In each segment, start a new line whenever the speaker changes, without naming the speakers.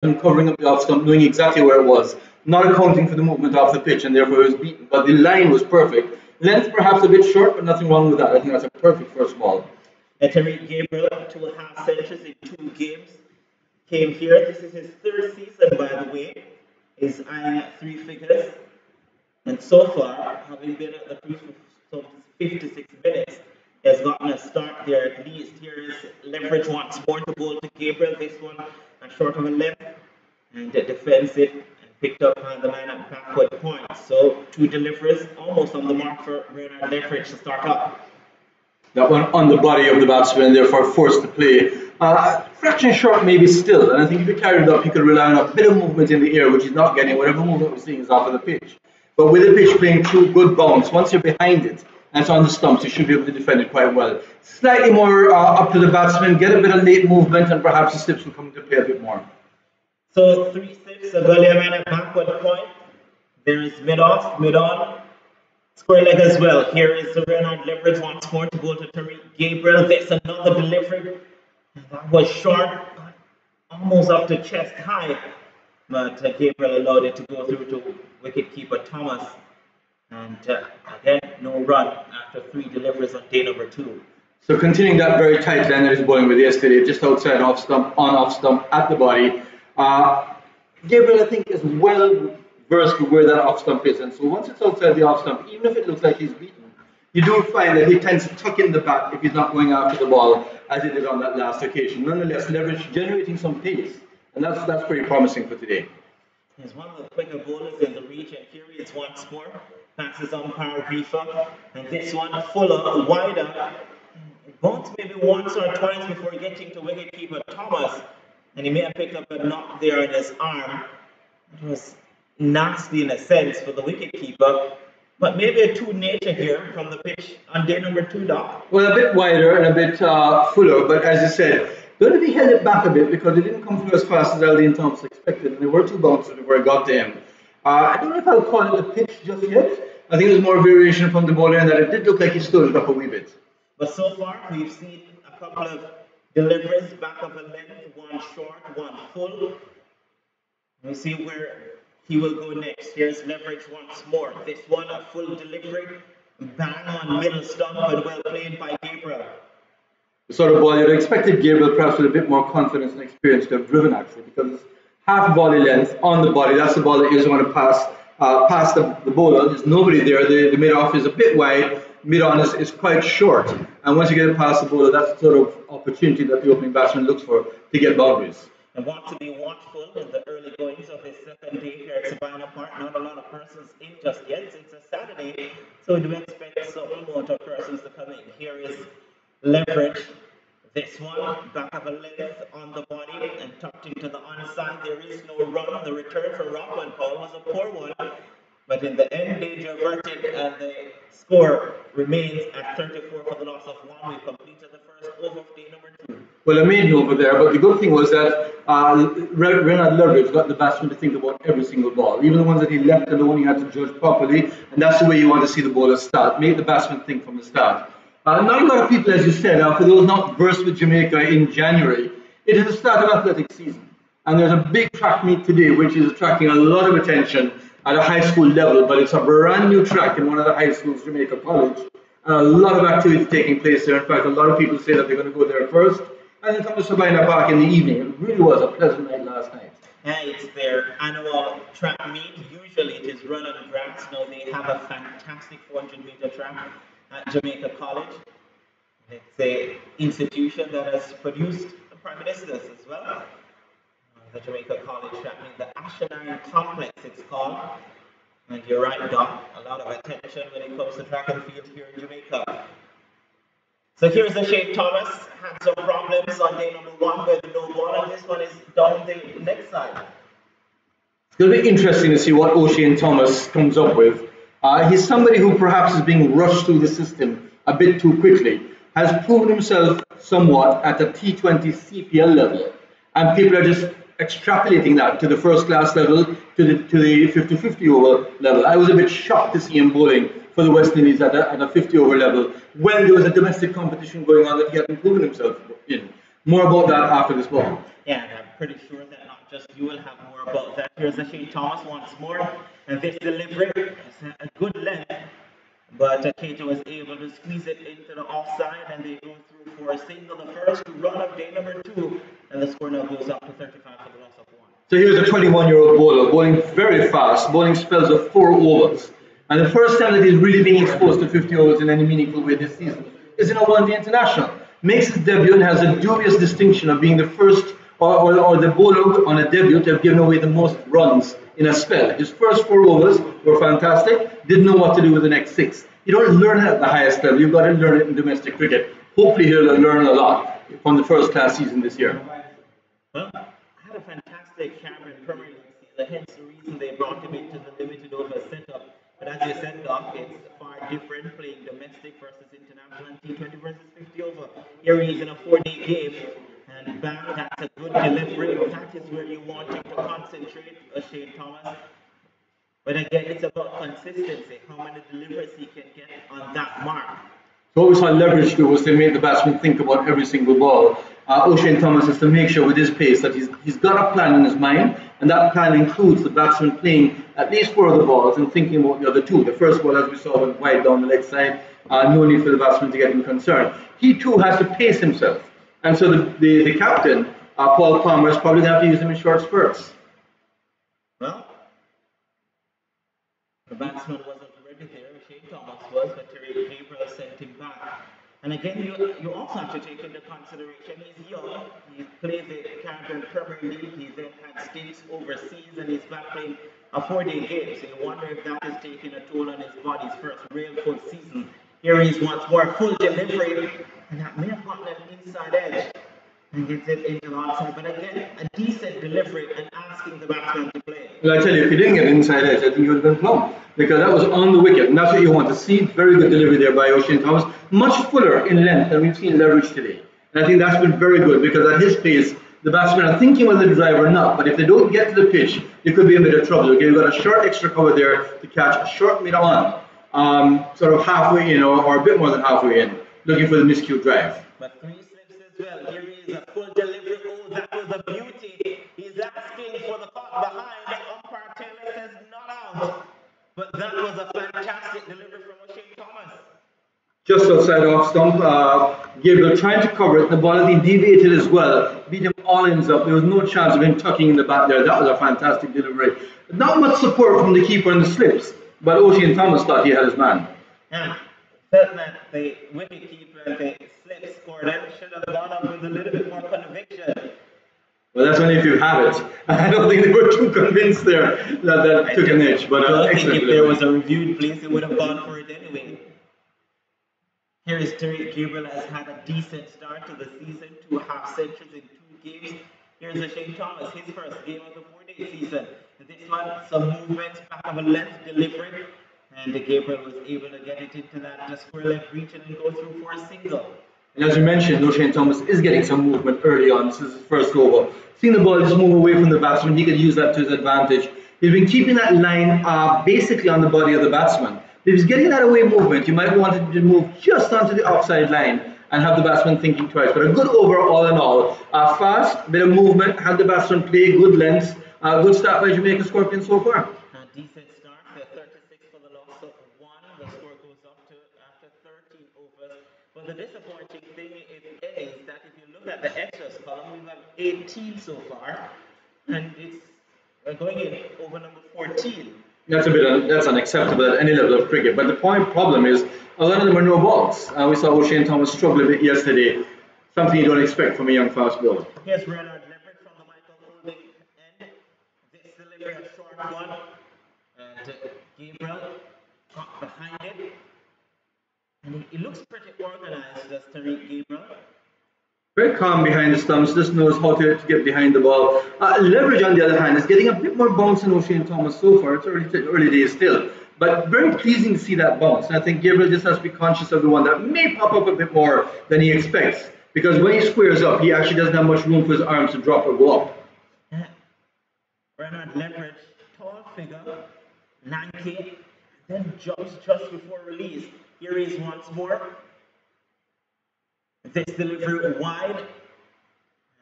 batsman covering up the off stump, knowing exactly where it was, not accounting for the movement off the pitch, and therefore he was beaten. But the line was perfect. Length perhaps a bit short, but nothing wrong with that. I think that's a perfect first ball.
Tariq Gabriel, 2.5 centuries in 2 games, came here. This is his 3rd season, by the way. He's eyeing at 3 figures. And so far, having been at the crease for some 56 minutes, he has gotten a start there at least. Here is leverage once more to bowl to Gabriel. This one a short of a left, and defends it and picked up the man at backward point. So 2 deliveries, almost on the mark for Bernard Leverage to start up.
That one on the body of the batsman, and therefore forced to play. Fraction short maybe still, and I think if he carried it up, he could rely on a bit of movement in the air, which he's not getting. Whatever movement we're seeing is off of the pitch. But with the pitch playing through good bounce, once you're behind it and it's on the stumps, you should be able to defend it quite well. Slightly more up to the batsman, get a bit of late movement, and perhaps the slips will come into play a bit more.
So 3 slips, a gully man at backward point. There is mid-off, mid-on. Square leg as well. Here is the Bernard Leverage once more to go to Tariq Gabriel. There's another delivery. That was short, almost up to chest high. But Gabriel allowed it to go through to wicketkeeper Thomas. And again, no run after 3 deliveries on day number 2.
So continuing that very tight line that he was bowling with yesterday, just outside off stump, on off stump, at the body. Gabriel, I think, is well versed with where that off stump is, and so once it's outside the off stump, even if it looks like he's beaten, you do find that he tends to tuck in the bat if he's not going after the ball, as he did on that last occasion. Nonetheless, Leverage generating some pace, and that's pretty promising for today.
He's one of the quicker bowlers in the region. Here he is once more, passes umpire Rifa, and this one fuller, wider. It bounced maybe once or twice before getting to wicketkeeper Thomas, and he may have picked up a knock there in his arm. It was nasty in a sense for the wicketkeeper, but maybe a true nature here from the pitch on day number 2, Doc.
Well, a bit wider and a bit fuller, but as you said, going to be held it back a bit because it didn't come through as fast as Aldine Thomas expected, and there were 2 bounces before it got to him. I don't know if I'll call it a pitch just yet. I think there's more variation from the bowler in that it did look like he stood it up a wee bit.
But so far, we've seen a couple of deliveries, back of a length, one short, one full. We see where he will go next. Here's Leverage once more. This one a full delivery, bang on middle stump, and well played by Gabriel.
The sort of ball you'd expected Gabriel perhaps with a bit more confidence and experience to have driven actually, because it's half volley length on the body. That's the ball that you just want to pass past the bowler. There's nobody there. The mid-off is a bit wide. Mid-on is quite short. And once you get it past the bowler, that's the sort of opportunity that the opening batsman looks for to get boundaries.
And want to be watchful in the early goings of his 2nd day here at Savannah Park. Not a lot of persons in just yet. It's a Saturday, so we do expect some amount of persons to come in. Here is Leverage. This one, back of a length on the body and tucked into the onside. There is no run. The return for Rockland Paul was a poor one, but in the end, danger averted, and the score remains at 34 for the loss of 1. We completed the first over of day number 2.
Well, a maiden over there, but the good thing was that Bernard Leverage got the batsman to think about every single ball. Even the ones that he left alone, he had to judge properly, and that's the way you want to see the bowler start. Make the batsman think from the start. Not a lot of people, as you said, for those not versed with Jamaica in January, it is the start of athletic season. And there's a big track meet today, which is attracting a lot of attention at a high school level, but it's a brand new track in one of the high schools, Jamaica College. And a lot of activity taking place there. In fact, a lot of people say that they're going to go there first and then come to Savannah Park in the evening. It really was a pleasant night last night.
Yeah, it's their annual track meet. Usually it is run on grass. Now they have a fantastic 400-meter track at Jamaica College. It's an institution that has produced prime ministers as well. The Jamaica College track meet, the Ashenine Complex it's called. And you're right, Doc, a lot of attention when it comes to track and field here in Jamaica. So here's the Shane Thomas, had some problems on day number 1 with no ball, and this one is down the next side.
It's going to be interesting to see what O'Shane Thomas comes up with. He's somebody who perhaps is being rushed through the system a bit too quickly, has proven himself somewhat at the T20 CPL level, and people are just extrapolating that to the first class level, to the 50-50 over level. I was a bit shocked to see him bowling for the West Indies at a 50 over level when there was a domestic competition going on that he hadn't proven himself in. More about that after this ball.
Yeah, and I'm pretty sure that not just you will have more about that. Here's a Shane Thomas once more, and this delivery is a good length, but Kato was able to squeeze it into the offside, and they go through for a single, the first run of day number 2, and the score now goes up to 35 for the loss of 1.
So here's a 21-year-old bowler, bowling very fast, bowling spells of 4 overs. And the first time that he's really being exposed to 50 overs in any meaningful way this season is in a one-day international. Makes his debut and has a dubious distinction of being the first or the bowler on a debut to have given away the most runs in a spell. His first 4 overs were fantastic, didn't know what to do with the next 6. You don't learn it at the highest level, you've got to learn it in domestic cricket. Hopefully he'll learn a lot from the first class season this year.
Well, had a fantastic Cameron Premier League season, hence the reason they brought him into the limited over setup. But as you said, Doc, it's far different playing domestic versus international and T20 versus 50 over. Here he is in a 4-day game, and bang, that's a good delivery. That is where you want him to concentrate, Shane Thomas. But again, it's about consistency, how many deliveries he can get on that mark.
So what we saw leverage do was to make the batsman think about every single ball. O'Shane Thomas has to make sure with his pace that he's got a plan in his mind, and that plan includes the batsman playing at least 4 of the balls and thinking about the other 2. The first ball, as we saw, went wide down the leg side. No need for the batsman to get concerned. He too has to pace himself, and so the captain, Paul Palmer, is probably going to have to use him in short spurts.
Well, the batsman wasn't ready there. Shane Thomas was, but Terry Gabriel sent him back. And again, you also have to take into consideration he's young. He played the Caribbean Premier League. He then had stints overseas, and he's back playing a 4-day game. So you wonder if that is taking a toll on his body's first real full season. Here he is once more, full delivery, and that may have gotten an inside edge and gets it into the outside. But again, a decent delivery and asking the batsman to play.
Well, I tell you, if you didn't get inside edge, I think you would have been plumb, because that was on the wicket, and that's what you want to see. Very good delivery there by O'Shane Thomas, much fuller in length than we've seen leverage today. And I think that's been very good, because at his pace, the batsmen are thinking whether to drive or not, but if they don't get to the pitch, you could be in a bit of trouble. Okay, you've got a short extra cover there to catch a short mid on, sort of halfway in, or a bit more than halfway in, looking for the miscue drive.
But 3 slips as well. Here he is, a full delivery. Oh, that was a beauty. He's asking for the caught behind. Umpire Taylor says not out. But that was a fantastic delivery from O'Shane Thomas.
Just outside off stump, Gabriel trying to cover it. The ball had been deviated as well. Beat him all ends up. There was no chance of him tucking in the back there. That was a fantastic delivery. Not much support from the keeper in the slips, but O'Shane Thomas thought he had his man.
Yeah, felt that the wicket keeper and the slip scored and should have gone up with a little bit more conviction.
Well, that's only if you have it. I don't think they were too convinced there that took an edge. But
I think if there was a reviewed place, they would have gone for it anyway. Here is Terry Gabriel has had a decent start to the season, 2 half centuries in 2 games. Here's O'Shane Thomas, his first game of the 4-day season. This one, some movement, back of a length delivery, and Gabriel was able to get it into that square leg region and go through for a single.
And as you mentioned, O'Shane Thomas is getting some movement early on. This is his first over. Seeing the ball just move away from the batsman, he could use that to his advantage. He's been keeping that line basically on the body of the batsman. If he's getting that away movement, you might want him to move just onto the offside line and have the batsman thinking twice. But a good over all in all. Fast, bit of movement, had the batsman play, good lengths. Good start by Jamaica Scorpions so far.
A decent start, 36 for the loss of 1. The score goes up to after 13 overs. But the disappointing thing, if any, is that if you look at the extras column, we've got 18 so far, and it's going in over number 14.
That's unacceptable at any level of cricket. But the problem is, a lot of them are no balls. We saw O'Shane Thomas struggle a bit yesterday. Something you don't expect from a young fast bowler.
Here's Renard Leverett from the Michael Holding end. This delivery a short one, and Gabriel got behind it. And he looks pretty organized, as Tariq Gabriel.
Very calm behind the stumps, just knows how to get behind the ball. Leverage, on the other hand, is getting a bit more bounce than O'Shane Thomas so far. It's early days still. But very pleasing to see that bounce. And I think Gabriel just has to be conscious of the one that may pop up a bit more than he expects. Because when he squares up, he actually doesn't have much room for his arms to drop or go up.
Renard Leverage, tall figure, lanky, then jumps just before release. Here he is once more. This delivery wide,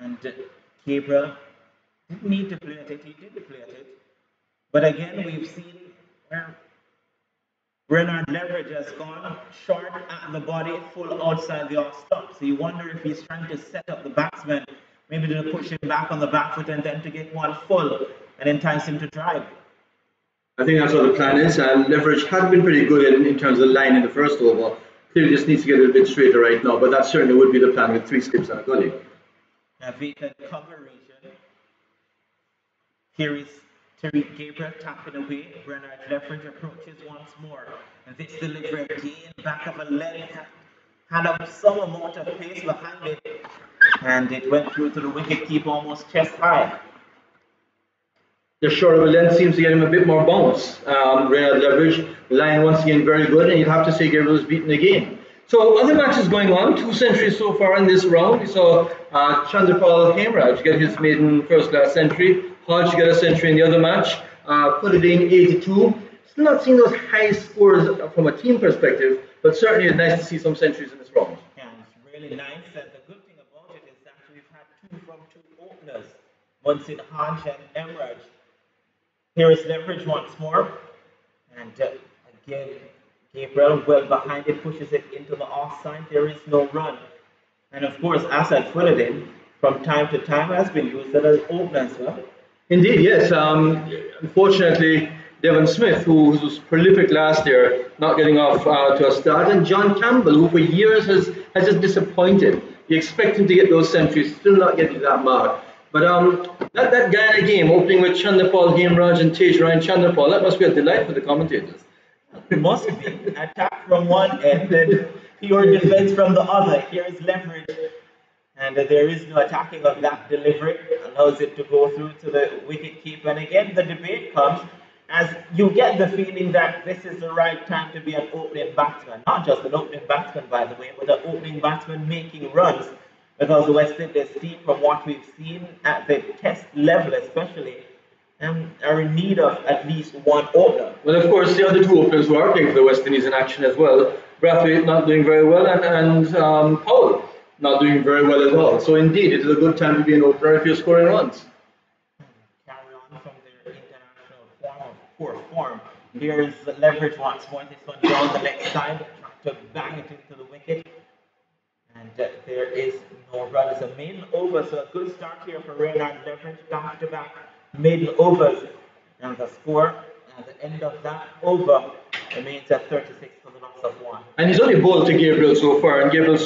and Gabriel didn't need to play at it, he did play at it. But again, we've seen where Renard Leverage has gone short at the body, full outside the off stop. So you wonder if he's trying to set up the batsman, maybe to push him back on the back foot and then to get one full and entice him to drive.
I think that's what the plan is. Leverage had been pretty good in terms of line in the first over. Clearly just needs to get it a bit straighter right now, but that certainly would be the plan with 3 slips and a gully.
A vacant cover region. Here is Tariq Gabriel tapping away. Renard Leverage approaches once more. And this delivery again, back of a leg, had some amount of pace behind it. And it went through to the wicket keeper almost chest high.
The shorter length seems to get him a bit more bounce. Renard Leverage, line once again very good, and you'd have to say Gabriel was beaten again. So other matches going on, 2 centuries so far in this round. We saw Chandrapal Hemraj get his maiden first class century. Hodge get a century in the other match, put it in 82. Still not seeing those high scores from a team perspective, but certainly it's nice to see some centuries in this round.
Yeah, it's really nice, and the good thing about it is that we've had 2 from 2 openers, Munsid Hodge and Hemraj. Here is Leverage once more, and again, Gabriel well behind it, pushes it into the offside. There is no run. And of course, Asad Fullerton, from time to time, has been used as opener as well.
Indeed, yes. Unfortunately, Devon Smith, who was prolific last year, not getting off to a start, and John Campbell, who for years has just disappointed. You expect him to get those centuries, still not getting that mark. But that Guyana game, opening with Chandrapal Hemraj and Tej Ryan Chandrapal, that must be a delight for the commentators.
It must be. Attack from one end and pure defense from the other. Here is Leverage. And there is no attacking of that delivery. Allows it to go through to the wicket keeper. And again, the debate comes as you get the feeling that this is the right time to be an opening batsman. Not just an opening batsman, by the way, but an opening batsman making runs. Because the West Indies team, from what we've seen at the test level especially, are in need of at least one opener.
Well, of course, the other 2 openers who are playing for the West Indies in action as well, Brathwaite not doing very well, and Powell not doing very well at all. So indeed, it is a good time to be an opener if you're scoring runs.
Carry on from their international form of poor form. Here's Leverage once more. This one down the left side, trying to bang it into the wicket. And there is no run. It's a maiden over, so a good start here for Renard Leverage, back-to-back maiden overs. And the score at the end of that over remains at 36 for the loss of 1.
And he's only bowled to Gabriel so far, and Gabriel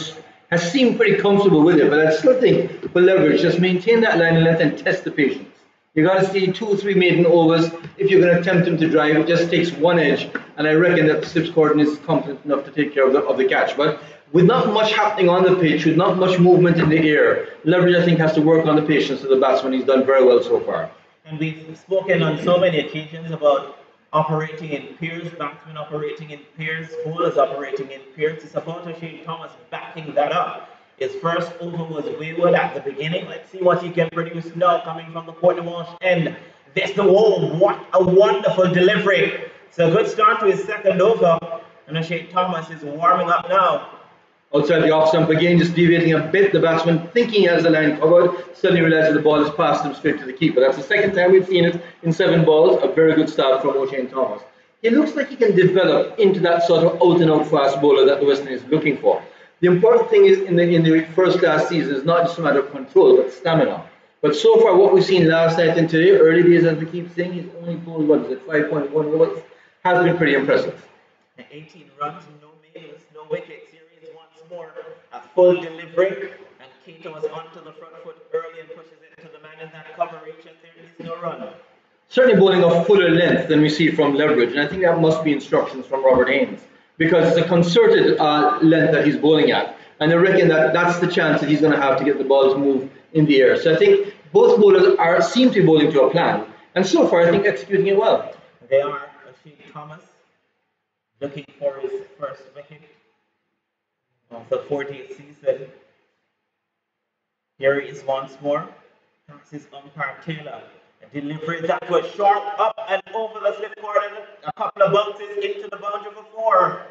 has seemed pretty comfortable with it, but I still think for Leverage, just maintain that line of length and test the patience. You got to see 2 or 3 maiden overs. If you're going to attempt him to drive, it just takes one edge, and I reckon that the slips cordon is competent enough to take care of the catch. But with not much happening on the pitch, with not much movement in the air, Leverage, I think, has to work on the patience of the batsman. He's done very well so far.
And we've spoken on so many occasions about operating in pairs, batsmen operating in pairs, bowlers operating in pairs. It's about Shane Thomas backing that up. His first over was wayward at the beginning. Let's see what he can produce now coming from the Portmore end. This the wall. What a wonderful delivery. It's a good start to his second over. And Shane Thomas is warming up now.
Outside the off stump again, just deviating a bit. The batsman thinking he has the line covered, suddenly realizes the ball is passed him straight to the keeper. That's the second time we've seen it in 7 balls. A very good start from O'Shane Thomas. He looks like he can develop into that sort of out and out fast bowler that the West Indies is looking for. The important thing is in the first class season is not just a matter of control, but stamina. But so far, what we've seen last night and today, early days as we keep saying, he's only bowled, 5.1 overs, has been pretty impressive.
18 runs, no maidens, no wickets. More a full delivery, and Keita was onto the front foot early and pushes it to the man in that cover reach, and there is no run.
Certainly bowling a fuller length than we see from Leverage, and I think that must be instructions from Robert Haynes, because it's a concerted length that he's bowling at, and I reckon that that's the chance that he's going to have to get the ball to move in the air. So I think both bowlers seem to be bowling to a plan, and so far I think executing it well.
They are. Ashik Thomas looking for his first wicket of the 40th season. Here he is once more. Passes umpire Taylor. A delivery that was short up and over the slip cordon. A couple of bounces into the boundary for 4.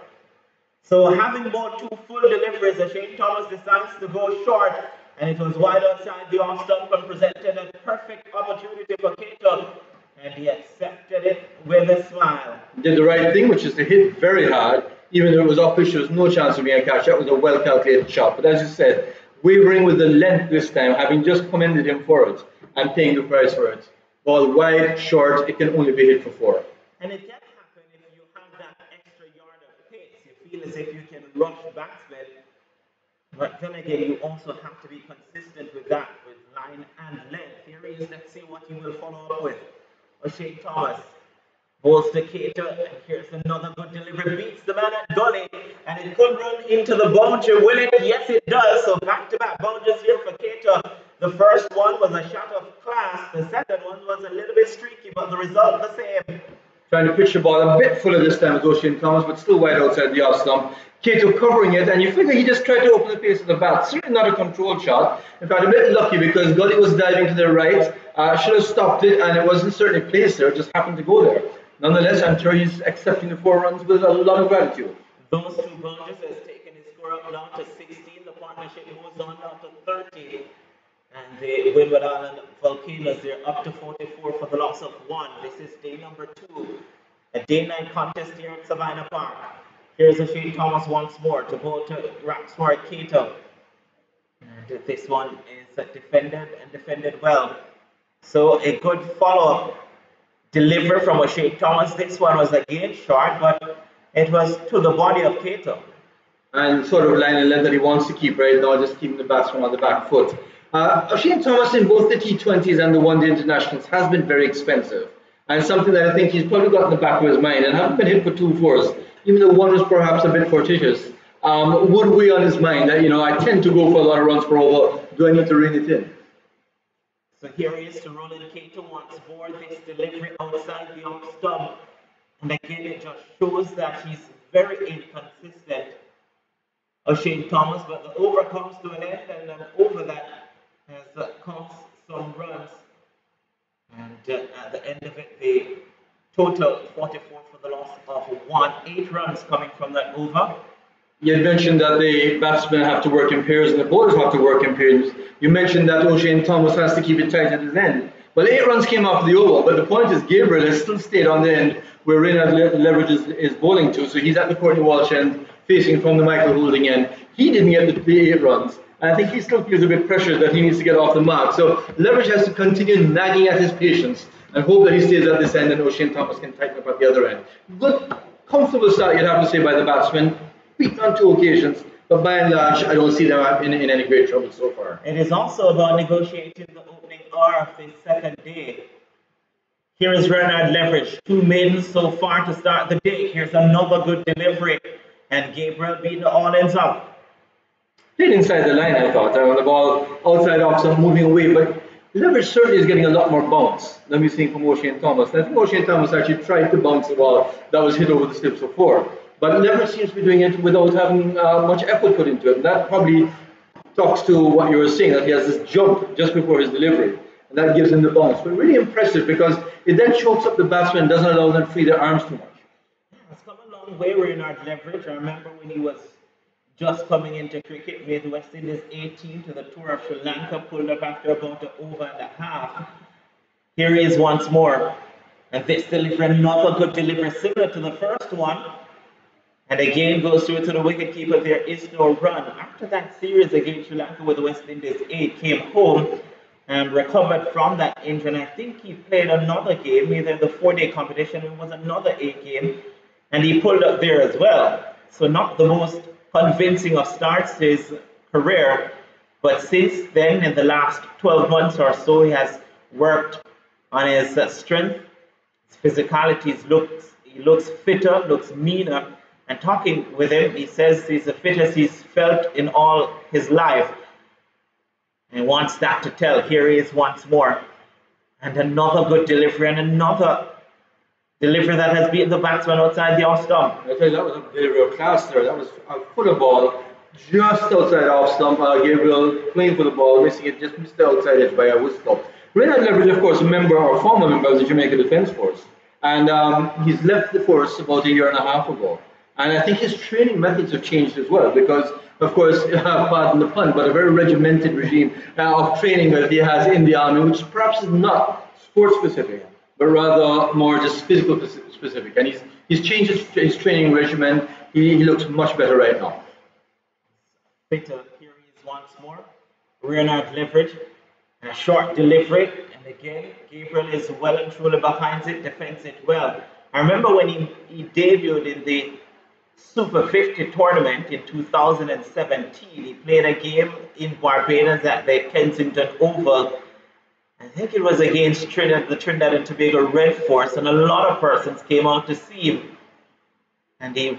So having bowled 2 full deliveries, Shane Thomas decides to go short and it was wide outside the off stump and presented a perfect opportunity for Cato, and he accepted it with a smile.
Did the right thing, which is to hit very hard, even though it was uppish, there was no chance of being a catch. That was a well-calculated shot. But as you said, wavering with the length this time, having just commended him for it and paying the price for it. Ball wide, short, it can only be hit for 4.
And it can happen if you have that extra yard of pace. You feel as if you can rush batsmen. But then again, you also have to be consistent with that, with line and length. Here he is. Let's see what he will follow up with. O'Shane Thomas bowls to Cato, and here's another good delivery. Beats the man at gully, and it could run into the boundary. Will it? Yes, it does. So back-to-back boundaries here for Cato. The first one was a shot of class. The second one was a little bit streaky, but the result the same.
Trying to pitch the ball a bit fuller this time with O'Shane Thomas, but still wide outside the off stump. Cato covering it, and you figure he just tried to open the pace of the bat. Certainly not a controlled shot. In fact, a bit lucky because Gully was diving to the right. Should have stopped it, and it wasn't certainly placed there. It just happened to go there. Nonetheless, I'm sure he's accepting the 4 runs with a lot of gratitude.
Those 2 boundaries has taken his score up now to 16. The partnership moves on now to 30. And the Windward Island Volcanoes, they're up to 44 for the loss of 1. This is day number 2. A day-night contest here at Savannah Park. Here's O'Shane Thomas once more to bowl to Raxmore Cato. And this one is defended and defended well. So a good follow-up deliver from O'Shane Thomas. This one was again short, but it was to the body of Cato.
And sort of line and length that he wants to keep right now, just keeping the batsman on the back foot. O'Shane Thomas in both the T20s and the One Day Internationals has been very expensive. And something that I think he's probably got in the back of his mind, and having been hit for 2 fours, even though one was perhaps a bit fortuitous, would weigh on his mind that, I tend to go for a lot of runs per over. Do I need to rein it in?
So here he is to Roland Cato once more. This delivery outside the off stump. And again, it just shows that he's very inconsistent, O'Shane Thomas, but the over comes to an end, and an over that has cost some runs. And at the end of it, the total 44 for the loss of 1. 8 runs coming from that over.
You had mentioned that the batsmen have to work in pairs and the bowlers have to work in pairs. You mentioned that O'Shane Thomas has to keep it tight at his end. Well, 8 runs came off the over, but the point is Gabriel has still stayed on the end where Reynard Leverage is bowling to. So he's at the Courtney Walsh end, facing from the Michael Holding end. He didn't get the 8 runs. And I think he still feels a bit pressured that he needs to get off the mark. So Leverage has to continue nagging at his patience and hope that he stays at this end and O'Shane Thomas can tighten up at the other end. Good, comfortable start, you'd have to say, by the batsmen. Beaten on 2 occasions, but by and large, I don't see them in any great trouble so far.
It is also about negotiating the opening hour of the second day. Here is Reynard Leverage, 2 maidens so far to start the day. Here's another good delivery, and Gabriel beating the all ends up.
Played inside the line, I thought. The ball outside off, some moving away, but Leverage certainly is getting a lot more bounce than we've seen from O'Shane Thomas. And I think O'Shane Thomas actually tried to bounce the ball that was hit over the slips before. But Leverage seems to be doing it without having much effort put into it. And that probably talks to what you were saying, that he has this jump just before his delivery. And that gives him the bounce. But really impressive because it then chokes up the batsman and doesn't allow them to free their arms too much.
It's come a long way, Reynard Leverage. I remember when he was just coming into cricket, made the West Indies 18 to the tour of Sri Lanka, pulled up after about an over and a half. Here he is once more. And this delivery, another good delivery, similar to the first one. And again goes through to the wicketkeeper. There is no run. After that series against Sri Lanka with the West Indies 8, came home and recovered from that injury. And I think he played another game, either in the 4-day competition, it was another 8 game, and he pulled up there as well. So not the most convincing of starts to his career, but since then, in the last 12 months or so, he has worked on his strength, his physicality. He looks fitter, looks meaner. And talking with him, he says he's the fittest he's felt in all his life. And wants that to tell. Here he is once more. And another good delivery, and another delivery that has beaten the batsman outside the off stump.
I tell you, that was a delivery of class there. That was a fuller ball, just outside off stump. Gabriel playing for the ball, missing it, just missed the outside edge by a whistle. Reynard Leverage, of course, a member or former member of the Jamaica Defence Force. And he's left the force about 1.5 years ago. And I think his training methods have changed as well, because of course, pardon the pun, but a very regimented regime of training that he has in the army, which perhaps is not sport specific, but rather more just physical specific. And he's changed his training regimen. He looks much better right now.
Victor, here he is once more. Renard leverage, a short delivery, and again, Gabriel is well and truly behind it, defends it well. I remember when he debuted in the Super 50 tournament in 2017. He played a game in Barbados at the Kensington Oval. I think it was against the Trinidad and Tobago Red Force, and a lot of persons came out to see him. And he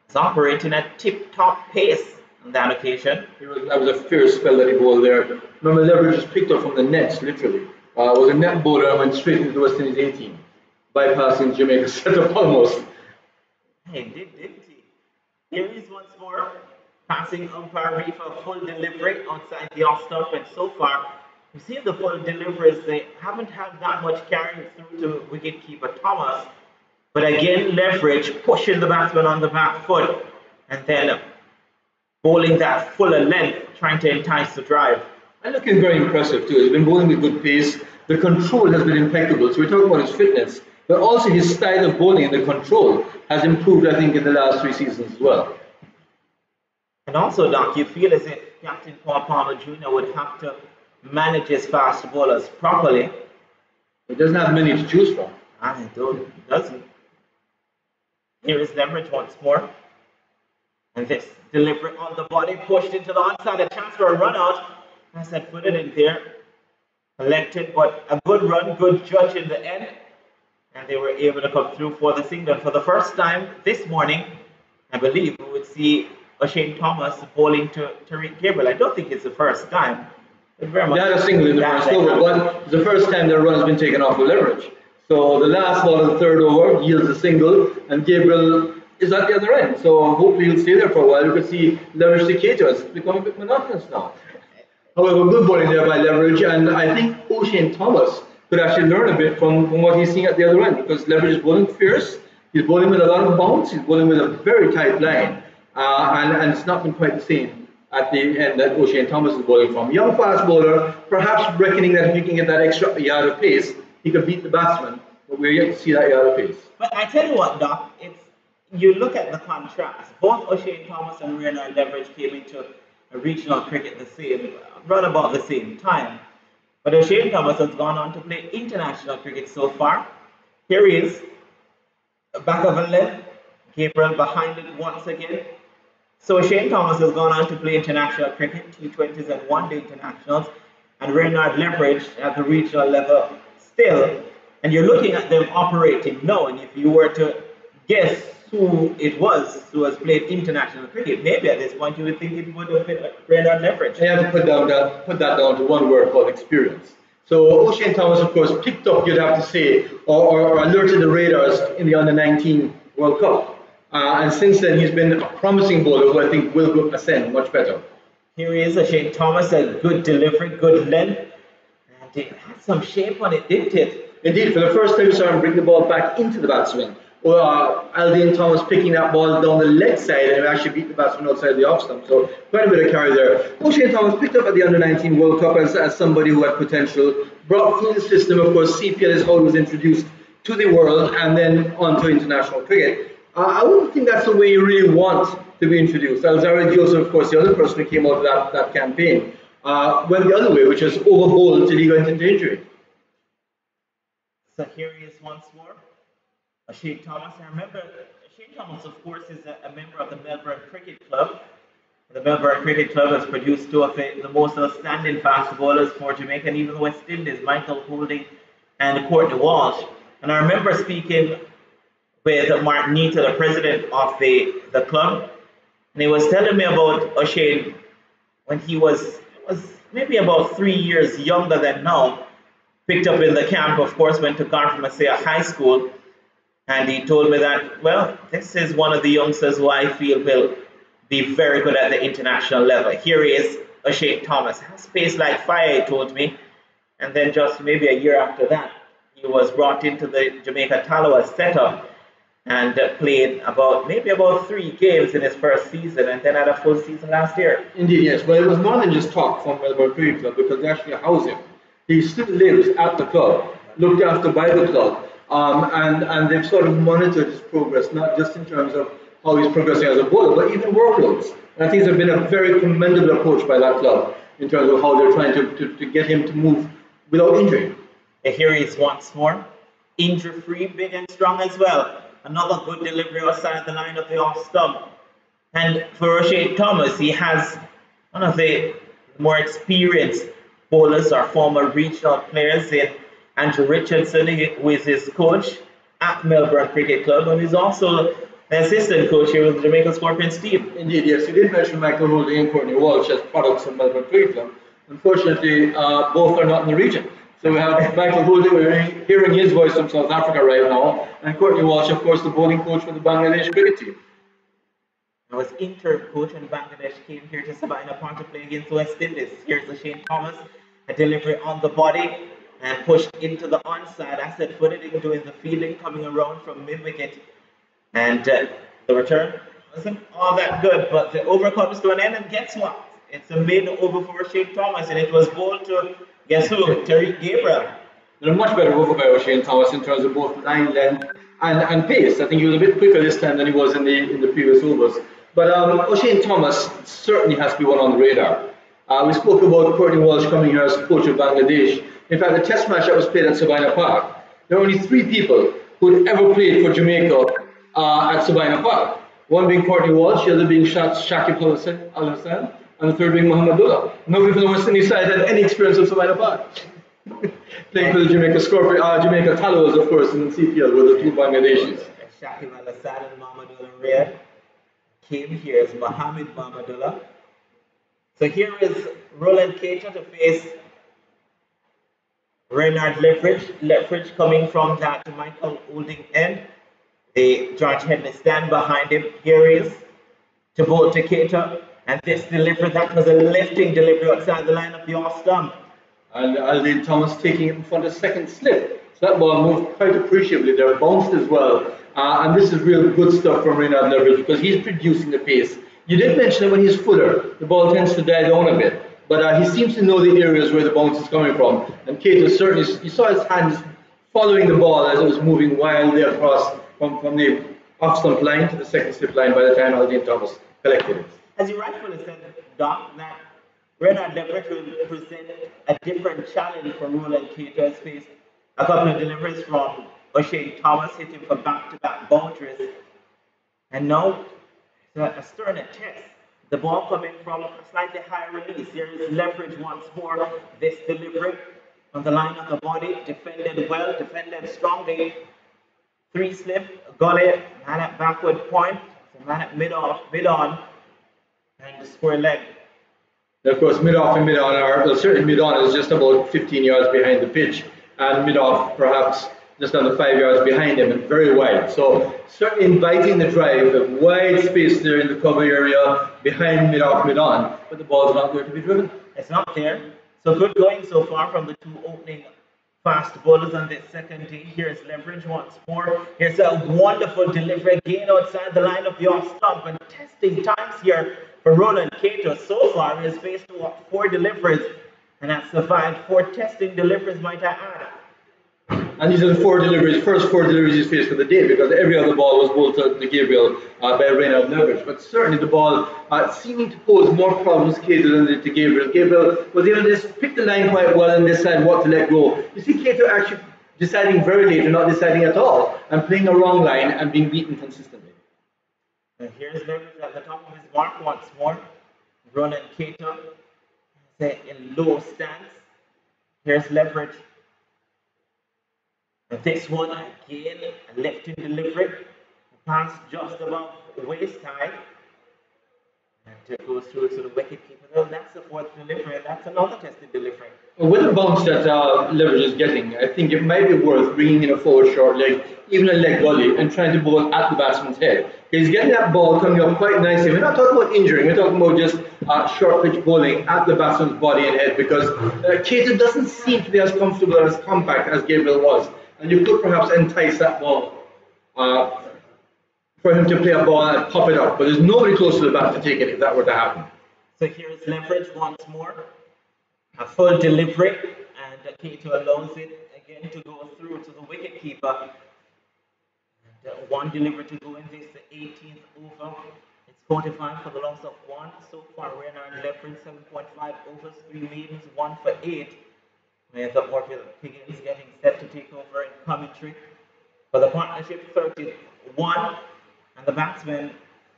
was operating at tip-top pace on that occasion.
That was a fierce spell that he bowled there. Remember, leverage was picked up from the nets, literally. Was a net bowler and went straight into the West Indies 18, bypassing Jamaica's setup almost.
Hey, didn't he? Here he is once more, passing umpire Reef a full delivery outside the off stump, and so far, you see the full deliveries, they haven't had that much carrying through to wicketkeeper Thomas. But again, leverage, pushing the batsman on the back foot, and then bowling that fuller length, trying to entice the drive.
And looking very impressive too. He's been bowling with good pace. The control has been impeccable. So we're talking about his fitness, but also his style of bowling and the control has improved, I think, in the last 3 seasons as well.
And also, Doc, you feel as if Captain Paul Palmer Jr. would have to manage his fast bowlers properly.
He doesn't have many to choose from.
I don't, he doesn't. Here is leverage once more. And this deliberate on the body, pushed into the onside, a chance for a run out. I said, put it in there. Collected, but a good run, good judge in the end. And they were able to come through for the single. For the first time this morning, I believe we would see O'Shane Thomas bowling to Tariq Gabriel. I don't think it's the first time. Very much.
They had a single in the first over, but it's the first time their run has been taken off with leverage. So the last ball of the third over yields a single, and Gabriel is at the other end. So hopefully he'll stay there for a while. You can see leverage decay to us. It's become a bit monotonous now. However, good bowling there by leverage, and I think O'Shane Thomas could actually learn a bit from what he's seeing at the other end, because leverage is bowling fierce. He's bowling with a lot of bounce. He's bowling with a very tight line, and it's not been quite the same at the end that O'Shane Thomas is bowling from. Young fast bowler, perhaps reckoning that if he can get that extra yard of pace, he could beat the batsman, but we're yet to see that yard of pace.
But I tell you what, Doc, you look at the contrast. Both O'Shane Thomas and Renard Leverage came into a regional cricket run about the same time. But O'Shane Thomas has gone on to play international cricket so far. Here he is, back of a left, Gabriel behind it once again. So O'Shane Thomas has gone on to play international cricket, T20s and one-day internationals, and Renard Leverage at the regional level still. And you're looking at them operating now, and if you were to guess who it was who has played international cricket, maybe at this point you would think it would have been Renard Leverage.
You have to put that down to one word called experience. So O'Shane Thomas, of course, picked up, you'd have to say, or alerted the radars in the Under-19 World Cup. And since then, he's been a promising bowler who I think will ascend much better.
Here he is, O'Shane Thomas, a good delivery, good length. And it had some shape on it, didn't it?
Indeed, for the first time, we saw him bring the ball back into the batsman. Aldine Thomas picking that ball down the leg side and actually beat the batsman outside the off stump. So quite a bit of carry there. O'Shane Thomas picked up at the Under-19 World Cup as somebody who had potential. Brought through the system, of course, CPL is how he was introduced to the world and then onto international cricket. I wouldn't think that's the way you really want to be introduced. Alzari Joseph, of course, the other person who came out of that campaign, went the other way, which was overbowled until he got into injury.
So here he is once more. O'Shane Thomas. I remember O'Shane Thomas, of course, is a member of the Melbourne Cricket Club. The Melbourne Cricket Club has produced two of the most outstanding fast bowlers for Jamaica and even the West Indies, Michael Holding and Courtney Walsh. And I remember speaking with Martin Nita, the president of the club, and he was telling me about O'Shane when he was maybe about 3 years younger than now. Picked up in the camp, of course, went to Garfield High School. And he told me that, well, this is one of the youngsters who I feel will be very good at the international level. Here he is, O'Shane Thomas. Has pace like fire, he told me. And then just maybe a year after that, he was brought into the Jamaica Taloa setup. and played maybe about 3 games in his first season, and then had a full season last year.
Indeed, yes. Well, it was more than just talk from Melbourne Cricket Club because they actually house him. He still lives at the club, looked after by the club, and they've sort of monitored his progress, not just in terms of how he's progressing as a bowler, but even workloads. And I think it's been a very commendable approach by that club in terms of how they're trying to get him to move without injury.
And here he is once more, injury-free, big and strong as well. Another good delivery outside the line of the off stump. And for O'Shane Thomas, he has one of the more experienced bowlers or former regional players in Andrew Richardson, who is his coach at Melbourne Cricket Club, and he's also the assistant coach here with the Jamaica Scorpions team.
Indeed, yes. You did mention Michael Holding and Courtney Walsh as products of Melbourne Cricket Club. Unfortunately, both are not in the region. So we have Michael Holding, we're hearing his voice from South Africa right now, and Courtney Walsh, of course, the bowling coach for the Bangladesh cricket team.
I was interim coach when Bangladesh came here to Sabina Park to play against West Indies. Here's O'Shane Thomas, a delivery on the body and pushed into the onside, asset footed in doing the fielding, coming around from mid-wicket. And the return wasn't all that good, but the over comes to an end, and guess what? It's a mid-over for O'Shane Thomas, and it was bowled to, guess who? Tariq Gabriel.
A much better over by O'Shane Thomas in terms of both line length and pace. I think he was a bit quicker this time than he was in the previous overs. But O'Shane Thomas certainly has to be one on the radar. We spoke about Courtney Walsh coming here as coach of Bangladesh. In fact, the test match that was played at Sabina Park, there are only 3 people who had ever played for Jamaica at Sabina Park. One being Courtney Walsh, the other being Shakib Al Hassan, and the third being Muhammadullah. Nobody from the West Indies side had any experience of Sabina Park. Playing for the Jamaica Jamaica Tallows, of course, in the CPL with the 2 Bangladeshis.
Shakib Al Hassan and Muhammadullah Riyad came here as Mohammed Muhammadullah. So here is Roland Keita to face Reynard Lethbridge coming from that Michael Holding end. The George Headley stand behind him. Here he is to bowl to Keita. And this delivery, that was a lifting delivery outside the line of the off stump.
And Aldine Thomas taking it in front of second slip. So that ball moved quite appreciably there, bounced as well. And this is real good stuff from Reynard Lethbridge because he's producing the pace. You did mention that when he's fuller, the ball tends to die down a bit. But he seems to know the areas where the bounce is coming from. And Keita certainly, you saw his hands following the ball as it was moving wildly across from the off stump line to the second slip line by the time Aldine Thomas collected it.
As you rightfully said, Doc, that Reynard Lethbridge will present a different challenge for Roland Keita as faced a couple of deliveries from O'Shane Thomas, hitting for back-to-back boundaries. And now, a sterner test. The ball coming from a slightly higher release. Here is Lethbridge once more. This delivery on the line of the body, defended well, defended strongly. 3 slip, gully, man at backward point, so man at mid-on, and the square leg.
Of course, mid-off and mid-on are, well, certainly mid-on is just about 15 yards behind the pitch, and mid-off perhaps just under 5 yards behind him and very wide. So certainly inviting the drive, the wide space there in the cover area behind mid-off, mid-on, but the ball's not there to be driven.
It's not there. So good going so far from the 2 opening fast bowlers on this second tee. Here's Lethbridge once more. Here's a wonderful delivery again outside the line of the off stump, and testing times here for Roland Keita. So far he has faced 4 deliveries and has survived 4 testing deliveries, might I add.
And these are the first four deliveries he's faced for the day, because every other ball was bowled to Gabriel by Reynard Lethbridge. But certainly the ball seeming to pose more problems to Keita than it did to Gabriel. Gabriel was able to just pick the line quite well and decide what to let go. You see Keita actually deciding very late or not deciding at all, and playing a wrong line and being beaten consistently.
And here's Lethbridge at the top of his mark once more. Roland Keita in low stance. Here's Lethbridge. And this one again, a left-in delivery, pass just above waist high, and it goes through to the wicket-keeper. Well, that's the 4th delivery, and that's another tested delivery.
Well, with the bounce that Lethbridge is getting, I think it might be worth bringing in a forward short leg, even a leg gully, and trying to bowl at the batsman's head. He's getting that ball coming up quite nicely. We're not talking about injuring, we're talking about just short pitch bowling at the batsman's body and head, because Keita doesn't seem to be as comfortable or as compact as Gabriel was. And you could perhaps entice that ball for him to play a ball and pop it up. But there's nobody close to the bat to take it if that were to happen.
So here is leverage once more. A full delivery, and Kato allows it again to go through to the wicket keeper. And, one delivery to go in this, the 18th over. It's 45 for the loss of one. So far, we're now in leverage, 7.5 overs, 3 maidens, 1 for 8. With Orville Higgins getting set to take over in commentary. For the partnership, 31. And the batsmen,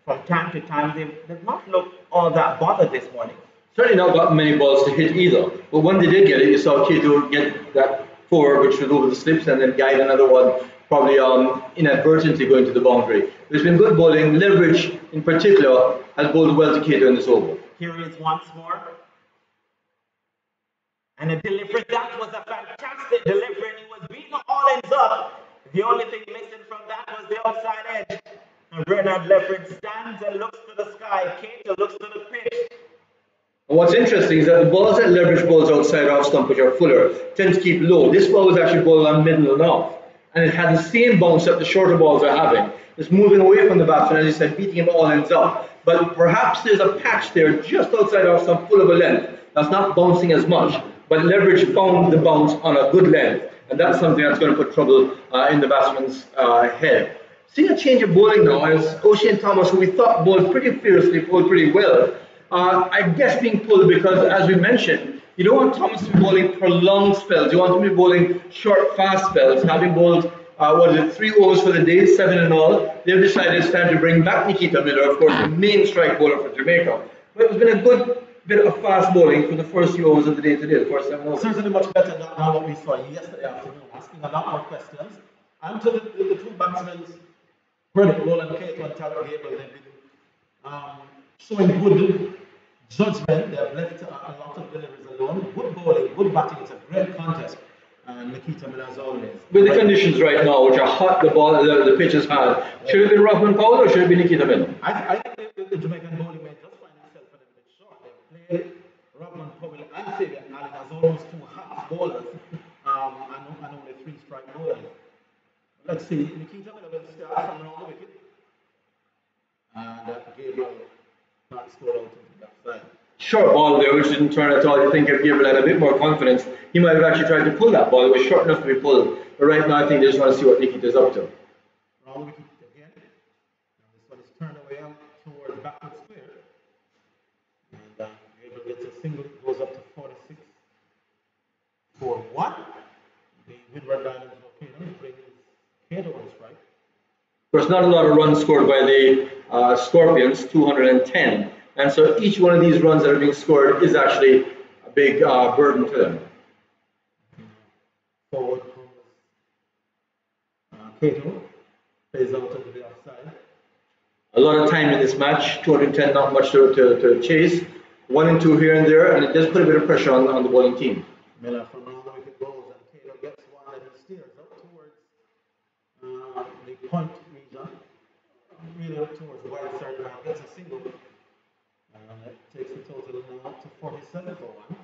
from time to time, they've not looked all that bothered this morning.
Certainly not got many balls to hit either. But when they did get it, you saw Kato get that 4, which was over the slips, and then guide another one, probably inadvertently going to the boundary. There's been good bowling. Leverage, in particular, has bowled well to Kato in this over.
Here is once more. And a delivery. That was a fantastic delivery, and he was beating all ends up. The only thing missing from that was the outside edge. And Bernard Leverage stands and looks to the sky. Kato looks to the pitch.
And what's interesting is that the balls that Leverage balls outside off stump, which are fuller, tend to keep low. This ball was actually bowled on middle and off. And it had the same bounce that the shorter balls are having. It's moving away from the batsman, as you said, beating him all ends up. But perhaps there's a patch there just outside off stump, full of a length. That's not bouncing as much. But Leverage found the bounce on a good length. And that's something that's going to put trouble in the batsman's head. Seeing a change of bowling now, as O'Shane Thomas, who we thought bowled pretty fiercely, bowled pretty well, I guess being pulled because, as we mentioned, you don't want Thomas to be bowling prolonged spells. You want him to be bowling short, fast spells. Having bowled, 3 overs for the day, 7 in all, they've decided it's time to bring back Nikita Miller, of course, the main strike bowler for Jamaica. But it's been a good bit of fast bowling for the first few overs of the day today, the first 7 overs.
Certainly much better than what we saw yesterday afternoon, asking a lot more questions. And to the two batsmen, credit, Roland Cato and Tarek Gable, they've been showing good judgment. They have left a lot of deliveries alone. Good bowling, good batting. It's a great contest. And Nikita Miller, as always.
With the conditions right now, which are hot, the pitch is hard, should it have been Rothman Powell or should it be Nikita Miller?
I think the Jamaican bowling may just find himself a little bit short. They've played Rothman Powell and Fabian Allen as almost 2 half bowlers and only 3 strike bowlers. Let's see, Nikita Miller will start from around the wicket. And Gabriel not scored out into the side.
Short ball there, which didn't turn at all. You think if Gabriel had a bit more confidence, he might have actually tried to pull that ball. It was short enough to be pulled. But right now, I think they just want to see what Nikita's up to.
Around the wicket again. And this one is turned away out towards backward square. And Gabriel gets a single, goes up to 46 for 1. The Windward Diamonds volcano brings Kato on strike.
There's not a lot of runs scored by the Scorpions, 210. And so each one of these runs that are being scored is actually a big burden to them.
Forward comes Kato, plays out over the offside.
A lot of time in this match, 210, not much to chase. 1 and 2 here and there, and it does put a bit of pressure on the bowling team.
Miller from around the wicket goes, and Kato gets one that he steers up towards the point region, really up towards the wide side line, gets a single. That takes the total now up to 47 for 1.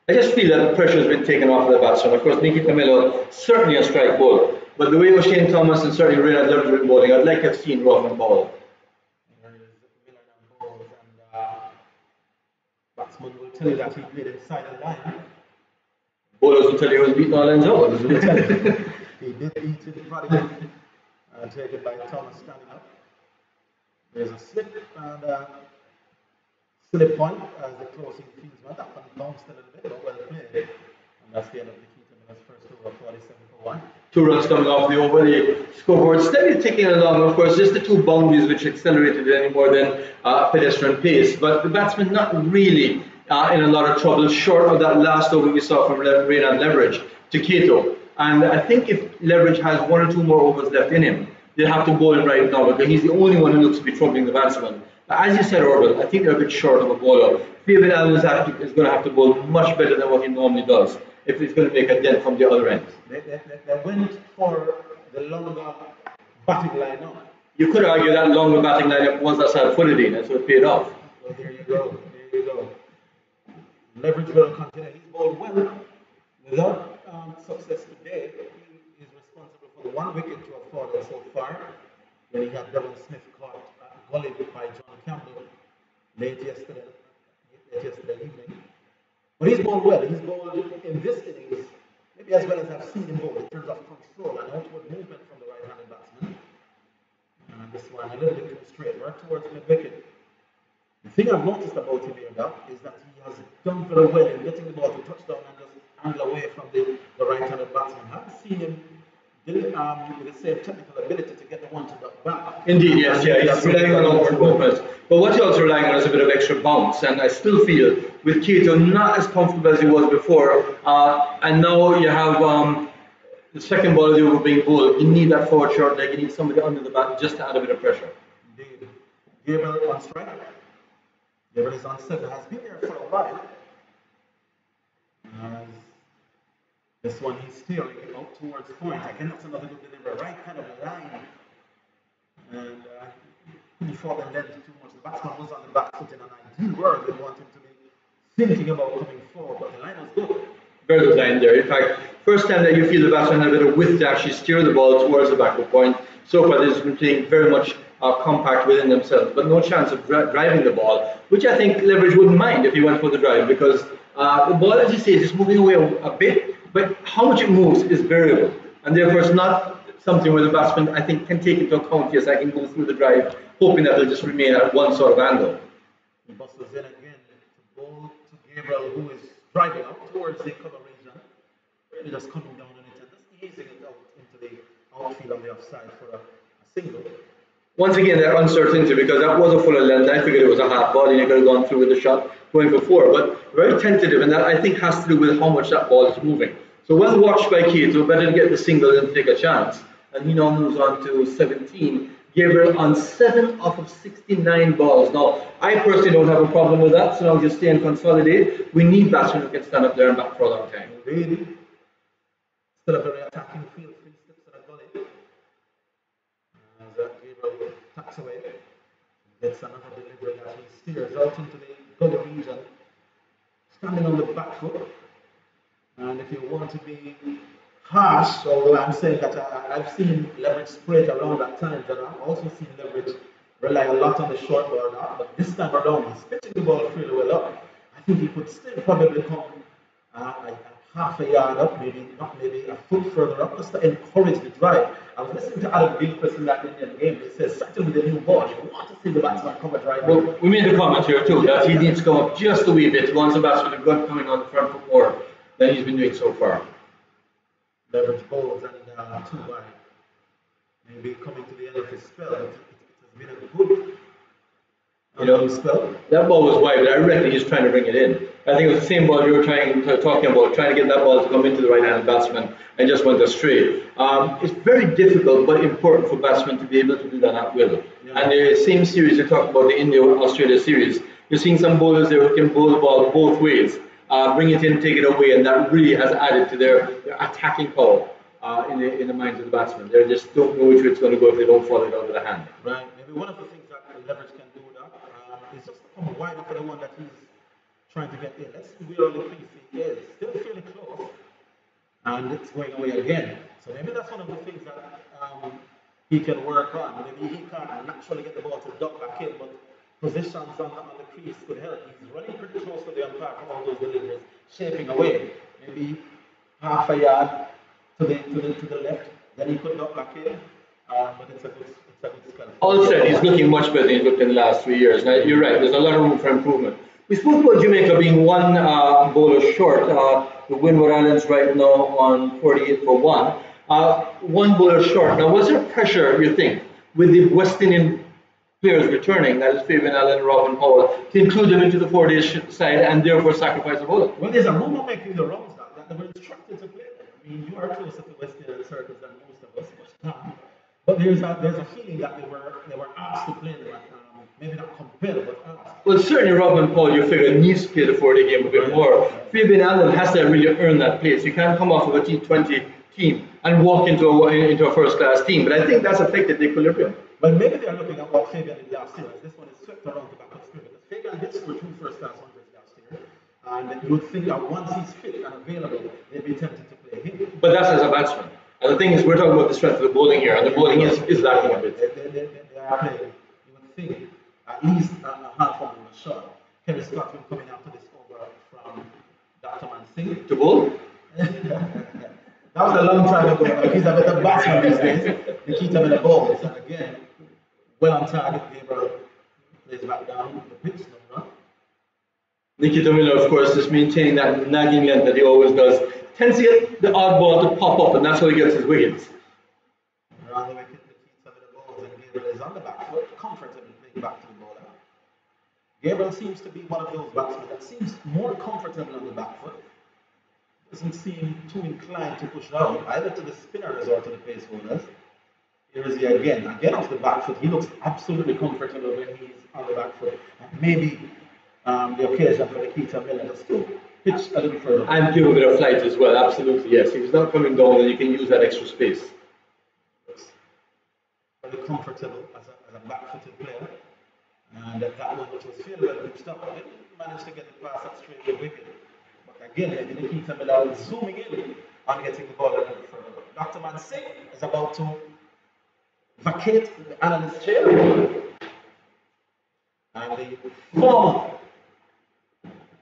I just feel that the pressure has been taken off of the batsman. Of course, Nikita Miller, certainly a strike bowler. But the way O'Shane Thomas and certainly Reynard Leverage have been bowling, I'd like to have seen Rothman Powell.
There is Miller now bowls, and batsman will tell you that he played inside the line.
Bowlers will tell you he was beating all ends out.
He did eat it very taken by Thomas standing up. There's a slip and slip point as the closing fieldsman. That one bounced a little bit, but well played. And that's the end of Nikita Miller's first over, 47 for 1.
2 runs coming off the over, the scoreboard steadily ticking along. Of course, just the 2 boundaries which accelerated it any more than pedestrian pace. But the batsman not really in a lot of trouble, short of that last over we saw from Reynard Leverage to Kato. And I think if Leverage has 1 or 2 more overs left in him, they'll have to bowl him right now because he's the only one who looks to be troubling the batsman. As you said, Orville, I think they're a bit short of a bowler. Fabian Allen is going to have to bowl much better than what he normally does if he's going to make a dent from the other end.
They went for the longer batting lineup.
You could argue that longer batting lineup was that side footed in, and so it paid off.
Well, there you go. There you go. Leverage will continue. He's bowled well. Without success today, he is responsible for the 1 wicket to have fallen so far. Then he had Devon Smith caught gullied by John Campbell late yesterday evening. But he's bowled well. He's bowled in this innings, maybe as well as I've seen him bowl in terms of control and outward movement from the right-handed batsman. And this one a little bit too straight, right towards the wicket. The thing I've noticed about him here now is that he has done very well in getting the ball to touchdown and just angle away from the right-handed batsman. I haven't seen him with the same technical ability to get the one to the back.
Indeed, yes, yeah, he's relying on outward movement. But what he's also relying on is a bit of extra bounce, and I still feel with Keto not as comfortable as he was before, and now you have the second ball of the over being bowled. You need that forward short leg, you need somebody under the bat just to add a bit of pressure.
Indeed. Gabriel on strike. Gabriel is on 7, has been there for a while. This one he's steering out towards point. Again, that's another good delivery, right kind of line. And before the length too much, the batsman was on the back foot in an ideal world. They want him to be thinking about coming forward, but the line was good.
Very good line there. In fact, first time that you feel the batsman had a bit of width to actually steer the ball towards the backward point. So far, they've been playing very much compact within themselves, but no chance of driving the ball, which I think Leverage wouldn't mind if he went for the drive, because the ball, as you say, is just moving away a bit, but how much it moves is variable, and therefore it's not something where the batsman, I think, can take into account. Yes, I can go through the drive, hoping that it'll just remain at one sort of angle.
He bustles in again to bowl to Gabriel, who is driving up towards the cover region, really just coming down on it and just easing it out into the outfield on the offside for a single.
Once again, that uncertainty, because that was a fuller length. I figured it was a half ball, and you could have gone through with the shot going for 4, but very tentative, and that I think has to do with how much that ball is moving. So well watched by Keto, better to get the single than take a chance. And he now moves on to 17. Gabriel on 7 off of 69 balls. Now, I personally don't have a problem with that, so now just stay and consolidate. We need batsmen who can stand up there and bat for a long time.
Really? Still a very attacking field, 3 steps and a gully. As Gabriel tucks away, gets another delivery as he steers out into the gully region, standing on the back foot. And if you want to be harsh, although I'm saying that I've seen Leverage spray it around at times, and I've also seen Leverage rely a lot on the short ball now, but this time around he's pitching the ball fairly well up. I think he could still probably come half a yard up, not maybe a foot further up, just to encourage the drive. I was listening to Adam Gilchrist in that Indian game. He says, certainly with the new ball, you want to see the batsman come and drive.
Well, we made a comment here too, that he needs to come up just a wee bit. He wants the batsman to go coming on the front foot more than he's been doing so far.
Leverage bowls and 2 wide. Maybe coming to the end of his spell. It has been a good spell.
That ball was wide, but I reckon he's trying to bring it in. I think it was the same ball you were talking about, trying to get that ball to come into the right-handed batsman and just went astray. It's very difficult but important for batsmen to be able to do that at will. Yeah. And the same series you talked about, the India-Australia series, you're seeing some bowlers there who can bowl the ball both ways. Bring it in, take it away, and that really has added to their attacking power in the minds of the batsmen. They just don't know which way it's going to go if they don't follow it out of the hand.
Right. Maybe one of the things that Leverage can do with that is just come wide up for the one that he's trying to get in. Let's see where on the crease he is. Still fairly close, and it's going away again. So maybe that's one of the things that he can work on. Maybe he can't naturally get the ball to duck back in, but positions on the crease could help. He's running pretty close to the umpire for all those deliveries, shaping away. Maybe half a yard to the left, then he could duck back in. But it's a good spell.
All said, he's looking much better than he's looked in the last 3 years. Now, you're right, there's a lot of room for improvement. We spoke about Jamaica being 1 bowler short. The Windward Islands right now on 48 for 1. 1 bowler short. Now, was there pressure, you think, with the West Indian players returning, that is Fabian Allen and Robin Powell, to include them into the 4-day side and therefore sacrifice a bowler?
Well, there's a rumor making the rounds that they were instructed to play them. I mean, you are closer to West Indian circles than most of us, but there's a feeling that they were asked to play them, maybe not compelled, but asked.
Well, certainly Robin Powell, you figure, needs to play the 4-day game a bit more. Fabian Allen has to really earn that place. You can't come off of a T20 team and walk into a first-class team, but I think that's affected the equilibrium.
Well, maybe they are looking at what Fabian did last year. This one is swept around the back of the field. Fabian did score 2 first-class hundreds last year, and you would think that once he's fit and available, they'd be tempted to play him.
But that's as a batsman. And the thing is, we're talking about the strength of the bowling here, and the bowling is lacking a bit.
They are playing, you would think, at least a half of them a shot. Kerry Scott will coming after this over from Dr. Mansing.
To bowl?
That was a long time ago. Like he's a better batsman these days. Nikita Miller bowls. And again, well on target. Gabriel plays back down the pitch. No run.
Nikita Miller, of course, is maintaining that nagging length that he always does. Tends to get the odd ball to pop up, and that's how he gets his wickets.
Around the wicket, Nikita Miller bowls, and Gabriel is on the back foot, comfortably playing back to the bowler. Gabriel seems to be one of those batsmen that seems more comfortable on the back foot. Doesn't seem too inclined to push down either to the spinners or to the pace bowlers. Here is he again off the back foot. He looks absolutely comfortable when he's on the back foot. And maybe the occasion for Nikita Miller just to pitch a little further.
And give a bit of flight as well, absolutely, yes. If he's not coming down, then you can use that extra space.
Very comfortable as a back-footed player. And that one which was fairly well pitched up, didn't manage to get the pass up straight to the wicket. Again, maybe Nikita Miller is zooming in on getting the ball a little further. Dr. Mansing is about to vacate the analyst chair. And the former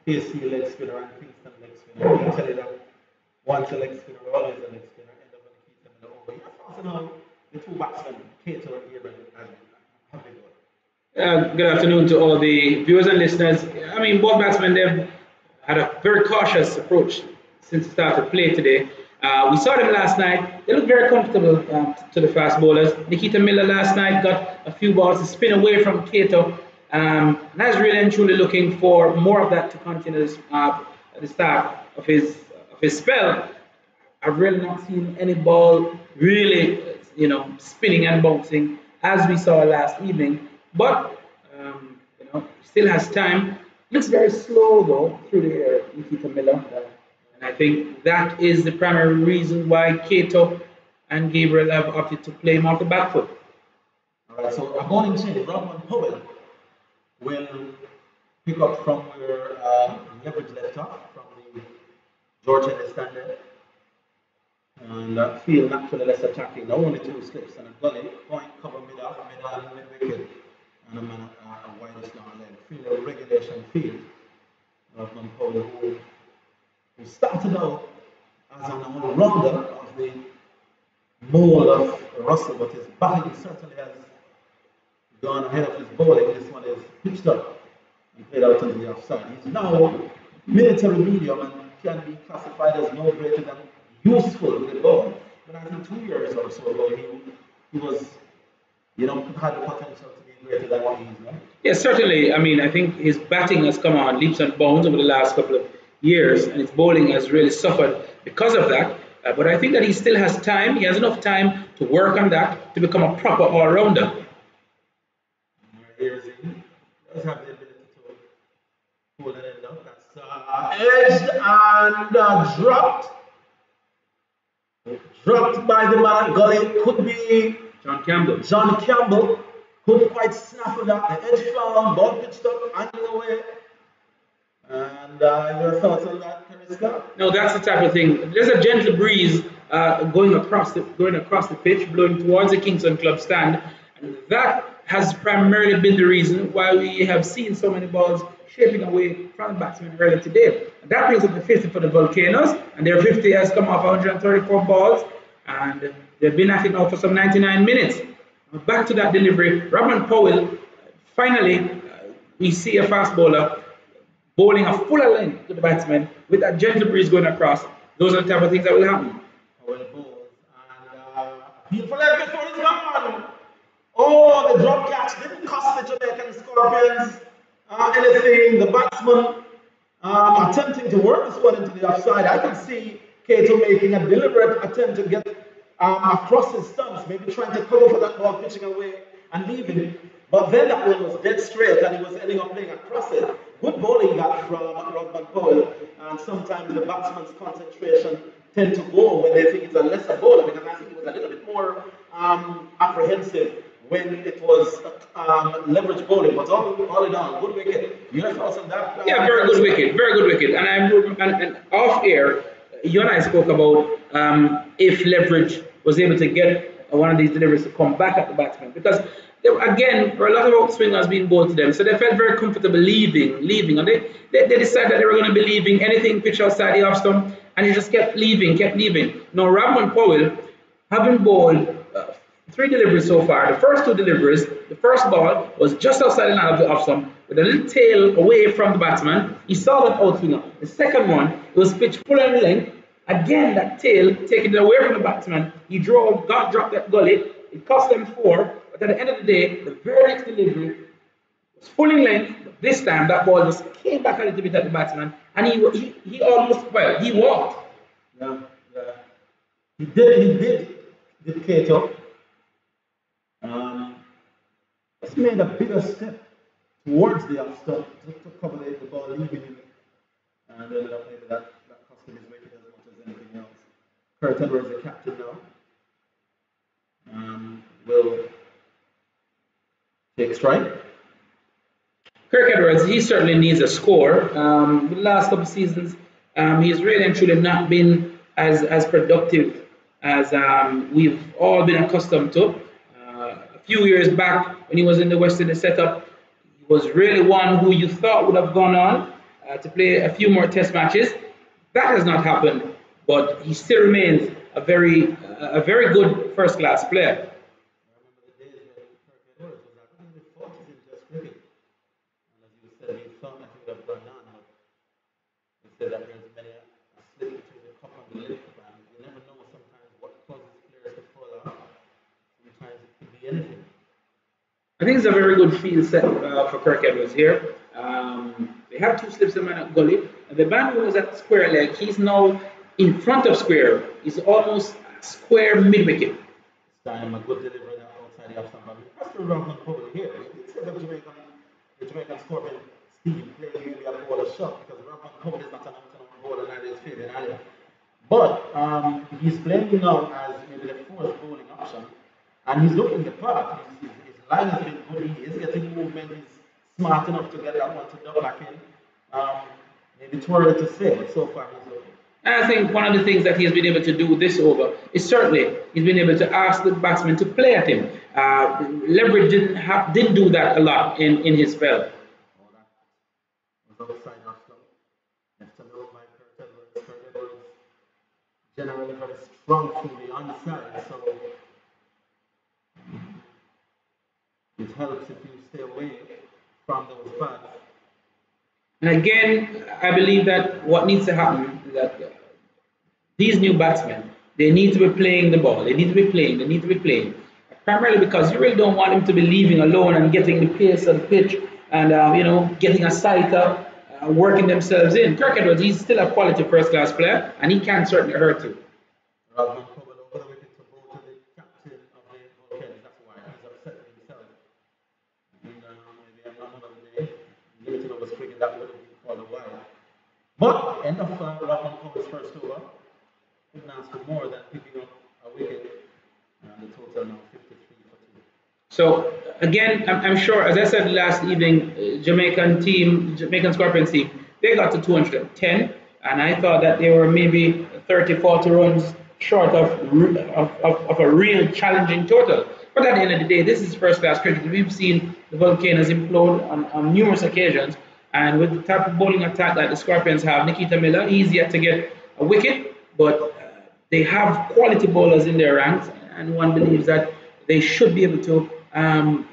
KC leg spinner and Kingston leg spinner. I can tell you that once a leg spinner, always a leg spinner. End up with Nikita Miller over. You know, the two batsmen, Cato and Gabriel, have been good.
Good afternoon to all the viewers and listeners. I mean, both batsmen, they've had a very cautious approach since the start of play today. We saw them last night. They looked very comfortable to the fast bowlers. Nikita Miller last night got a few balls to spin away from Cato. And I was really and truly looking for more of that to continue at the start of his spell. I've really not seen any ball really, spinning and bouncing as we saw last evening. But, still has time. Looks very slow though through the air, Nikita Miller. And I think that is the primary reason why Cato and Gabriel have opted to play him off the back foot.
Alright, so a bowling change. Rodman Powell will pick up from where Leverage left off from the George Henry standard. And field naturally less attacking. Now only two slips and a gully, point cover mid-off, mid-on, mid-wicket. And a man a widest down leg. Field a regulation field. Rodman Powell who started out as an all-rounder of the mold of Russell, but his batting certainly has gone ahead of his bowling. This one is pitched up and played out into the offside. He's now military medium and can be classified as no greater than useful with the ball. But I think 2 years or so ago, he was, had the potential to be greater than what he is now.
Yes, certainly. I mean, I think his batting has come on leaps and bounds over the last couple of years, and his bowling has really suffered because of that. But I think that he still has time. He has enough time to work on that to become a proper all-rounder.
Here's he does have the ability to hold it up. That's edged and dropped. Dropped by the man at gully. Could be
John Campbell.
John Campbell. Couldn't quite snap with that. The edge found, ball pitched up, angle away. And your thoughts on that, Kerry Scott?
No, that's the type of thing. There's a gentle breeze going across the pitch, blowing towards the Kingston Club stand, and that has primarily been the reason why we have seen so many balls shaping away from the batsmen earlier today. And that brings up the 50 for the Volcanoes, and their 50 has come off 134 balls, and they've been at it now for some 99 minutes. Back to that delivery, Rodman Powell, finally, we see a fast bowler bowling a fuller length to the batsman with that gentle breeze going across. Those are the type of things that will happen.
Powell bowls and beautiful leg before he's gone. Oh, the drop catch didn't cost the Jamaican Scorpions anything. The batsman attempting to work this one into the offside. I can see Cato making a deliberate attempt to get across his stumps, maybe trying to cover for that ball, pitching away and leaving. But then that one was dead straight and he was ending up playing across it. Good bowling that from Rodman Powell, and sometimes the batsman's concentration tend to go when they think it's a lesser bowler, because I think it was a little bit more apprehensive when it was leverage bowling. But all in all, good wicket. Your thoughts on that?
Yeah, very good wicket, very good wicket. And off air, you and I spoke about if leverage was able to get one of these deliveries to come back at the batsman because again, there were a lot of outswingers being bowled to them, so they felt very comfortable leaving, and they decided that they were going to be leaving anything pitch outside the off stump, and he just kept leaving. Now, Ramon Powell, having bowled 3 deliveries so far, the first 2 deliveries, the first ball was just outside the line of the off stump with a little tail away from the batsman. He saw that outswinger. The second one, it was pitched full on length. Again, that tail taking it away from the batsman. He dropped that gully. It cost them 4. But at the end of the day, the very next delivery was full in length. But this time, that ball just came back a little bit at the batsman, and he almost he walked.
Yeah. He did Cato. He's made a bigger step towards the off stump to cover the ball leaving him, and ended up maybe that cost him his wicket as much as anything else. Kurt Edwards, the captain now, will take strike.
Kirk Edwards, he certainly needs a score. The last couple of seasons, he's really and truly not been as productive as we've all been accustomed to. A few years back, when he was in the West Indies setup, he was really one who you thought would have gone on to play a few more Test matches. That has not happened, but he still remains a very good first-class player.
I remember the days when Kirk Edwards was in the 40s in Test cricket, and as you said, he thought that he would have gone on, but he said that there's many a slip between the cup and the lip, and you never know sometimes what causes players to fall off. Sometimes it could be anything.
I think it's a very good field set for Kirk Edwards here. They have 2 slips in man at gully. And the man who was at square leg, he's now in front of square. He's almost square mid-wicket.
This time a good delivery outside the off stump. That's the Ramon Powell here. It's the Jamaican Scorpion Steve playing maybe a bowler shot because Ramon Powell is not an out-and-out bowler, neither is Fabian Allen. But he's playing now as maybe the 4th bowling option, and he's looking the part. His line has been good. He is getting movement. He's smart enough to get that one to duck back in. Maybe too early to say, but so far he's looking.
And I think one of the things that he's been able to do this over is certainly he's been able to ask the batsman to play at him. Leverage didn't do that a lot in his spell.
Oh, that was outside off stump. Left alone by Kurt Edwards. Kurt Edwards generally very strong through the onside, so it helps if you stay away from those pads.
And again, I believe that what needs to happen is that these new batsmen, they need to be playing the ball. They need to be playing. Primarily because you really don't want them to be leaving alone and getting the pace of the pitch and, getting a cycle, working themselves in. Kirk Edwards, he's still a quality first-class player, and he can certainly hurt you.
Ramon Powell over the wicket to bowl to the captain of the Volcans. That's why he's upset with himself. And maybe another day, limited over swinging, that would have been called a wide. But end of Ramon Powell's first over. Couldn't ask for more than picking up a wicket. And the total now 53 for 2.
So again, I'm sure, as I said last evening, Jamaican Scorpions team, they got to 210, and I thought that they were maybe 30, 40 runs short of a real challenging total. But at the end of the day, this is first-class cricket. We've seen the Volcanoes implode on numerous occasions, and with the type of bowling attack that the Scorpions have, Nikita Miller, he's yet to get a wicket, but they have quality bowlers in their ranks, and one believes that they should be able to,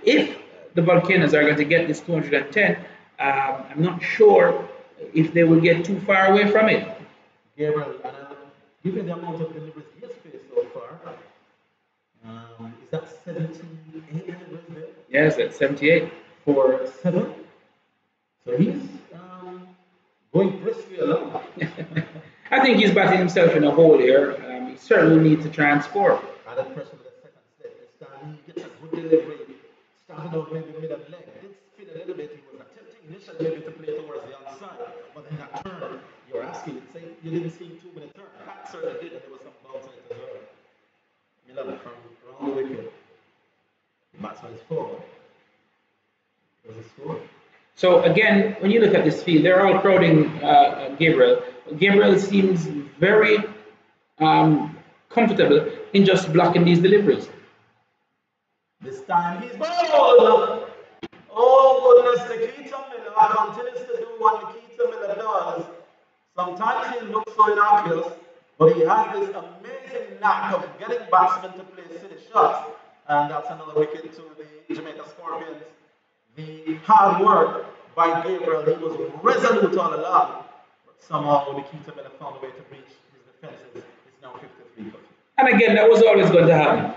if the Volcanoes are going to get this 210, I'm not sure if they will get too far away from it.
Gabriel, given the amount of deliveries he has faced so far, is that 78 deliveries there?
Yes, that's 78.
For 7. So he's going briskly along.
I think he's batting himself in a hole here. He certainly needs to try and score.
Added pressure with the second set. This time he gets a good delivery. Started out maybe mid and leg. Did spin a little bit. He was attempting initially maybe to play towards the outside. But then that turn, you're asking, say you didn't see too many turns. That certainly did, and there was some bounce on it as well. Miller from around the wicket. The batsman is forward. There's a score.
So again, when you look at this field, they're all crowding Gabriel. Gabriel seems very comfortable in just blocking these deliveries.
This time he's bowled. Oh goodness, Nikita Miller continues to do what Nikita Miller does. Sometimes he looks so innocuous, but he has this amazing knack of getting batsmen to play silly shots. And that's another wicket to the Jamaica Scorpions. The hard work by Gabriel, he was resolute all along. But somehow Nikita Miller found a way to breach his defenses. It's now 53.
And again, that was always going to happen.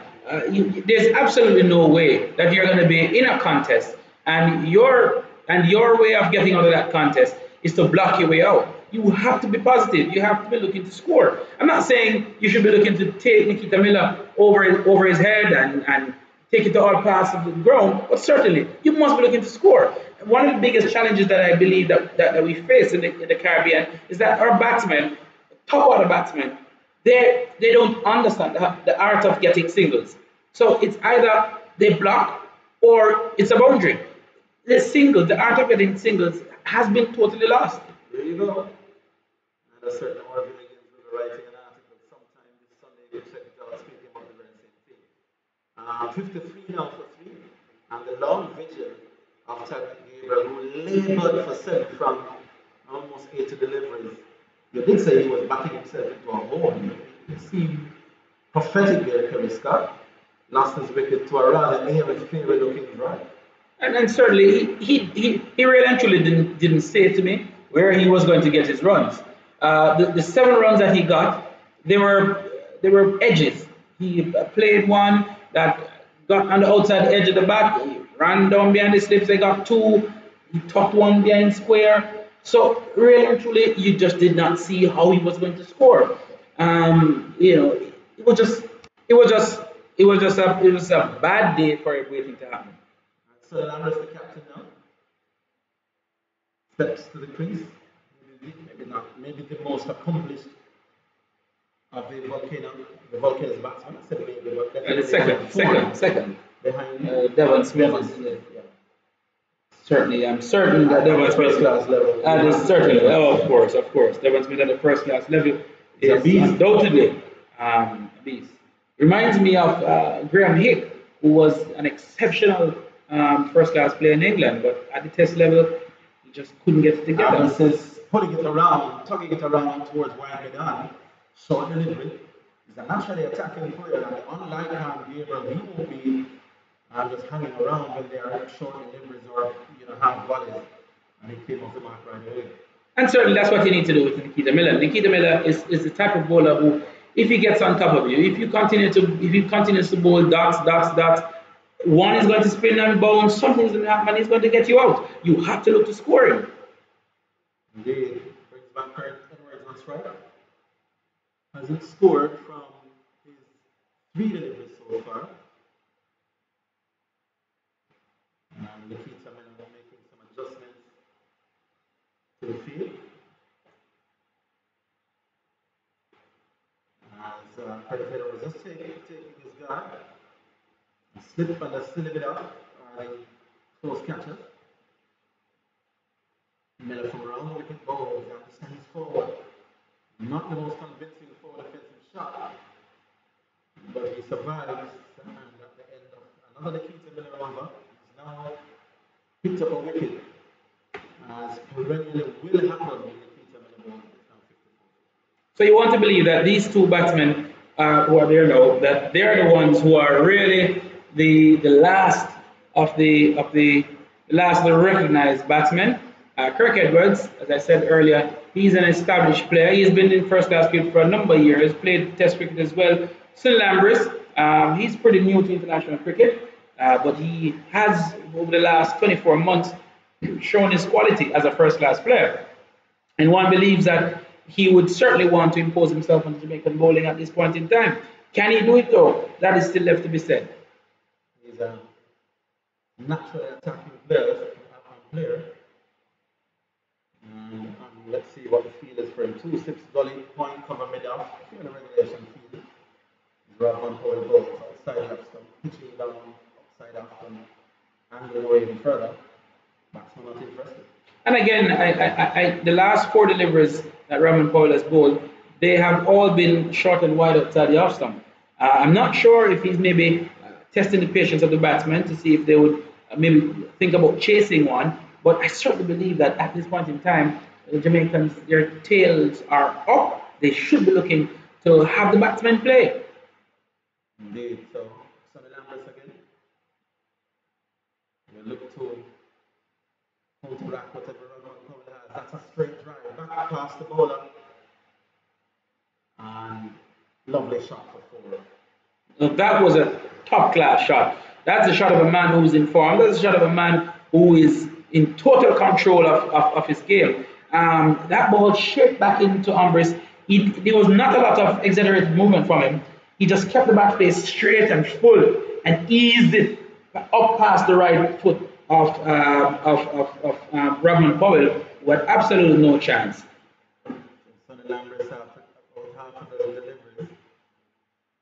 There's absolutely no way that you're going to be in a contest and your way of getting out of that contest is to block your way out. You have to be positive. You have to be looking to score. I'm not saying you should be looking to take Nikita Miller over his head and take it to all parts of the ground, but certainly you must be looking to score. One of the biggest challenges that I believe that we face in the Caribbean is that our batsmen, top order batsmen, they don't understand the art of getting singles. So it's either they block or it's a boundary. The singles, the art of getting singles has been totally lost.
There you go. And a certain Marvin Higgins will be writing an article sometime this Sunday. You check it out, speaking about the very same thing. 53 now for 3. And the long vigil of Tyrone Gabriel, who labored for 7 from almost 80 deliveries. You did say he was backing himself into a hole. It seemed prophetic there, Kerry Scott. Lost his wicket to a rather favorite looking drive.
And certainly he really actually didn't say to me where he was going to get his runs. The 7 runs that he got, they were edges. He played one that got on the outside edge of the bat. He ran down behind the slips. They got 2. He tucked one behind square. So really and truly, you just did not see how he was going to score. It was a bad day for it waiting to happen.
So Lambert's the captain now. Steps to the crease. Maybe not. Maybe the most accomplished of the Volcanoes batsmen. I said maybe, but
definitely second.
Behind
Devon Smith. Certainly, I'm certain that Devon Smith
first class level.
Certainly, of course. Devon Smith at the first class level is undoubtedly a beast. Reminds me of Graham Hick, who was an exceptional first class player in England, but at the test level, he just couldn't get it together.
Says putting it around, tugging it around towards wide mid-on, short delivery. He's a naturally attacking player, and unlike Gabriel, he won't be just hanging around when they are short deliveries or half volleys, and he came off the mark right away.
And certainly that's what you need to do with Nikita Miller. Nikita Miller is the type of bowler who, if he gets on top of you, if you continue to bowl dots, one is going to spin and bounce, something's going to happen, and he's going to get you out. You have to look to score him.
Indeed. Brings back Kurt Edwards on strike. Hasn't scored from his 3 deliveries so far. And Nikita Miller making some adjustments to the field. As Kurt Edwards just taking his guard. Slip and a slip it up. Close catcher. Miller from around the wicket bowls and stands forward. Not the most convincing forward defensive shot, but he survives. And at the end of another Nikita Miller over, he's now picked up a wicket. As perennially will happen when Nikita Miller bowls.
So you want to believe that these 2 batsmen who are there now, that they are the ones who are really the last of the recognized batsmen. Kirk Edwards, as I said earlier, he's an established player. He's been in first class cricket for a number of years, played Test cricket as well. St. Lambris, he's pretty new to international cricket, but he has, over the last 24 months, shown his quality as a first class player. And one believes that he would certainly want to impose himself on Jamaican bowling at this point in time. Can he do it though? That is still left to be said.
He's a naturally attacking player. Let's see what the field is for him. 2 slips, gully, point, cover, mid-off. In the regulation field. Grab on power balls outside off stump, pitching down, upside off, and angling away even further. Batsman not in impressive.
And again, the last 4 deliveries that Ramon Powell has bowled, they have all been short and wide outside the off stump. I'm not sure if he's maybe testing the patience of the batsmen to see if they would maybe think about chasing one. But I certainly believe that at this point in time, the Jamaicans, their tails are up. They should be looking to have the batsmen play.
Indeed. So, Sonny Lambert again. We look to counteract whatever Ramon Powell has. That's a straight drive back past the bowler. And lovely shot for 4.
So that was a top class shot. That's a shot of a man who's in form. That's a shot of a man who is in total control of his game. That ball shaped back into Ambrose. There was not a lot of exaggerated movement from him. He just kept the back face straight and full and eased it up past the right foot of Ramon Powell, who had absolutely no chance.
Sonny Lambert about half of the deliveries.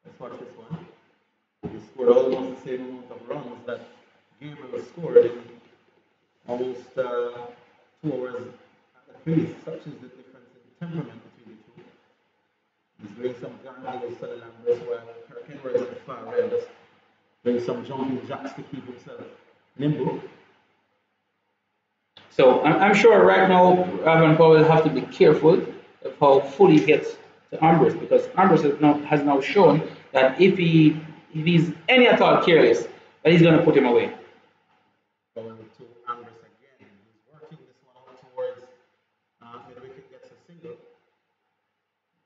Let's watch this one. He scored almost the same amount of runs that Gabriel scored in almost 2 hours at the crease. Such is the difference in temperament between the two. He's doing some gargling Sonny Lambert while Kirk Edwards at the far end just doing some jumping jacks to keep himself nimble.
So I'm sure right now Ramon Powell will have to be careful of how full he gets to Ambrose, because Ambrose has now shown that if he's any at all careless, that he's going to put him away.
Going to Ambrose again. He's working this one out towards the wicket gets a single.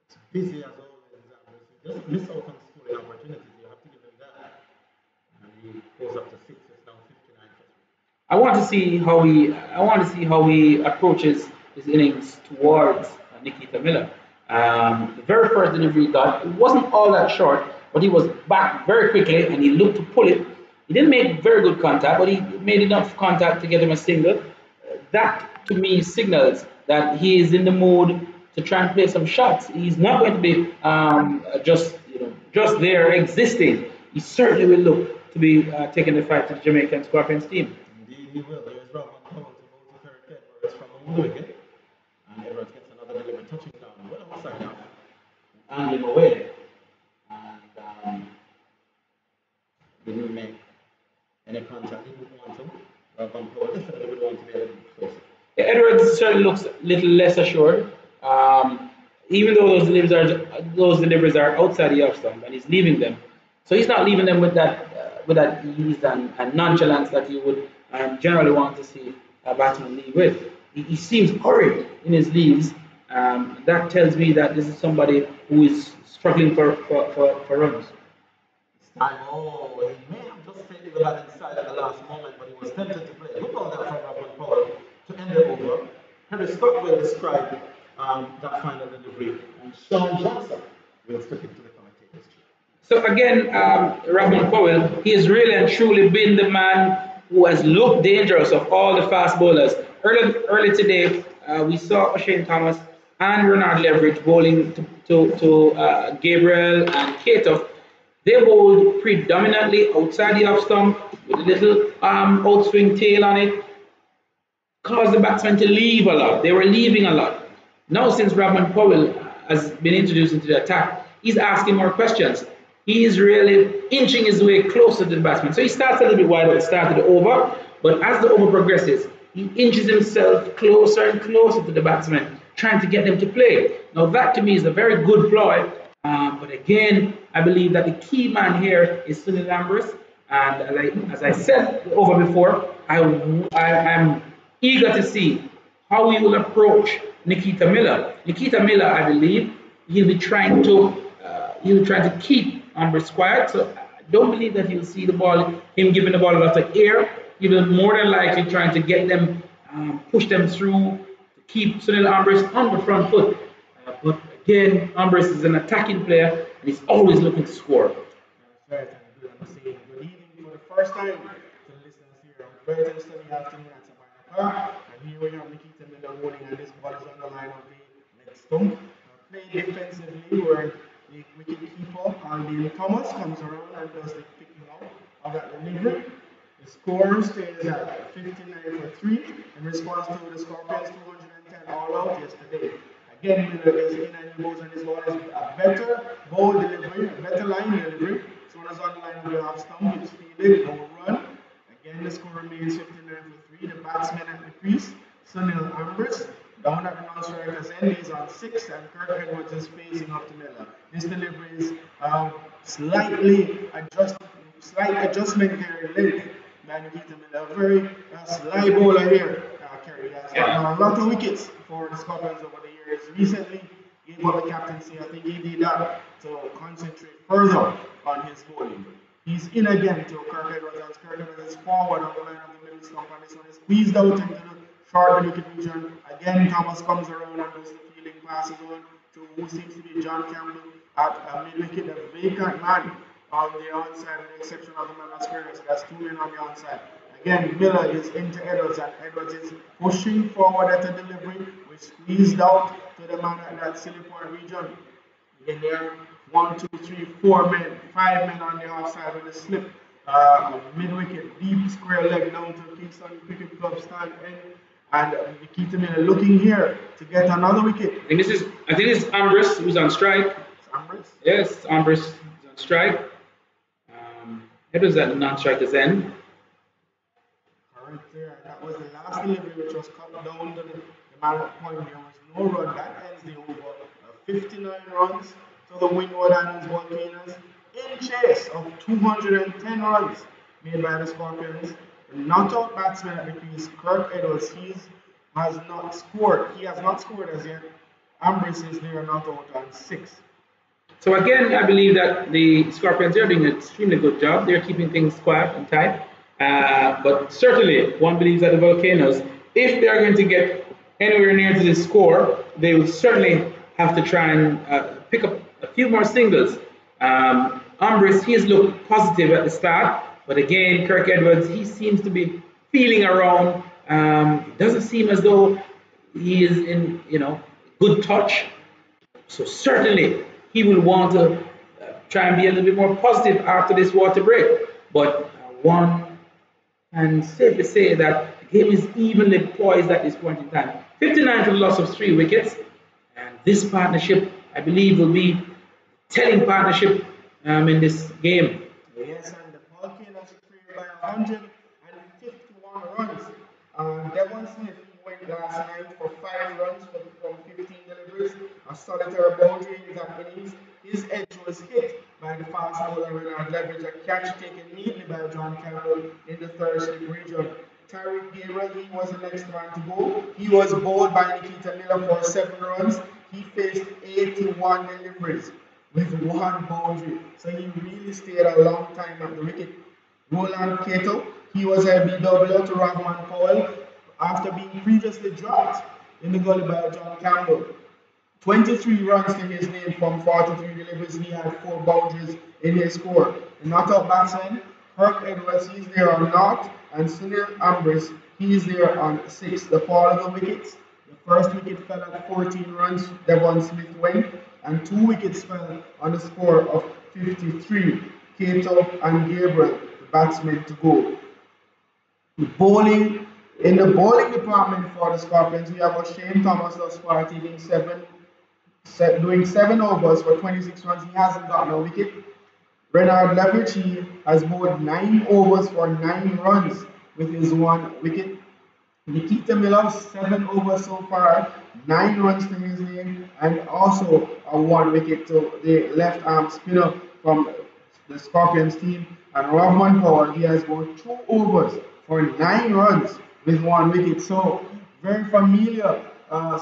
It's busy as always, Ambrose. He doesn't miss out on scoring opportunities. You have to give him that. And he goes up to 6. It's now 59 for 3.
I want to see how he approaches his innings towards Nikita Miller. The very first delivery he got, it wasn't all that short, but he was back very quickly and he looked to pull it. He didn't make very good contact, but he made enough contact to get him a single. That to me signals that he is in the mood to try and play some shots. He's not going to be just there existing. He certainly will look to be taking the fight to the Jamaican Scorpions team.
Indeed, he will. There is Ramon Powell to go to Kirk Edwards from the wicket. And Edwards gets another delivery, touching down well outside now, angling away. And didn't make any contact. He didn't want to. Ramon Powell definitely would want to be a little bit closer.
Yeah, Edwards certainly looks a little less assured. Even though those deliveries are outside the off stump and he's leaving them, so he's not leaving them with that ease and nonchalance that you would generally want to see a batsman leave with. He seems hurried in his leaves. That tells me that this is somebody who is struggling for runs.
He may have just played the bat inside at the last moment, but he was tempted to play. Good ball there from Ramon Powell to end the over. Henry Scott will describe that final delivery, and Sean Johnson will step into the commentator's chair.
So again, Ramon Powell, he has really and truly been the man who has looked dangerous of all the fast bowlers. Early today, we saw O'Shane Thomas and Renard Leverage bowling to Gabriel and Cato. They bowled predominantly outside the off stump with a little outswing tail on it. Caused the batsmen to leave a lot. They were leaving a lot. Now, since Ramon Powell has been introduced into the attack, he's asking more questions. He is really inching his way closer to the batsman. So he starts a little bit wide at the start of the over, but as the over progresses, he inches himself closer and closer to the batsman, trying to get them to play. Now that to me is a very good ploy, but again, I believe that the key man here is Sonny Lambert, and as I said over before, I'm eager to see how he will approach Nikita Miller. Nikita Miller, I believe, he'll be trying to keep Ambrose quiet. So I don't believe that you'll see him giving the ball a lot of air. He will more than likely trying to get them, push them through, to keep Sunil Ambrose on the front foot. But again, Ambrose is an attacking player and he's always looking to score.
Very good. I'm saying good evening for the first time to the listeners here on very sunny afternoon at Jamaica Park. And here we have Nikita Miller holding, and this ball is on the line of the leg stump. Playing defensively where the wicket keeper, Alden Thomas, comes around and does the picking up of that delivery. The score stays at 59 for 3 in response to the Scorpions 210 all out yesterday. Again, Miller is in and he goes on his ball is a better ball delivery, a better line delivery. So when it's on the line of the half stump, it's fielded, no run. Again, the score remains 59 for 3. The batsman at the crease, Sunil Ambrose, down at the non-striker's end, is on 6, and Kirk Edwards is facing up to Miller. This delivery is slight adjustment there in length by Nikita Miller. Very sly bowler here, Kerry. Has gotten a lot of wickets for the Scorpions over the years. Recently, gave up the captaincy. I think he did that to concentrate further on his bowling. He's in again to Kirk Edwards, as Kirk Edwards is forward on the line of the middle stump, and this one is squeezed out into the short wicket region. Again, Thomas comes around and does the fielding passes on to who seems to be John Campbell at mid-wicket, a vacant man on the onside, with the exception of the man on squares. That's 2 men on the onside. Again, Miller is into Edwards, and Edwards is pushing forward at a delivery, which squeezed out to the man at that silly point region. Again, there are 1, 2, 3, 4 men, 5 men on the offside with a slip. Mid-wicket, deep square leg down to Kingston Cricket Club stand end. And Nikita Miller looking here to get another wicket.
I think this is Ambrose who's on strike.
It's Ambrose?
Yes, Ambrose is on strike. Edwards at the non-striker's end.
Right there. That was the last delivery, which was cut down to the man at point. There was no run. That ends the over. 59 runs to the Windward Islands Volcanoes in chase of 210 runs made by the Scorpions. The not-out batsman at the crease, Kirk Edwards, has not scored. He has not scored as yet. Ambrose is there, not out on 6.
So again, I believe that the Scorpions are doing an extremely good job. They're keeping things quiet and tight. But certainly, one believes that the Volcanoes, if they are going to get anywhere near to this score, they will certainly have to try and pick up a few more singles. Ambrose, he has looked positive at the start, but again, Kirk Edwards, he seems to be feeling around. It doesn't seem as though he is in, good touch. So certainly, he will want to try and be a little bit more positive after this water break. But one can safely say that the game is evenly poised at this point in time. 59 for the loss of 3 wickets. And this partnership, I believe, will be telling partnership in this game.
Yes, and the Volcanoes trailed by 151 runs. Devon Smith went last night for 5 runs from 15 deliveries. A solitary boundary in that innings. His edge was hit by the fast bowler Renard Leverage, a catch taken neatly by John Campbell in the third slip region. Tariq Gabriel, he was the next man to go. He was bowled by Nikita Miller for 7 runs. He faced 81 deliveries with 1 boundary. So he really stayed a long time at the wicket. Roland Cato, he was a BW to Rahman Powell after being previously dropped in the gully by John Campbell. 23 runs to his name from 43 deliveries. He had 4 boundaries in his score. The not-out batsman, Kirk Edwards, he's there on 0, and Sunil Ambrose, he's there on 6. The fall of the wickets, the first wicket fell at 14 runs, Devon Smith went, and 2 wickets fell on the score of 53. Cato and Gabriel, the batsmen, to go. In the bowling department for the Scorpions, we have Shane Thomas thus far taking doing 7 overs for 26 runs. He hasn't gotten a wicket. Renard Leverage, he has bowled 9 overs for 9 runs with his 1 wicket. Nikita Miller, 7 overs so far, 9 runs to his name, and also a 1 wicket to the left arm spinner from the Scorpions team. And Rahman Powell, he has bowled 2 overs for 9 runs with 1 wicket. So very familiar,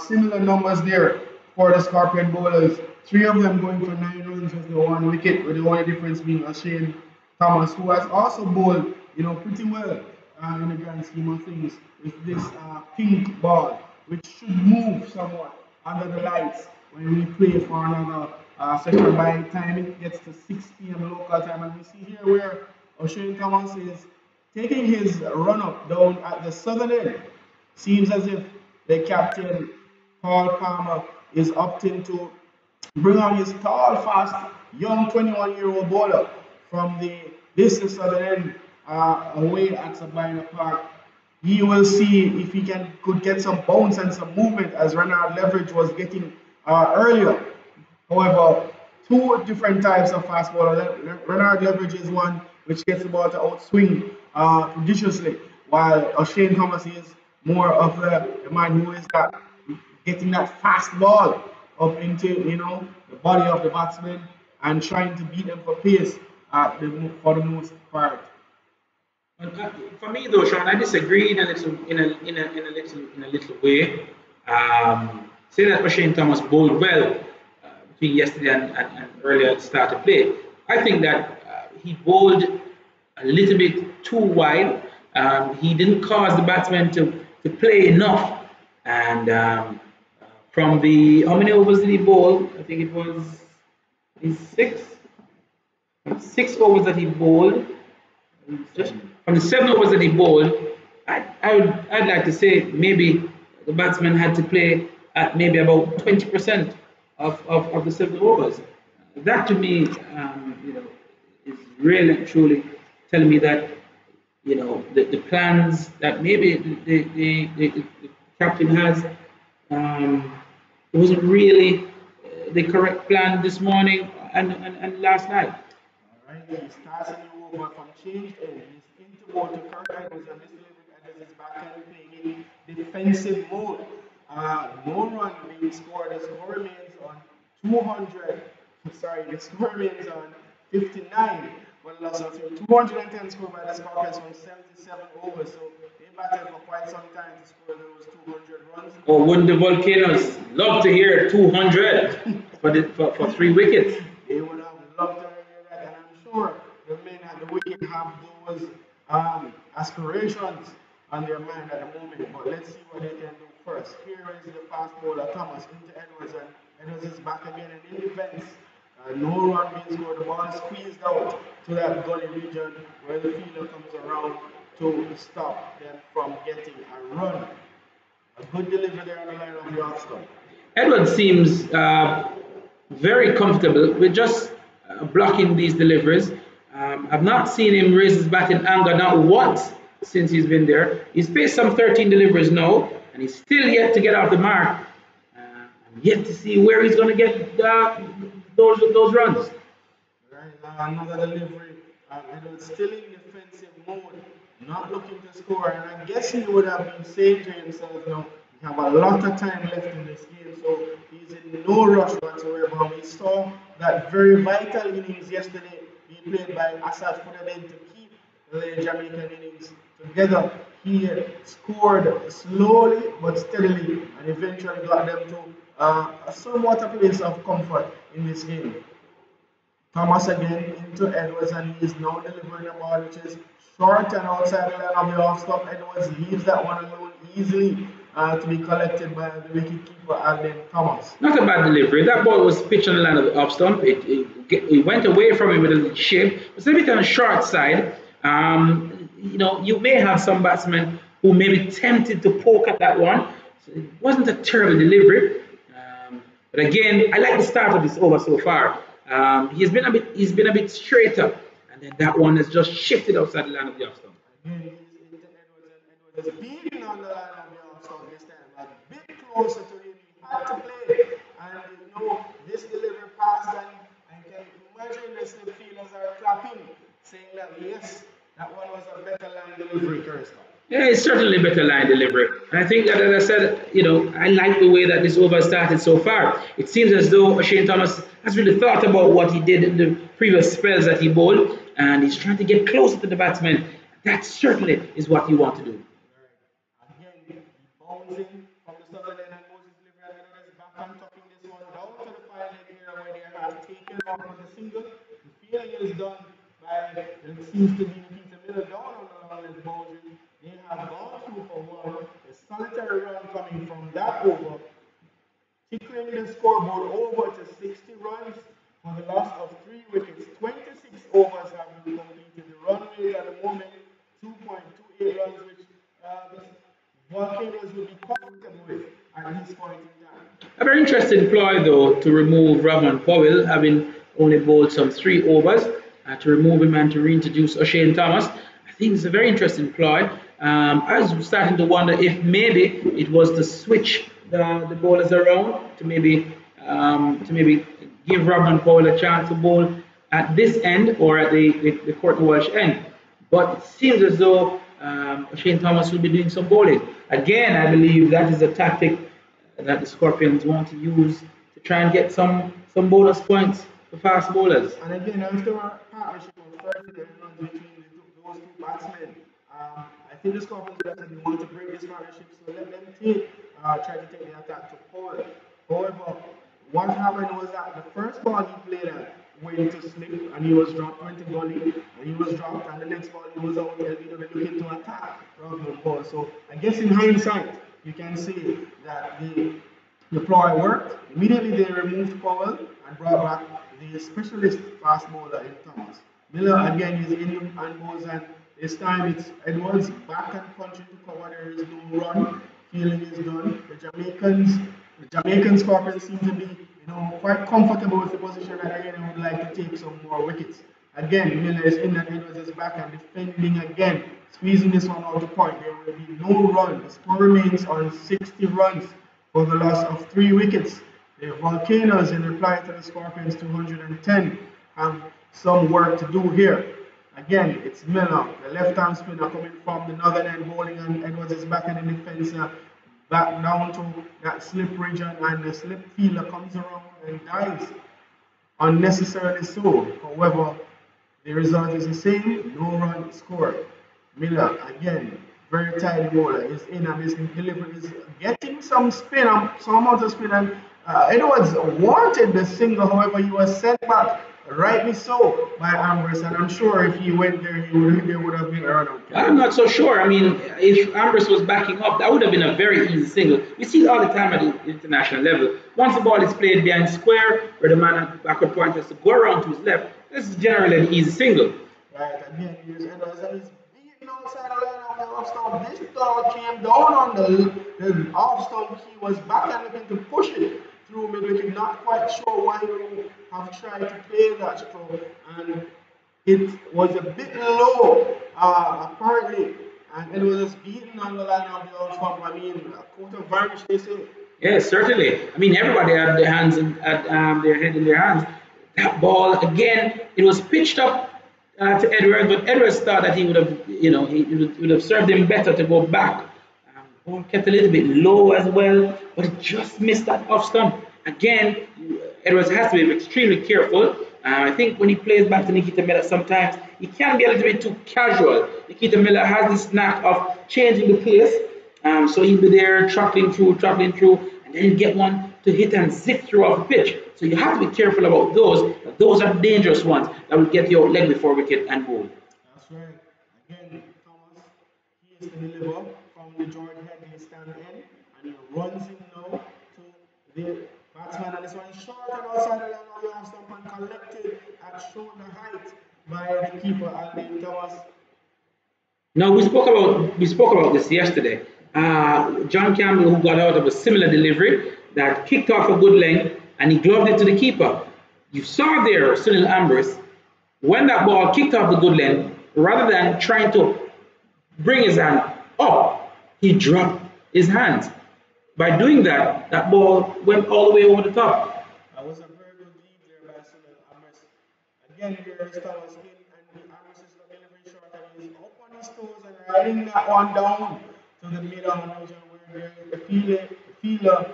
similar numbers there for the Scorpion bowlers. 3 of them going for 9 runs with the 1 wicket, with the only difference being Shane Thomas, who has also bowled, pretty well in the grand scheme of things with this pink ball, which should move somewhat under the lights when we play for another session by the time it gets to 6 p.m. local time. And we see here where Shane Thomas is taking his run-up down at the southern end. Seems as if the captain, Paul Palmer, is opting to bring on his tall, fast, young 21-year-old bowler from the southern end
away at Sabina Park, he will see if he could get some bounce and some movement as Renard Leverage was getting earlier. However, two different types of fastball. Renard Leverage is one which gets the ball to outswing judiciously, while O'Shane Thomas is more of the man who is that getting that fast ball up into the body of the batsman and trying to beat them for pace for the most part.
For me, though, Sean, I disagree in a little way. Say that O'Shane Thomas bowled well between yesterday and earlier at the start of play. I think that he bowled a little bit too wide. He didn't cause the batsman to play enough. And from the how many overs did he bowl? I think it was six. 6 overs that he bowled. Just from the 7 overs that he bowled, I'd like to say maybe the batsman had to play at maybe about 20% of the 7 overs. That to me, is really and truly telling me that the plans that maybe the captain has it wasn't really the correct plan this morning and last night.
Alright, he starts a new over from changed end. He's into ball to Kirk Edwards, and this Edwards is back and playing in defensive mode. No run being scored. The score remains on 200. Sorry, the score remains on 59. But loss of 210 scored by the Scorpions from 77 overs. So they battled for quite some time to score those 200 runs.
Oh, wouldn't the Volcanoes love to hear 200 for 3 wickets?
They would have loved to hear that, and I'm sure the men at the wicket have those aspirations on their mind at the moment. But let's see what they can do first. Here is the fast bowler Thomas into Edwards, and Edwards is back again in defense. No run being scored. The ball is squeezed out to that gully region where the fielder comes around to stop them from getting a run. A good delivery there on the line of the off stump.
Edwards seems very comfortable with just blocking these deliveries. I've not seen him raise his bat in anger, not once since he's been there. He's faced some 13 deliveries now, and he's still yet to get off the mark. I'm yet to see where he's going to get those runs.
Right, another delivery. Edwards still in defensive mode, not looking to score. And I guess he would have been saying to himself, we have a lot of time left in this game, so he's in no rush whatsoever. We saw that very vital innings yesterday being played by Asad Fudadin to keep the Jamaican innings together. He scored slowly but steadily and eventually got them to somewhat a place of comfort in this game. Thomas again into Edwards, and he is now delivering a ball which is short and outside the line of the off stump. Edwards leaves that one alone easily to be collected by the wicketkeeper Alden Thomas.
Not a bad delivery. That ball was pitched on the line of the off stump. It went away from him with a little shape. It's a bit on the short side. You may have some batsmen who may be tempted to poke at that one. So it wasn't a terrible delivery. But again, I like the start of this over so far. He's been a bit straighter, and then that one has just shifted outside the line of the off stump.
Again, he's into Edwards, and Edwards beating on the line of the off stump this time, a bit closer to him. He had to play, and this delivery passed, and I can imagine the slip fielders are clapping, saying that yes, that one was a better line delivery, Kirsten.
Yeah, it's certainly a better line delivery. And I think that, as I said, I like the way that this over started so far. It seems as though O'Shane Thomas has really thought about what he did in the previous spells that he bowled, and he's trying to get closer to the batsman. That certainly is what you want to do.
Again, he bouncing from the southern end, and Moses delivery, and Edwards back on topping this one down to the final area where they have taken off on the single. The fielding is done by, it seems to be Peter Miller down on the long leg boundary. They have gone through for one, a solitary run coming from that over, tickling the scoreboard over to 60 runs for the loss of 3 wickets. 26 overs have been completed. The run rate at the moment, 2.28 runs, which the Volcanoes will be comfortable with at this point in time.
A very interesting ploy, though, to remove Rahman Powell, having only bowled some 3 overs, to remove him and to reintroduce O'Shane Thomas. I think it's a very interesting ploy. I was starting to wonder if maybe it was to switch the bowlers around to maybe give Robin Powell a chance to bowl at this end or at the Courtney Walsh end. But it seems as though Shane Thomas will be doing some bowling. Again, I believe that is a tactic that the Scorpions want to use to try and get some bonus points for fast bowlers.
And again, after our partnership of 30 runs between those two batsmen, I think the Scorpions definitely want to break this partnership, so let them try to take the attack to Powell. However, what happened was that the first ball he played at went to slip and he was dropped, went to gully and he was dropped, and the next ball he was out, LBW looking to attack Robin Powell. So I guess in hindsight, you can see that the ploy worked. Immediately they removed Powell and brought back the specialist fast bowler in Thomas. Miller again is in and bowls, and this time it's Edwards back and punching to cover. There is no run. Fielding is done. The Jamaican Scorpions seem to be, quite comfortable with the position, and again they would like to take some more wickets. Again, Miller is in and Edwards is back and defending again, squeezing this one out to point. There will be no run. The score remains on 60 runs for the loss of 3 wickets. The Volcanoes, in reply to the Scorpions 210, have some work to do here. Again, it's Miller, the left-arm spinner coming from the northern end bowling, and Edwards is back in the defense, back down to that slip region, and the slip fielder comes around and dives unnecessarily so. However, the result is the same, no run scored. Miller, again, very tidy bowler, is in and his delivery is getting some spin, some amount of spin, and Edwards wanted the single, however, he was sent back, rightly so, by Ambrose, and I'm sure if he went there, there would have been a run out.
I'm not so sure. I mean, if Ambrose was backing up, that would have been a very easy single. We see it all the time at the international level. Once the ball is played behind square, where the man at backward point has to go around to his left, this is generally an easy single.
Right, again, here's Edwards, and he's beating outside the line of the off stump. This ball came down on the off stump. He was back and looking to push it through mid-wicket. Not quite sure why he have tried to play that stroke, and it was a bit low, apparently, and it was just beaten on the line of the off stump. I mean, a coat of varnish, they say.
Yes, certainly. I mean, everybody had their hands their head in their hands. That ball again, it was pitched up to Edwards, but Edwards thought that he would have, it would have served him better to go back. Ball kept a little bit low as well, but it just missed that off stump. Again, Edwards has to be extremely careful. I think when he plays back to Nikita Miller, sometimes he can be a little bit too casual. Nikita Miller has this knack of changing the pace, so he'll be there trottling through, and then you get one to hit and zip through off the pitch. So you have to be careful about those. Those are dangerous ones that will get you out leg before wicket and bowl.
That's right. Again, Thomas, he is the deliver from the George Headley stand end, and he runs in now to the batsman, and this one is short and outside the line of the off stump and collected at shoulder height by the keeper, Aldin Thomas.
Now we spoke about this yesterday. John Campbell, who got out of a similar delivery that kicked off a good length, and he gloved it to the keeper. You saw there Sunil Ambrose, when that ball kicked off the good length, rather than trying to bring his hand up, he dropped his hands. By doing that, that ball went all the way over the top.
That was a very good lead there by Sunil Ambrose. Again, here is Thomas in, and Ambrose is delivery short, and he's up on his toes and riding that one down to the mid-on region where the fielder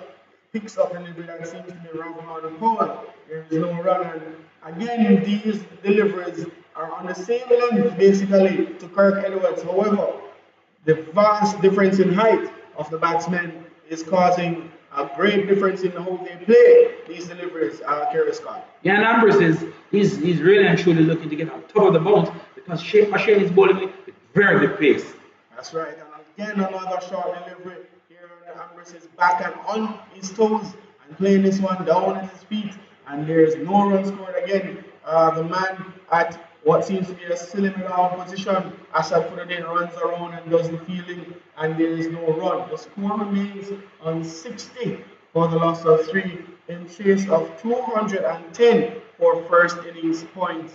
picks up the delivery that seems to be around the pole. There is no run, and again, these deliveries are on the same length basically to Kirk Edwards. However, the vast difference in height of the batsmen is causing a great difference in how they play these deliveries, Kerry Scott.
Yeah, and Ambrose he's really and truly looking to get on top of the bounce because Shane Machine is bowling with very good pace.
That's right, and again another short delivery. Here Ambrose is back and on his toes and playing this one down at his feet, and there's no run scored again. The man at what seems to be a cylinder position, Asad Fuddin runs around and does the fielding, and there is no run. The score remains on 60 for the loss of 3 in chase of 210 for first innings points.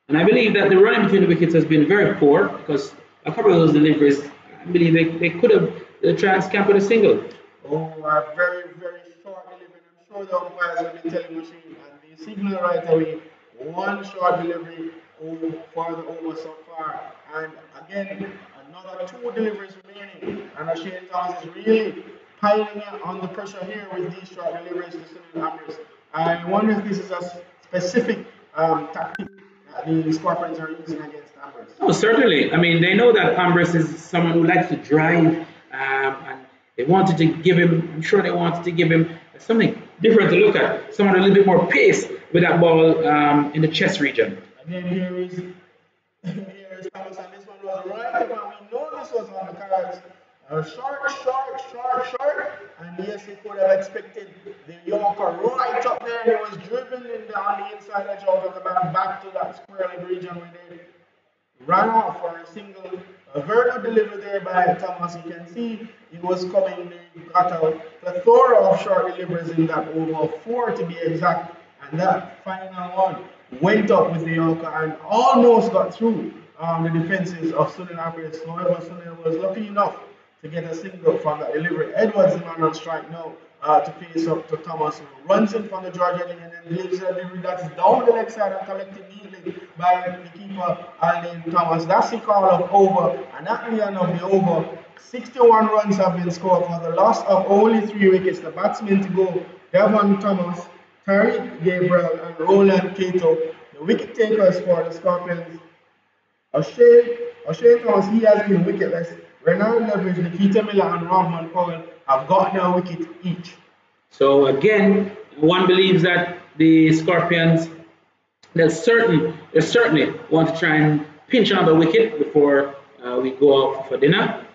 And I believe that the running between the wickets has been very poor because a couple of those deliveries, I believe they could have tried and scampered a single.
Oh, a very, very short delivery. I'm sure the umpires will be telling machine and they signal right away. One short delivery for the over so far. And again, another two deliveries remaining. And Shane Thomas is really piling on the pressure here with these short deliveries to Sunil Amris. I wonder if this is a specific tactic that the Scorpions are using against Amris.
Oh, certainly. I mean, they know that Ambrose is someone who likes to drive, and they wanted to give him, I'm sure they wanted to give him something different to look at, someone a little bit more pace with that ball in the chest region.
Again, here is Thomas, and this one was right up, and we know this was on the cards. Short, and yes, he could have expected the Yorker right up there. He was driven on the inside edge out of the back to that square leg region where they ran off for a single. A very good delivery there by Thomas. You can see he was coming, he got a plethora of short deliveries in that over, 4 to be exact, and that final one went up with the Yorker and almost got through the defenses of Sunil Amris. However, Sunil was lucky enough to get a single from that delivery. Edwards, the man on strike now, to face up to Thomas, who runs in from the George Heading and then delivers a delivery that's down the leg side and collected neatly by the keeper, Alden Thomas. That's the call of over, and at the end of the over, 61 runs have been scored for the loss of only 3 wickets. The batsmen to go, Devon Thomas, Tariq Gabriel, and Roland Cato. The wicket takers for the Scorpions, O'Shea Thomas, he has been wicketless. Renard Leverage, Nikita Miller, and Rahman Powell have gotten a wicket each.
So again, one believes that the Scorpions, they certainly want to try and pinch another wicket before we go out for dinner.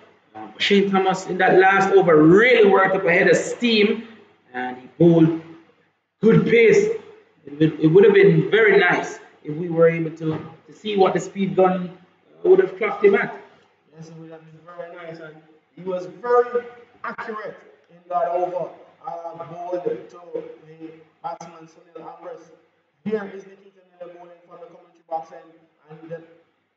Shane Thomas in that last over really worked up ahead of steam, and he bowled good pace. It would have been very nice if we were able to see what the speed gun would have clocked him at.
Yes, it would have been very nice, and he was very accurate in that over. Bowled to the batsman Sunil Amris. Here is Nikita Miller bowling from the commentary box and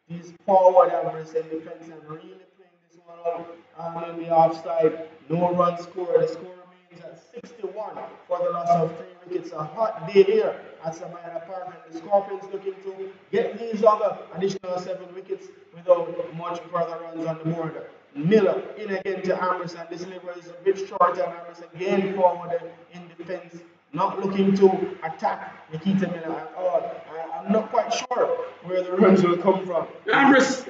he's forward Amris in defense and really playing this one out in the offside. No run scored. The score remains at 61 for the loss of 3 wickets. A hot day here at Samana Park, and the Scorpions looking to get these other additional 7 wickets without much further runs on the board. Miller in again to Amris, and this delivery is a bit short, and Amris again forward in defense, not looking to attack Nikita Miller at all. I'm not quite sure where the runs will come from.
Amris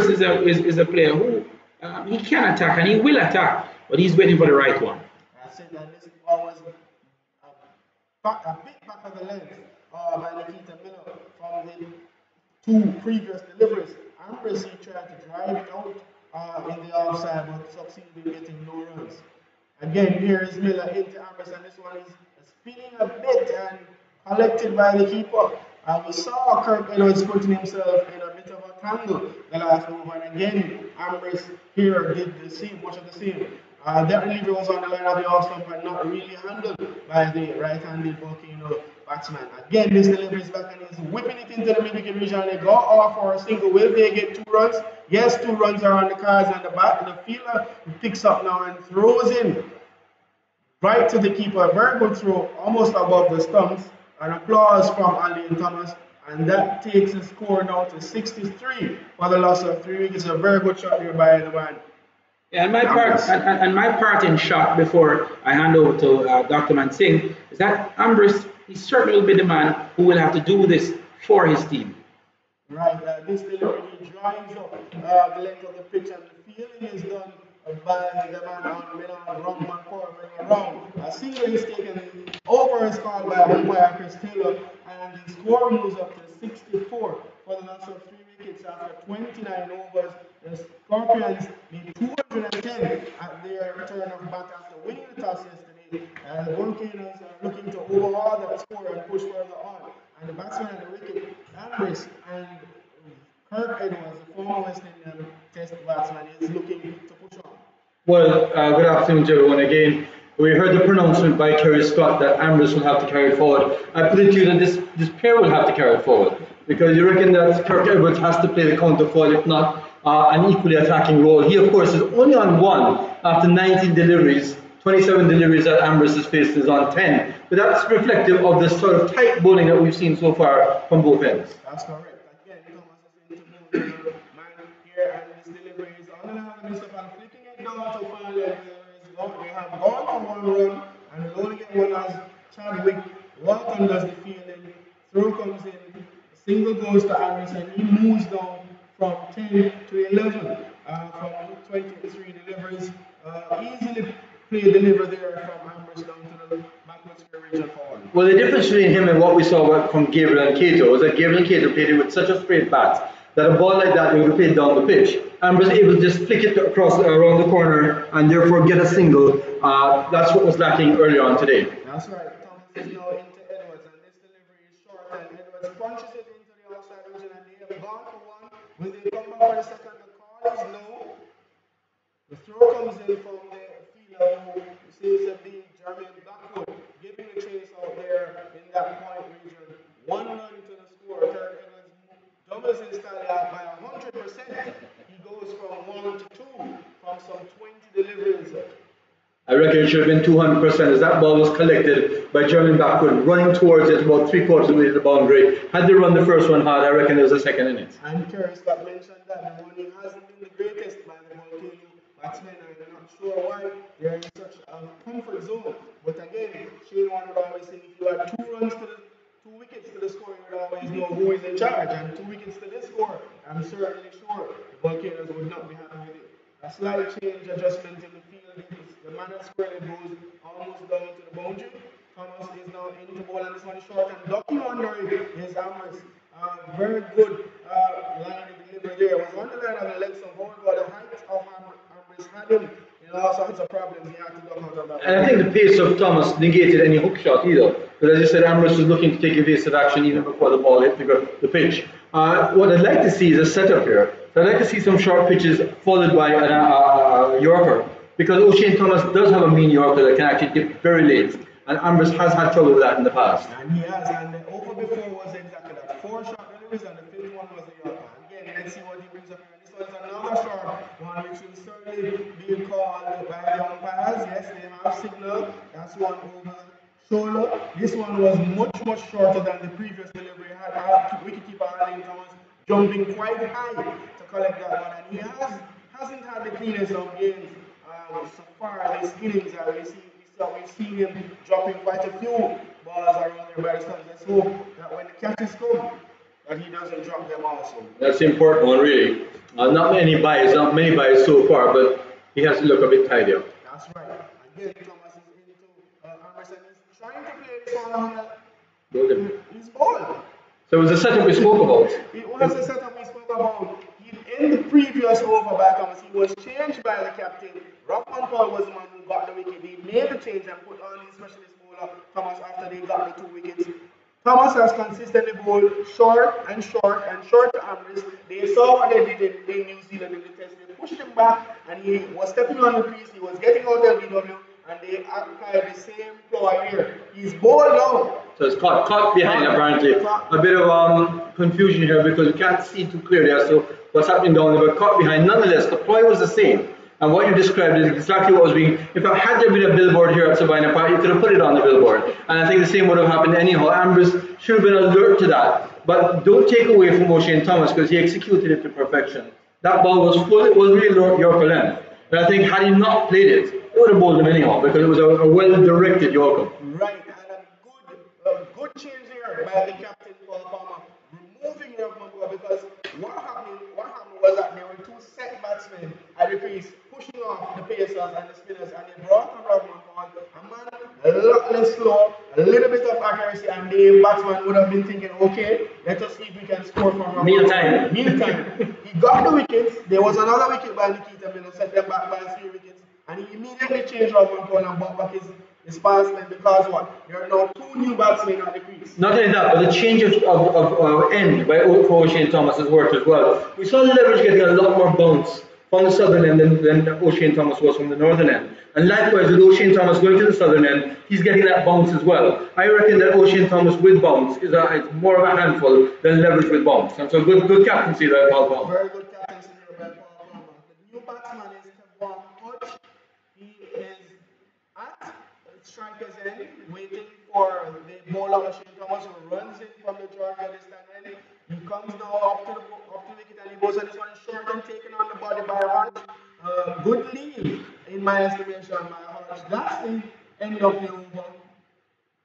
is a player who he can attack and he will attack, but he's waiting for the right one.
I said that this ball was a bit back of the length by Nikita Miller from the 2 previous deliveries. Amris, he tried to drive it out in the offside, but succeeded in getting no runs. Again, here is Miller into Amris, and this one is spinning a bit and collected by the keeper. We saw Kirk Edwards putting himself in a bit of a tangle the last over, and again, Amris here did the same, much of the same. That delivery was on the line of the off stump and not really handled by the right-handed Volcano batsman. Again, this delivery is back and he's whipping it into the mid-wicket region. They go off for a single. Will they get 2 runs? Yes, 2 runs are on the cards, and the fielder picks up now and throws in right to the keeper. Very good throw, almost above the stumps. An applause from Alden Thomas, and that takes the score now to 63 for the loss of 3 wickets. A very good shot here by the man.
Yeah, and my parting shot before I hand over to Dr. Mansingh is that Ambrose, he certainly will be the man who will have to do this for his team.
Right, this delivery drives up the length of the pitch, and the fielding is done by the man on Rahman Powell around. A single is taken over is called by umpire Chris Taylor, and the score moves up to 64 for the loss of 3 wickets after 29 overs. The Scorpions need 210 at their return of bat after winning the toss yesterday. And the Volcanoes are looking to overhaul that score and push further on. And the batsman at the wicket, Amris and Kirk Edwards, the former West Indian Test batsman, is looking to push on.
Well, good afternoon to everyone again. We heard the pronouncement by Kerry Scott that Ambrose will have to carry it forward. I put it to you that this pair will have to carry it forward. Because you reckon that Kirk Edwards has to play the counter foil, if not an equally attacking role. He, of course, is only on one after 19 deliveries. 27 deliveries that Ambrose has faced is on 10. But that's reflective of the sort of tight bowling that we've seen so far from both ends.
That's correct. Again, Thomas is into both man here, and this delivery is on and on and stuff. I'm flicking it down to find that they have gone for one run, and we'll only get one as Chadwick Walton does the fielding. Throw comes in, single goes to Anderson. He moves down from 10 to 11 from 23 deliveries. Easily deliver there from Ambrose down to the backward square region forward.
Well, the difference between him and what we saw from Gabriel and Cato was that Gabriel and Cato played it with such a straight bat that a ball like that they would have played down the pitch. Ambrose able to just flick it across around the corner and therefore get a single. That's what was lacking earlier on today.
That's right. Thomas is now into Edwards, and this delivery is short, and Edwards punches it into the outside region, and they have gone for one. When they come back for the second, the call is no. The throw comes in from the fielder who seems to be Jermaine Blackwood, giving the chase out there in that point region. One run to the score. Kirk Edwards doubles his tally out by 100%. He goes from 1 to 2 from some 20 deliveries.
I reckon it should have been 200% as that ball was collected by Jermaine Blackwood, running towards it about 3/4 of the way to the boundary. Had they run the first one hard, I reckon there was a second in it.
And Kerr Scott mentioned that the running hasn't been the greatest by the Volcano batsmen, and I'm not sure why they're in such a comfort zone. But again, Shane Warne would always say if you had 2 wickets to the score, you would always know who is in charge. And 2 wickets to this score, I'm certainly sure the Volcanoes would not be happy with it. A slight change adjustment in the field. The man at square goes almost down to the boundary. Thomas is now into ball, and this one is short, and ducking under it is Ambrose. Very good line of delivery there. It was on the line of the legs of however the height of Ambrose had him. All sorts of problems he had to duck out of that.
And I think the pace of Thomas negated any hook shot either. Because as you said, Ambrose was looking to take evasive action even before the ball hit the pitch. What I'd like to see is a setup here. So I'd like to see some short pitches followed by a Yorker. Because O'Shane Thomas does have a mean Yorker that can actually dip very late. And Ambrose has had trouble with that in the past.
And he has, and the over before was exactly that. 4 short deliveries, and the 5th one was the Yorker. Again, let's see what he brings up here. This one is another short one, which will certainly be called by the umpires. Yes, they have signal. That's one over shoulder. This one was much shorter than the previous delivery. Had wicketkeeper Arlene Thomas jumping quite high to collect that one, and he hasn't had the cleanest of games so far this innings. We've seen him dropping quite a few balls around there by the time. Let's hope that when the catches come, that he doesn't drop them also.
That's the important one, really. Not many buys so far, but he has to look a bit tidier.
That's right. Again, Thomas is into Amberson. He's trying to play this one on his ball.
So it was the setup we spoke about.
It was the setup we spoke about. In the previous over by Thomas, he was changed by the captain. Rockman Paul was the man who got the wicket. He made the change and put on his specialist bowler, Thomas, after they got the 2 wickets. Thomas has consistently bowled short to Ambrose. They saw what they did in New Zealand in the test. They pushed him back, and he was stepping on the crease. He was getting out LBW, and they applied the same ploy here. He's bowled now.
So it's caught behind apparently. A bit of confusion here because you can't see too clearly as to what's happening down there, but caught behind. Nonetheless, the ploy was the same. And what you described is exactly what was being. In fact, had there been a billboard here at Sabina Park, you could have put it on the billboard. And I think the same would have happened anyhow. Ambrose should have been alert to that. But don't take away from O'Shane Thomas because he executed it to perfection. That ball was full, it was really Yorker length. But I think had he not played it, it would have bowled him anyhow because it was a well-directed Yorker.
Right, and a good change here by the captain, Paul Palmer, removing him from goal because what happened was that there were 2 set batsmen at the crease pushing off the pacers and the spinners, and they brought on Rodman Paul, a man a lot less slow, a little bit of accuracy, and the batsman would have been thinking, okay, let us see if we can score from Rodman.
Mealtime.
He got the wickets. There was another wicket by Nikita Miller, set them back by 3 wickets, and he immediately changed Rodman Paul and brought back his batsmen because what? There are now 2 new batsmen at the crease.
Not only that, but the change of end by O'Shane Thomas has worked as well. We saw the leverage getting a lot more bounce from the southern end than O'Shane Thomas was from the northern end. And likewise, with O'Shane Thomas going to the southern end, he's getting that bounce as well. I reckon that O'Shane Thomas with bounce is more of a handful than Leverage with bounce. And so good captaincy there, Paul Palmer.
Very good captaincy there by Paul Palmer. The new batsman is Kevon Hodge. He is at striker's end, waiting for the bowler O'Shane Thomas, who runs in from the Georgia this time end. He comes now up to the wicket and he goes on this one short and taken on the body by Hodge. Good lead in my estimation by Hodge. That's the end of the over.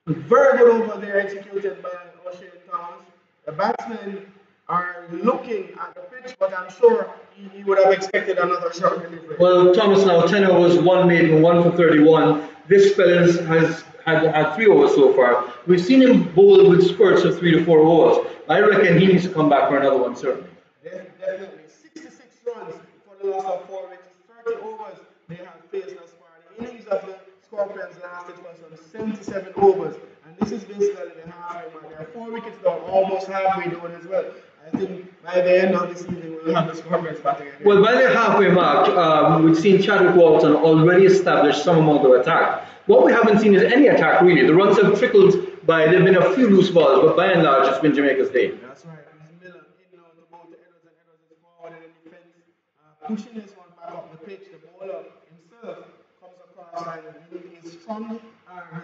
Very good over there executed by O'Shane Thomas. The batsmen are looking at the pitch, but I'm sure he would have expected another short delivery.
Well, Thomas now 10 overs, 1 maiden, 1 for 31. This fellas has had 3 overs so far. We've seen him bowl with spurts of 3 to 4 overs. I reckon he needs to come back for another one, certainly.
Definitely. 66 runs for the loss of 4 wickets, 30 overs they have faced thus far. The innings of the Scorpions lasted for some 77 overs, and this is basically the halfway mark. There are 4 wickets down, almost halfway down as well. I think by the end of this season, we'll have the Scorpions batting again.
Well, by the halfway mark, we've seen Chadwick Walton already establish some amount of attack. What we haven't seen is any attack, really. The runs have trickled by, there have been a few loose balls, but by and large, it's been Jamaica's day.
That's right. It's Miller in now to both the Edwards, and Edwards is forward in the defense, pushing this one back up the pitch. The bowler himself comes across and he is strong,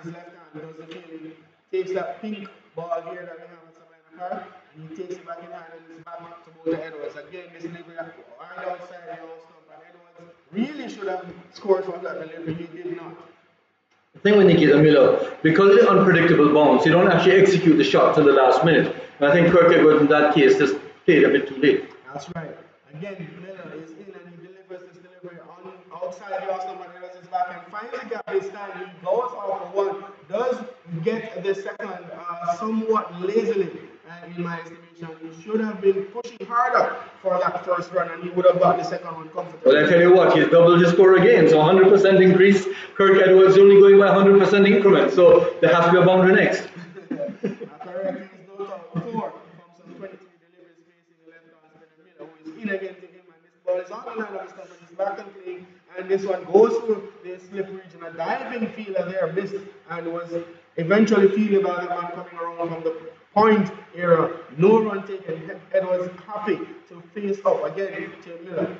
his left hand does the fielding, takes that pink ball here that we have at Savannah Park, and he takes it back in hand and it's back to both the Edwards. Again, this delivery right outside the off stump, and Edwards really should have scored from that delivery. He did not.
The thing with Nikita Miller, because it's unpredictable bounce, you don't actually execute the shot till the last minute. And I think Kirk Edwards in that case just played a bit too late.
That's right. Again, Miller is in and he delivers this delivery on outside the off stump, and Edwards is back and finds the gap this time. He goes off for one, does get the second somewhat lazily. In my estimation, he should have been pushing harder for that first run, and he would have got the second one comfortably.
Well, I tell you what, he's doubled his score again, so 100% increase. Kirk Edwards only going by 100% increment, so there has to be a boundary next.
Correct, he's not on 4 from some 23 deliveries facing the left arm spinner Miller, who is in again to him, and this ball is on the line of the stump, and he's back and playing, and this one goes through the slip region. A diving fielder there missed, and was eventually fielded by the man coming around from the point era. No run taken. Edwards happy to face up again to Miller.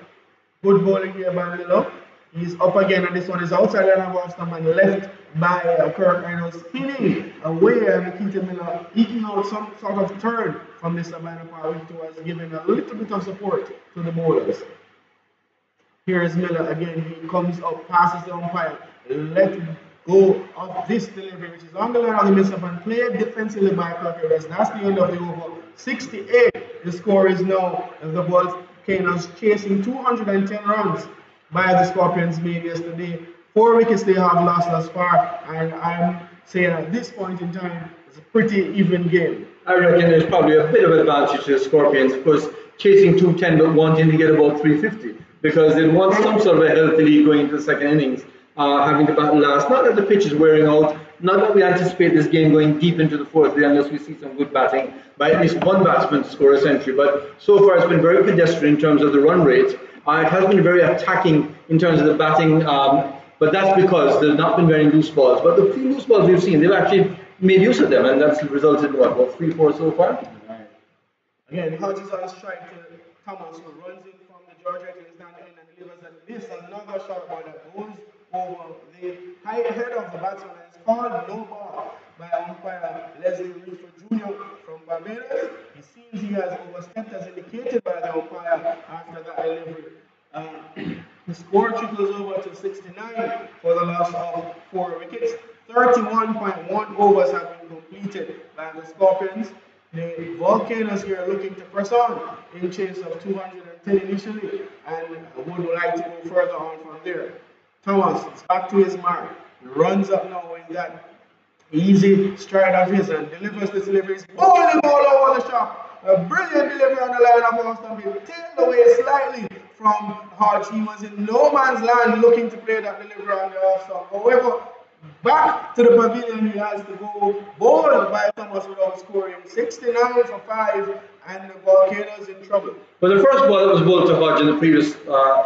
Good bowling here by Miller. He's up again, and this one is outside the line of off stump and left by Kirk Edwards, spinning away, and Nikita Miller eking out some sort of turn from this Savannah Park, which was giving a little bit of support to the bowlers. Here is Miller again. He comes up, passes the umpire, let go of this delivery, which is on the line of the miss-up and played defensively by Kirk Edwards. That's the end of the over. 68. The score is now the Volcanoes chasing 210 runs by the Scorpions made yesterday. 4 wickets they have lost thus far, and I'm saying at this point in time, it's a pretty even game.
I reckon there's probably a bit of advantage to the Scorpions, because chasing 210 but wanting to get about 350, because they want some sort of a healthy lead going into the second innings. Having the battle last. Not that the pitch is wearing out, not that we anticipate this game going deep into the 4th day unless we see some good batting by at least one batsman to score a century, but so far it's been very pedestrian in terms of the run rate. It has been very attacking in terms of the batting, but that's because there's not been very loose balls. But the few loose balls we've seen, they've actually made use of them, and that's resulted in what, about 3-4 so far?
Again, Hodge is on strike to Thomas, who runs in from the Georgia to his down the end and delivers and this another short ball that goes over the high head of the batsman, and it's called no ball by umpire Leslie Reefer Jr. from Barbados. He seems he has overstepped as indicated by the umpire after that delivery. The score trickles over to 69 for the loss of 4 wickets. 31.1 overs have been completed by the Scorpions. The Volcanoes here are looking to press on in chase of 210 initially, and would like to go further on from there. Thomas is back to his mark, runs up now in that easy stride of his and delivers the deliveries. Bowling ball over the shop. A brilliant delivery on the line of off stump. He tailed away slightly from Hodge. He was in no man's land looking to play that delivery on the off stump. However, back to the pavilion he has to go. Bowled by Thomas without scoring. 69 for 5. and the Volcanoes in trouble.
But the first ball that was bowled to Hodge in the previous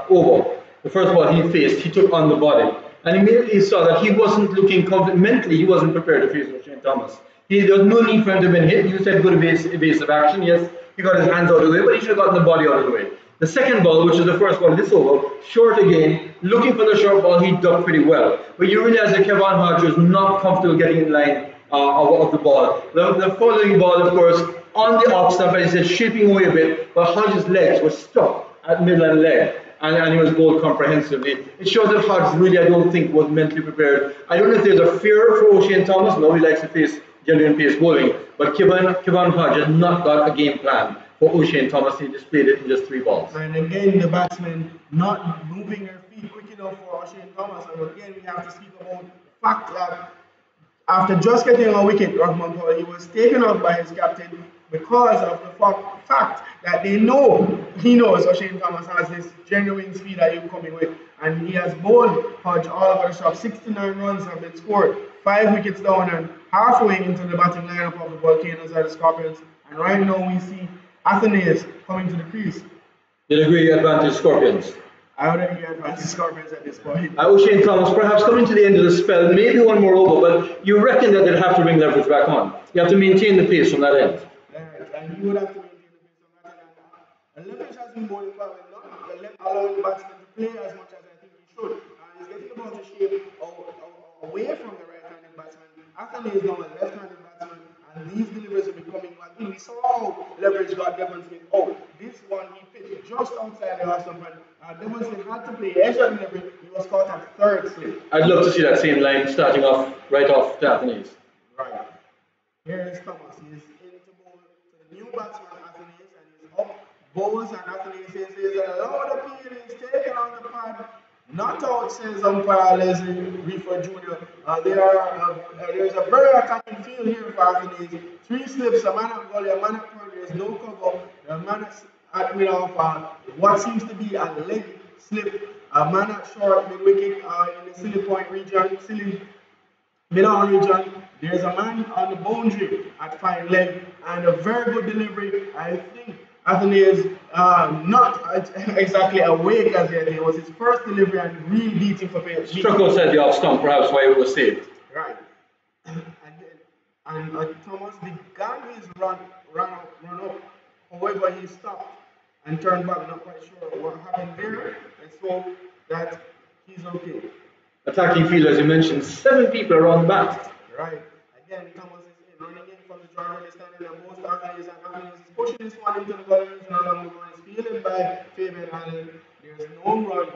over, the first ball he faced, he took on the body. And immediately he saw that he wasn't looking confident. Mentally, he wasn't prepared to face O'Shane Thomas. There was no need for him to have been hit. You said good evasive action. Yes, he got his hands out of the way, but he should have gotten the body out of the way. The second ball, which is the first ball this over, short again, looking for the short ball, he ducked pretty well. But you realize that Kevin Hodge was not comfortable getting in line of the ball. The following ball, of course, on the off stump, as he said, shaping away a bit, but Hodge's legs were stuck at middle and leg. And he was bowled comprehensively. It shows that Hodge really, I don't think, was mentally prepared. I don't know if there's a fear for O'Shane Thomas. Nobody likes to face genuine pace bowling. But Kevin Hodge has not got a game plan for O'Shane Thomas. He displayed it in just 3 balls.
And again, the batsmen not moving their feet quick enough for O'Shane Thomas. And again, we have to speak about the fact that after just getting a wicket, Rahman Paul, he was taken out by his captain because of the fact that he knows O'Shane Thomas has this genuine speed that he's coming with. And he has bowled Hodge all over the shop. 69 runs have been scored, 5 wickets down, and halfway into the batting lineup of the Volcanoes are the Scorpions. And right now we see Athenaeus coming to the crease.
You'll agree advantage Scorpions?
I would agree advantage Scorpions at this point.
O'Shane Thomas perhaps coming to the end of the spell, maybe one more over, but you reckon that they'll have to bring leverage back on. You have to maintain the pace from that end.
And you would have to maintain the pace from that end. And leverage has been bowling quite well, not allowing the batsman to play as much as I think he should. He's getting the ball to shape away from the right-handed batsman. Athenaeus is now a left-handed batsman, and these deliveries will be coming back in. We saw how leverage got Devon Smith out. This one he pitched just outside the last stump, and Devon Smith had to play edge of delivery. He was caught at 3rd slip.
I'd love to see that same line starting off right off to Athenaeus.
Right. Here is Thomas. He's into bowl to the new batsman Athenaeus, and he's up. Bowls, and Athenaeus says there's a loud appeal. He's taken on the pad. Not out, says umpire Leslie Reefer Jr. There's a very attacking field here for Athenaeus. 3 slips, a man at gully, a man at third. There's no cover. A man at mid off what seems to be a leg slip. A man at short, mid wicket in the silly point region, mid-on region. There's a man on the boundary at fine leg, and a very good delivery. I think Athenaeus not exactly awake as yet. It was his first delivery and really beating for pace.
Struck outside the off stump, perhaps why it was saved.
Right. And Thomas began his run up. However, he stopped and turned back. Not quite sure what happened there. Let's hope that he's okay.
Attacking field, as you mentioned, 7 people around the bat.
Right. Again, Thomas is running in from the driver, standing and most Athenaeus is pushing this one into the goal region along the run. It's fielded by Fabian Allen. There's no run.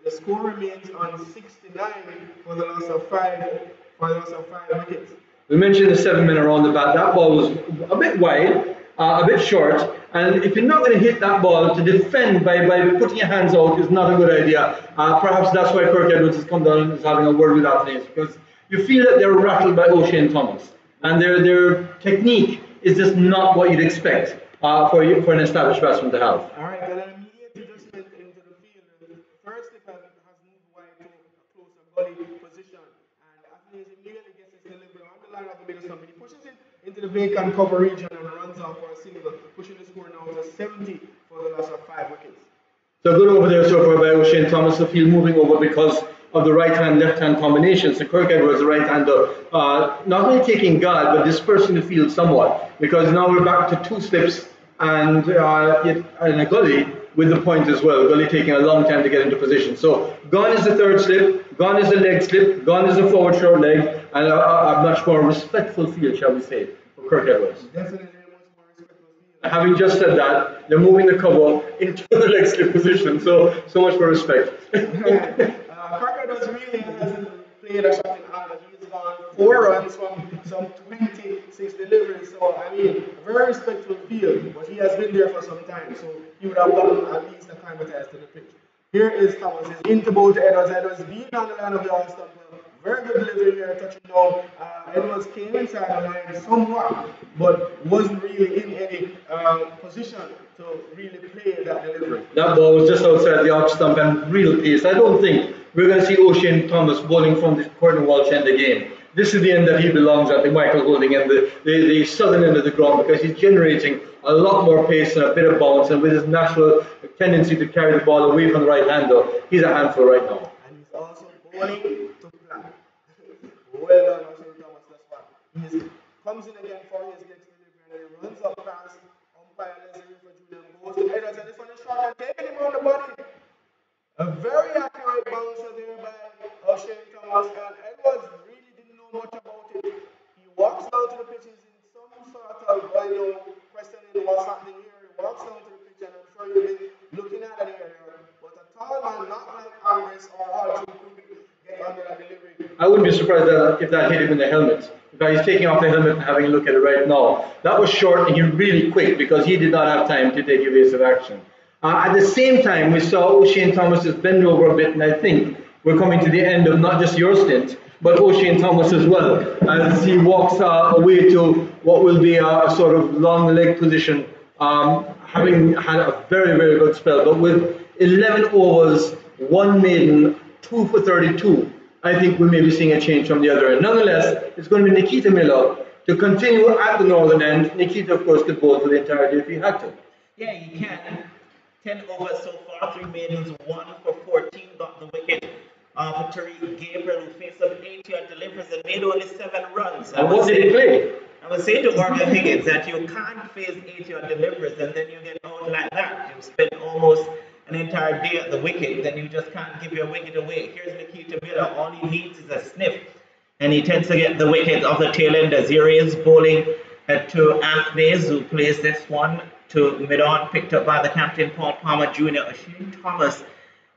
The score remains on 69 for the loss of 5 wickets.
We mentioned the 7 men around the bat. That ball was a bit wide, a bit short, and if you're not going to hit that ball, to defend by putting your hands out is not a good idea. Perhaps that's why Kirk Edwards has come down and is having a word with Athenaeus, because you feel that they're rattled by O'Shane Thomas, and their technique is just not what you'd expect for an established batsman to have.
All right, and an immediate adjustment into the field. The first slip has moved wide to a closer gully position, and Athenaeus immediately gets his delivery on the line of the middle stump. He pushes it into the vacant cover region and runs off for a single, pushing the score now to 70 for the loss of 5 wickets.
So good over there so far by O'Shane Thomas. The field moving over because of the right-hand, left-hand combination. So Kirk Edwards, the right-hander, not only taking guard, but dispersing the field somewhat. Because now we're back to 2 slips and a gully with the point as well. Gully taking a long time to get into position. So gone is the 3rd slip, gone is the leg slip, gone is the forward short leg, and a much more respectful field, shall we say, for Kirk Edwards.
Definitely a much more respectful field.
Having just said that, they're moving the cover into the leg slip position. So much for respect.
Kirk Edwards really hasn't played a shot in order. He's gone 4 runs from some 26 deliveries. So, I mean, a very respectful field, but he has been there for some time. So, he would have gotten at least acclimatized to the pitch. Here is Thomas. He's into both Edwards. Edwards being on the line of the all-stump. Very good delivery here, touching down. Edwards came inside the line somewhat, but wasn't really in any position to really play that delivery.
That ball was just outside the off stump and real pace. I don't think we're going to see O'Shane Thomas bowling from the Courtney Walsh end again. this is the end that he belongs at, the Michael Holding and the southern end of the ground, because he's generating a lot more pace and a bit of bounce, and with his natural tendency to carry the ball away from the right hander, he's a handful right now.
And he's also bowling to plan. Well done, O'Shea Thomas, that's one. He comes in again for his next delivery and he runs up past umpire Leslie for Julian goes to Edwards, and this one is short and taking him on the body. A very accurate bouncer there by O'Shea Thomas, and Edwards really didn't know much about it. He walks down to the pitches in some sort of, questioning what's happening here. He walks down to the pitch, and I'm sure you've been looking at it here. But a tall man, not like Ambrose or Archie, could get under that delivery.
I wouldn't be surprised if that hit him in the helmet. In fact, he's taking off the helmet and having a look at it right now. That was short and he really quick because he did not have time to take evasive action. At the same time, we saw O'Shea Thomas's bend over a bit, and I think we're coming to the end of not just your stint, but O'Shea Thomas as well, as he walks away to what will be a sort of long leg position, having had a very, very good spell. But with 11 overs, 1 maiden, 2 for 32, I think we may be seeing a change from the other end. Nonetheless, it's going to be Nikita Miller to continue at the northern end. Nikita, of course, could bowl for the entirety if he had to.
Yeah, he can. 10 overs so far, 3 maidens, 1 for 14, got the wicket for Tariq Gabriel, who faced up 80-odd deliveries and made only 7 runs.
And what did he play?
I would say to Orville Higgins that you can't face 80-odd deliveries and then you get out like that. You spend almost an entire day at the wicket, then you just can't give your wicket away. Here's Nikita Miller, all he needs is a sniff, and he tends to get the wicket off the tail end as here he is bowling to Athnaze, who plays this one to mid-on, picked up by the captain Paul Palmer Jr. O'Shea Thomas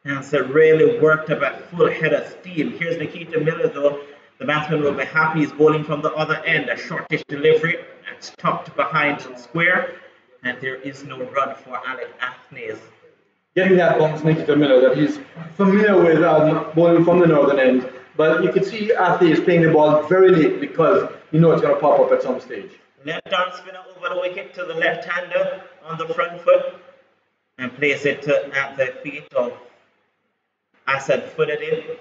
has really worked up at full head of steam. Here's Nikita Miller though. The batsman will be happy. He's bowling from the other end. A shortish delivery that's tucked behind square, and there is no run for Alec Athnaze.
Getting that bounce, Nikita Miller, that he's familiar with bowling from the northern end, but you can see Athnaze playing the ball very late because you know it's going to pop up at some stage.
Left arm spinner over the wicket to the left-hander on the front foot and place it at the feet of Asad Fuddadin.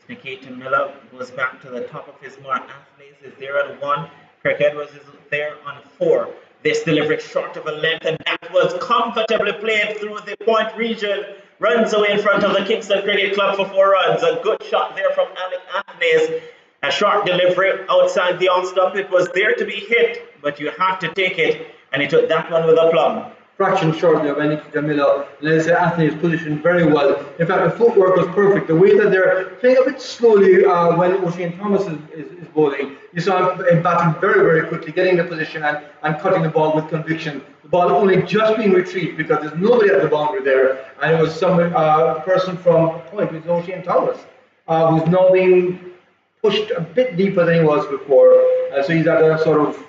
Nikita Miller goes back to the top of his mark. Athnaze is there on 1. Kirk Edwards is there on 4. This delivery short of a length, and that was comfortably played through the point region. Runs away in front of the Kingston Cricket Club for 4 runs. A good shot there from Alec Athnaze. A short delivery outside the off stump. It was there to be hit, but you have to take it, and he took that one with a plum.
Fraction short there by Nikita Miller. Let's say Athnaze positioned very well. In fact, the footwork was perfect. The way that they're playing a bit slowly when O'Shea Thomas is bowling, you saw him batting very, very quickly, getting the position and cutting the ball with conviction. The ball only just being retrieved because there's nobody at the boundary there, and it was some person from point, which is O'Shea Thomas, who's now being pushed a bit deeper than he was before. So he's at a sort of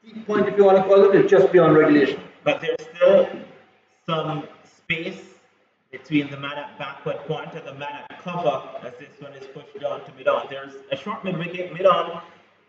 deep point, if you want to call it, it's just beyond regulation.
But there's still some space between the man at backward point and the man at cover as this one is pushed down to mid-on. There's a short mid-wicket, mid-on,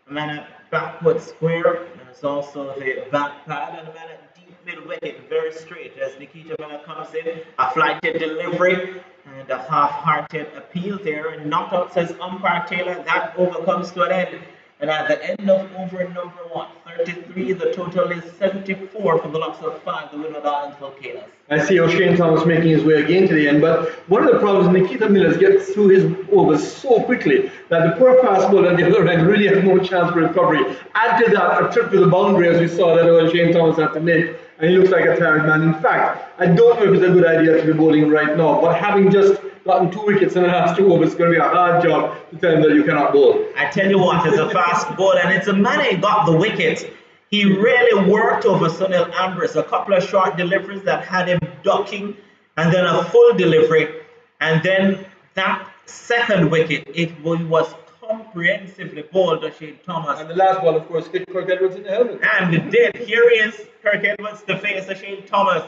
a man at backward square, and there's also the back pad, and a man at deep mid-wicket, very straight as Nikita Miller comes in. A flighted delivery and a half-hearted appeal there, and not out, says umpire Taylor. That over comes to an end. And at the end of over number 33, the total is 74 for the loss of 5, the Windward Islands Volcanoes. I
see O'Shea Thomas making his way again to the end, but one of the problems Nikita Miller gets through his overs so quickly that the poor fast bowler on the other end really has no chance for recovery. Add to that a trip to the boundary, as we saw that O'Shea Thomas had to make, and he looks like a tired man. In fact, I don't know if it's a good idea to be bowling right now, but having just gotten 2 wickets in the last 2 overs, it's going to be a hard job to tell him that you cannot bowl.
I tell you what, it's a fast bowler, and it's a man who got the wicket. He really worked over Sunil Ambrose. A couple of short deliveries that had him ducking, and then a full delivery, and then that second wicket, it was comprehensively bowled, O'Shea Thomas.
And the last ball, of course, hit Kirk Edwards in the helmet.
And it did. Here he is, Kirk Edwards to face O'Shea Thomas.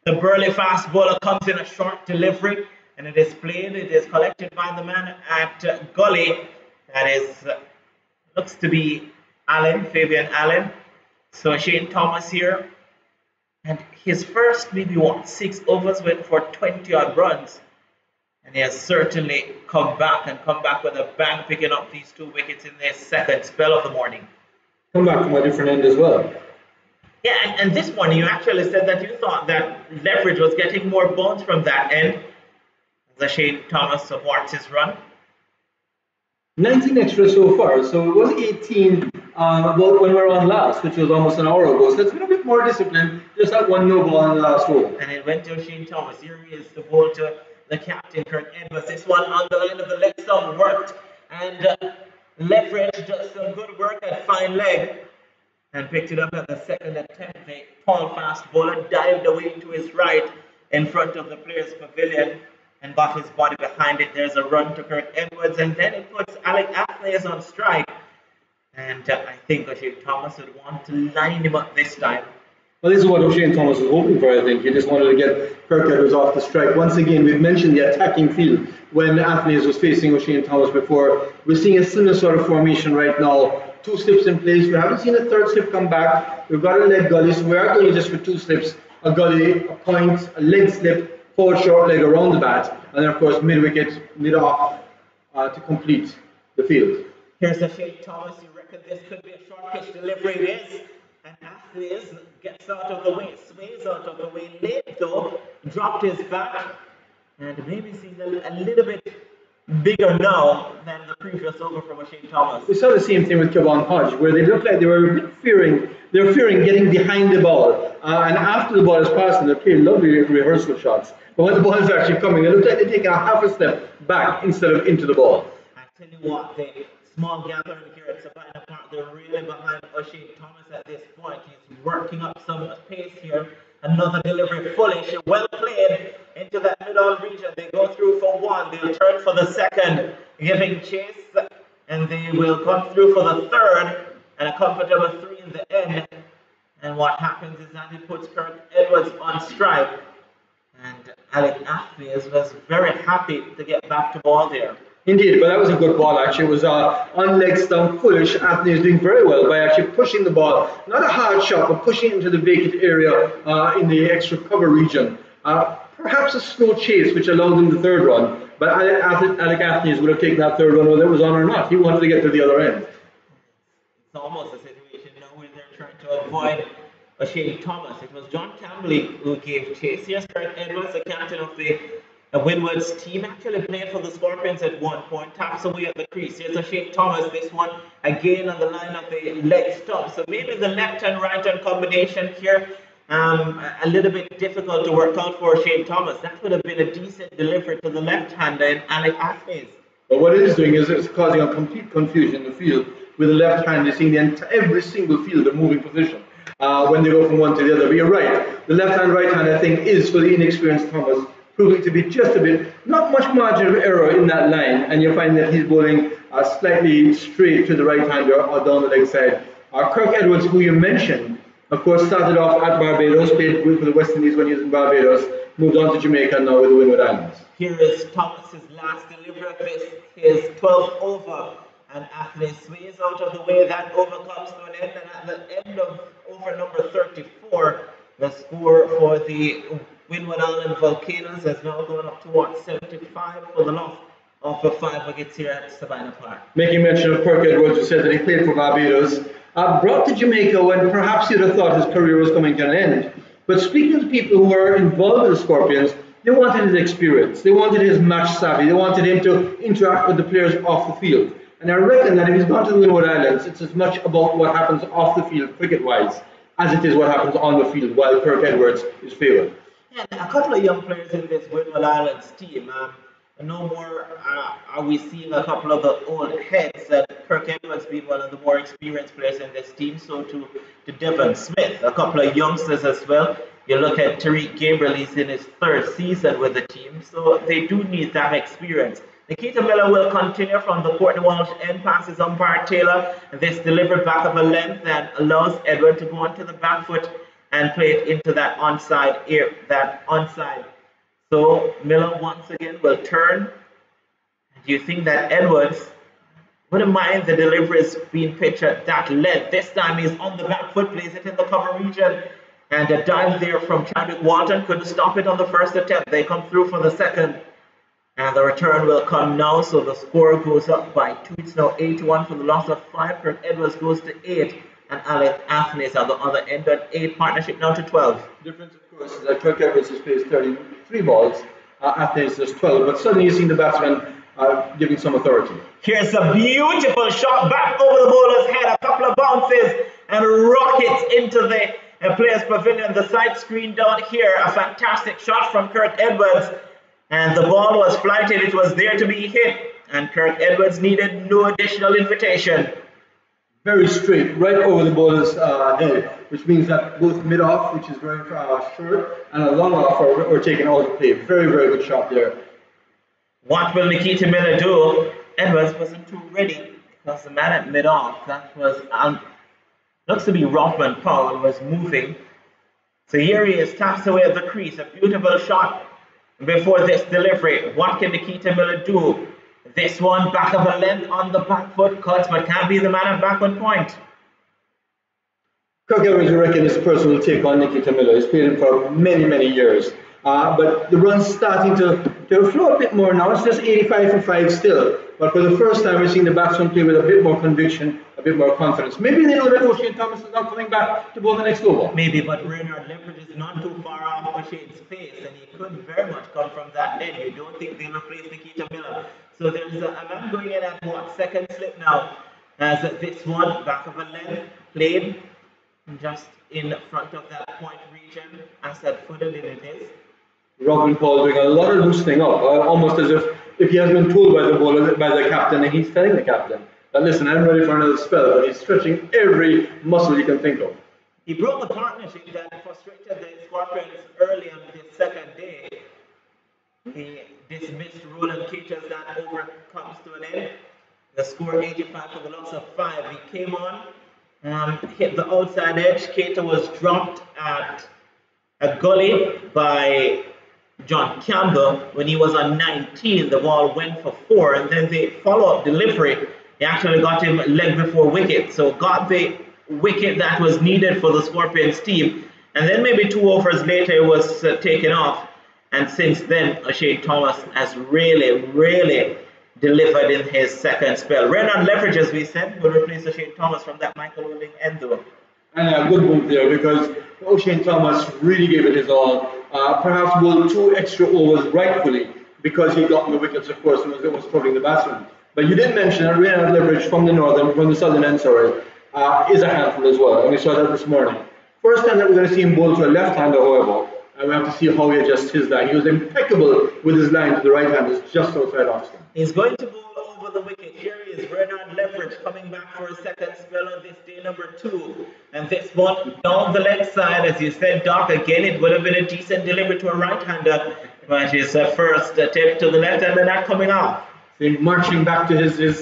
The burly fast bowler comes in a short delivery, and it is played. It is collected by the man at Gully. That is, looks to be Allen, Fabian Allen. So O'Shea Thomas here. And his first, maybe 6 overs went for 20 odd runs. And he has certainly come back with a bang, picking up these 2 wickets in their second spell of the morning.
Come back from a different end as well.
Yeah, and this morning you actually said that you thought that Leverage was getting more bounce from that end. As Shane Thomas supports his run.
19 extra so far, so it was 18 about when we were on last, which was almost an hour ago. So it's been a bit more disciplined, just that one no ball in the last over.
And it went to Shane Thomas. Here he is, the ball to the captain, Kirk Edwards. This one on the line of the leg stump worked, and Leverage does some good work at fine leg and picked it up at the second attempt. The tall fast bowler dived away to his right in front of the players' pavilion and got his body behind it. There's a run to Kirk Edwards, and then it puts Alec Athnaze on strike. And I think O'Shane Thomas would want to line him up this time.
Well, this is what O'Shane Thomas was hoping for, I think. He just wanted to get Kirk Edwards off the strike. Once again, we've mentioned the attacking field when Athnaze was facing O'Shane Thomas before. We're seeing a similar sort of formation right now. 2 slips in place. We haven't seen a third slip come back. We've got a leg gully, so we are going just for 2 slips. A gully, a point, a leg slip, forward short leg around the bat, and then of course mid-wicket, mid-off to complete the field.
Here's O'Shane Thomas. You reckon this could be a short pitch delivery? It is. And Athnaze gets out of the way, sways out of the way late though, dropped his bat, and maybe seems a little bit bigger now than the previous over from O'Shane Thomas.
We saw the same thing with Kevon Hodge, where they looked like they were a bit fearing. They were fearing getting behind the ball, and after the ball is passing, they play lovely rehearsal shots. But when the ball is actually coming, it looks like they're taking a half a step back instead of into the ball.
I tell you what, the small gathering here at Savannah Park, they're really behind O'Shane Thomas at this point. He's working up some pace here. Another delivery, foolish, well played into that middle region. They go through for 1, they'll turn for the second, giving chase, and they will come through for the third, and a comfortable 3 in the end. And what happens is that it puts Kirk Edwards on strike, and Alec Athnaze was very happy to get back to ball there.
Indeed, but that was a good ball actually. It was on leg stump, foolish. Athnaze is doing very well by actually pushing the ball. Not a hard shot, but pushing it into the vacant area in the extra cover region. Perhaps a slow chase, which allowed him the third run. But Alec Athnaze would have taken that third run whether it was on or not. He wanted to get to the other end.
It's almost a situation now where they're trying to avoid O'Shane Thomas. It was John Campbell who gave chase. Here's Kirk Edwards, the captain of the Windwards team, actually played for the Scorpions at one point, taps away at the crease. Here's O'Shane Thomas, this one again on the line of the leg stump. So maybe the left and right hand combination here, a little bit difficult to work out for O'Shane Thomas. That would have been a decent delivery to the left hander in Alec Athnaze.
But what it is doing is it's causing a complete confusion in the field. With the left hand, you're seeing every single fielder moving position when they go from one to the other. But you're right, the left hand, right hand, I think, is for the inexperienced Thomas, proving to be just a bit, not much margin of error in that line, and you find that he's bowling slightly straight to the right-hander or down the leg side. Kirk Edwards, who you mentioned, of course, started off at Barbados, played for the West Indies when he was in Barbados, moved on to Jamaica now with the Windward Islands.
Here is Thomas's last delivery of his 12th over, and Athnaze sways out of the way. That over comes to an end, and at the end of over number 34, the score for the Windward Island Volcanoes has now gone up to 75 for the loss of the 5 wickets here at Savannah Park.
Making mention of Kirk Edwards, who said that he played for Barbados, brought to Jamaica when perhaps you'd have thought his career was coming to an end. But speaking to people who were involved with the Scorpions, they wanted his experience, they wanted his match savvy, they wanted him to interact with the players off the field. And I reckon that if he's gone to the Windward Islands, it's as much about what happens off the field cricket-wise as it is what happens on the field, while Kirk Edwards is favoured.
Yeah, a couple of young players in this Windward Islands team. No more are we seeing a couple of the old heads, and Kirk Edwards being one of the more experienced players in this team, so to Devon Smith. A couple of youngsters as well. You look at Tariq Gabriel, he's in his 3rd season with the team, so they do need that experience. Nikita Miller will continue from the Courtney Walsh end, passes umpire Taylor. This delivered back of a length and allows Edward to go onto the back foot and play it into that onside. So Miller once again will turn. Do you think that Edwards wouldn't mind the deliveries being pitched at that length? This time he's on the back foot, plays it in the cover region. And a dive there from Chadwick Walton, couldn't stop it on the first attempt. They come through for the second. And the return will come now, so the score goes up by 2. It's now 8-1 for the loss of 5. Kirk Edwards goes to 8, and Alex Anthony is at the other end at 8. Partnership now to 12.
The difference, of course, is that Kirk Edwards has placed 33 balls, Anthony is just 12, but suddenly you see the batsman giving some authority.
Here's a beautiful shot back over the bowler's head, a couple of bounces, and rockets into the players' pavilion. The side screen down here, a fantastic shot from Kirk Edwards. And the ball was flighted, it was there to be hit, and Kirk Edwards needed no additional invitation.
Very straight, right over the bowler's head, which means that both mid-off, which is very short, and a long off are taken out of play. Very, very good shot there.
What will Nikita Miller do? Edwards wasn't too ready, because the man at mid-off, that was, looks to be Rothman Powell, was moving. So here he is, taps away at the crease, a beautiful shot. Before this delivery, what can Nikita Miller do? This one, back of a length on the back foot, cuts, but can't be the man at backward point.
Kirk Edwards, I reckon, is the person who will take on Nikita Miller. He's played him for many, many years. But the run's starting to flow a bit more now. It's just 85 for 5 still. But for the first time, we're seeing the batsman play with a bit more conviction, a bit more confidence. Maybe they know that O'Shane Thomas is not coming back to bowl the next over.
Maybe, but Reynard Leopard is not too far off O'Shane's pace, and he could very much come from that end. You don't think they'll replace Nikita Miller. So there's a man going in at what, second slip now, as this one, back of a length, played just in front of that point region, asset footed in it is.
Robin Paul doing a lot of loosening up, almost as if he has been told by the bowler, by the captain, and he's telling the captain that, listen, I'm ready for another spell, but he's stretching every muscle he can think of.
He broke the partnership that frustrated the Scorpions early on this second day. He dismissed Roland Keita, that over comes to an end. The score 85 for the loss of 5. He came on, hit the outside edge. Keita was dropped at a gully by John Campbell. When he was on 19, the ball went for 4, and then the follow-up delivery, he actually got him leg before wicket, so got the wicket that was needed for the Scorpions team, and then maybe 2 overs later it was taken off, and since then O'Shane Thomas has really delivered in his second spell. Renan Leverage, as we said, will replace O'Shane Thomas from that Michael Olding end though.
And a good move there, because O'Shane Thomas really gave it his all. Perhaps bowled 2 extra overs rightfully, because he got the wickets, of course, and was troubling the batsman. But you did mention that Reynard Leverage from the southern end, is a handful as well, and we saw that this morning. First time that we're going to see him bowl to a left-hander, however, and we have to see how he adjusts his line. He was impeccable with his line to the right-handers, just outside off stump.
He's going to bowl over the wicket. Here he is, Reynard Leverage, coming back for a second spell on this day number 2. And this one down the left side, as you said, Doc, again, it would have been a decent delivery to a right-hander, but his first attempt to the left-hander not coming off.
Marching back to his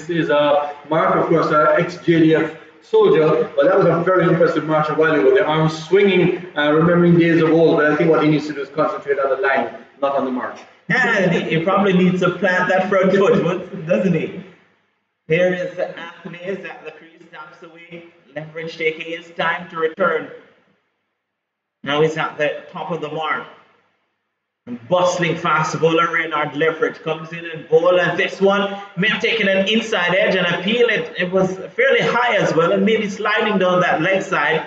mark, of course, ex-JDF soldier, but that was a very impressive march a while ago. The arms swinging, remembering days of old, but I think what he needs to do is concentrate on the line, not on the march.
And he probably needs to plant that front foot, doesn't he? Here is Anthony at the crease, taps away, Leverage taking his time to return. Now he's at the top of the mark. Bustling fast bowler Reynard Leverage comes in and bowl, and this one may have taken an inside edge and appeal it was fairly high as well, and maybe sliding down that leg side,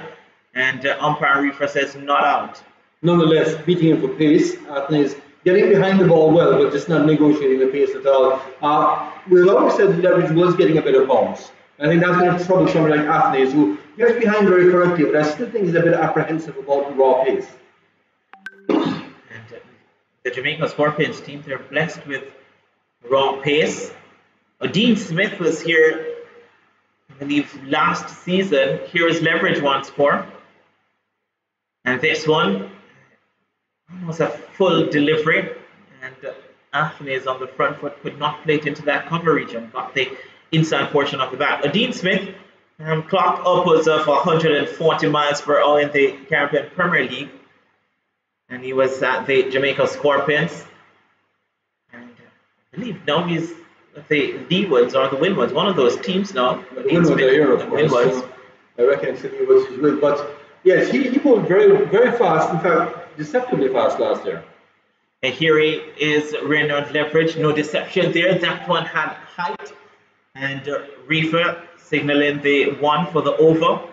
and umpire Reefer says not out.
Nonetheless, beating him for pace, Anthony is getting behind the ball well, but just not negotiating the pace at all. We've always said Leverage was getting a bit of bounce. I think that's going to trouble somebody like Anthony, who gets behind very correctly, but I still think he's a bit apprehensive about the raw pace.
The Jamaica Scorpions team, they're blessed with raw pace. Dean Smith was here, I believe, last season. Here is Leverage once more. And this one was a full delivery. And Anthony is on the front foot, could not play it into that cover region, got the inside portion of the bat. Dean Smith clocked upwards of 140 miles per hour in the Caribbean Premier League. And he was at the Jamaica Scorpions. And I believe now he's at the Windwards or the Windwards, one of those teams now.
The Windwards are here, of course. So I reckon it's the Windwards he's with. But yes, he bowled very, very fast, in fact, deceptively fast last year.
And here is Reynard Leverage. No deception there. That one had height. And Reefer signaling the one for the over.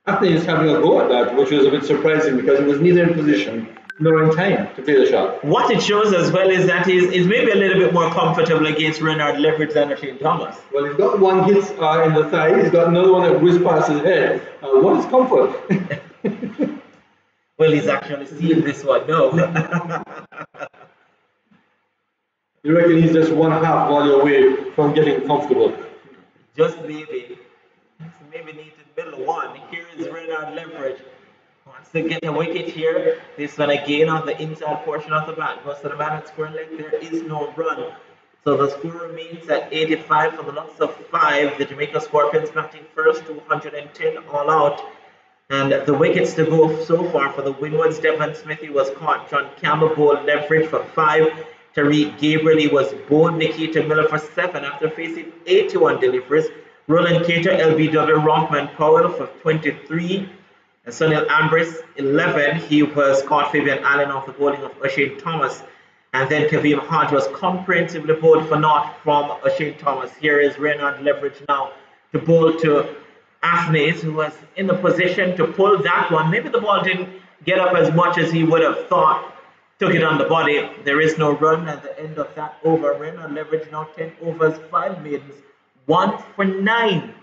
Anthony is having a go at that, which was a bit surprising because he was neither in position nor in time to play the shot.
What it shows as well is that he's maybe a little bit more comfortable against Reynard Leverage than Shane Thomas.
Well, he's got one hit in the thigh, he's got another one that whizzed past his head. What is comfort?
Well, he's actually seen this one, no.
You reckon he's just one half volley away from getting comfortable?
Just maybe. Maybe need to middle one. Here is Reynard Leverage. Wants to get a wicket here. This one again on the inside portion of the bat. Goes to the man at square leg. There is no run. So the score remains at 85 for the loss of 5. The Jamaica Scorpions batting first, 210 all out. And the wickets to go so far for the Windwards, Devon Smithy was caught. John Campbell bowled Leverage for 5. Tariq Gabriel was bowled Nikita Miller for 7 after facing 81 deliveries. Roland Cater, LBW, Rockman Powell for 23. And Sunil Ambrose, 11. He was caught Fabian Allen off the bowling of O'Shane Thomas. And then Kavim Hodge was comprehensively bowled for naught from O'Shane Thomas. Here is Reynard Leverage now to bowl to Athnaze, who was in the position to pull that one. Maybe the ball didn't get up as much as he would have thought. Took it on the body. There is no run at the end of that over. Reynard Leverage now 10 overs, 5 maidens, 1 for 9.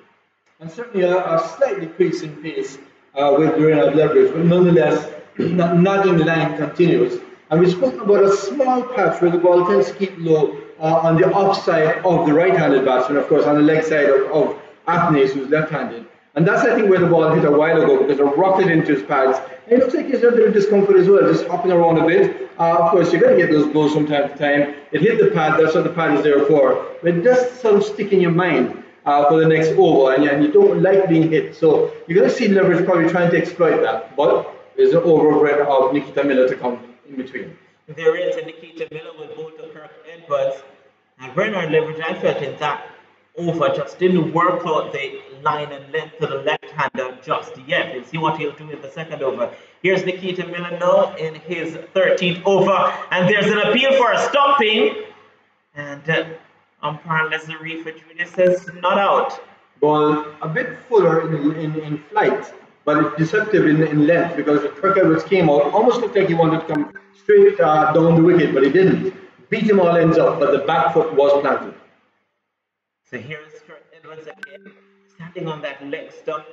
And certainly a slight decrease in pace with Reynard Leverage, but nonetheless, nodding line continues. And we spoke about a small patch where the ball tends to keep low on the offside of the right-handed batsman, of course, on the leg side of Athnaze, who's left-handed. And that's, I think, where the ball hit a while ago because it rocketed into his pads. And it looks like he's a bit of discomfort as well, just hopping around a bit. Of course, you're going to get those blows from time to time. It hit the pad, that's what the pad is there for. But it does sort of stick in your mind for the next over, and you don't like being hit. So you're going to see Leverage probably trying to exploit that. But there's an over of Nikita Miller to come in between.
There is a Nikita Miller with both of Kirk Edwards. And Reynard Leverage, I felt in that over just didn't work out the line and length to the left-hander just yet. We'll see what he'll do in the second over. Here's Nikita Miller now in his 13th over, and there's an appeal for a stopping, and umpire Leslie Reefer Jr. says not out.
Ball a bit fuller in flight, but it's deceptive in length because Kirk Edwards came out, almost looked like he wanted to come straight down the wicket, but he didn't. Beat him all ends up, but the back foot was planted.
So here's Kirk Edwards again, standing on that leg stump.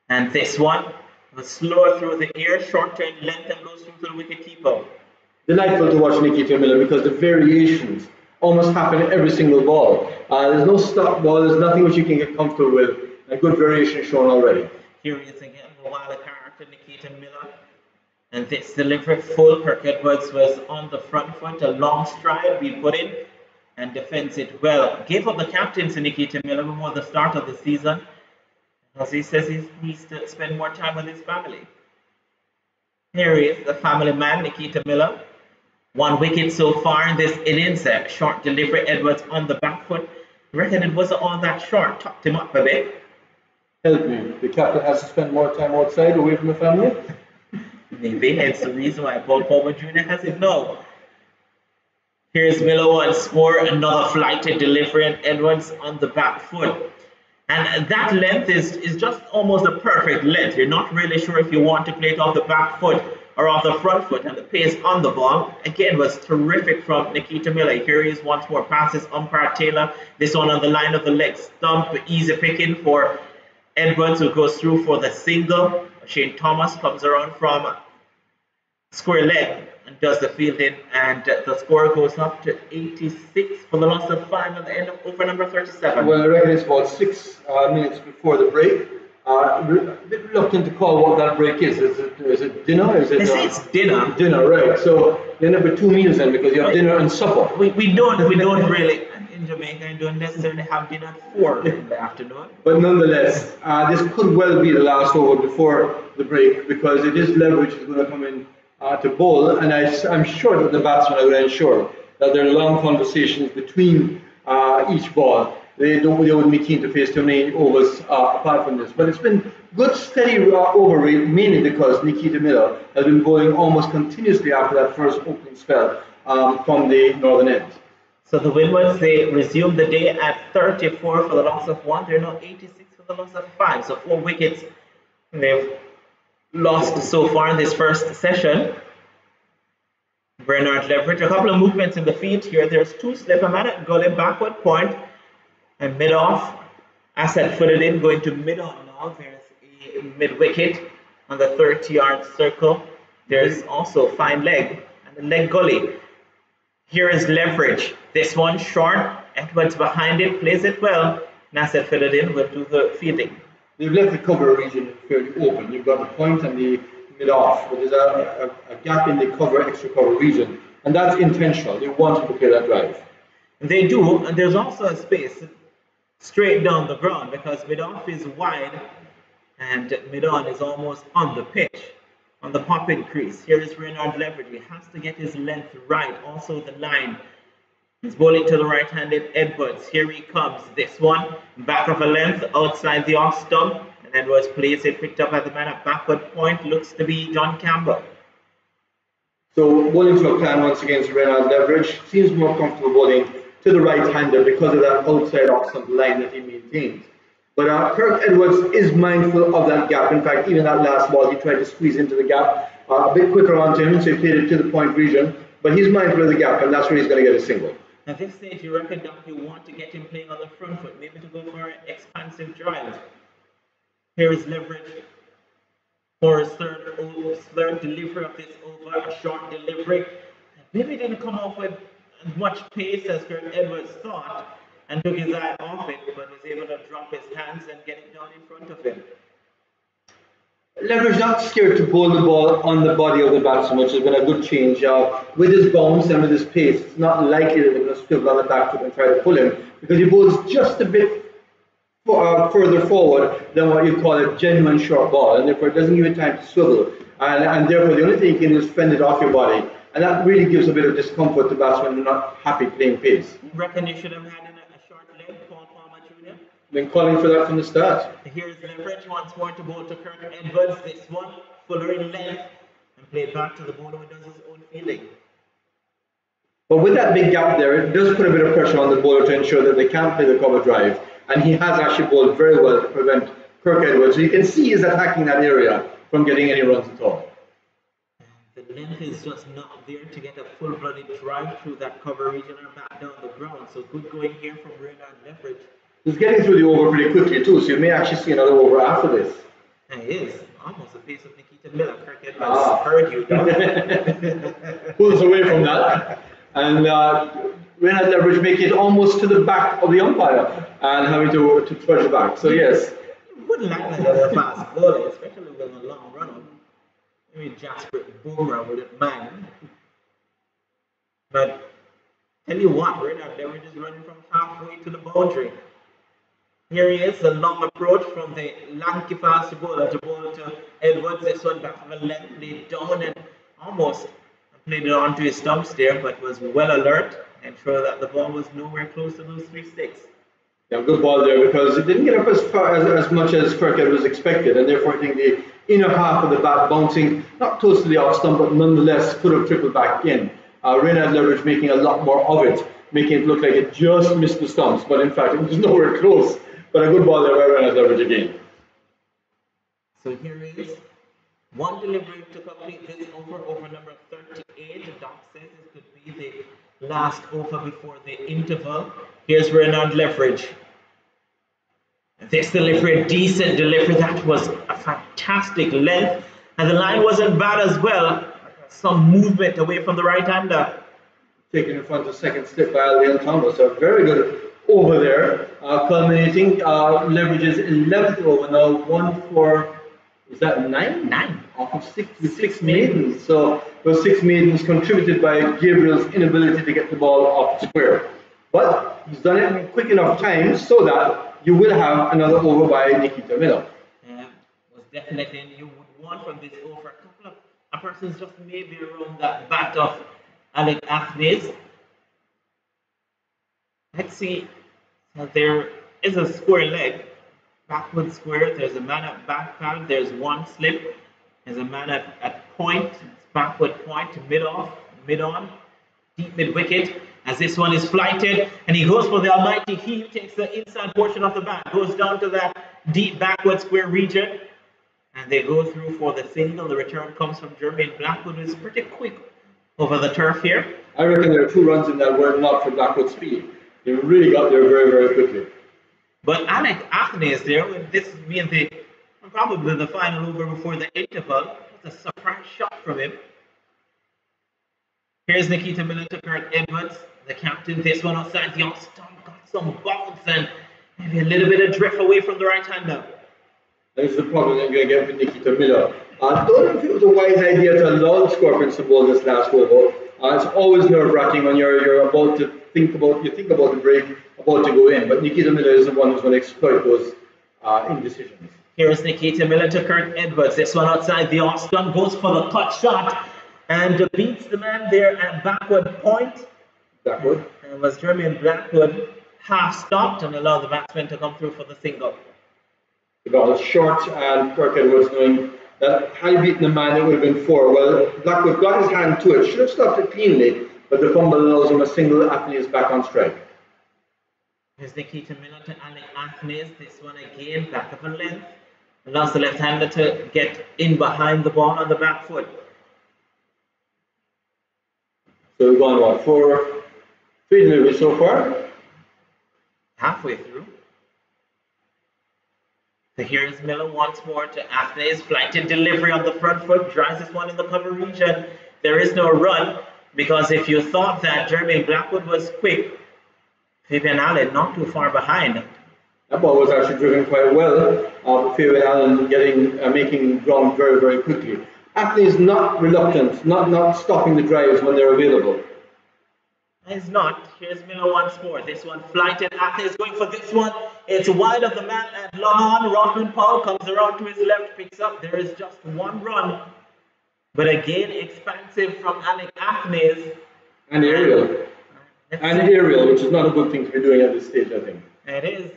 And this one was slower through the air, shorter in length, and goes through to the wicket keeper.
Delightful to watch Nikita Miller because the variations almost happen in every single ball. There's no stop ball, there's nothing which you can get comfortable with. A good variation shown already.
Here he is again, the wild character, Nikita Miller. And this delivery full. Kirk Edwards was on the front foot, a long stride we put in. And defends it well. Gave up the captaincy, Nikita Miller, before the start of the season, because he says he needs to spend more time with his family. Here he is, the family man, Nikita Miller. 1 wicket so far in this innings. Short delivery, Edwards on the back foot. I reckon it wasn't all that short, tucked him up a bit.
Help me, the captain has to spend more time outside, away from the family?
Maybe, it's the reason why Paul Palmer Jr. has it now. Here's Miller once more, another flighted delivery, and Edwards on the back foot. And that length is just almost a perfect length. You're not really sure if you want to play it off the back foot or off the front foot, and the pace on the ball, again, was terrific from Nikita Miller. Here he is once more, passes umpire Taylor. This one on the line of the leg stump, easy picking for Edwards, who goes through for the single. Shane Thomas comes around from square leg and does the fielding, and the score goes up to 86 for the loss of 5 at the end of over number 37.
Well, I reckon it's about 6 minutes before the break. A bit reluctant to call what that break is. Is it dinner?
They say it's dinner.
Dinner, right. So you end up with 2 meals then because you have dinner and supper.
We don't really, in Jamaica, don't necessarily have dinner at 4 in the afternoon.
But nonetheless, this could well be the last over before the break because it is Leverage is going to come in to bowl, and I'm sure that the batsmen are going to ensure that there are long conversations between each ball. they wouldn't be keen to face too many overs apart from this. But it's been good, steady over rate, mainly because Nikita Miller has been bowling almost continuously after that first opening spell from the northern end.
So the Windwards, they resumed the day at 34 for the loss of 1. They're now 86 for the loss of 5. So 4 wickets they've lost so far in this first session. Bernard Leverage, a couple of movements in the field here. There's 2 slip. A man at gully backward point and mid off. Asset footed in, going to mid on now. There's a mid wicket on the 30-yard circle. There's also fine leg and the leg gully. Here is Leverage. This one short. Edwards behind it, plays it well. Nasser fitted in, will do the fielding.
They've left the cover region fairly open. You've got the point and the mid off, but there's a gap in the extra cover region. And that's intentional. They want to play that drive.
They do, and there's also a space straight down the ground because mid off is wide and mid on is almost on the pitch. On the pop-in crease, here is Reynard Leverage. He has to get his length right. Also the line. He's bowling to the right-handed Edwards. Here he comes. This one, back of a length, outside the off stump. And Edwards plays it, picked up at the man at backward point. Looks to be John Campbell.
So bowling to a plan once against Reynard Leverage. Seems more comfortable bowling to the right-hander because of that outside off stump line that he maintains. But Kirk Edwards is mindful of that gap. In fact, even that last ball, he tried to squeeze into the gap a bit quicker onto him, so he played it to the point region. But he's mindful of the gap, and that's where he's going to get a single.
At this stage, you reckon that you want to get him playing on the front foot, maybe to go for an expansive drive. Here is Leverage for his third delivery of this over, a short delivery. Maybe didn't come off with as much pace as Kirk Edwards thought, and took his eye off it, but was able to drop his hands and get it down in front of him.
Leverage not scared to bowl the ball on the body of the batsman, which has been a good change. With his bounce and with his pace, it's not likely that they're going to swivel on the back foot and try to pull him, because he bowls just a bit further forward than what you call a genuine short ball, and therefore it doesn't give you time to swivel. And therefore the only thing you can do is fend it off your body, and that really gives a bit of discomfort to batsmen who are not happy playing pace.
Reckon you should have had a short leg, Paul Palmer Jr.?
Been calling for that from the start.
Here's Leverage once more to bowl to Kirk Edwards. This one, fuller in length, and played back to the bowler who does his own fielding.
But with that big gap there, it does put a bit of pressure on the bowler to ensure that they can't play the cover drive. And he has actually bowled very well to prevent Kirk Edwards. So you can see he's attacking that area from getting any runs at all.
The length is just not there to get a full-blooded drive through that cover region or back down the ground. So good going here from Reynard Leverage.
He's getting through the over pretty quickly too, so you may actually see another over after this.
And he is almost the pace of Nikita Miller. Kirk Edwards heard you.
Pulls away from that. And Reynard Leverage making it almost to the back of the umpire and having to trudge back. So yes.
Wouldn't like that as a fast bowler, especially with a long run-up. Maybe Jasper Boomerang wouldn't mind. But tell you what, Reynard Leverage is running from halfway to the boundary. Here he is, a long approach from the lanky fast bowler to bowl to Edwards. This one back of a length, played down and almost played it onto his stumps there, but was well alert and sure that the ball was nowhere close to those 3 sticks.
Yeah, good ball there because it didn't get up as far as much as Kirk Edwards expected, and therefore I think the inner half of the bat bouncing not close to the off stump, but nonetheless could have trickled back in. Reynard Leverage making a lot more of it, making it look like it just missed the stumps, but in fact it was nowhere close. But a good ball there by Reynard Leverage again.
So here is one delivery to complete this over number 38. The doc says this could be the last over before the interval. Here's Reynard Leverage. This delivery, a decent delivery. That was a fantastic length. And the line wasn't bad as well. Some movement away from the right-hander.
Taken in front of second slip by Albion Thomas. So very good over there. Culminating. Leverage's 11th over now. 1 for, is that 9?
9.
Off of 6 maidens. So those 6 maidens contributed by Gabriel's inability to get the ball off the square. But he's done it in quick enough time so that you will have another over by Nikita Miller.
Was definitely, and you would want from this over a person's just maybe around that bat of Alec Athneys. Let's see There is a square leg, backward square. There's a man at back pad. There's one slip. There's a man at point, backward point, mid off, mid on, deep mid wicket. As this one is flighted, and he goes for the almighty heel, takes the inside portion of the bat, goes down to that deep backward square region, and they go through for the single. The return comes from Jermaine Blackwood, who is pretty quick over the turf here.
I reckon there are 2 runs in that were not for Blackwood's speed. They really got there very, very quickly.
But Alec Athney is there, with this being probably the final over before the interval. That's a surprise shot from him. Here's Nikita Miller to Kirk Edwards, the captain. This one outside the off-stump, got some bounce and maybe a little bit of drift away from the right-hander.
This is the problem that you're going to get with Nikita Miller. I don't know if it was a wise idea to allow the Scorpions to bowl this last over. It's always nerve-wracking when you're about to think about the break, about to go in. But Nikita Miller is the one who's going to exploit those indecisions.
Here's Nikita Miller to Kirk Edwards. This one outside the off-stump, goes for the cut shot and beats the man there at backward point.
Blackwood.
And was Jermaine Blackwood half stopped and allowed the batsman to come through for the single.
The ball is short, and Kirk Edwards knowing that had he beaten the man, it would have been 4. Well, Blackwood got his hand to it, should have stopped it cleanly, but the fumble allows him a single. Athney is back on strike.
Here's Nikita Miller to Alec Athney. This one again, back of a length. Allows the left-hander to get in behind the ball on the back foot.
So we've gone, what, 3 deliveries so far?
Halfway through. So here's Miller once more to Athney's flighted delivery on the front foot, drives this one in the cover region. There is no run, because if you thought that Jermaine Blackwood was quick, Fabian Allen not too far behind.
That ball was actually driven quite well. Fabian Allen making ground very, very quickly. Athney is not reluctant, not stopping the drives when they're available.
He's not. Here's Miller once more. This one flighted. Athney is going for this one. It's wide of the man and long on. Rothman Powell comes around to his left, picks up. There is just 1 run. But again, expansive from Alec Athney.
And aerial. Aerial, which is not a good thing to be doing at this stage, I think.
It is.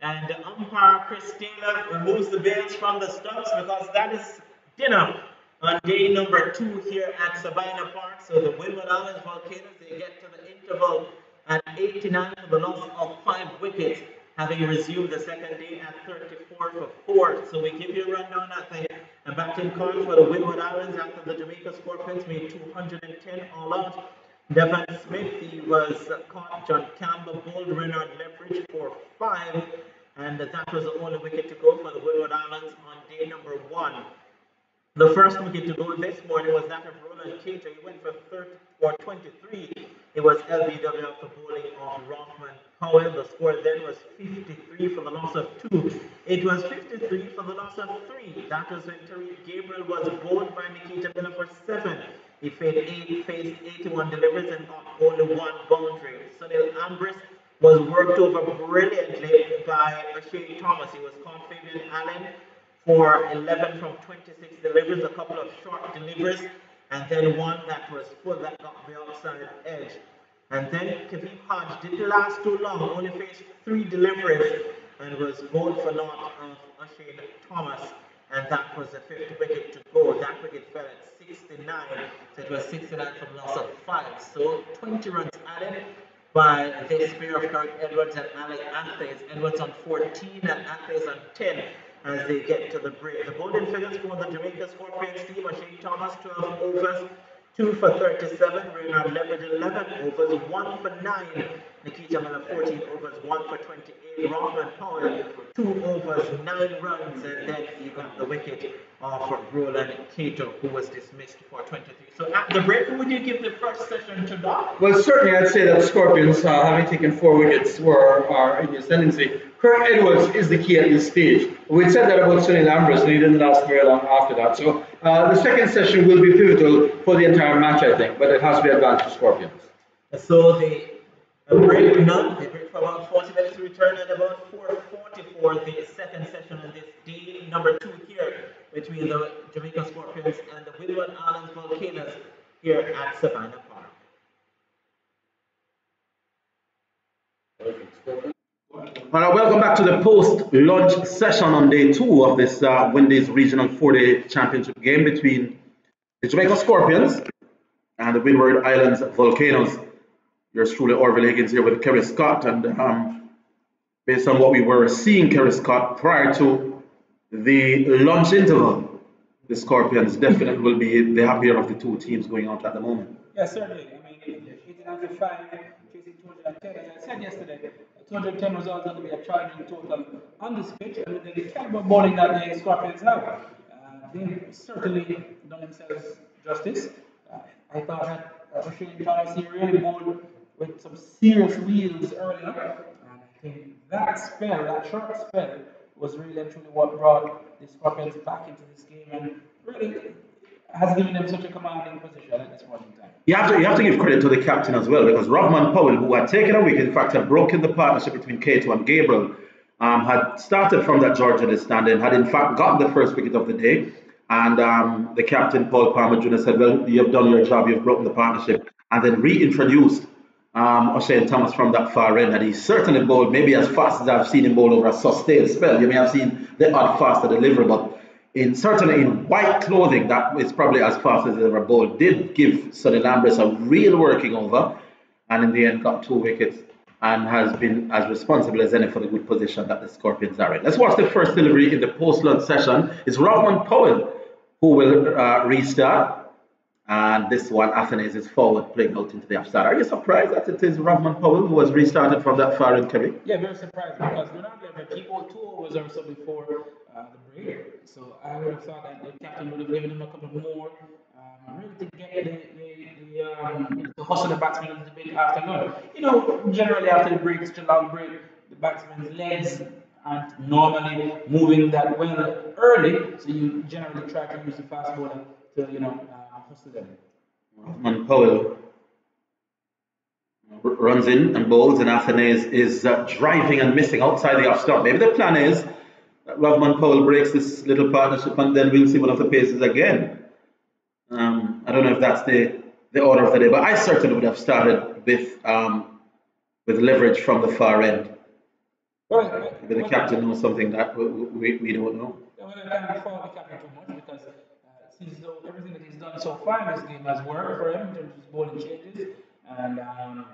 And umpire Chris Taylor removes the bails from the stumps, because that is dinner on day number 2 here at Sabina Park. So the Windward Islands Volcanoes, they get to the interval at 89 for the loss of 5 wickets, having resumed the second day at 34 for 4. So we give you a rundown at the batting card for the Windward Islands after the Jamaica Scorpions made 210 all out. Devon Smith, he was caught. John Campbell bowled Renard Leverage for 5, and that was the only wicket to go for the Windward Islands on day number 1. The first wicket to go this morning was that of Roland Cater. He went for 23. It was LBW after bowling of Rothman Powell. The score then was 53 for the loss of 2. It was 53 for the loss of 3. That was when Tariq Gabriel was bowled by Nikita Miller for 7. He faced 81 deliveries and got only 1 boundary. Sunil Ambrose was worked over brilliantly by Shane Thomas. He was caught Fabian Allen for 11 from 26 deliveries, a couple of short deliveries, and then one that was full that got the outside edge. And then Kavib Hodge didn't last too long, only faced 3 deliveries and was bowled for naught of Shane Thomas, and that was the 5th wicket to go. That wicket fell at 69, so it was 69 for the loss of 5. So 20 runs added by this pair of Kirk Edwards and Alec Athletes. Edwards on 14 and Athletes on 10 as they get to the break. The bowling figures for the Jamaica Scorpions team are Shane Thomas, 12 overs, 2 for 37, Renard Leverage 11 overs, 1 for 9, Nikita Miller 14 overs, 1 for 28, Rothman Powell 2 overs, 9 runs, and then you got the wicket of Roland Cato, who was dismissed for 23. So at the break, who would you give the first session to Doc?
Well, certainly I'd say that Scorpions, having taken 4 wickets, are in the ascendancy. Kirk Edwards is the key at this stage. We said that about Sunil Ambrose, and he didn't last very long after that. So the second session will be pivotal for the entire match, I think, but it has to be advanced to Scorpions.
So the break now, they break for about 40 minutes to return at about 4:40 for the second session on this day number 2 here between the Jamaica Scorpions and the Windward Islands Volcanoes here at Savannah Park.
All right, welcome back to the post-lunch session on day two of this Windies Regional 4-Day Championship game between the Jamaica Scorpions and the Windward Islands Volcanoes. Yours truly, Orville Higgins here with Kerry Scott, and based on what we were seeing, Kerry Scott, prior to the lunch interval, the Scorpions definitely will be the happier of the two teams going out at the moment.
Yeah, certainly. I mean, 1805, chasing 210. As I said yesterday, 210 was always going to be a challenging total on this pitch, and with the caliber of bowling that the Scorpions have, they've certainly done themselves justice. I thought that Australian Thomas here really bowled with some serious wheels earlier, and I think that spell, that short spell, was really and truly what brought the Scorpions back into this game and really has given them such a commanding position at this point in time.
You have to give credit to the captain as well, because Rahman Powell, who had taken a wicket, in fact had broken the partnership between Cato and Gabriel, had started from that Georgia stand and had in fact gotten the first wicket of the day. And the captain, Paul Palmer Jr., said, well, you have done your job, you've broken the partnership, and then reintroduced O'Shane Thomas from that far end. And he certainly bowled maybe as fast as I've seen him bowl over a sustained spell. You may have seen the odd faster delivery, but certainly in white clothing, that is probably as fast as he ever bowled. Did give Sonny Lambris a real working over, and in the end got 2 wickets and has been as responsible as any for the good position that the Scorpions are in. Let's watch the first delivery in the post-lunch session. It's Rahman Powell who will restart. And this one, Athanaze is forward, playing out into the offside. Are you surprised that it is Rahman Powell who was restarted from that far end, Kerry?
Yeah, very surprised, because we're not going to keep on 2 overs or so before the break. So I would have thought that the captain would have given him a couple more, really to get the hustle the batsmen a little bit after lunch. You know, generally after the break, it's a long break, the batsmen's legs aren't normally moving that well early, so you generally try to use the fast bowler to, hustle them.
Rahman Powell runs in and bowls, and Athanaze is driving and missing outside the off stump. Maybe the plan is that Rahman Powell breaks this little partnership, and then we'll see one of the paces again. I don't know if that's the order of the day, but I certainly would have started with leverage from the far end. Maybe the captain knows something that we don't know.
Well, I can't fault the captain too much, because it seems though everything that he's done so far in this game has worked for him in terms of his bowling changes, and I'll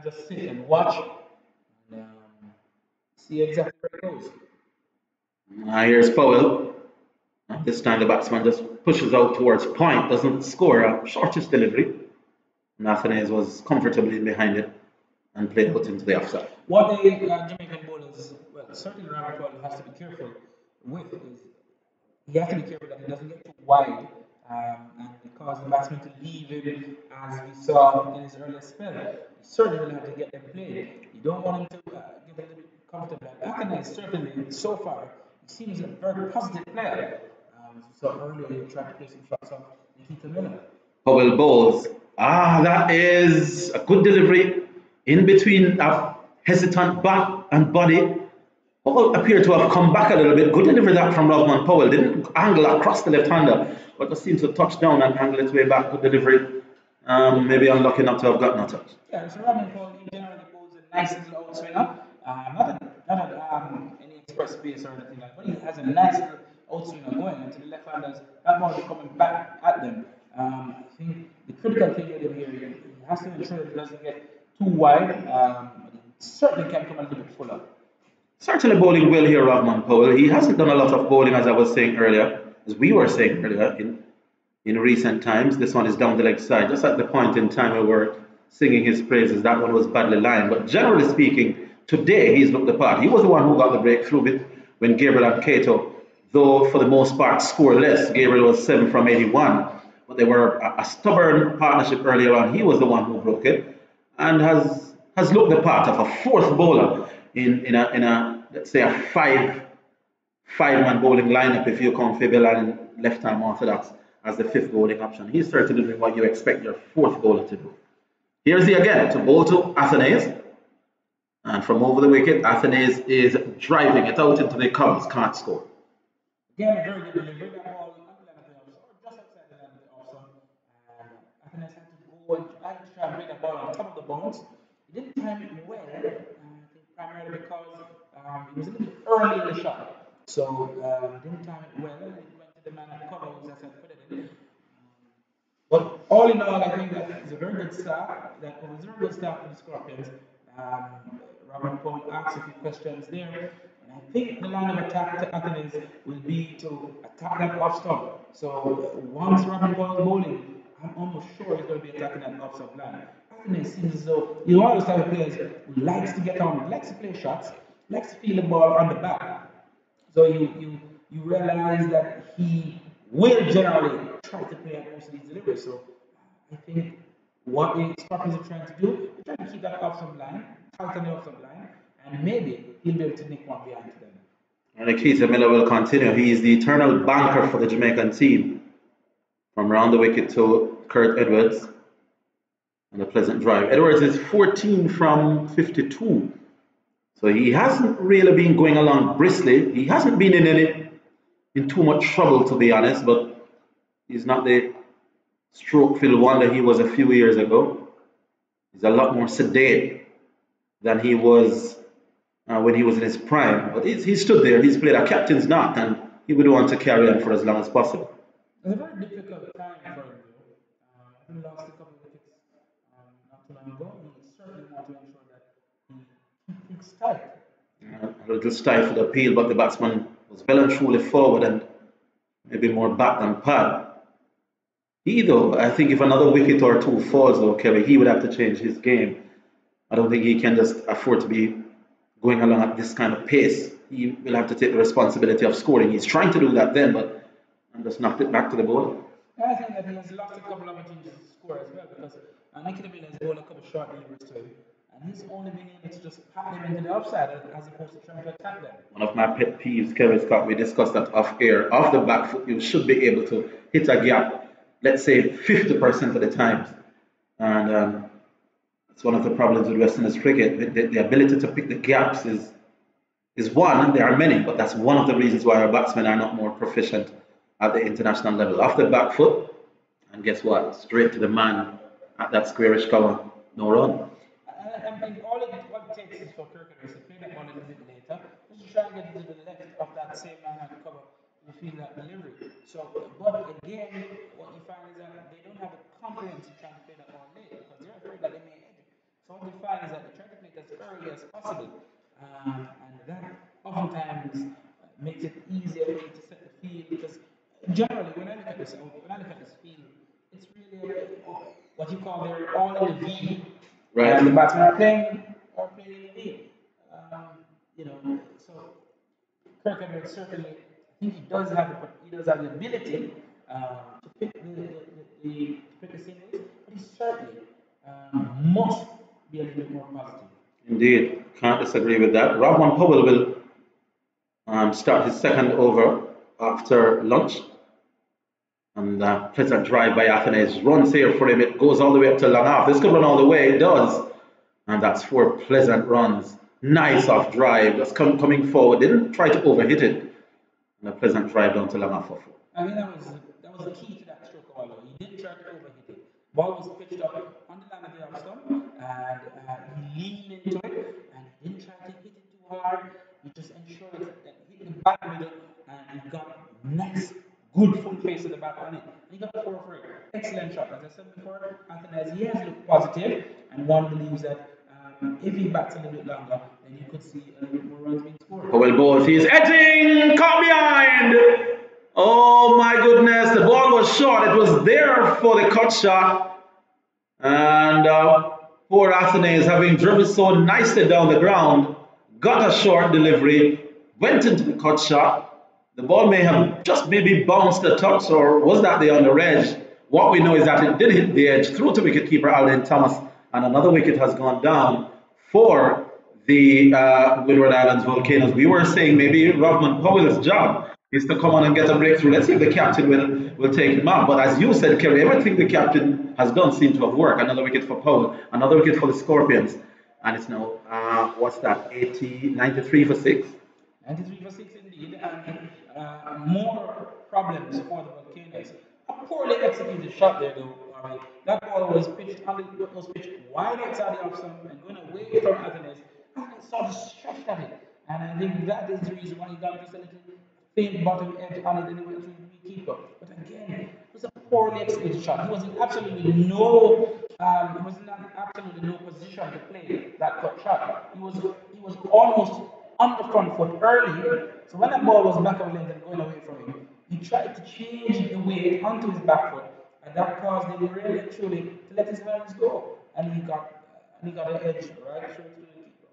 just sit and watch and see exactly where it goes.
Here's Powell. This time the batsman just pushes out towards point, doesn't score a shortest delivery. Athanaze was comfortably behind it and played out into the offside.
What the Jamaican bowlers, well, certainly Rahman Powell has to be careful with is he has to be careful that he doesn't get too wide and cause the batsman to leave him, as we saw in his earlier spell. You certainly will have to get them played. You don't want him to get a little bit comfortable. Athanaze certainly, so far, he seems a very positive player. So earlier he tried to play some shots off Nikita Miller.
Powell bowls. That is a good delivery in between a hesitant bat and body. Powell appeared to have come back a little bit. Good delivery that from Rahman Powell. Didn't angle across the left-hander, but just seemed to touch down and angle its way back. Good delivery. Maybe unlucky not to have gotten a touch.
Yeah, so Rahman Powell, he generally bowls a nice little outswinger. Not any express pace or anything like that, but he has a nice little outswinger going into the left-handers. That ball is coming back at them. I think the critical thing with him here, he has to ensure that he doesn't get too wide. But he certainly can come a little bit fuller.
Certainly bowling well here, Rahman Powell. He hasn't done a lot of bowling, as I was saying earlier, as we were saying earlier in recent times. This one is down the leg side, just at the point in time where we're singing his praises. That one was badly lined, but generally speaking, today he's looked the part. He was the one who got the breakthrough when Gabriel and Cato, though for the most part scoreless. Gabriel was 7 from 81, but they were a stubborn partnership earlier on. He was the one who broke it, and has looked the part of a fourth bowler in a let's say a five-man bowling lineup, if you count Fabella and left-arm orthodox as the fifth bowling option. He's certainly doing what you expect your fourth bowler to do. Here's he again to bowl to Athanaze. And from over the wicket, Athanaze is driving it out into the covers, can't score.
Again, a very good delivery. That ball just outside the line of the offside. And Athanaze had to go and try and bring that ball on top of the bounce. He didn't time it well. I think primarily because he was a little bit early in the shot. So didn't time it well. It went to the man at cover, who I said put it in. But all in all, I think that it's a very good start. That was a very good start for the Scorpions. Robert Paul asked a few questions there. And I think the line of attack to Athens will be to attack that off stump. So once Robert Paul is bowling, I'm almost sure he's going to be attacking that off stump line. Athens seems as though he's one of those type of players who likes to get on, likes to play shots, likes to feel the ball on the back. So you realize that he will generally try to play at most of these deliveries. So I think what the Scorpions are trying to do, they're trying to keep that off some line, tighten the off some line, and maybe he'll be able to nick one behind to them.
And Nikita Miller will continue. He is the eternal banker for the Jamaican team. From round the wicket to Kurt Edwards. And a pleasant drive. Edwards is 14 from 52. So he hasn't really been going along briskly. He hasn't been in too much trouble, to be honest, but he's not the stroke-filled wonder he was a few years ago. He's a lot more sedate than he was when he was in his prime. But he stood there, he's played a captain's knot, and he would want to carry on for as long as possible.
It's a very difficult time for him, though. He lost a couple of wickets not too long ago. He certainly wants to ensure that he keeps things tight.
A little stifled appeal, but the batsman was well and truly forward and maybe more back than pad. Though, I think if another wicket or two falls, though, Kerry, he would have to change his game. I don't think he can just afford to be going along at this kind of pace. He will have to take the responsibility of scoring. He's trying to do that then, but just knocked it back to the bowler.
I think that he has lost a couple of opportunities to score as well, because Nikita Miller has bowled a couple of short deliveries to him, and he's only been able to just pat them into the offside as opposed to trying to attack them.
One of my pet peeves, Kevin Scott, we discussed that off air. Off the back foot, you should be able to hit a gap, let's say 50% of the times. And it's one of the problems with West Indies cricket. The ability to pick the gaps is one, there are many, but that's one of the reasons why our batsmen are not more proficient at the international level. Off the back foot, and guess what? Straight to the man at that squarish cover, no run.
I think all it takes is for Kirk to play that one a little bit later, just to try and get to the left of that same man at the cover to feel that delivery. So, but again, what you find is that they don't have the confidence in trying to play that ball late because they're afraid that they may edge it. So what you find is that they try to play it as early as possible, and that oftentimes makes it easier for you to set the field because generally when I look at this field, it's really what you call their all in the V.
Right.
And the batsmen are playing in the V. So Kirk Edwards certainly, I think he does have the ability to pick the singles, but he certainly must be a little bit more positive.
Indeed, can't disagree with that. Rahman Powell will start his second over after lunch. And pleasant drive by Athens. Runs here for him. It goes all the way up to long off. This could run all the way. It does. And that's 4 pleasant runs. Nice off drive. Just coming forward. Didn't try to overhit it. And a pleasant drive down to long off for 4.
I think that was the key to that stroke of He didn't try to overhit it. Ball was pitched up on the line of the off stump, and he leaned into it, and he didn't try to hit it too hard. He just ensured that he hit the back middle, and he got nice, good full face of the bat on it. He got 4 for it. Excellent shot. As I said before, Anthony, he has looked positive, and one believes that if he bats a little bit longer, then you could see a little bit more runs being scored.
Powell balls. He's edging. Caught behind. Oh my goodness. The ball was short. It was there for the cut shot. And poor Athens, having driven so nicely down the ground, got a short delivery, went into the cut shot. The ball may have just maybe bounced a touch, or was that the under edge? What we know is that it did hit the edge through to wicketkeeper Alden Thomas, and another wicket has gone down for the Windward Islands Volcanoes. We were saying maybe Rahman Powell's job is to come on and get a breakthrough. Let's see if the captain will take him out. But as you said, Kerry, everything the captain has done seemed to have worked. Another wicket for Powell, another wicket for the Scorpions, and it's now what's that? 93 for 6.
93 for 6 indeed, and more problems for the Volcanoes. A poorly executed shot there, though. That ball was pitched wide outside the off stump and going away from Athens. sort of stretched at it. And I think that is the reason why he got just a little faint bottom edge on it and it went through the keeper. But again, it was a poorly executed shot. He was in absolutely no position to play that cut shot. He was almost on the front foot early. So when that ball was back of length and going away from him, he tried to change the weight onto his back foot, and that caused him really and truly to let his hands go, and he got an edge right through the keeper.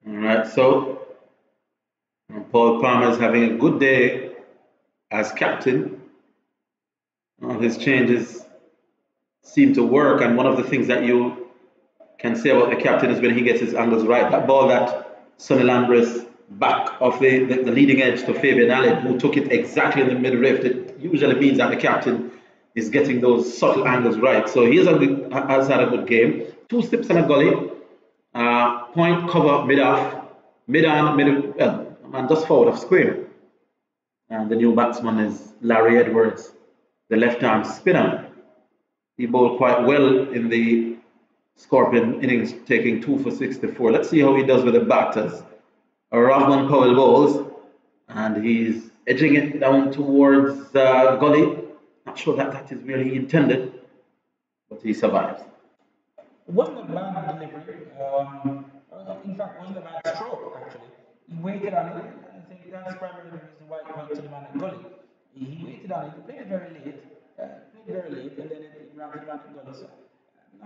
All right, so Paul Palmer is having a good day as captain. His changes seem to work, and one of the things that you can say about the captain is when he gets his angles right. That ball that Sonny Lambris back of the leading edge to Fabian Allen, who took it exactly in the mid rift, it usually means that the captain is getting those subtle angles right. So he has had a good game. 2 steps and a gully. Point cover mid-off, mid-on, and just forward of square. And the new batsman is Larry Edwards, the left-arm spinner. He bowled quite well in the Scorpion innings, taking 2 for 64. Let's see how he does with the batters. Rahman Powell bowls, and he's edging it down towards gully. Not sure that is where he intended, but he survives.
It wasn't a bad delivery. In fact, it wasn't a bad stroke, actually. He waited on it. I think that's primarily the reason why he went to the man at gully. He waited on it. He played it very late. And then it ran to the man at gully. So I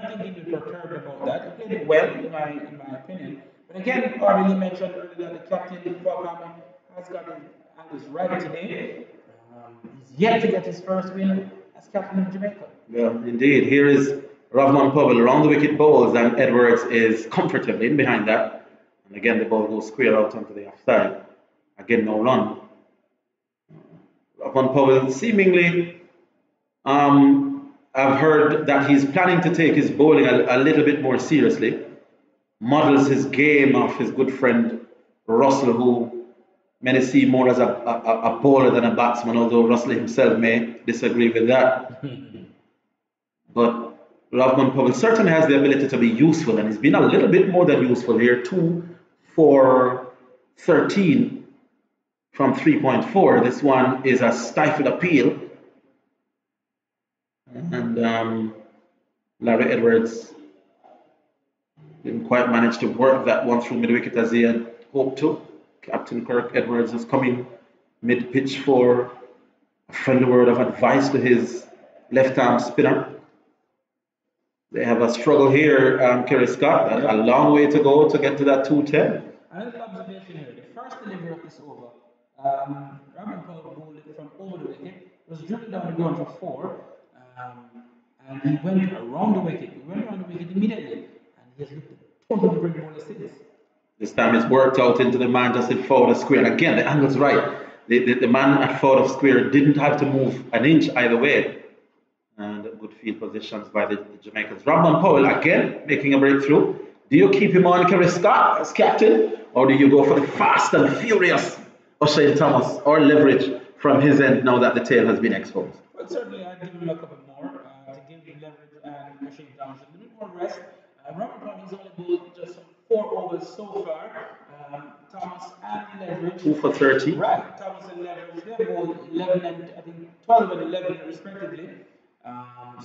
don't think he was perturbed about that. He played it well, in my opinion. But again, I really mentioned earlier that the captain, Paul Palmer, has got his angles right today. He's yet to get his first win as captain of Jamaica.
Yeah, indeed. Here is Rahman Powell around the wicket bowls, and Edwards is comfortably in behind that. And again, the ball goes square out onto the offside. Again, no run. Rahman Powell seemingly, I've heard that he's planning to take his bowling a little bit more seriously. Models his game off his good friend Russell, who many see more as a bowler than a batsman, although Russell himself may disagree with that. But Rahman Powell certainly has the ability to be useful, and he's been a little bit more than useful here. 2 for 13 from 3.4. This one is a stifled appeal. And Larry Edwards didn't quite manage to work that one through mid-wicket as he had hoped to. Captain Kirk Edwards is coming mid-pitch for a friendly word of advice to his left-arm spinner. They have a struggle here, Kerry Scott, a long way to go to get to that 210.
Another observation here, the first delivery of this over, Rahman Powell bowled it from over the wicket, was driven down the ground for 4, and he went around the wicket. He went around the wicket immediately, and he has looked a total different bowler since.
This time it's worked out into the man just in forward of square. And again, the angle's right. The man at forward of square didn't have to move an inch either way. And good field positions by the Jamaicans. Rahman Powell again making a breakthrough. Do you keep him on Kerry Scott as captain, or do you go for the fast and furious O'Shane Thomas, or leverage from his end now that the tail has been exposed?
Well, certainly I'd give him a couple more to give him leverage and O'Shane Thomas a little bit more rest. Rahman Powell, he's only bowled just 4 overs so far. Thomas and leverage.
2 for 30.
Right, Thomas and leverage. They bowled 11 and I think 12 and 11 respectively.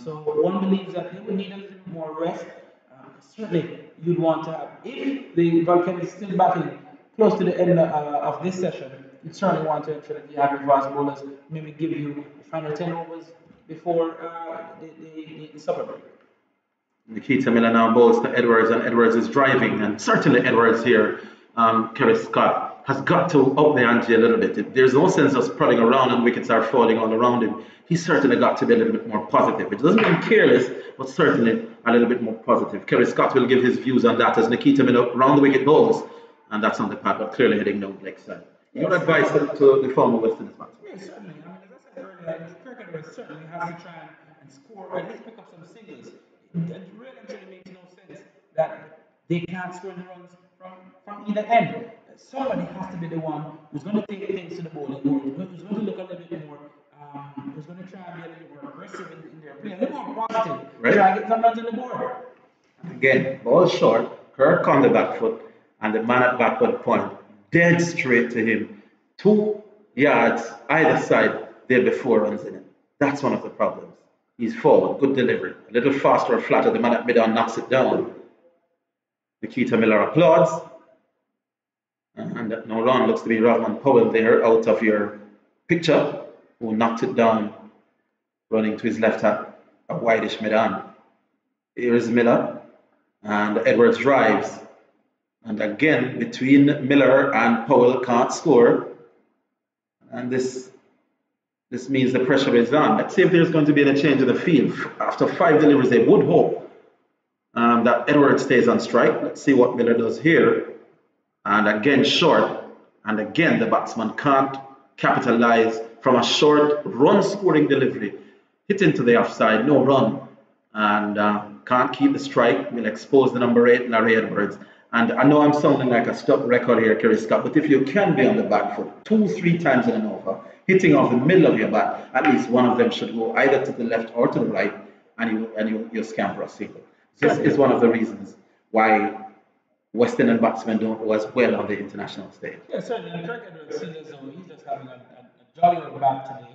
So one believes that they would need a little bit more rest. Certainly, you'd want to have, if the Volcanics is still batting close to the end of this session, you'd certainly want to ensure that you have your fast bowlers maybe give you the final 10 overs before the supper break.
Nikita Miller now bowls to Edwards, and Edwards is driving, and certainly Edwards here, Kerry Scott, has got to up the ante a little bit. There's no sense of prodding around and wickets are falling all around him. He's certainly got to be a little bit more positive. It doesn't mean careless, but certainly a little bit more positive. Kerry Scott will give his views on that as Nikita Miller round the wicket bowls, and that's on the pad, but clearly heading down the leg side. Your advice to the former West Indies batsman?
Yeah, certainly. I mean, as I said earlier, Kirk Edwards certainly has to try and score, at least pick up some singles. It really actually makes no sense that they can't score the runs from either end. Somebody has to be the one who's going to take things to the bowling, who's going to look a little bit more, who's going to try and be a little bit more aggressive in their play, a little more positive, right? Try and get some runs on the board.
Again, ball short, Kirk on the back foot, and the man at backward point, dead straight to him. 2 yards either side, there before runs in it. That's one of the problems. He's forward, good delivery. A little faster or flatter, the man at mid-on knocks it down. Nikita Miller applauds. And no run, looks to be Rahman Powell there out of your picture, who knocked it down, running to his left at a wideish mid-on. Here is Miller, and Edwards drives. And again, between Miller and Powell can't score. And this means the pressure is on. Let's see if there's going to be any change in the field. After 5 deliveries, they would hope that Edwards stays on strike. Let's see what Miller does here. And again, short. And again, the batsman can't capitalize from a short run-scoring delivery. Hit into the offside, no run. And can't keep the strike. Will expose the number 8, Larry Edwards. And I know I'm sounding like a stuck record here, Kerry Scott, but if you can be on the back foot 2-3 times in an over, hitting off the middle of your bat, at least one of them should go either to the left or to the right, and you scamper a single. This is one of the reasons why West Indian batsmen don't do as well on the international stage.
Yeah, certainly. And Kirk Edwards seems as though he's just having a jolly old bat today.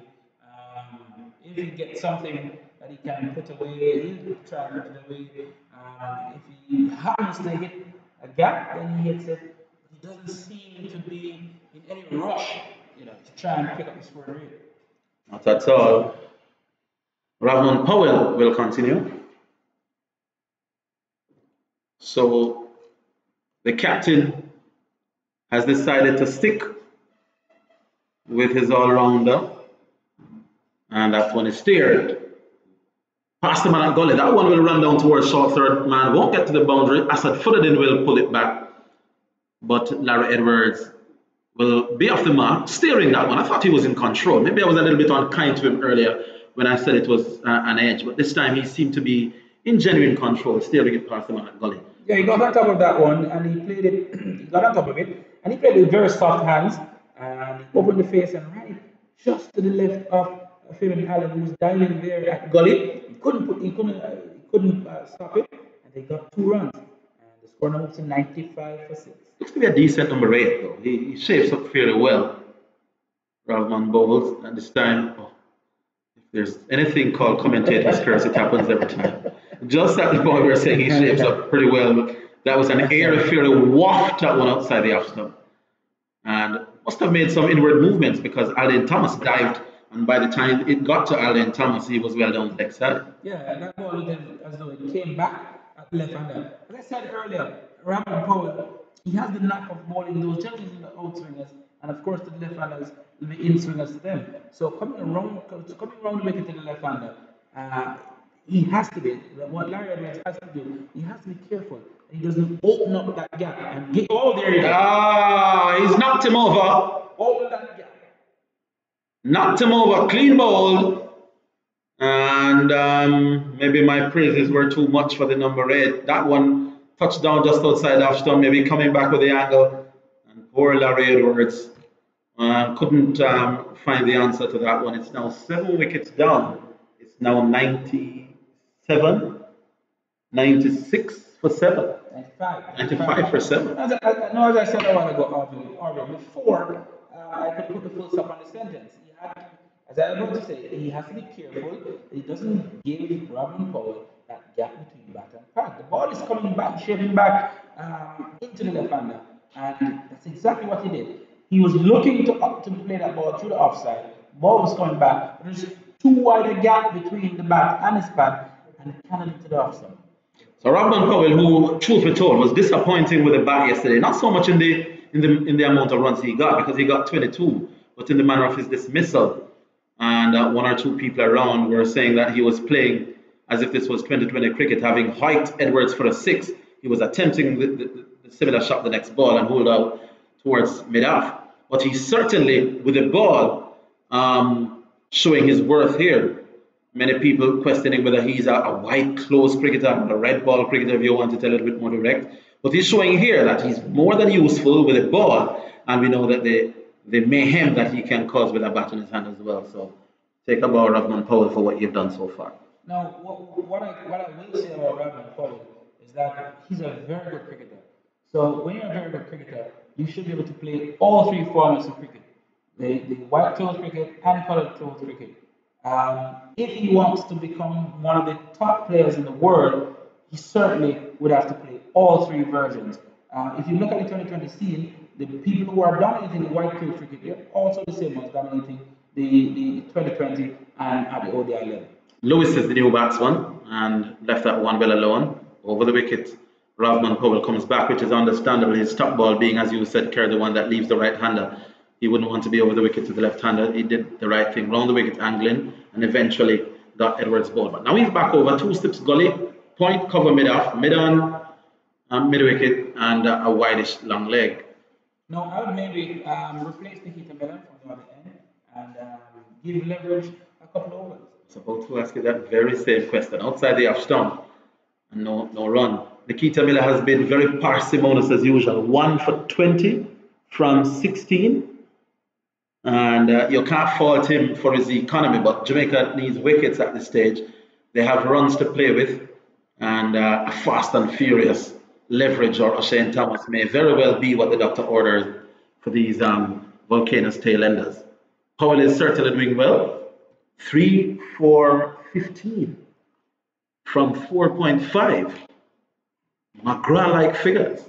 If he gets something that he can put away, he'll try and put it away. If he happens to hit a gap, then he hits it. He doesn't seem to be in any rush, to try and pick up the score rate.
Not at all. Rahman Powell will continue. So the captain has decided to stick with his all-rounder, and that one is steered past the man at gully. That one will run down towards short third man, won't get to the boundary. Asad Footed will pull it back, but Larry Edwards will be off the mark, steering that one. I thought he was in control. Maybe I was a little bit unkind to him earlier when I said it was an edge, but this time he seemed to be in genuine control, steering it past the man at gully.
Yeah, he got on top of that one, and he played it. He got on top of it, and he played it with very soft hands, and he opened the face and ran it just to the left of Fabian Allen, who was diving there at gully. He couldn't stop it, and they got 2 runs, and the score now moves to 95 for 6.
Looks to be a decent number 8 though. He shapes up fairly well. Rahman Bowles, and this time, if there's anything called commentator's curse, it happens every time. Just at the point we were saying he shapes up pretty well, that was an air fairly waft that one outside the off stump. And must have made some inward movements because Alden Thomas dived, and by the time it got to Alden Thomas, he was well down the leg side.
Yeah, and that ball was as though it came back at left-hander. As I said earlier, Rahman Powell, he has the knack of bowling those gentlemen in the outswingers, and of course the left-handers will be in-swingers to them. So coming around the wicket to the left-hander, he has to be, what Larry Edwards has to do, he has to be careful. He doesn't open up that gap and get, there you go.
He's knocked him over.
Open that gap.
Knocked him over, clean bowled. And maybe my praises were too much for the number 8. That one touched down just outside off stump, maybe coming back with the angle. And poor Larry Edwards couldn't find the answer to that one. It's now 7 wickets down. It's now 96 for 7. 95 for 7.
As I said a while ago, Arvin, before I could put the full stop on the sentence, as I was about to say, he has to be careful that he doesn't give Rahman Powell that gap between bat and pad. The ball is coming back, shaping back into the left-hander, and that's exactly what he did. He was looking to play that ball through the offside. Ball was coming back, but there's too wide a gap between the bat and his pad, and it cannot into the offside.
So Rahman Powell, who, truth be told, was disappointing with the bat yesterday, not so much in the amount of runs he got, because he got 22, but in the manner of his dismissal. And 1 or 2 people around were saying that he was playing as if this was 2020 cricket, having hiked Edwards for a 6. He was attempting the similar shot the next ball and hold out towards mid-off. But he certainly, with the ball, showing his worth here. Many people questioning whether he's a white close cricketer, a red ball cricketer, if you want to tell it a bit more direct. But he's showing here that he's more than useful with the ball, and we know that the mayhem that he can cause with a bat in his hand as well. So take a bow, Rahman Powell, for what you've done so far.
Now, what I will say about Rahman Powell is that he's a very good cricketer. So when you're a very good cricketer, you should be able to play all three formats of cricket, the white clothes cricket and coloured clothes cricket. If he wants to become one of the top players in the world, he certainly would have to play all three versions. If you look at the 2020 scene, the people who are dominating the white clothes cricket, they're also the same ones dominating the 2020 and at the ODI level.
Lewis is the new batsman and left that one well alone over the wicket. Ravman Powell comes back, which is understandable. His top ball being, as you said, Kerr, the one that leaves the right-hander. He wouldn't want to be over the wicket to the left-hander. He did the right thing, round the wicket, angling, and eventually got Edwards' ball. But now he's back over, 2 slips gully, point, cover mid-off, mid-on, mid-wicket, and a wideish long leg.
No, I would maybe replace Nikita Miller from the other end and give Leverage a couple of overs.
I was about to ask you that very same question. Outside the off stump, and no run. Nikita Miller has been very parsimonious as usual. 1 for 20 from 16. And you can't fault him for his economy, but Jamaica needs wickets at this stage. They have runs to play with, and a fast and furious Leverage or Shane Thomas may very well be what the doctor orders for these Volcanoes tail enders. Powell is certainly doing well. 3 for 15 from 4.5. McGrath-like figures.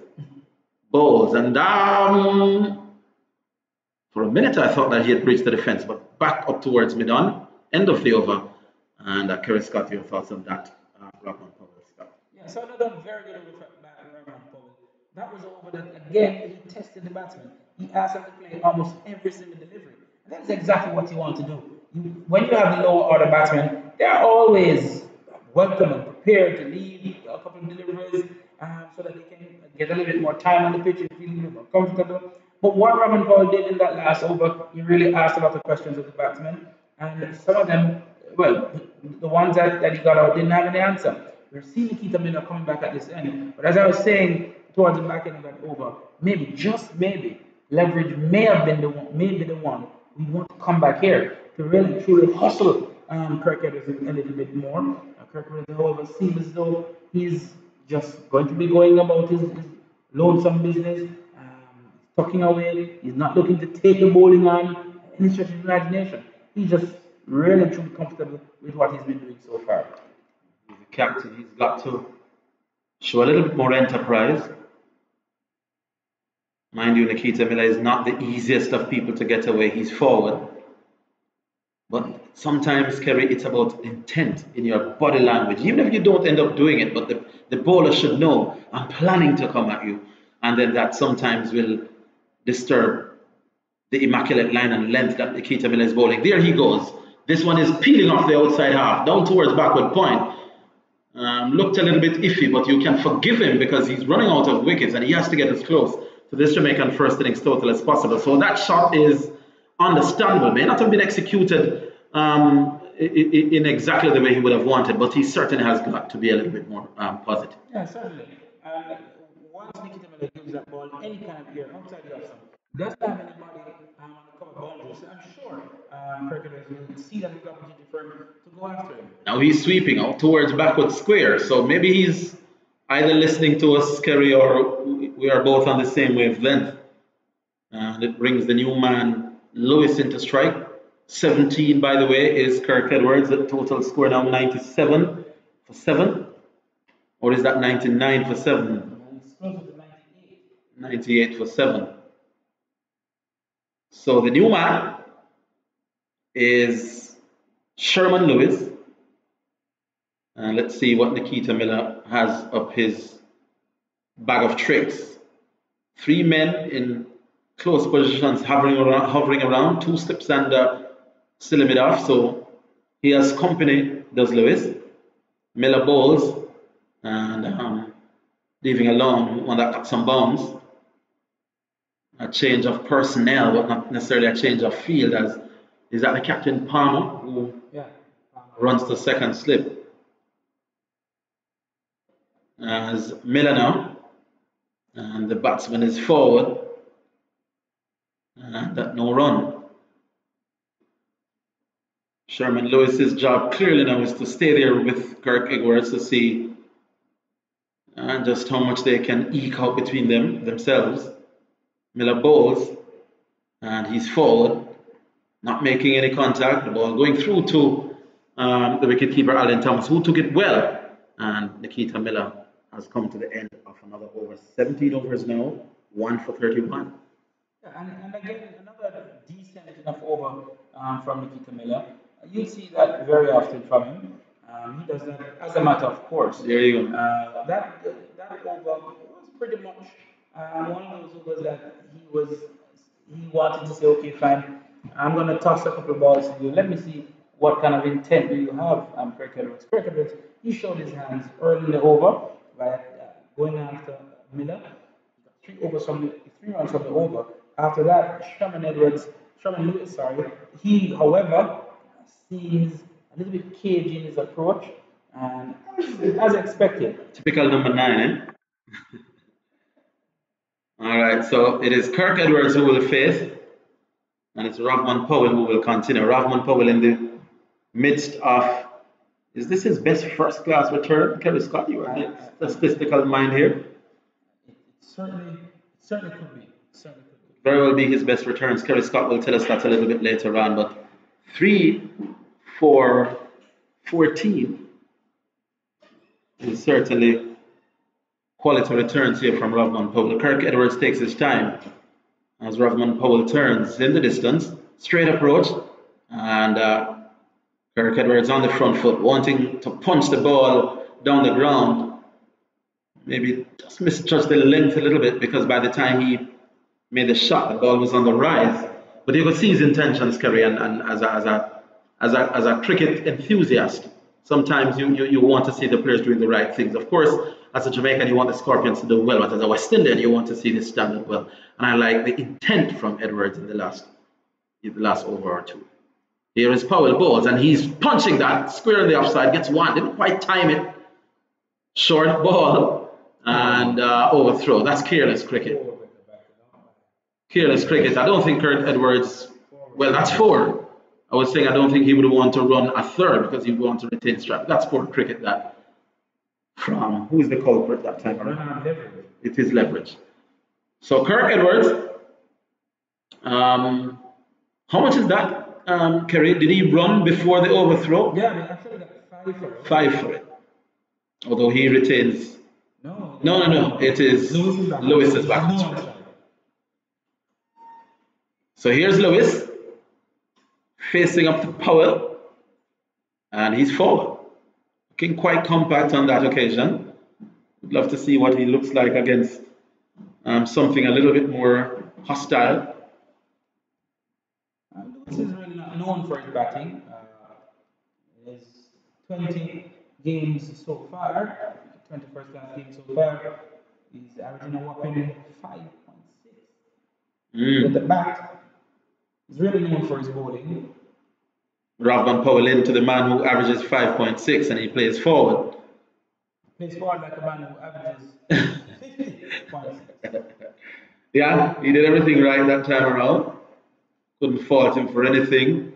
Balls. And for a minute I thought that he had breached the defense, but back up towards mid-on, end of the over. And Kerry Scott, your thoughts on that? Ravman Powell, Scott.
Yeah, so another very good over by Ravman Powell. That was over that again he tested the batsman. He asked him to play almost every single delivery. And that's exactly what you want to do. When you have the lower order batsmen, they are always welcome and prepared to lead a couple of deliveries so that they can get a little bit more time on the pitch and feel a little more comfortable. But what Ravman Powell did in that last over, he really asked a lot of questions of the batsmen, and some of them, well, the ones that he got out didn't have any answer. We're seeing Nikita Miller coming back at this end, but as I was saying towards the back end of that over, maybe, just maybe, Leverage may have been the one, maybe the one we want to come back here to really truly hustle Kirk Edwards a little bit more. Kirk Edwards, however, seems as though he's just going to be going about his lonesome business, tucking away. He's not looking to take the bowling on any stretch of imagination. He's just really truly comfortable with what he's been doing so far.
He's a captain. He's got to show a little bit more enterprise. Mind you, Nikita Miller is not the easiest of people to get away. He's forward. But sometimes, Kerry, it's about intent in your body language. Even if you don't end up doing it, but the bowler should know, I'm planning to come at you. And then that sometimes will disturb the immaculate line and length that Nikita Miller is bowling. There he goes. This one is peeling off the outside half, down towards backward point. Looked a little bit iffy, but you can forgive him because he's running out of wickets and he has to get as close to this Jamaican first innings total as possible. So that shot is understandable. May not have been executed in exactly the way he would have wanted, but he certainly has got to be a little bit more positive.
Yeah, certainly. Once Nikita Miller gives that ball any kind of air outside the offside, doesn't have anybody on the cover boundaries, I'm sure Perkins will see that big opportunity for him to go after him.
Now he's sweeping out towards backward square, so maybe he's either listening to us, Kerry, or we are both on the same wavelength. And it brings the new man Lewis into strike. 17, by the way, is Kirk Edwards. The total score now 97 for 7. Or is that 99 for 7?
It's closer to 98.
98 for 7. So the new man is Sherman Lewis. And let's see what Nikita Miller has up his bag of tricks. 3 men in close positions hovering around 2 slips and still a mid off. So he has company, does Lewis. Miller bowls and leaving alone one that got some bounds. A change of personnel, but not necessarily a change of field. As is that the captain Palmer who runs the second slip. As Miller now, and the batsman is forward, and that no run. Sherman Lewis's job clearly now is to stay there with Kirk Edwards to see and just how much they can eke out between themselves. Miller bowls, and he's forward, not making any contact. The ball going through to the wicketkeeper Alan Thomas, who took it well, and Nikita Miller has come to the end of another over. 17 overs now, 1 for 31.
Yeah, and again, another decent enough over from Nikita Miller. You'll see that very often from him. He does that as a matter of course.
There you go.
That over was pretty much one of those overs that he wanted to say, okay, fine, I'm going to toss a couple of balls to you. Let me see what kind of intent do you have, Kirk Edwards. Kirk Edwards, he showed his hands early in the over by going after Miller. He got 3 runs from the over. After that, Sherman Lewis, he, however, seems a little bit cagey in his approach, and as expected.
Typical number 9, eh? All right, so it is Kirk Edwards who will face, and it's Rovman Powell who will continue. Rovman Powell in the midst of, is this his best first-class return? Kerry Scott, you are the statistical mind here.
It certainly could be.
Very well be his best returns. Kerry Scott will tell us that a little bit later on, but 3 for 14 is certainly quality returns here from Rovman Powell. Kirk Edwards takes his time as Rovman Powell turns in the distance, straight approach, and Kirk Edwards on the front foot, wanting to punch the ball down the ground. Maybe just misjudged the length a little bit, because by the time he made the shot, the ball was on the rise. But you could see his intentions, Kerry, and as a cricket enthusiast, sometimes you want to see the players doing the right things. Of course, as a Jamaican, you want the Scorpions to do well, but as a West Indian, you want to see this stand up well. And I like the intent from Edwards in the last over or two. Here is Powell balls, and he's punching that square in the offside, gets one, didn't quite time it. Short ball and overthrow. That's careless cricket. Careless cricket. I don't think Kirk Edwards, well, that's 4. I was saying I don't think he would want to run a third because he would want to retain strike. That's poor cricket that. From, who is the culprit that time around? It is leverage. So Kirk Edwards, how much is that, Kerry? Did he run before the overthrow?
Yeah, I actually got 5 for it.
5 for it. Although he retains. No. It is Lewis's back. So here's Lewis facing up to Powell, and he's forward. Looking quite compact on that occasion. Would love to see what he looks like against something a little bit more hostile.
Lewis is really not known for his batting. His 20 games so far, 21st class games so far, he's averaging a whopping 5.6. With the bat, he's really known for his bowling.
Rovman Powell into the man who averages 5.6, and he plays forward.
Plays forward like a man who averages 50.6.
Yeah, he did everything right that time around. Couldn't fault him for anything.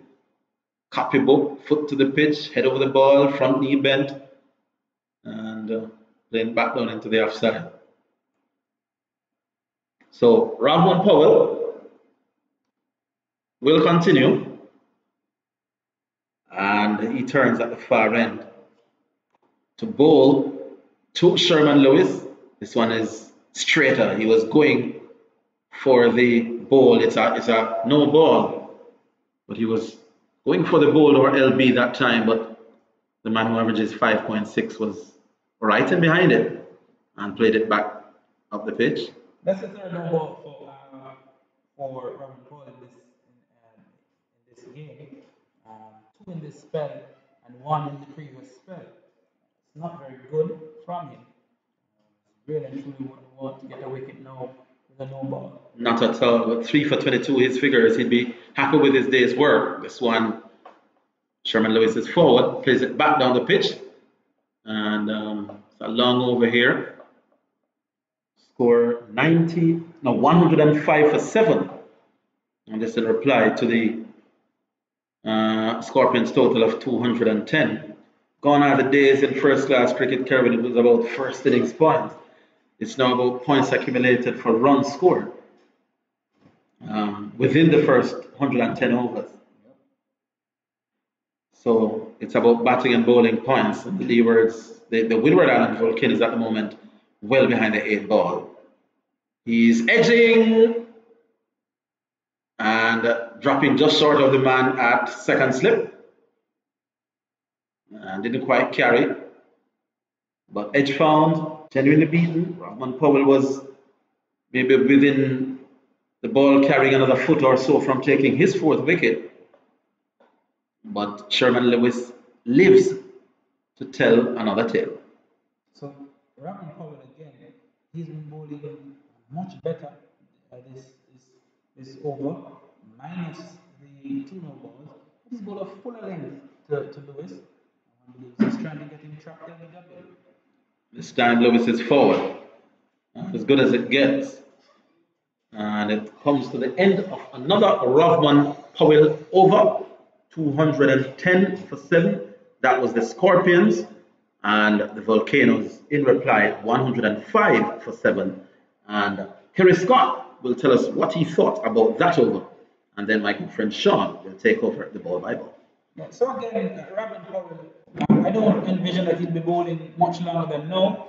Copybook, foot to the pitch, head over the ball, front knee bent, and playing back down into the offside. So Rovman Powell will continue. And he turns at the far end to bowl to Sherman Lewis. This one is straighter. He was going for the bowl. It's a no ball, but he was going for the bowl or LB that time. But the man who averages 5.6 was right in behind it and played it back up the pitch.
That's the third no ball for Robert Paul in this game. 2 in this spell and 1 in the previous spell. It's not very good from him. Really and truly wouldn't want to get a wicket now with a no ball.
Not at all. With 3 for 22, his figures, he'd be happy with his day's work. This one, Sherman Lewis is forward, plays it back down the pitch, and it's a long over here. Score 105 for 7. And this in reply to the Scorpions total of 210. Gone are the days in first class cricket, Kevin, it was about first innings points. It's now about points accumulated for runs scored within the first 110 overs. So it's about batting and bowling points. And the Leewards, the Windward Island Volcanoes at the moment, well behind the 8 ball. He's edging and dropping just short of the man at second slip. And didn't quite carry. But edge found, genuinely beaten. Rahman Powell was maybe within the ball carrying another foot or so from taking his 4th wicket. But Sherman Lewis lives to tell another tale.
So Rahman Powell again, he's been bowling much better this over, minus the 2 no balls. He's bowled a fuller length to Lewis. I believe he's trying to get him trapped in the double.
This time Lewis is forward. As good as it gets. And it comes to the end of another Rahman Powell over. 210 for 7. That was the Scorpions. And the Volcanoes in reply 105 for 7. And Kerry Scott will tell us what he thought about that over. And then my good friend Sean will take over the ball by ball.
Yeah, so again, Rahman Powell, I don't envision that he'll be bowling much longer than now.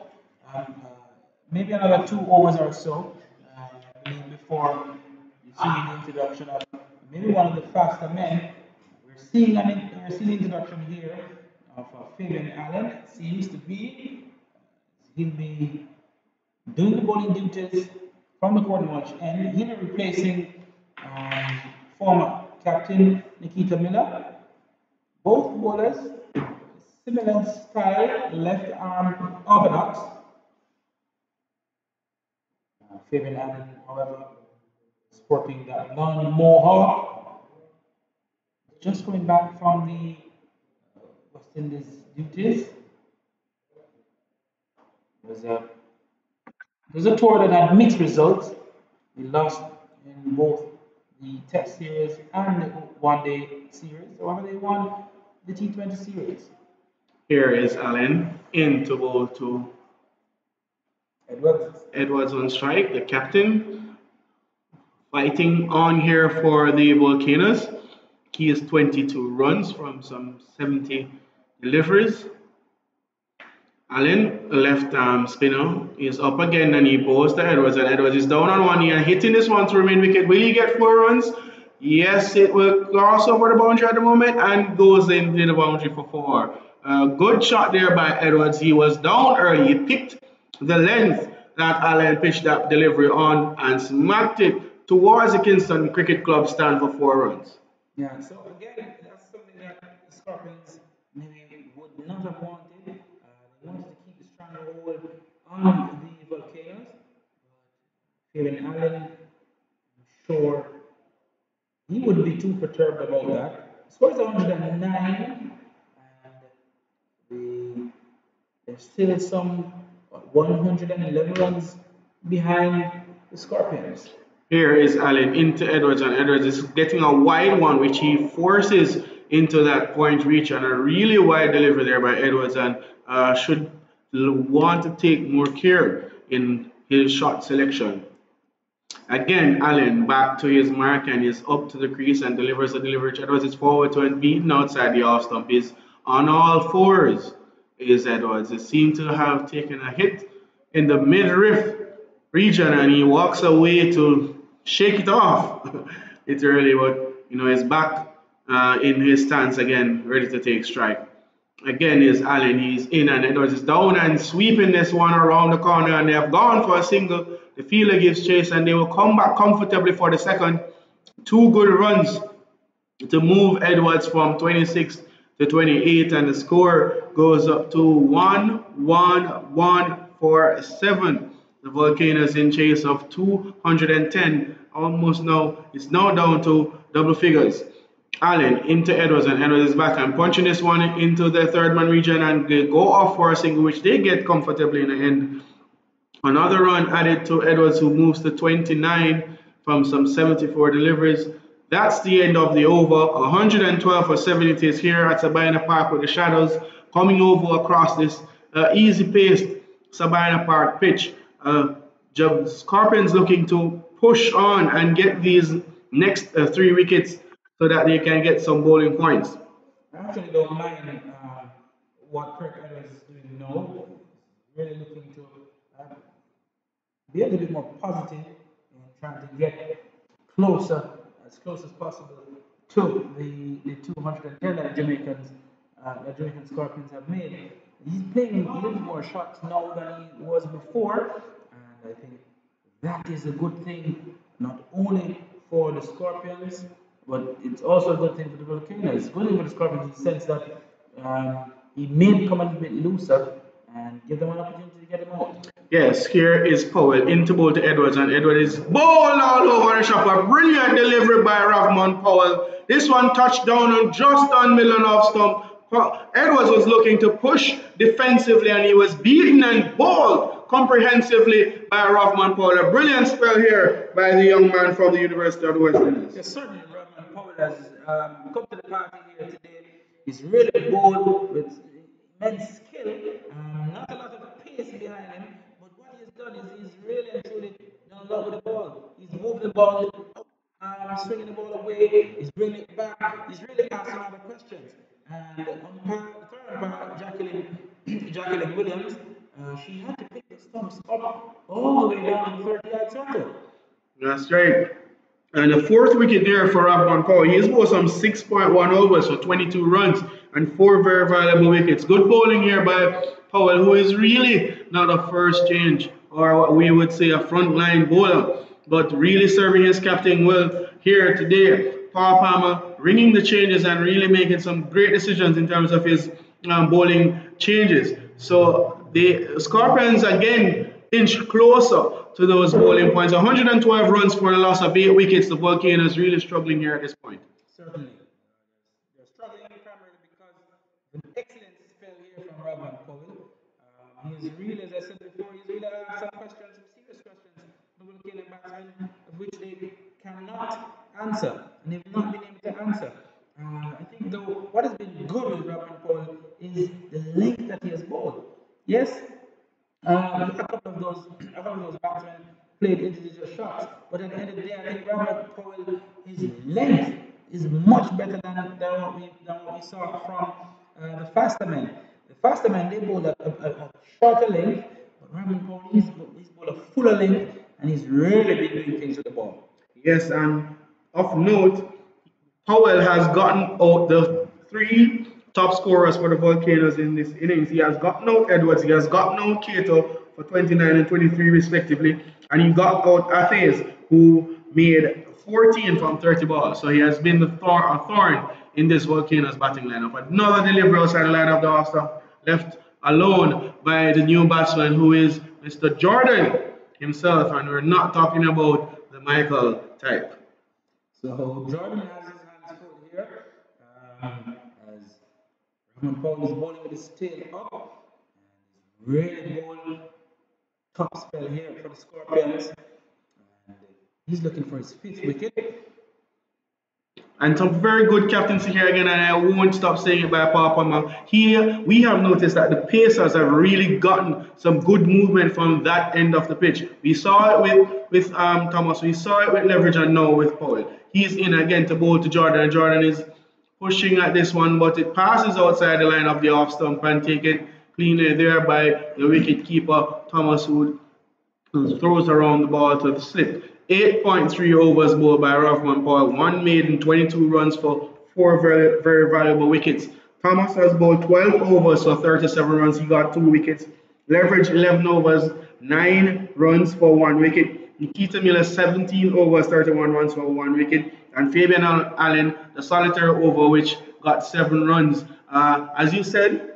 Maybe another 2 overs or so before you see the introduction of maybe one of the faster men. We're seeing an introduction here of Fabian Allen. It seems to be he'll be doing the bowling duties from the quarter match end. He'll be replacing former captain Nikita Miller. Both bowlers, similar style, left arm orthodox. Fabian Allen, however, sporting that long mohawk. Just coming back from the West Indies duties. It was a tour that had mixed results. We lost in both the Test series and the one-day series. However, they won the T20 series.
Here is Allen into ball to Edwards on strike, the captain. Fighting on here for the Volcanoes. He is 22 runs from some 70 deliveries. Allen, left arm spinner, is up again and he bowls to Edwards, and Edwards is down on 1 knee and hitting this one to remain wicket. Will he get 4 runs? Yes, it will cross over the boundary at the moment and goes into the boundary for 4. Good shot there by Edwards. He was down early. He picked the length that Allen pitched that delivery on and smacked it towards the Kingston Cricket Club stand for 4 runs.
Yeah, so again, that's something that the Scorpions maybe would not have wanted. They wanted to keep the stronger hold on the Volcanoes. But Fabian Allen, I'm sure he wouldn't be too perturbed about that. Scores 109, and there's still some 111 runs behind the Scorpions.
Here is Allen into Edwards, and Edwards is getting a wide one, which he forces into that point reach, and a really wide delivery there by Edwards, and should want to take more care in his shot selection. Again, Allen back to his mark and is up to the crease and delivers a delivery. Edwards is forward to and beaten outside the off stump. Is on all 4s is Edwards. He seemed to have taken a hit in the midriff region and he walks away to shake it off literally, but he's back in his stance again, ready to take strike. Again is Allen, he's in and Edwards is down and sweeping this one around the corner, and they have gone for a single. The fielder gives chase and they will come back comfortably for the second. 2 good runs to move Edwards from 26 to 28, and the score goes up to 1-1-1 for 7. The Volcanoes in chase of 210, almost now, it's now down to double figures. Allen into Edwards, and Edwards is back and punching this one into the 3rd man region, and they go off for a single, which they get comfortably in the end. Another run added to Edwards, who moves to 29 from some 74 deliveries. That's the end of the over. 112 for 7 it is here at Sabina Park with the Shadows. coming over across this easy-paced Sabina Park pitch. Scorpions looking to push on and get these next 3 wickets so that they can get some bowling points.
I actually don't mind what Kirk Edwards is doing now. Really looking to be a little bit more positive and trying to get closer, as close as possible, to the 210 that Jamaican Scorpions have made. He's playing a little more shots now than he was before, and I think that is a good thing, not only for the Scorpions, but it's also a good thing for the Volcanoes. Good thing for the Scorpions in the sense that he may come a little bit looser and give them an opportunity to get him out.
Yes, here is Powell into bowl to Edwards, and Edwards is bowled all over the shop. A brilliant delivery by Rahman Powell. This one touched down on just on middle off stump. Edwards was looking to push defensively, and he was beaten and bowled comprehensively by Rahman Powell. A brilliant spell here by the young man from the University of the West Indies.
Yes, certainly Rahman Powell has come to the party here today. He's really bowled with immense skill, not a lot of pace behind him, but what he's done is he's really and truly done a lot with the ball. He's moved the ball up, swinging the ball away, he's bringing it back, he's really asking other questions. And the third umpire, Jacqueline Williams, she had to pick the stumps up all the way down to the 30-yard circle.
That's right. And the 4th wicket there for Rahman Powell. He's bowled some 6.1 overs for 22 runs and 4 very valuable wickets. Good bowling here by Powell, who is really not a first change or what we would say a frontline bowler, but really serving his captain well here today. Paul Palmer ringing the changes and really making some great decisions in terms of his bowling changes. So the Scorpions again inch closer to those bowling points. 112 runs for the loss of 8 wickets. The Volcanoes really struggling here at this point.
Certainly. They're struggling primarily because of an excellent spell here from Rahman Powell. He's really, as I said before, he's really asked some questions, some serious questions, the Volcano batsmen, of which they cannot answer, and they've not been able to answer. I think though what has been good with Rahman Powell is the length that he has bowled. Yes, a couple of those batsmen played individual shots, but at the end of the day, I think Rahman Powell, his length is much better than what we saw from the faster men. The faster men, they bowl a shorter length, but Rahman Powell, he's bowled a fuller length, and he's really been doing things with the ball.
Yes, and of note, Powell has gotten out the 3 top scorers for the Volcanoes in this innings. He has gotten out Edwards, he has gotten out Cato for 29 and 23 respectively, and he got out Athes, who made 14 from 30 balls. So he has been a thorn in this Volcanoes batting lineup. Another delivery outside the line of the off stump, left alone by the new batsman, who is Mr. Jordan himself, and we're not talking about the Michael type.
So Jordan has his hands full here, as Rahman Powell is bowling with his tail up, and he's really bowling top spell here for the Scorpions, and he's looking for his 5th wicket.
And some very good captaincy here again, and I won't stop saying it by Paul Palmer. Here, we have noticed that the Pacers have really gotten some good movement from that end of the pitch. We saw it with Thomas, we saw it with Leverage, and now with Powell. He's in again to bowl to Jordan, and Jordan is pushing at this one, but it passes outside the line of the off stump and taken cleanly there by the wicket keeper, Thomas, who throws around the ball to the slip. 8.3 overs bowled by Rahman Powell, 1 maiden, 22 runs for 4 very, very valuable wickets. Thomas has bowled 12 overs for 37 runs, he got 2 wickets. Leverage 11 overs, 9 runs for 1 wicket. Nikita Miller 17 overs, 31 runs for 1 wicket. And Fabian Allen, the solitary over, which got 7 runs. As you said,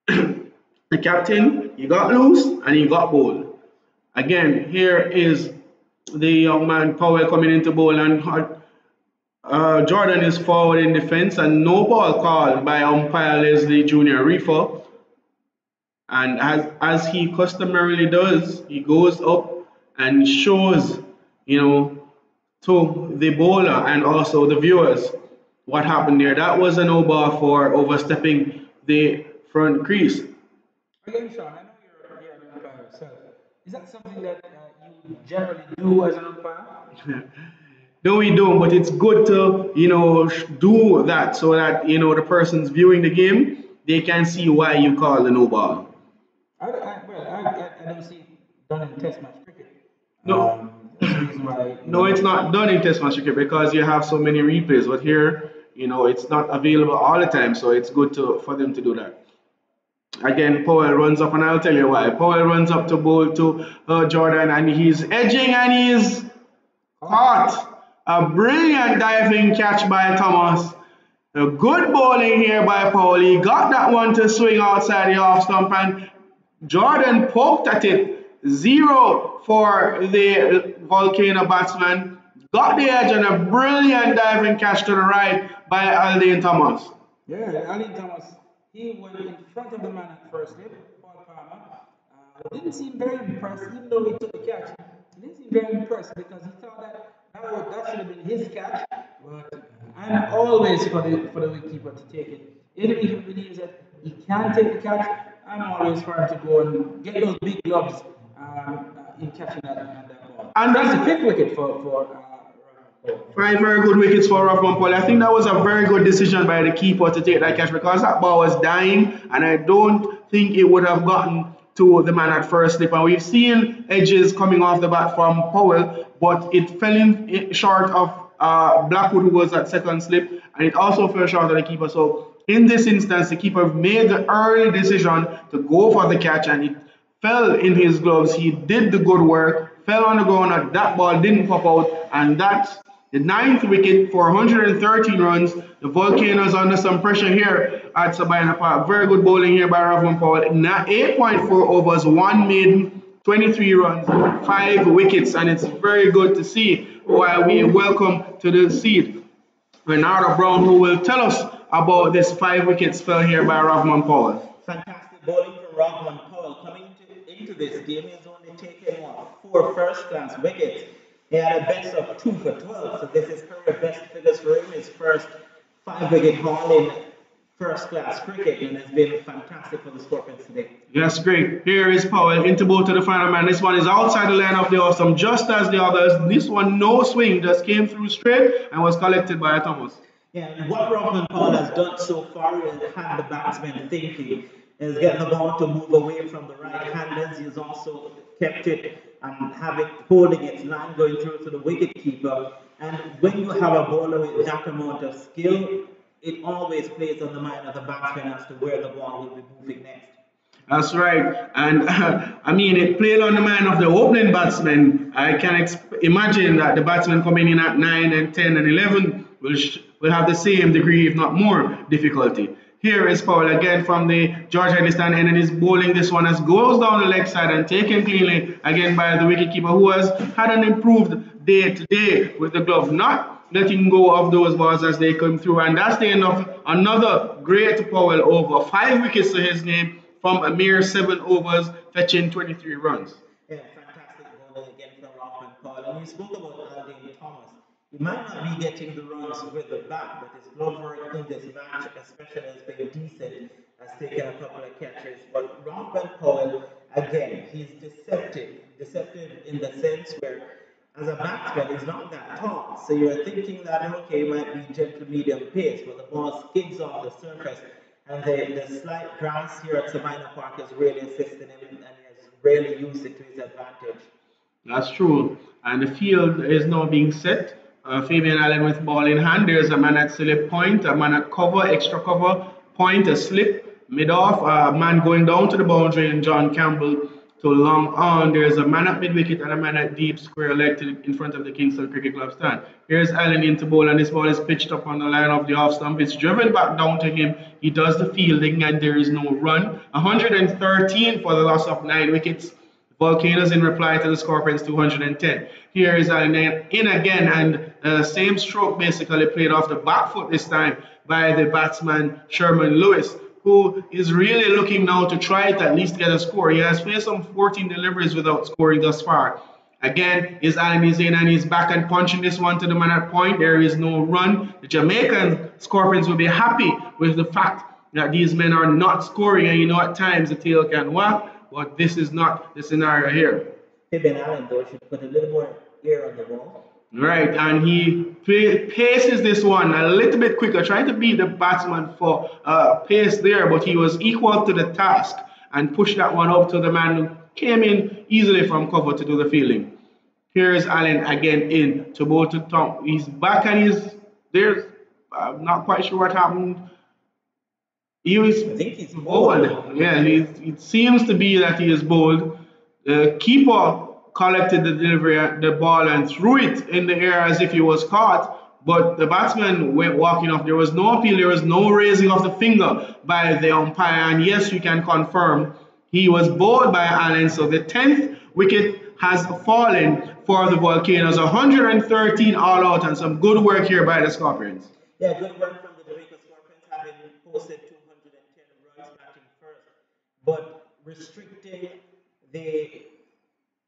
the captain, he got loose and he got bowled. Again, here is the young man Powell coming into bowl, and Jordan is forward in defense, and no ball called by umpire Leslie Jr. Reefer. And as he customarily does, he goes up and shows, to the bowler and also the viewers what happened there. That was a no ball for overstepping
the front crease.
Again, Sean, I know you're an umpire yourself. Is that something that you generally do as an umpire?
No, we don't, but it's good to, do that so that, the person's viewing the game, they can see why you call the no ball.
I don't see it done in Test match cricket.
No,
That's the reason why.
no, it's not done in Test match cricket because you have so many replays, but here, it's not available all the time, so it's good for them to do that. Again, Powell runs up, and I'll tell you why. Powell runs up to bowl to Jordan, and he's edging, and he's caught. A brilliant diving catch by Thomas. A good bowling here by Powell. He got that one to swing outside the off stump, and Jordan poked at it. 0 for the Volcano batsman. Got the edge, and a brilliant diving catch to the right by Aldine Thomas.
Yeah, Aldine Thomas. He went in front of the man at first slip, Paul Palmer. Didn't seem very impressed, even though he took the catch. He didn't seem very impressed because he thought that should have been his catch. But I'm always for the wicketkeeper to take it. Even if he believes that he can take the catch, I'm always for him to go and get those big gloves in catching that ball. And that's a big wicket for
5 very good wickets for Rahman Paul. I think that was a very good decision by the keeper to take that catch because that ball was dying, and I don't think it would have gotten to the man at first slip. And we've seen edges coming off the bat from Powell, but it fell in short of Blackwood, who was at second slip, and it also fell short of the keeper. So in this instance, the keeper made the early decision to go for the catch, and it fell in his gloves. He did the good work, fell on the ground, and that ball didn't pop out, and that's the 9th wicket for 113 runs. The Volcanoes under some pressure here at Sabina Park. Very good bowling here by Rahman Powell. 8.4 overs, 1 maiden, 23 runs, 5 wickets, and it's very good to see. While we welcome to the seat Bernardo Brown, who will tell us about this 5 wickets fell here by Rahman Powell.
Fantastic bowling from Rahman Powell. Coming into this game, he's only taken 4 first-class wickets. He had a best of 2 for 12, so this is career best figures for him. His first 5-wicket haul in first-class cricket, and it's been fantastic for the Scorpions today.
Yes, great. Here is Powell into bowl to the final man. This one is outside the line of the awesome, just as the others. This one, no swing, just came through straight and was collected by Thomas.
Yeah, and what Rahman Powell has done so far is had the batsman thinking. Is getting the ball to move away from the right-handers. He's also kept it and have it holding its line going through to the wicket-keeper. And when you have a bowler with that amount of skill, it always plays on the mind of the batsman as to where the ball will be moving next.
That's right. And I mean, it played on the mind of the opening batsman. I can imagine that the batsmen coming in at 9 and 10 and 11 will have the same degree, if not more, difficulty. Here is Powell again from the George Headley end, and is bowling this one as goes down the leg side and taken cleanly again by the wicketkeeper, who has had an improved day today with the glove, not letting go of those balls as they come through. And that's the end of another great Powell over. 5 wickets to his name from a mere 7 overs, fetching 23 runs.
Yeah, fantastic bowling again from Rahman Powell. And you spoke about Aldine Thomas. He might not be getting the runs with the bat, but his glove work in this match, especially, has been decent. Has taken a couple of catches. But Rahman Powell, again, he's deceptive in the sense where, as a batsman, he's not that tall. So you're thinking that, okay, he might be gentle medium pace, but the ball skids off the surface. And the slight grass here at Sabina Park has really assisted him, and he has really used it to his advantage.
That's true. And the field is now being set. Fabian Allen with ball in hand. There's a man at slip point, a man at cover, extra cover, point, a slip, mid-off, a man going down to the boundary, and John Campbell to long on. There's a man at mid-wicket and a man at deep square leg in front of the Kingston Cricket Club stand. Here's Allen into bowl, and this ball is pitched up on the line of the off stump. It's driven back down to him. He does the fielding, and there is no run. 113 for the loss of 9 wickets. Volcanoes in reply to the Scorpions 210. Here is Allen in again, and same stroke basically played off the back foot this time by the batsman Sherman Lewis, who is really looking now to try to at least get a score. He has faced some 14 deliveries without scoring thus far. Again, Allen is in, and he's back and punching this one to the man at point. There is no run. The Jamaican Scorpions will be happy with the fact
that these men are not scoring, and at times the tail can whack, but this is not the scenario here.
Fabian Allen, though, should put a little more air on the ball.
Right, and he paces this one a little bit quicker, trying to beat the batsman for pace there, but he was equal to the task and pushed that one up to the man who came in easily from cover to do the fielding. Here's Allen again in to bowl to Tom. He's back and he's there. I'm not quite sure what happened. He was
I think he's
bowled. Yeah, it seems to be that he is bowled. The keeper collected the delivery at the ball and threw it in the air as if he was caught, but the batsman went walking off. There was no appeal, there was no raising of the finger by the umpire, and yes, we can confirm he was bowled by Allen. So the 10th wicket has fallen for the Volcanoes. 113 all out, and some good work here by the Scorpions.
Yeah, good work from the Jamaica Scorpions, having posted 210 runs batting first, but restricting the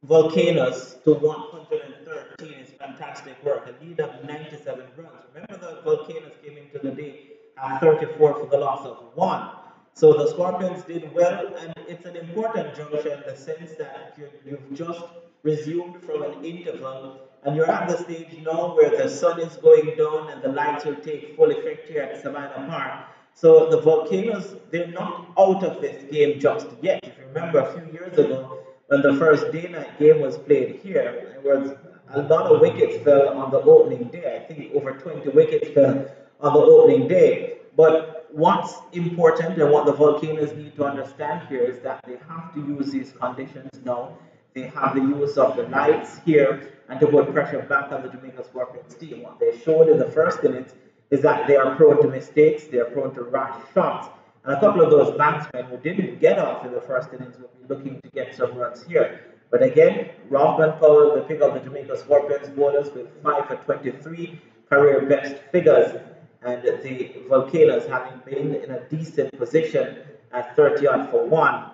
Volcanoes to 113 is fantastic work. A lead of 97 runs. Remember, the Volcanoes came into the day at 34 for the loss of 1. So the Scorpions did well, and it's an important juncture in the sense that you've just resumed from an interval, and you're at the stage now where the sun is going down and the lights will take full effect here at Savannah Park. So the Volcanoes, they're not out of this game just yet. If you remember a few years ago, when the first day-night game was played here, there was a lot of wickets fell on the opening day. I think over 20 wickets fell on the opening day. But what's important and what the Volcanoes need to understand here is that they have to use these conditions now. They have the use of the lights here and to put pressure back on the Jamaica Scorpions team. What they showed in the first innings is that they are prone to mistakes, they are prone to rash shots. And a couple of those batsmen who didn't get off in the first innings will be looking to get some runs here. But again, Rothman Powell will pick up the Jamaica Scorpions bowlers with 5 for 23 career best figures. And the Volcanoes, having been in a decent position at 30 odd for 1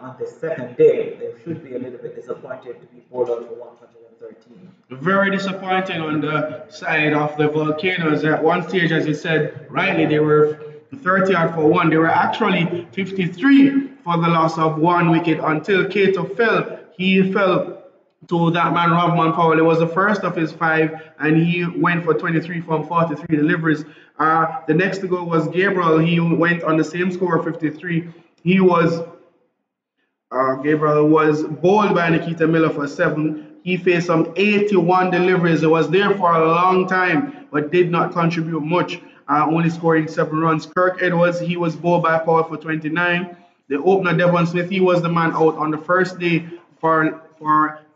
on the second day, they should be a little bit disappointed to be bowled out for 113.
Very disappointing on the side of the Volcanoes. At one stage, as you said rightly, they were 30 odd for 1. They were actually 53 for the loss of 1 wicket until Cato fell. He fell to that man, Rothman Powell. It was the first of his 5, and he went for 23 from 43 deliveries. The next to go was Gabriel. He went on the same score, 53. Gabriel was bowled by Nikita Miller for 7. He faced some 81 deliveries. He was there for a long time, but did not contribute much, only scoring 7 runs. Kirk Edwards, he was bowled by Powell for 29. The opener, Devon Smith, he was the man out on the first day for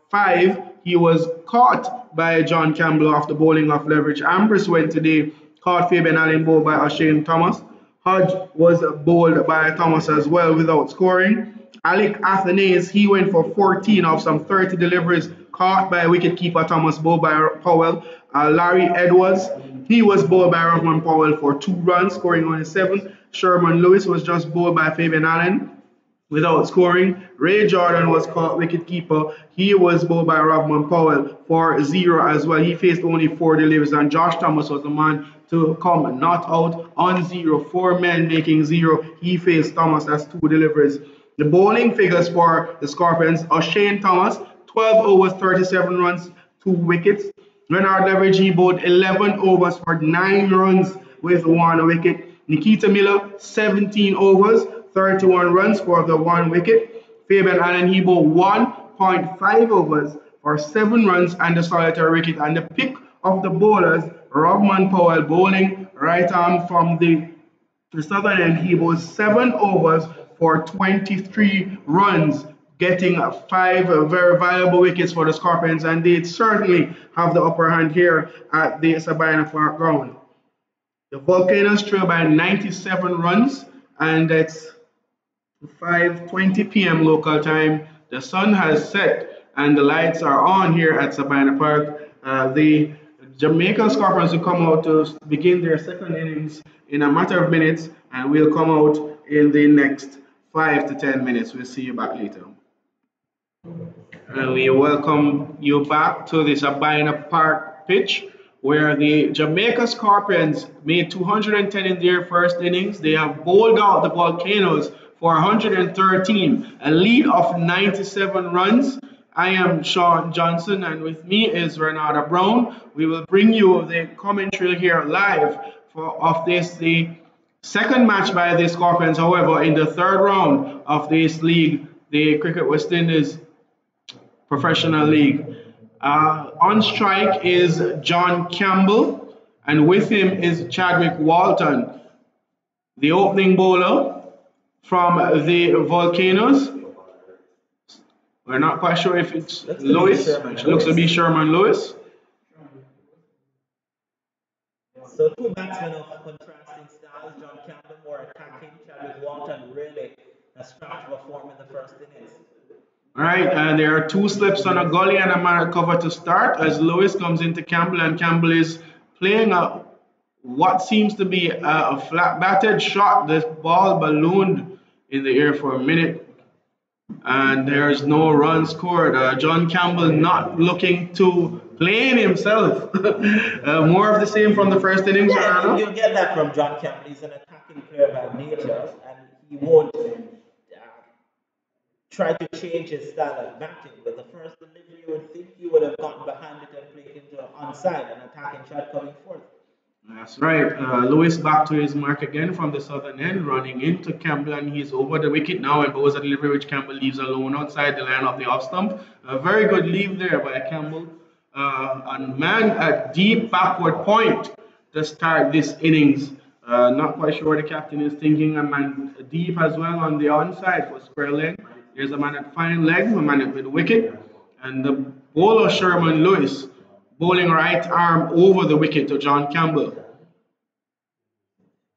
5. He was caught by John Campbell after bowling off leverage. Ambrose went today, caught Fabian Allen bowled by O'Shane Thomas. Hodge was bowled by Thomas as well without scoring. Alec Athanase, he went for 14 of some 30 deliveries, caught by wicketkeeper Thomas, bowled by Powell. Larry Edwards, he was bowled by Rothman Powell for 2 runs, scoring only 7. Sherman Lewis was just bowled by Fabian Allen without scoring. Ray Jordan was caught wicketkeeper. He was bowled by Rothman Powell for 0 as well. He faced only 4 deliveries, and Josh Thomas was the man to come not out on 0. 4 men making 0. He faced Thomas as 2 deliveries. The bowling figures for the Scorpions: O'Shane Thomas, 12 overs, 37 runs, 2 wickets. Renard Leverage, he bowled 11 overs for 9 runs with 1 wicket. Nikita Miller, 17 overs, 31 runs for the 1 wicket. Fabian Allen, he bowled 1.5 overs for 7 runs and a solitary wicket. And the pick of the bowlers, Rothman Powell, bowling right arm from the southern end, he bowled 7 overs for 23 runs, getting 5 very valuable wickets for the Scorpions, and they certainly have the upper hand here at the Sabina Park ground. The Volcanoes trail by 97 runs, and it's 5:20 p.m. local time. The sun has set and the lights are on here at Sabina Park. The Jamaica Scorpions will come out to begin their second innings in a matter of minutes, and we'll come out in the next 5 to 10 minutes. We'll see you back later. And we welcome you back to the Sabina Park pitch, where the Jamaica Scorpions made 210 in their first innings. They have bowled out the Volcanoes for 113, a lead of 97 runs. I am Sean Johnson, and with me is Renata Brown. We will bring you the commentary here live of this, the second match by the Scorpions. However, in the third round of this league, the Cricket West Indies Professional League. On strike is John Campbell, and with him is Chadwick Walton, the opening bowler from the Volcanoes. We're not quite sure if it's Lewis, which looks to be Sherman Lewis.
So two batsmen of contrasting styles. John Campbell more attacking, Chadwick Walton really a scratch of a form in the first innings.
All right, and there are two slips on a gully and a man at cover to start as Lewis comes into Campbell, and Campbell is playing a what seems to be a flat batted shot. This ball ballooned in the air for a minute, and there's no run scored. John Campbell not looking to blame himself. More of the same from the first innings.
Yeah, you get that from John Campbell. He's an attacking player by nature, and he won't try to change his style of batting. But the first delivery, you would think he would have gotten behind it and played into onside, an attacking shot coming forth.
That's right. Lewis back to his mark again from the southern end, running into Campbell, and he's over the wicket now and bows a delivery which Campbell leaves alone outside the line of the off stump. A very good leave there by Campbell. And man at deep backward point to start this innings. Not quite sure what the captain is thinking. A man deep as well on the onside for square leg. There's a man at fine leg, a man at mid wicket, and the bowler Sherman Lewis bowling right arm over the wicket to John Campbell.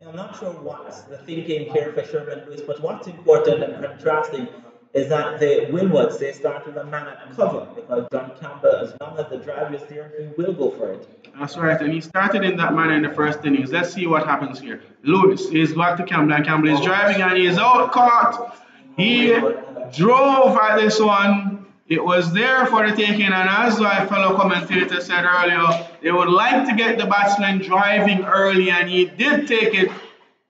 I'm not sure what's the thinking here for Sherman Lewis, but what's important and contrasting is that the Windwards, they start with a man at cover because John Campbell, as long as the drive is there, he will go for it.
That's right, and he started in that manner in the first innings. Let's see what happens here. Lewis is back to Campbell, and Campbell is driving, and he is out caught. He drove at this one. It was there for the taking, and as my fellow commentator said earlier, they would like to get the batsman driving early, and he did take it.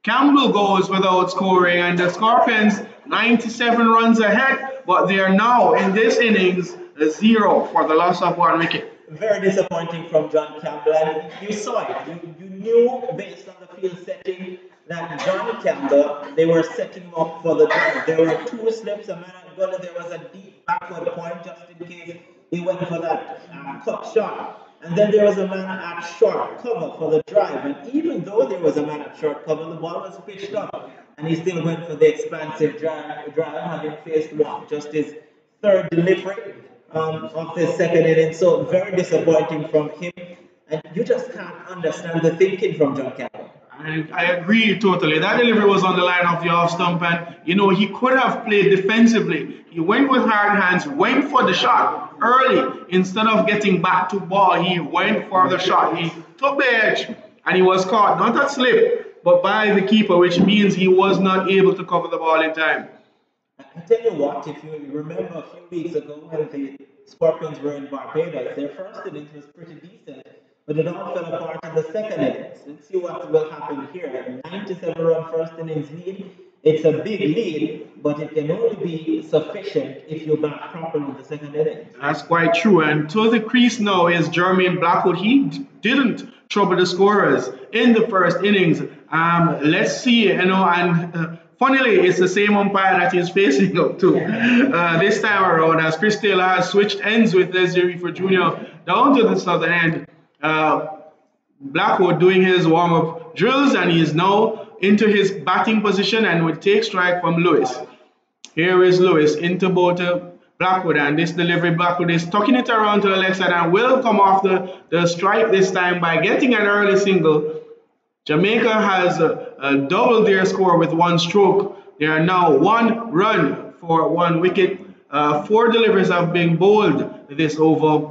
Campbell goes without scoring, and the Scorpions 97 runs ahead, but they are now in this innings a 0 for the loss of 1 wicket.
Very disappointing from John Campbell, and you saw it. You knew based on the field setting that John Campbell, they were setting him up for the drive. There were two slips, a man at goal, there was a deep backward point just in case he went for that cut shot. And then there was a man at short cover for the drive. And even though there was a man at short cover, the ball was pitched up. And he still went for the expansive drive having faced what? Just his third delivery of the second inning. So very disappointing from him. And you just can't understand the thinking from John Campbell.
I agree totally. That delivery was on the line of the off stump, and he could have played defensively. He went with hard hands, went for the shot early instead of getting back to ball. He went for the shot. He took the edge, and he was caught not at slip, but by the keeper, which means he was not able to cover the ball in time.
I tell you what, if you remember a few weeks ago when the Scorpions were in Barbados, their first innings was pretty decent. But it all fell apart in the second innings. Let's see what will happen here. 97-run first innings lead. It's a big lead, but it can only be sufficient if you bat properly in the second innings.
That's quite true. And to the crease now is Jermaine Blackwood. He didn't trouble the scorers in the first innings. Let's see, and funnily, it's the same umpire that he's facing up to this time around, as Chris Taylor has switched ends with Desiree for Jr. down to the southern end. Blackwood doing his warm-up drills, and he is now into his batting position and will take strike from Lewis. Here is Lewis into both Blackwood, and this delivery, Blackwood is tucking it around to the left side and will come off the strike this time by getting an early single. Jamaica has doubled their score with 1 stroke. They are now 1 run for 1 wicket. 4 deliveries have been bowled this over.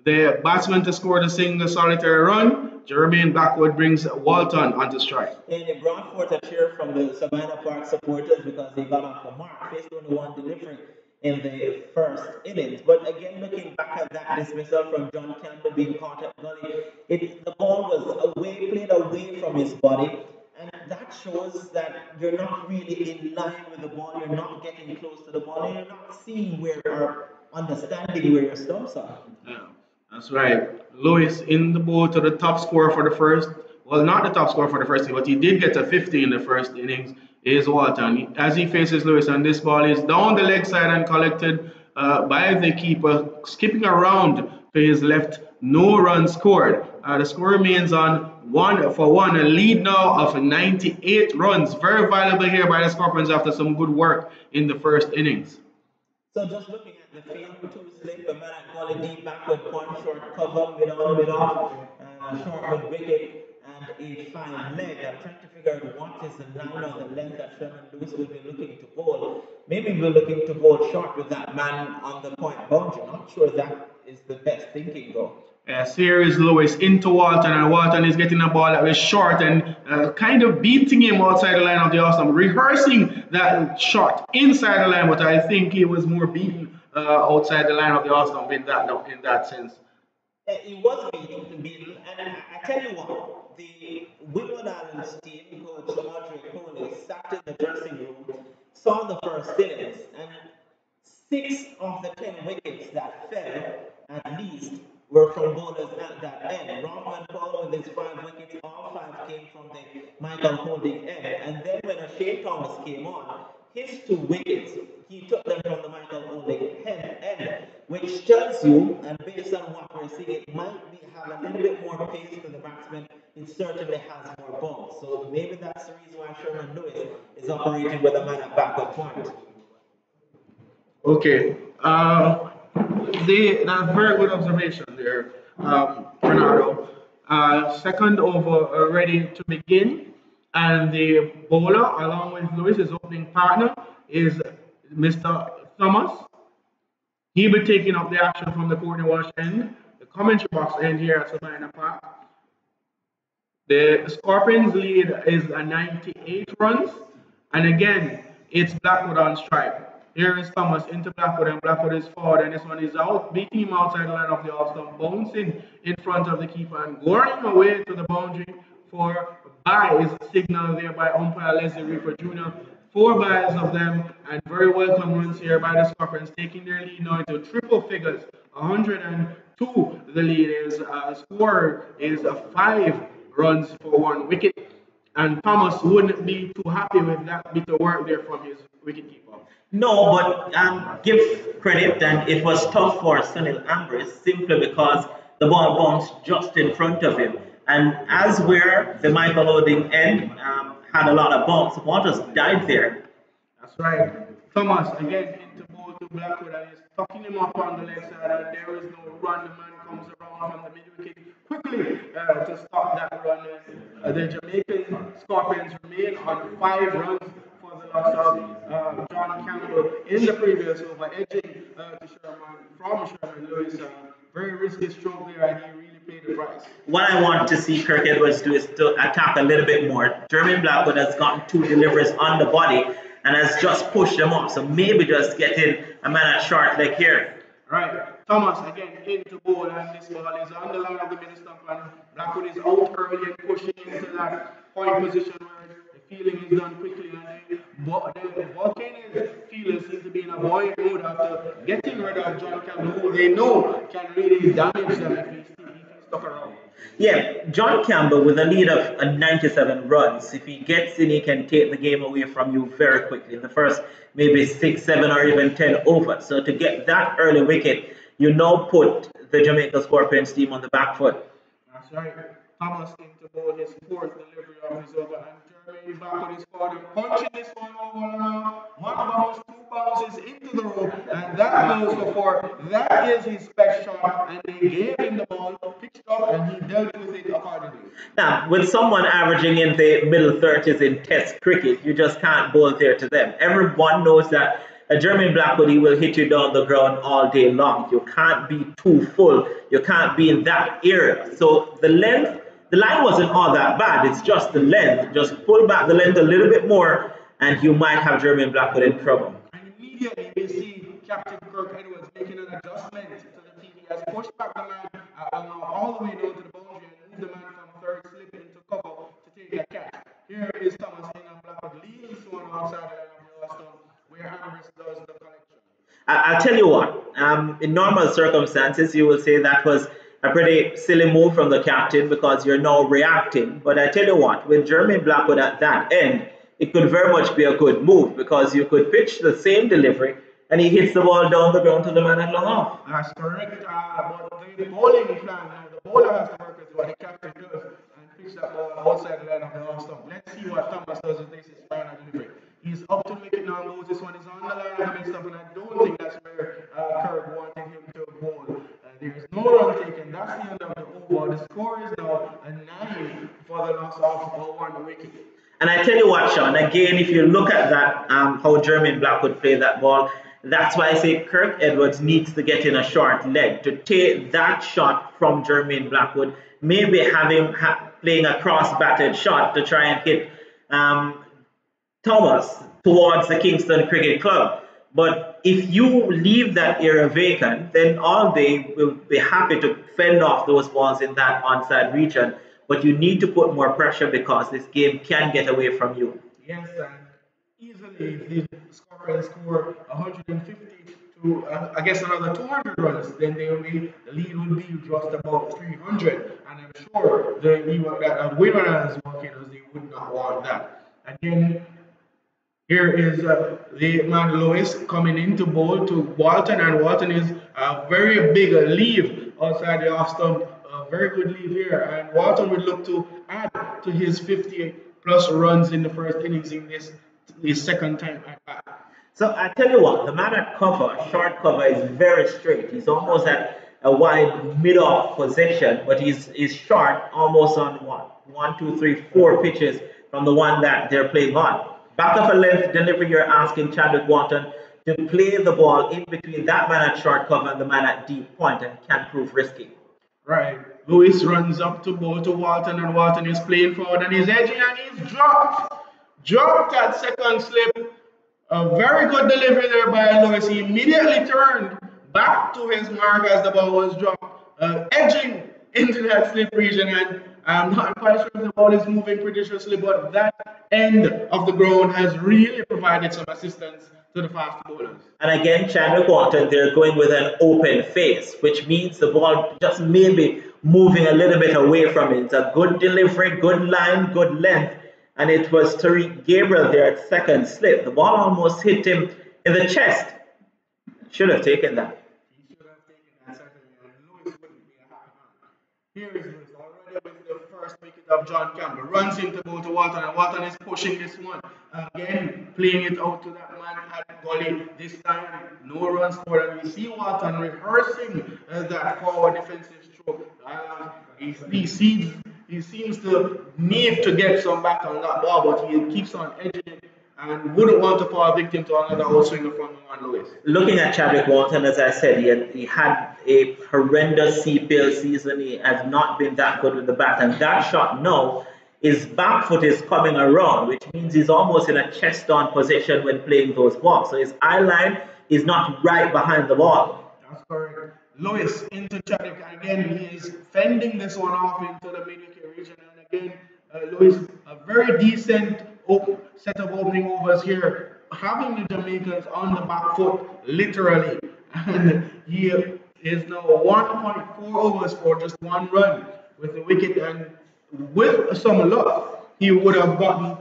The batsman to score the single solitary run, Jermaine Blackwood brings Walton onto strike.
And it brought forth a cheer from the Savannah Park supporters because they got off the mark, faced only 1 delivery. in the first innings. But again, looking back at that dismissal from John Campbell being caught at gully, the ball was away, played away from his body, and that shows that you're not really in line with the ball, you're not getting close to the ball, and you're not seeing where or understanding where your stumps are.
Yeah, that's right. Lewis in the bowl to the top scorer for the first. Well, not the top scorer for the first inning, but he did get a 50 in the first innings. Is Walton as he faces Lewis, and this ball is down the leg side and collected by the keeper, skipping around to his left. No run scored. The score remains on 1-1. A lead now of 98 runs. Very valuable here by the Scorpions after some good work in the first innings.
So just looking at the field, two slip, a man at Gully deep backward point, short cover, mid on, mid off, short mid wicket, and a fine leg. I'm trying to figure out what is the line or the length that Sherman Lewis will be looking to bowl. Maybe we're looking to bowl short with that man on the point boundary. Not sure that is the best thinking though.
Yes, here is Lewis into Walton, and Walton is getting a ball that was short and kind of beating him outside the line of the Awesome, rehearsing that shot inside the line, but I think he was more beaten outside the line of the Awesome in that sense.
It was beaten, and I tell you what, the Windward Islands team coach Audrey Coley sat in the dressing room, saw the first innings, and 6 of the 10 wickets that fell, at least, were from bowlers at that end. Rothman Paul with his 5 wickets, all 5 came from the Michael Holding end. And then when Shane Thomas came on, his 2 wickets, he took them from the Michael Holding end, which tells you, and based on what we're seeing, it might have a little bit more pace to the batsman. It certainly has more bounce. So maybe that's the reason why Sherman Lewis is operating with a man at backward point.
Okay. That's very good observation there, Bernardo. Second over ready to begin, and the bowler, along with Lewis, his opening partner, is Mr. Thomas. He'll be taking up the action from the Courtney Walsh end, the commentary box end here at Savannah Park. The Scorpions lead is a 98 runs, and again, it's Blackwood on strike. Here is Thomas into Blackwood, and Blackwood is forward, and this one is out, beating him outside the line of the off-stump, bouncing in front of the keeper and going away to the boundary for buys signal there by umpire Leslie Reefer Jr. 4 buys of them, and very welcome runs here by the Scorpions, taking their lead now into triple figures. 102 the lead is, score is 5 runs for 1 wicket, and Thomas wouldn't be too happy with that bit of work there from his wicketkeeper.
No, but give credit, and it was tough for Sunil Ambrose simply because the ball bounced just in front of him. And as where the Michael Oding end had a lot of bounce, the ball just died there.
That's right. Thomas again into ball to Blackwood, and he's tucking him up on the left side, and there is no run. The man comes around from the mid wicket quickly to stop that run. The Jamaican Scorpions remain on 5 runs for the loss of John Campbell in the previous over, edging to Sherman Lewis. Very risky stroke there, and he really paid the price.
What I want to see Kirk Edwards do is to attack a little bit more. Jermaine Blackwood has gotten 2 deliveries on the body and has just pushed them off. So maybe just get in a man at short leg here.
Right. Thomas again into bowl, and this ball is on the line of the middle stump, and Blackwood is out early and pushing into that point position where the fielding is done quickly, and the Volcanoes fielders seem to be in a buoyant mood after getting rid of John Campbell, who they know can really damage them if he's stuck around.
Yeah, John Campbell with a lead of 97 runs. If he gets in, he can take the game away from you very quickly in the first maybe 6, 7, or even 10 overs. So to get that early wicket, you now put the Jamaica Scorpions team on the back foot.
That's right. Thomas into bowl his 4th delivery of his over, and Jermaine Blackwood is forward, punching this one over around. 1 bounce, 2 bounces into the rope, and that goes for 4. That is his best shot, and they gave him the ball, pitched up, and he dealt with it accordingly.
Now, with someone averaging in the middle 30s in Test cricket, you just can't bowl there to them. Everyone knows that a Jermaine Blackwood, he will hit you down the ground all day long. You can't be too full. You can't be in that area. So the length, the line wasn't all that bad. It's just the length. Just pull back the length a little bit more, and you might have Jermaine Blackwood in trouble.
And immediately we see Captain Kirk Edwards making an adjustment to the field. He has pushed back the man all the way down to the boundary and moved the man from third slip into cover to take a catch. Here is Thomas in and Blackwood leading someone outside the line of the Austin, where Ambrose does the collection.
I'll tell you what, in normal circumstances, you will say that was a pretty silly move from the captain because you're now reacting. But I tell you what, with Jermaine Blackwood at that end, it could very much be a good move because you could pitch the same delivery and he hits the ball down the ground to the man at long off.
That's correct. But the bowling plan, now the bowler has to work with what the captain does and pitch that ball outside the line of the off stump. Let's see what Thomas does with this final delivery. He's up to make it now, moves. This one is on the line of the mixed up, and I don't think that's where Kirk wanted him to bowl. There is no run taken. That's the end of the over. The score is now a 9 for the loss of 1 wicket.
And I tell you what, Sean, again, if you look at that, how Jermaine Blackwood played that ball, that's why I say Kirk Edwards needs to get in a short leg to take that shot from Jermaine Blackwood, maybe have him playing a cross-batted shot to try and hit Thomas towards the Kingston Cricket Club. But if you leave that area vacant, then all day will be happy to fend off those balls in that onside region. But you need to put more pressure because this game can get away from you.
Yes, and easily if the scorer score 150 to, I guess, another 200 runs, then the lead would be just about 300. And I'm sure the Windwards volcanoes, they would not want that. Again, here is the man Lewis coming into bowl to Walton, and Walton is a very big leave outside the off stump. A very good leave here, and Walton will look to add to his 58 plus runs in the first innings in this second time at bat.
So I tell you what, the man at cover, short cover, is very straight. He's almost at a wide mid-off position, but he's short almost on 1, 2, 3, 4 pitches from the one that they're playing on. Back of a length delivery, you're asking Chadwick Walton to play the ball in between that man at short cover and the man at deep point, and it can prove risky.
Right. Lewis runs up to bowl to Walton, and Walton is playing forward and he's edging and he's dropped. Dropped at second slip. A very good delivery there by Lewis. He immediately turned back to his mark as the ball was dropped, edging into that slip region, and I'm not quite sure if the ball is moving prediciously, but that end of the ground has really provided some assistance to the fast bowlers.
And again, Chadwick Walton, they're going with an open face, which means the ball just maybe moving a little bit away from it. It's a good delivery, good line, good length, and it was Tariq Gabriel there at second slip. The ball almost hit him in the chest. Should have taken that.
He should have taken that, certainly, and Lewis wouldn't be a happy man. Here is Lewis, already with the first wicket of John Campbell. Runs into bowl to Walton, and Walton is pushing this one. Again, playing it out to that man at gully. This time, no runs scored, and we see Walton rehearsing that forward defensive stroke. He seems to need to get some back on that ball, but he keeps on edging it and wouldn't want to fall victim to another outswinger from Juan Lewis.
Looking at Chadwick Walton, as I said, he had a horrendous CPL season. He has not been that good with the bat, and that shot now, his back foot is coming around, which means he's almost in a chest-on position when playing those balls. So his eye line is not right behind the ball.
That's correct. Lewis into Chadwick, and again he is fending this one off into the mid-wicket region, and again Lewis, a very decent set of opening overs here, having the Jamaicans on the back foot, literally, and he is now 1.4 overs for just 1 run with the wicket, and with some luck he would have gotten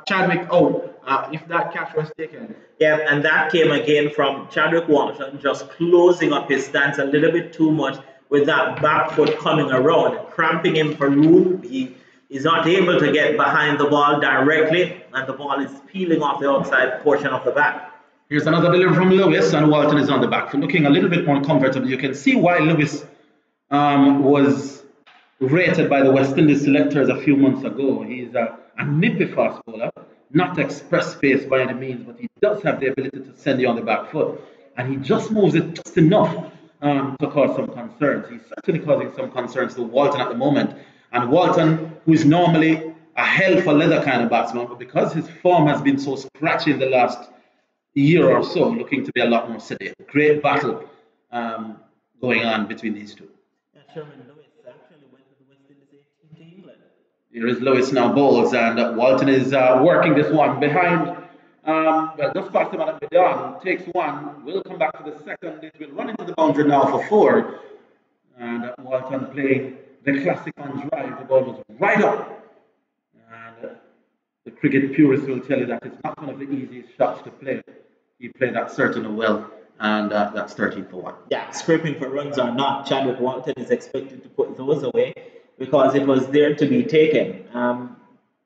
Chadwick out if that catch was taken.
Yeah, and that came again from Chadwick Walton just closing up his stance a little bit too much with that back foot coming around, cramping him for room. He is not able to get behind the ball directly, and the ball is peeling off the outside portion of the bat.
Here's another delivery from Lewis, and Walton is on the back foot, looking a little bit more comfortable. You can see why Lewis was rated by the West Indies selectors a few months ago. He's a nippy fast bowler, not express pace by any means, but he does have the ability to send you on the back foot, and he just moves it just enough to cause some concerns. He's certainly causing some concerns to Walton at the moment, and Walton, who is normally a hell for leather kind of batsman, but because his form has been so scratchy in the last year or so looking to be a lot more sedate. Great battle going on between these two.
Yeah, Sherman Lewis actually went to the West Indies A team to England.
Here is Lewis now bowls, and Walton is working this one behind. Well, just past him and Bidon takes one, will come back for the second. It will run into the boundary now for 4. And Walton playing the classic on drive. The ball was right up. And the cricket purists will tell you that it's not one of the easiest shots to play. He played that certainly well, and that's 13 for 1.
Yeah, scraping for runs or not, Chadwick Walton is expected to put those away because it was there to be taken.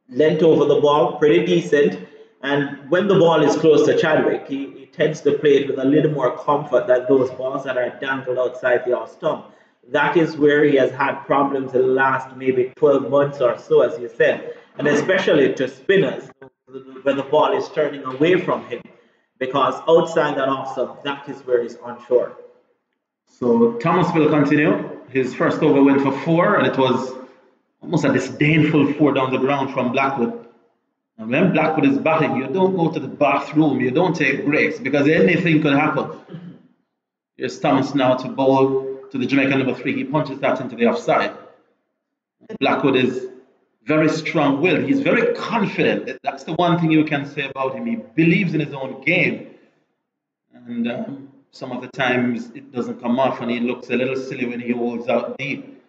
Length over the ball, pretty decent. And when the ball is close to Chadwick, he tends to play it with a little more comfort than those balls that are dangled outside the off stump. That is where he has had problems in the last maybe 12 months or so, as you said, and especially to spinners, when the ball is turning away from him, because outside that off stump, that is where he's unsure.
So Thomas will continue. His first over went for 4, and it was almost a disdainful 4 down the ground from Blackwood. And when Blackwood is batting, you don't go to the bathroom, you don't take breaks, because anything could happen. Here's Thomas now to bowl to the Jamaican number 3. He punches that into the offside. Blackwood is very strong-willed. He's very confident. That's the one thing you can say about him. He believes in his own game. And some of the times it doesn't come off, and he looks a little silly when he holds out deep.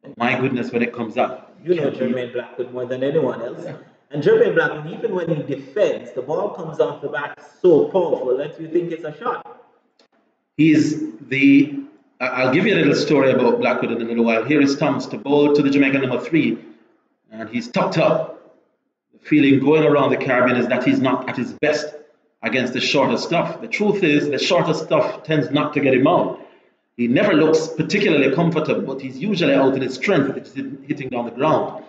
But my goodness, when it comes up.
You know Jermaine Blackwood more than anyone else. And Jermaine Blackwood, even when he defends, the ball comes off the bat so powerful that you think it's a shot.
I'll give you a little story about Blackwood in a little while. Here is Thomas to bowl to the Jamaican number 3, and he's tucked up. The feeling going around the Caribbean is that he's not at his best against the shorter stuff. The truth is, the shorter stuff tends not to get him out. He never looks particularly comfortable, but he's usually out in his strength, which is hitting down the ground.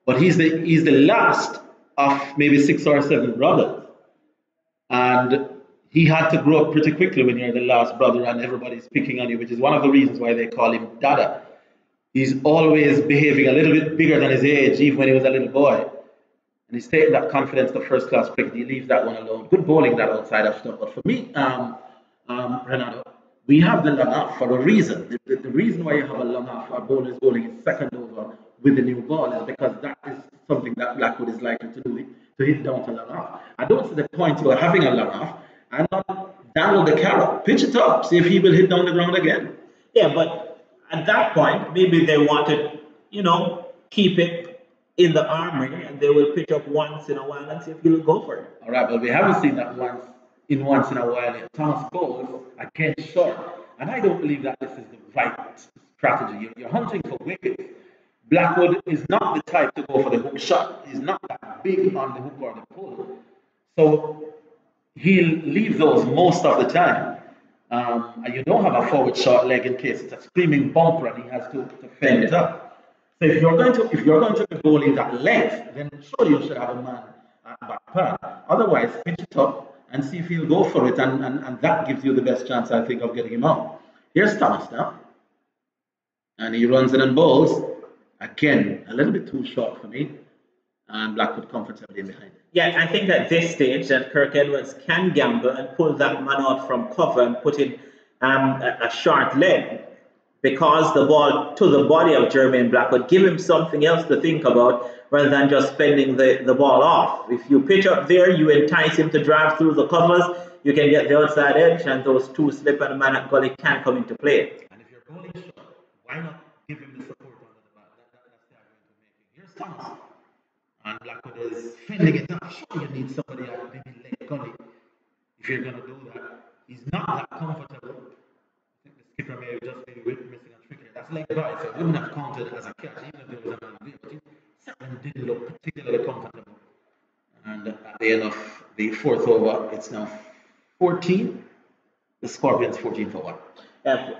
But he's the last of maybe 6 or 7 brothers, and he had to grow up pretty quickly when you're the last brother and everybody's picking on you, which is one of the reasons why they call him Dada. He's always behaving a little bit bigger than his age, even when he was a little boy. And he's taking that confidence to first-class cricket. He leaves that one alone. Good bowling that outside of stuff. But for me, Renato, we have the long off for a reason. The reason why you have a long off, our bowler is bowling his second over with the new ball, is because that is something that Blackwood is likely to do, to hit down to long off. I don't see the point to having a long off and not dangle the carrot. Pitch it up, see if he will hit down the ground again.
Yeah, but at that point, maybe they wanted, keep it in the armory, and they will pitch up once in a while and see if he'll go for it.
All right, but we haven't seen that once in a while. Thomas bowls against short, and I don't believe that this is the right strategy. You're hunting for wickets. Blackwood is not the type to go for the hook shot. He's not that big on the hook or the pull. So he'll leave those most of the time. And you don't have a forward short leg in case it's a screaming bumper and he has to fend it up. So if you're going to be bowling that length, then surely you should have a man at back pad. Otherwise, pitch it up and see if he'll go for it, and that gives you the best chance, I think, of getting him out. Here's Thomas now. And he runs it and bowls. Again, a little bit too short for me. And Blackwood comfortably in behind.
Yeah, I think at this stage that Kirk Edwards can gamble and pull that man out from cover and put in a short leg, because the ball to the body of Jermaine Blackwood, give him something else to think about rather than just spending the ball off. If you pitch up there, you entice him to drive through the covers, you can get the outside edge, and those 2 slip and a man at gully can come into play.
And if you're bowling short, why not give him the support under the bat? That's the argument we're making. Here's Thomas. And Blackwood is fending it up. Sure, you need somebody at maybe late gully if you're going to do that. He's not that comfortable. I think the skipper may have just been missing a trick here. That's late guy, so it wouldn't have counted as a catch, even if there was a man there. But he certainly didn't look particularly comfortable. And at the end of the 4th over, it's now 14. The Scorpions 14 for 1.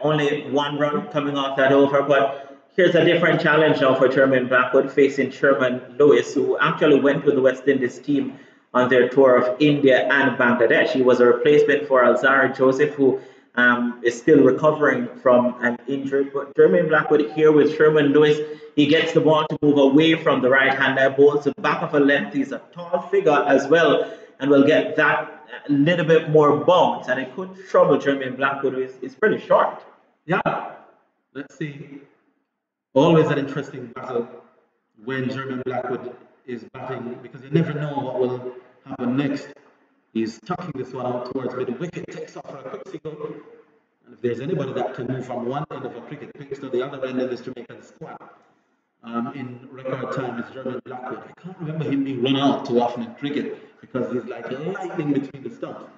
Only 1 run coming off that over, but here's a different challenge now for Jermaine Blackwood, facing Sherman Lewis, who actually went with the West Indies team on their tour of India and Bangladesh. He was a replacement for Alzara Joseph, who is still recovering from an injury. But Jermaine Blackwood here with Sherman Lewis, he gets the ball to move away from the right-hander, bowls the back of a length. He's a tall figure as well, and will get that a little bit more bounce, and it could trouble Jermaine Blackwood, who is pretty short.
Yeah, let's see. Always an interesting battle when Jermaine Blackwood is batting because you never know what will happen next. He's tucking this one out towards mid wicket, takes off for a quick single. And if there's anybody that can move from one end of a cricket pitch to the other end of this Jamaican squad in record time, it's Jermaine Blackwood. I can't remember him being run out too often in cricket because he's like lightning between the stumps.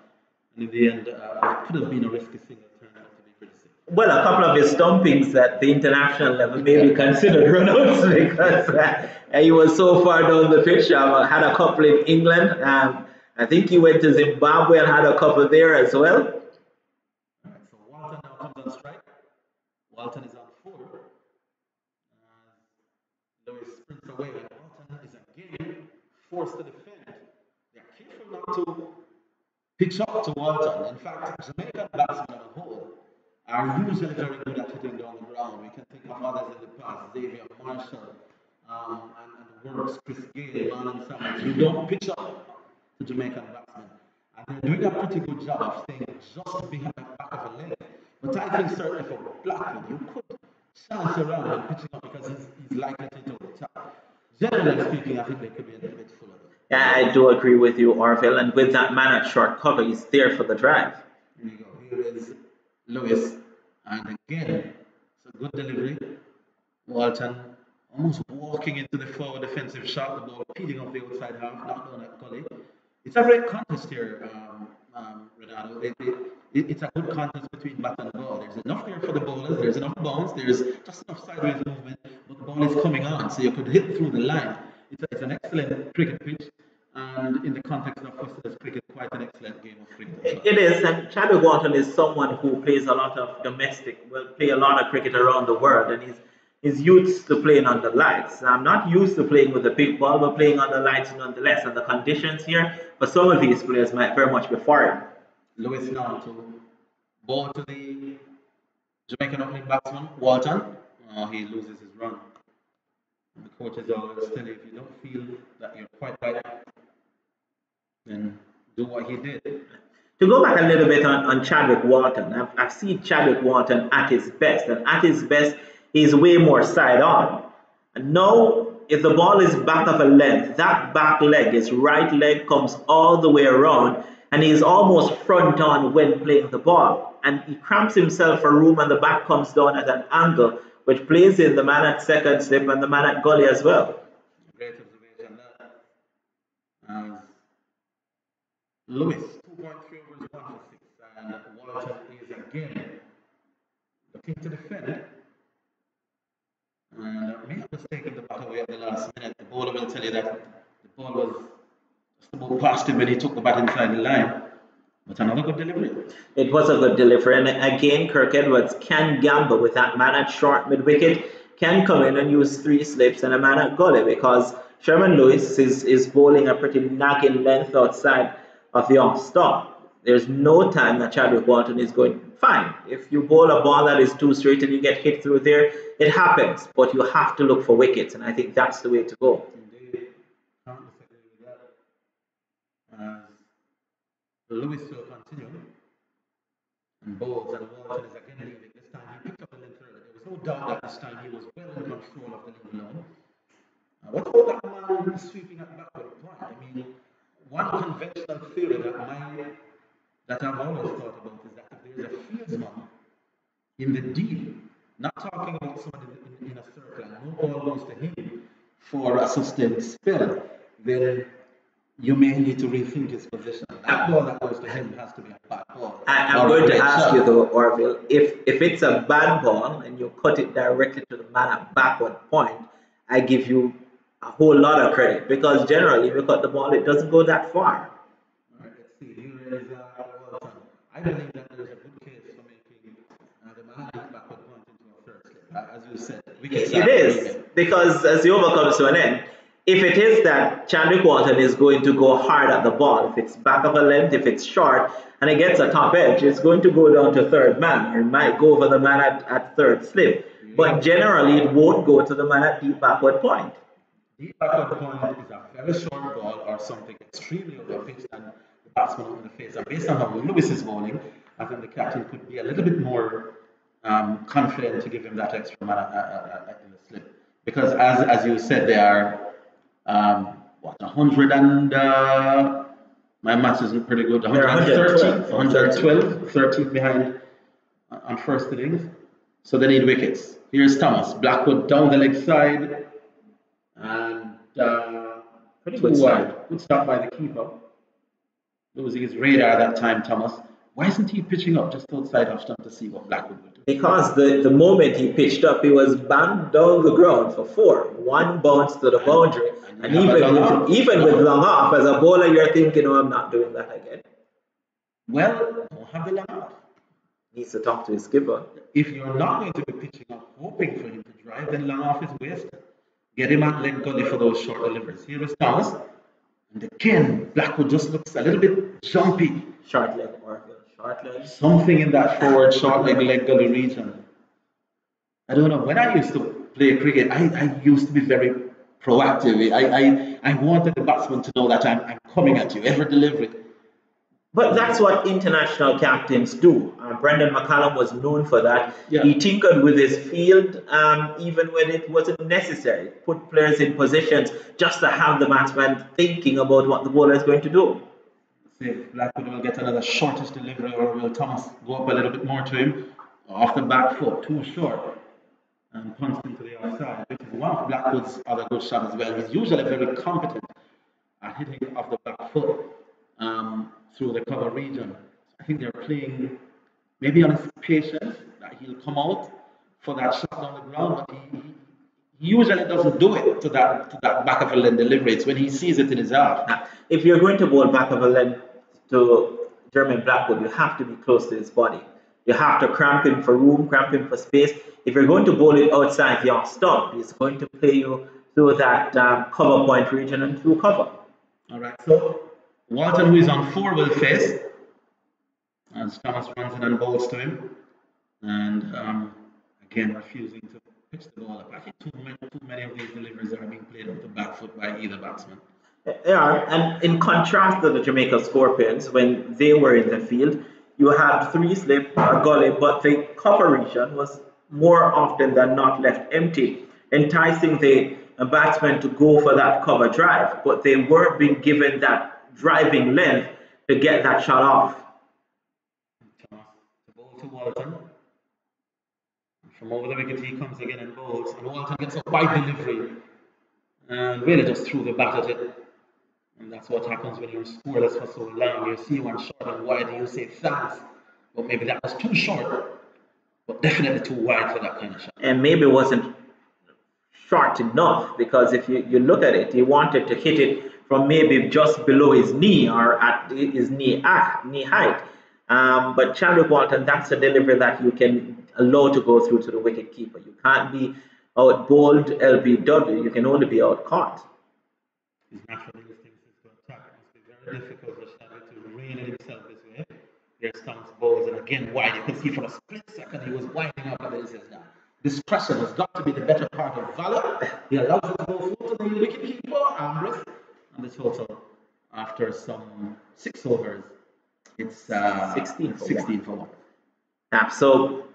And in the end, it could have been a risky single, turned out to be pretty safe.
Well, a couple of his stumpings at the international level may be considered runouts because he was so far down the pitch. Had a couple in England. I think he went to Zimbabwe and had a couple there as well.
All right, so Walton now comes on strike. Walton is on 4. Lewis sprints away, and Walton is again forced to defend. They're careful not to pitch up to Walton. In fact, Jamaican batsmen on the whole are usually very good at hitting down the ground. We can think of others in the past, Xavier Marshall, and the works, Chris Gale, Marlon Samuels. You don't pitch up to Jamaican batsmen. And they're doing a pretty good job of staying just behind the back of a leg. But I think certainly for Blackwood, you could chance around and pitching up because he's likely to hit over the top. Generally speaking, I think they could be a little bit fuller.
Yeah, I do agree with you, Orville. And with that man at short cover, he's there for the drive.
Here you go. Here is Lewis. And again, it's a good delivery. Walton almost walking into the forward defensive shot, the ball peeling off the outside half, not down that gully. It's a great contest here, Renato. It's a good contest between bat and ball. There's enough there for the bowlers, there's enough bounce, there's just enough sideways movement, but the ball is coming on, so you could hit through the line. It's an excellent cricket pitch, and in the context of Westerners cricket, quite an excellent game of cricket.
It is, and Chadwick Walton is someone who plays a lot of play a lot of cricket around the world, and he's used to playing on the lights. I'm not used to playing with the big ball, but playing on the lights nonetheless, and the conditions here for some of these players might very much be foreign.
Lewis now to ball to the Jamaican opening batsman, Walton. He loses his run. The coaches always tell you if you don't feel that you're quite right, then do what he did.
To go back a little bit on Chadwick Walton, I've seen Chadwick Walton at his best, and at his best, he's way more side on. And now, if the ball is back of a length, that back leg, his right leg comes all the way around, and he's almost front on when playing the ball. And he cramps himself for room, and the back comes down at an angle, which plays in the man at second slip and the man at gully as well.
Great observation there. Lewis, 2.3 overs, 1 for 6, and Walton is again looking to defend. And may have mistaken the bat away at the last minute. The bowler will tell you that the ball was just about past him when he took the bat inside the line. But another good delivery.
It was a good delivery, and again, Kirk Edwards can gamble with that man at short mid-wicket, can come in and use 3 slips and a man at gully, because Sherman Lewis is bowling a pretty nagging length outside of the off stop. There's no time that Chadwick Walton is going, fine, if you bowl a ball that is too straight and you get hit through there, it happens, but you have to look for wickets, and I think that's the way to go.
Indeed. Can't disagree with that. Lewis will continue and bowls, and Walton is again leaving. This time he picked up the length early. There was no doubt that this time he was well in control of the lead line. What about that man sweeping at backward point? I mean, one conventional theory that I've always thought about is that if there's a fieldsman in the deep, not talking about someone in a circle, and no ball goes to him for a sustained spell, then you may need to rethink his position. That ball that goes to him has to be a bad ball.
I'm going to ask you though, Orville, if it's a bad ball and you cut it directly to the man at backward point, I give you a whole lot of credit, because generally if you cut the ball, it doesn't go that far.
All right, let's see. Here is Walton. I believe that there is a good case for making the man at backward point into a third slip. As you said,
it is, because as the over comes to an end, if it is that Chadwick Walton is going to go hard at the ball, if it's back of a length, if it's short, and it gets a top edge, it's going to go down to third man, or it might go over the man at third slip. Yeah. But generally, it won't go to the man at deep backward point.
Deep backward point is a very short ball or something extremely overpitched, and the
batsman out in the face. And based on how Lewis is bowling, I think the captain could be a little bit more confident to give him that extra man in the slip. Because as you said, they are 100 and my maths isn't pretty good. 113, 13 behind on first innings. So they need wickets. Here's Thomas. Blackwood down the leg side. And
Pretty
too
good
wide.
start.
Good stop by the keeper. Losing his radar that time, Thomas. Why isn't he pitching up just outside of stump to see what Blackwood would do?
Because the moment he pitched up, he was banged down the ground for 4. One bounce to the boundary. And even with long off, as a bowler, you're thinking, oh, I'm not doing that again.
Well, don't have the long off.
Needs to talk to his skipper.
If you're not going to be pitching up, hoping for him to drive, then long off is wasted. Get him at leg gully for those short deliveries. Here is Thomas. And again, Blackwood just looks a little bit jumpy.
Short leg, short leg.
Something in that forward short leg gully region. I don't know. When I used to play cricket, I used to be very proactive. I wanted the batsman to know that I'm coming at you every delivery.
But that's what international captains do. Brendan McCallum was known for that.
Yeah.
He tinkered with his field even when it wasn't necessary. Put players in positions just to have the batsman thinking about what the bowler is going to do.
See if Blackwood will get another shortish delivery, or will Thomas go up a little bit more to him? Off the back foot, too short. And punts into the outside, which is one of Blackwood's other good shots as well. He's usually very competent at hitting off the back foot through the cover region. I think they're playing maybe on his patience that he'll come out for that shot down the ground, but he usually doesn't do it to that back of a lane delivery. It's when he sees it in his heart.
If you're going to bowl back of a lane to Jermaine Blackwood, you have to be close to his body. You have to cramp him for room, cramp him for space. If you're going to bowl it outside your stump, he's going to play you through that cover point region and through cover.
All right, so Walton, who is on 4, will face as Thomas runs in and bowls to him. And again, refusing to pitch the ball up. I think too many of these deliveries are being played off the back foot by either batsman.
They are, and in contrast to the Jamaica Scorpions, when they were in the field, you had 3 slip or gully, but the cover region was more often than not left empty, enticing the batsmen to go for that cover drive, but they weren't being given that driving length to get that shot off.
Thomas, the ball to Walton. From over the wicket, he comes again and bowls, and Walton gets a wide delivery and really just threw the bat at it. And that's what happens when you're scoreless for so long. You see one short and wide, and you say thanks. But maybe that was too short, but definitely too wide for that kind of shot.
And maybe it wasn't short enough, because if you look at it, he wanted to hit it from maybe just below his knee or at his knee height. But Chadwick Walton, that's a delivery that you can allow to go through to the wicket keeper. You can't be out bowled LBW, you can only be out caught.
His natural instinct is to attack. It must be very difficult for Chadwick to reel himself this way. There's Thomas bowls, and again wide. You can see for a split second he was winding up, and then he says, now, discretion has got to be the better part of valor. He allows it to go through to the wicket keeper, Ambrose. And the total after some 6 overs, it's 16 for 1.
Yeah, so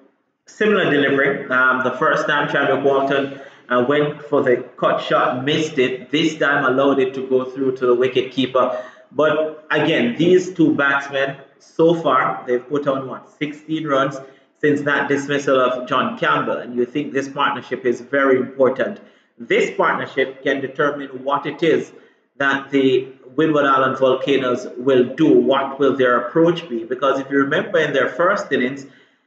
similar delivery. The first time Chadwick Walton went for the cut shot, missed it. This time allowed it to go through to the wicket keeper. But again, these 2 batsmen, so far, they've put on 16 runs since that dismissal of John Campbell. And you think this partnership is very important. This partnership can determine what it is that the Windward Island Volcanoes will do. What will their approach be? Because if you remember in their first innings,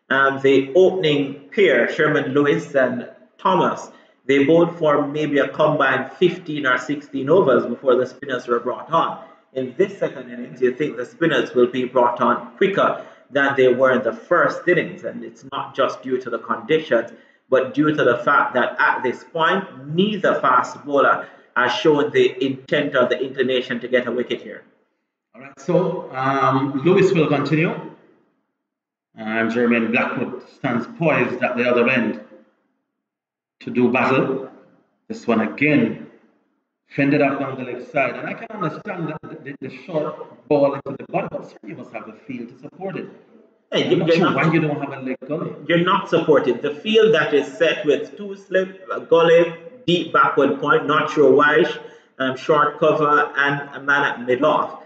the opening pair, Sherman Lewis and Thomas, they bowled for maybe a combined 15 or 16 overs before the spinners were brought on. In this second innings, you think the spinners will be brought on quicker than they were in the first innings. And it's not just due to the conditions, but due to the fact that at this point, neither fast bowler has shown the intent or the inclination to get a wicket here.
All right, so Lewis will continue. And Jermaine Blackwood stands poised at the other end to do battle. This one again fended off down the leg side. And I can understand that the short ball into the body, but certainly you must have a field to support it.
Hey,
I'm not sure why you don't have a leg gully.
You're not supported. The field that is set with two slip, a gully, deep backward point, not sure why, short cover, and a man at mid-off.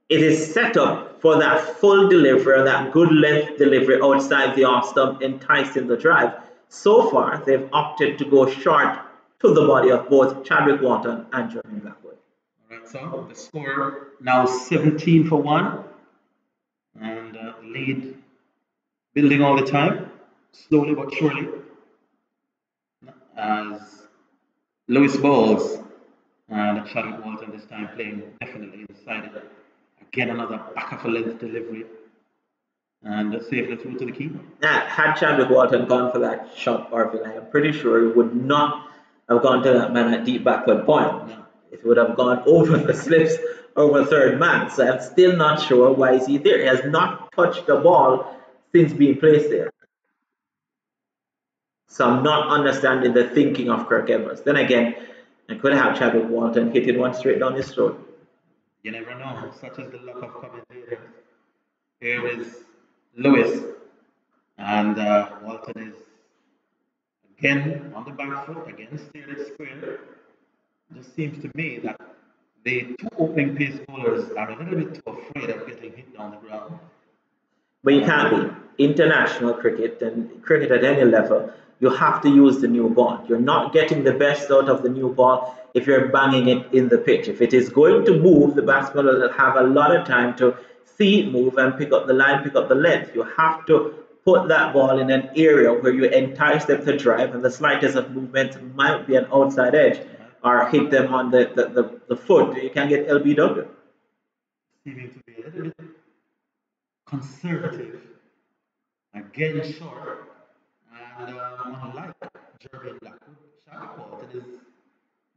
It is set up for that full delivery, that good length delivery outside the off stump, enticing the drive. So far, they've opted to go short to the body of both Chadwick Walton and Jeremy Blackwood.
All right, so the score now 17 for 1. And the lead building all the time, slowly but surely, as Lewis balls and Chadwick Walton this time playing definitely inside it. Again, another back of a length delivery and safely through to the keeper.
Had Chadwick Walton gone for that shot, Orville, I am pretty sure he would not have gone to that man at deep backward point.
No.
It would have gone over the slips over third man. So I'm still not sure why is he there. He has not touched the ball since being placed there. So I'm not understanding the thinking of Kirk Evans. Then again, I could have Chadwick Walton hitting one straight down his throat.
You never know. Such is the luck of commentators. Here is Lewis, and Walton is again on the back foot, again steered it square. It just seems to me that the two opening pace bowlers are a little bit too afraid of getting hit down the ground.
But you can't be. International cricket and cricket at any level, you have to use the new ball. You're not getting the best out of the new ball if you're banging it in the pitch. If it is going to move, the batsman will have a lot of time to see it move and pick up the line, pick up the length. You have to put that ball in an area where you entice them to drive, and the slightest of movement might be an outside edge or hit them on the foot. You can get LBW.
Seeming to be a little bit conservative, again short, and unlike Jeremy Blackwood, Chadwick Walton is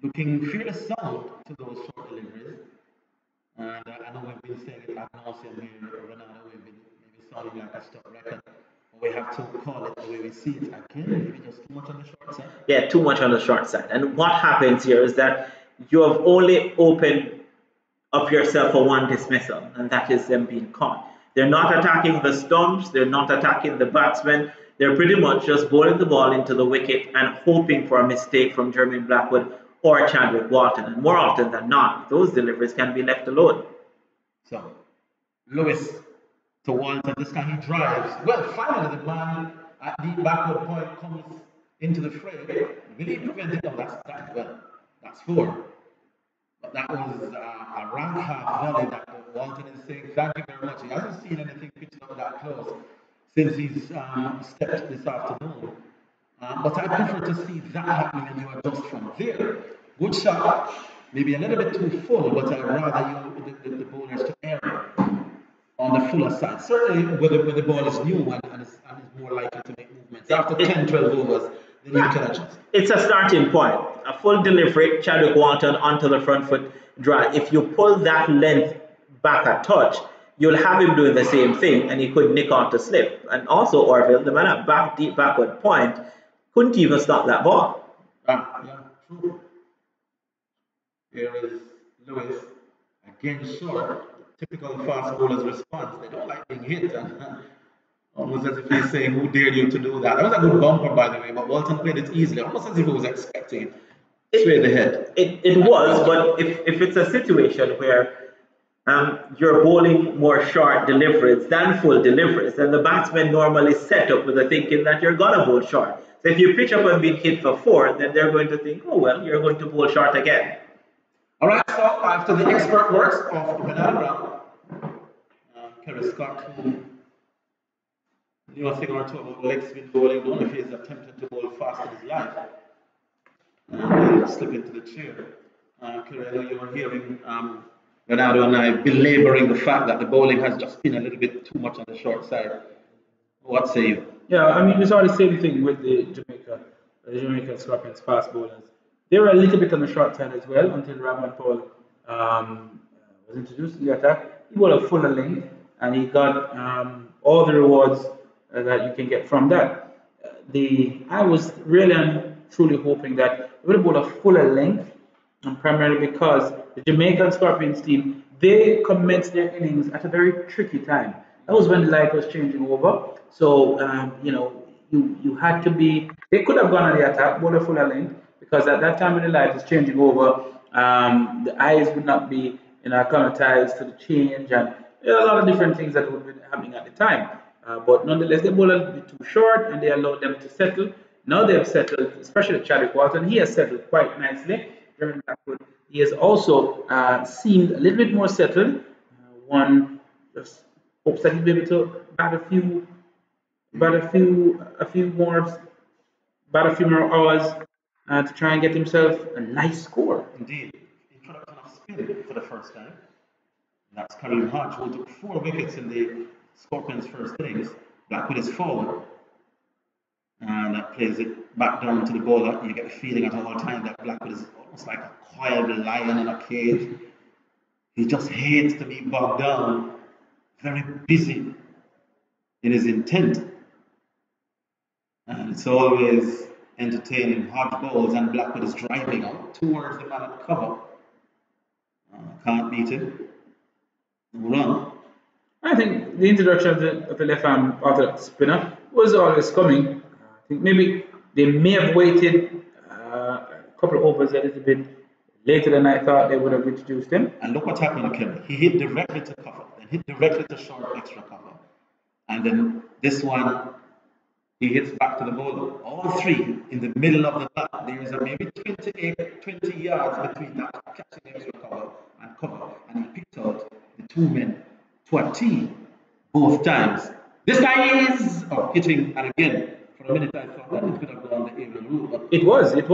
looking fairly sound to those short deliveries. And I know we've been saying it ad nauseum here, Ronaldo, we've been maybe sounding like a stop record. We have to call it the way we see it again, maybe just too much on the short side.
Yeah, too much on the short side. And what happens here is that you have only opened up yourself for one dismissal, and that is them being caught. They're not attacking the stumps, they're not attacking the batsmen, they're pretty much just bowling the ball into the wicket and hoping for a mistake from Jeremy Blackwood or Chadwick Walton. And more often than not, those deliveries can be left alone.
So, Lewis to Walton, this time he drives. Well, finally the man at the backward point comes into the fray. Will he prevent it? No, that's 4. But that was a rank half volley that Walton is saying, thank you very much. He hasn't seen anything pitching up that close since he's stepped this afternoon. But I prefer to see that happening and you adjust from there. Good shot, maybe a little bit too full, but I'd rather the bowlers to err on the fuller side. Certainly when the ball is new and is more likely to make movements. After 10, 12 overs, then you can adjust.
It's a starting point. A full delivery, Chadwick Walton onto the front foot drive. If you pull that length back a touch, you'll have him doing the same thing and he could nick out the slip. And also Orville, the man at deep backward point, couldn't even stop that ball.
Yeah, true. Here is Lewis, again short. Typical fast bowlers response. They don't like being hit. And almost as if he's saying, who dared you to do that? That was a good bumper, by the way, but Walton played it easily, almost as if he was expecting it. Straight ahead.
It was, but if it's a situation where you're bowling more short deliveries than full deliveries, then the batsmen normally set up with the thinking that you're going to bowl short. So if you pitch up and be hit for 4, then they're going to think, oh, well, you're going to bowl short again.
All right, so after the expert works of Ronaldo Brown, Kerry Scott, who knew a thing or two about leg spin bowling, don't know if he's attempted to bowl fast in his life, and he'll slip into the chair. Kerry, I know you were hearing Ronaldo and I belaboring the fact that the bowling has just been a little bit too much on the short side. What say you?
Yeah, I mean, we saw the same thing with the Jamaica Scorpions fast bowlers. They were a little bit on the short side as well until Rahman Paul was introduced in the attack. He bowled a fuller length and he got all the rewards that you can get from that. I was really and truly hoping that he would have bowled a fuller length and primarily because the Jamaican Scorpions team, they commenced their innings at a very tricky time. That was when the light was changing over. So, you had to be, they could have gone on the attack, bowler full of length, because at that time when the light is changing over, the eyes would not be acclimatized to the change, and there are a lot of different things that would be happening at the time. But nonetheless, the bowler was a bit too short, and they allowed them to settle. Now they've settled, especially Chadwick Walton. He has settled quite nicely. Jeremy Blackwood, he has also seemed a little bit more settled. One just hopes that he'll be able to bat a few more hours to try and get himself a nice score.
Indeed, introduction of spin for the first time. That's Kareem Hodge, who took 4 wickets in the Scorpions' first innings. Blackwood is forward, and that plays it back down to the bowler. You get the feeling at all times that Blackwood is almost like a coiled lion in a cage. He just hates to be bogged down, very busy in his intent. And it's always entertaining. Hodge bowls and Blackwood is driving out towards the man at cover. Can't beat it. Run.
I think the introduction of the left arm orthodox spinner was always coming. I think maybe they may have waited a couple of overs a little bit later than I thought they would have introduced him.
And look what happened, Kevin. He hit directly to cover, then hit directly to short extra cover. And then this one, he hits back to the bowler. All 3 in the middle of the bat. There is maybe 20 yards between that catching extra cover and cover. And he picked out the 2 men to a T both times. This guy is hitting, and again, for a minute I thought that it could have gone the aerial route. But
it was. It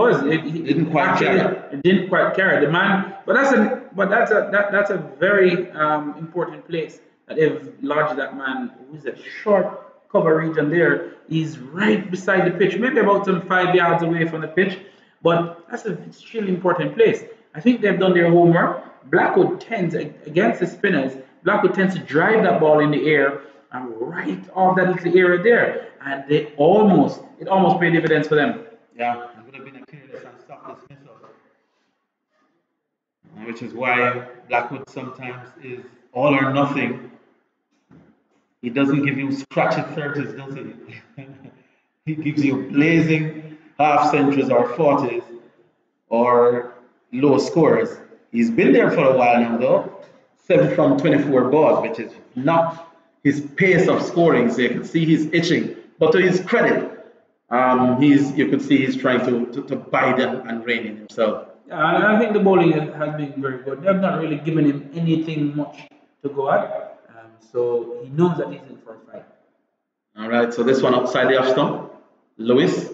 didn't quite carry.
It didn't quite carry the man. But that's a very important place that they've lodged that man. Who's a short cover region there. He's right beside the pitch, maybe about 5 yards away from the pitch. But that's an extremely important place. I think they've done their homework. Blackwood tends, against the spinners, Blackwood tends to drive that ball in the air and right off that little area there. And it almost paid dividends for them.
Yeah, it would have been a careless and soft dismissal. Which is why Blackwood sometimes is all or nothing. He doesn't give you scratchy 30s, does he? He gives you blazing half centuries or 40s or low scores. He's been there for a while now, though. 7 from 24 balls, which is not his pace of scoring. So you can see he's itching. But to his credit, you could see he's trying to bide and rein in himself.
I think the bowling has been very good. They have not really given him anything much to go at. So he knows that he's in for a fight.
All right, so this one outside the off stump, Lewis.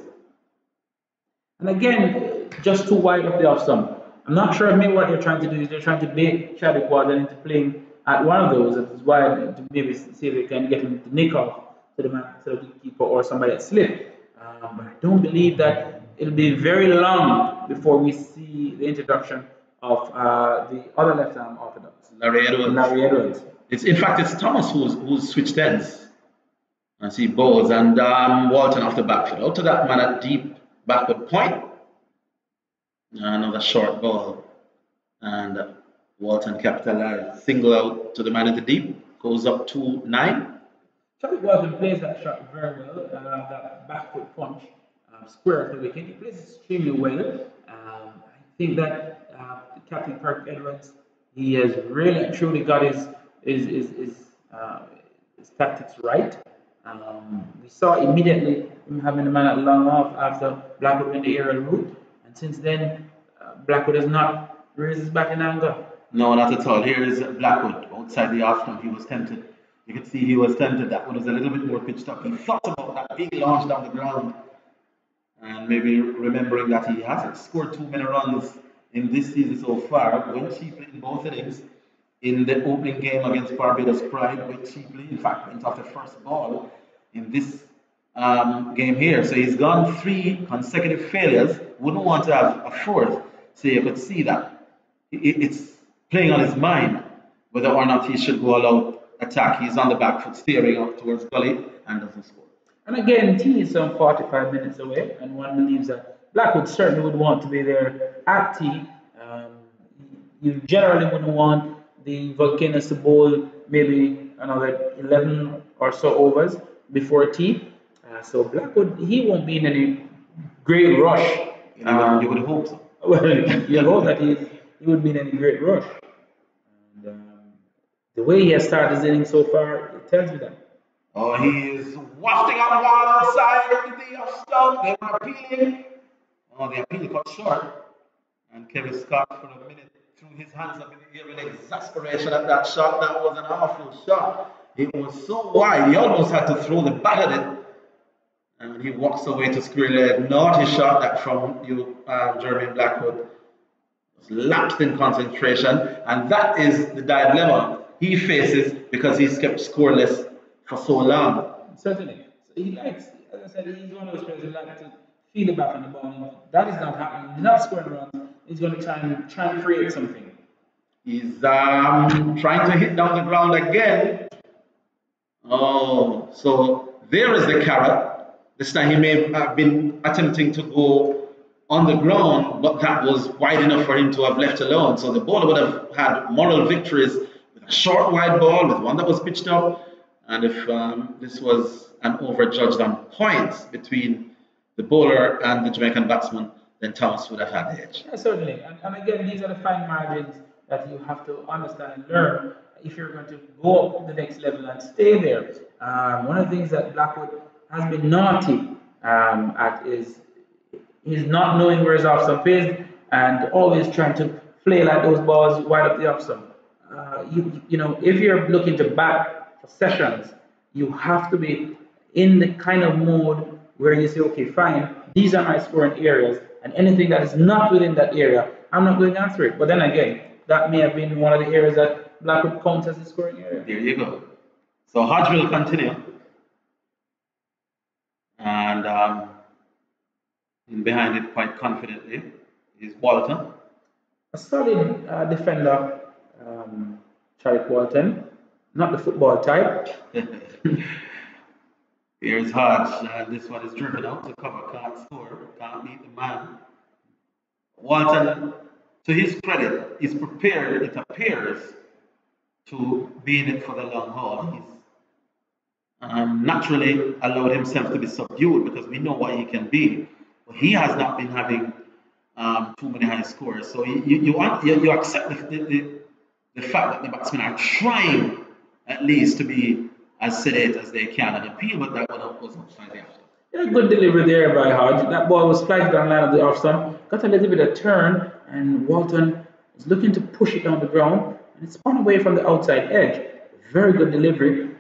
And again, just too wide of the off stump. I'm not sure maybe what they're trying to do is they're trying to bait Chadwick Walton into playing at one of those. That is why to maybe see if they can get him to nick off to the man, to the keeper or somebody at slip. But I don't believe that it'll be very long before we see the introduction of the other left arm orthodox,
Larry
Edwards.
In fact, it's Thomas who's switched ends. And see bowls and Walton off the backfield. Out to that man at deep backward point. Another short ball. And Walton capitalized. Single out to the man in the deep. Goes up to 9.
Chadwick Walton plays that shot very well. That backward punch. Square of the wicket. He plays extremely well. I think that Captain Kirk Edwards, he has really and truly got his tactics right. We saw immediately him having the man at long off after Blackwood went the aerial route, and since then Blackwood has not raised his bat in anger.
No, not at all. Here is Blackwood outside the off stump. He was tempted. You can see he was tempted. That one was a little bit more pitched up. He thought about that big launch down the ground, and maybe remembering that he hasn't scored too many runs in this season so far. Went cheaply in both innings. In the opening game against Barbados Pride, went cheaply. In fact, went off the first ball in this game here. So he's gone 3 consecutive failures. Wouldn't want to have a 4th. So you could see that it's playing on his mind whether or not he should go all out attack. He's on the back foot, steering up towards gully and doesn't score.
And again, T is some 45 minutes away, and one believes that Blackwood certainly would want to be there at T Um, you generally wouldn't want the Volcanoes to bowl maybe another 11 or so overs before tea. So Blackwood, he won't be in any great rush.
You would hope so.
Well, you hope that he would be in any great rush. And the way he has started his inning so far, it tells me that.
Oh, he is wafting up one outside the off stump. They were appealing. Oh, the appeal cut short. And Kevin Scott, for a minute, threw his hands up in the air in exasperation at that shot. That was an awful shot. It was so wide, he almost had to throw the bat at it. And he walks away to square leg. Naughty shot that from you, Jeremy Blackwood. Was lapsed in concentration. And that is the dilemma he faces because he's kept scoreless for so long.
Certainly. So he likes, as I said, he's one of those players who like to feel the back on the ball. That is not happening. He's not scoring runs. He's going to try and create something.
He's trying to hit down the ground again. Oh, so there is the carrot. This time he may have been attempting to go on the ground, but that was wide enough for him to have left alone. So the bowler would have had moral victories with a short, wide ball, with one that was pitched up. And if this was an over judged on points between the bowler and the Jamaican batsman, then Thomas would have had the edge.
Yeah, certainly. And again, these are the fine margins that you have to understand and learn if you're going to go up the next level and stay there. One of the things that Blackwood has been naughty at is he's not knowing where his off stump is and always trying to flail at those balls wide up the off stump. You know, if you're looking to bat for sessions, you have to be in the kind of mode where you say, okay, fine, these are my scoring areas, and anything that is not within that area, I'm not going after it. But then again, that may have been one of the areas that Blackwood counts as a scoring area.
There you go. So Hodge will continue. And in behind it quite confidently is Walton.
A solid defender, Charlie Walton, not the football type.
Here's Hodge, and this one is driven out to cover, can't score, can't beat the man. Walton, to his credit, is prepared, it appears, to be in it for the long haul. He's naturally allowed himself to be subdued because we know what he can be. But he has not been having too many high scores. So you accept the fact that the batsmen are trying at least to be as sedate as they can and appeal, but that one was not slightly after.
Yeah, good delivery there by Hodge. That ball was flagged down the line of the off stump, got a little bit of turn, and Walton was looking to push it down the ground, and it spun away from the outside edge. Very good delivery.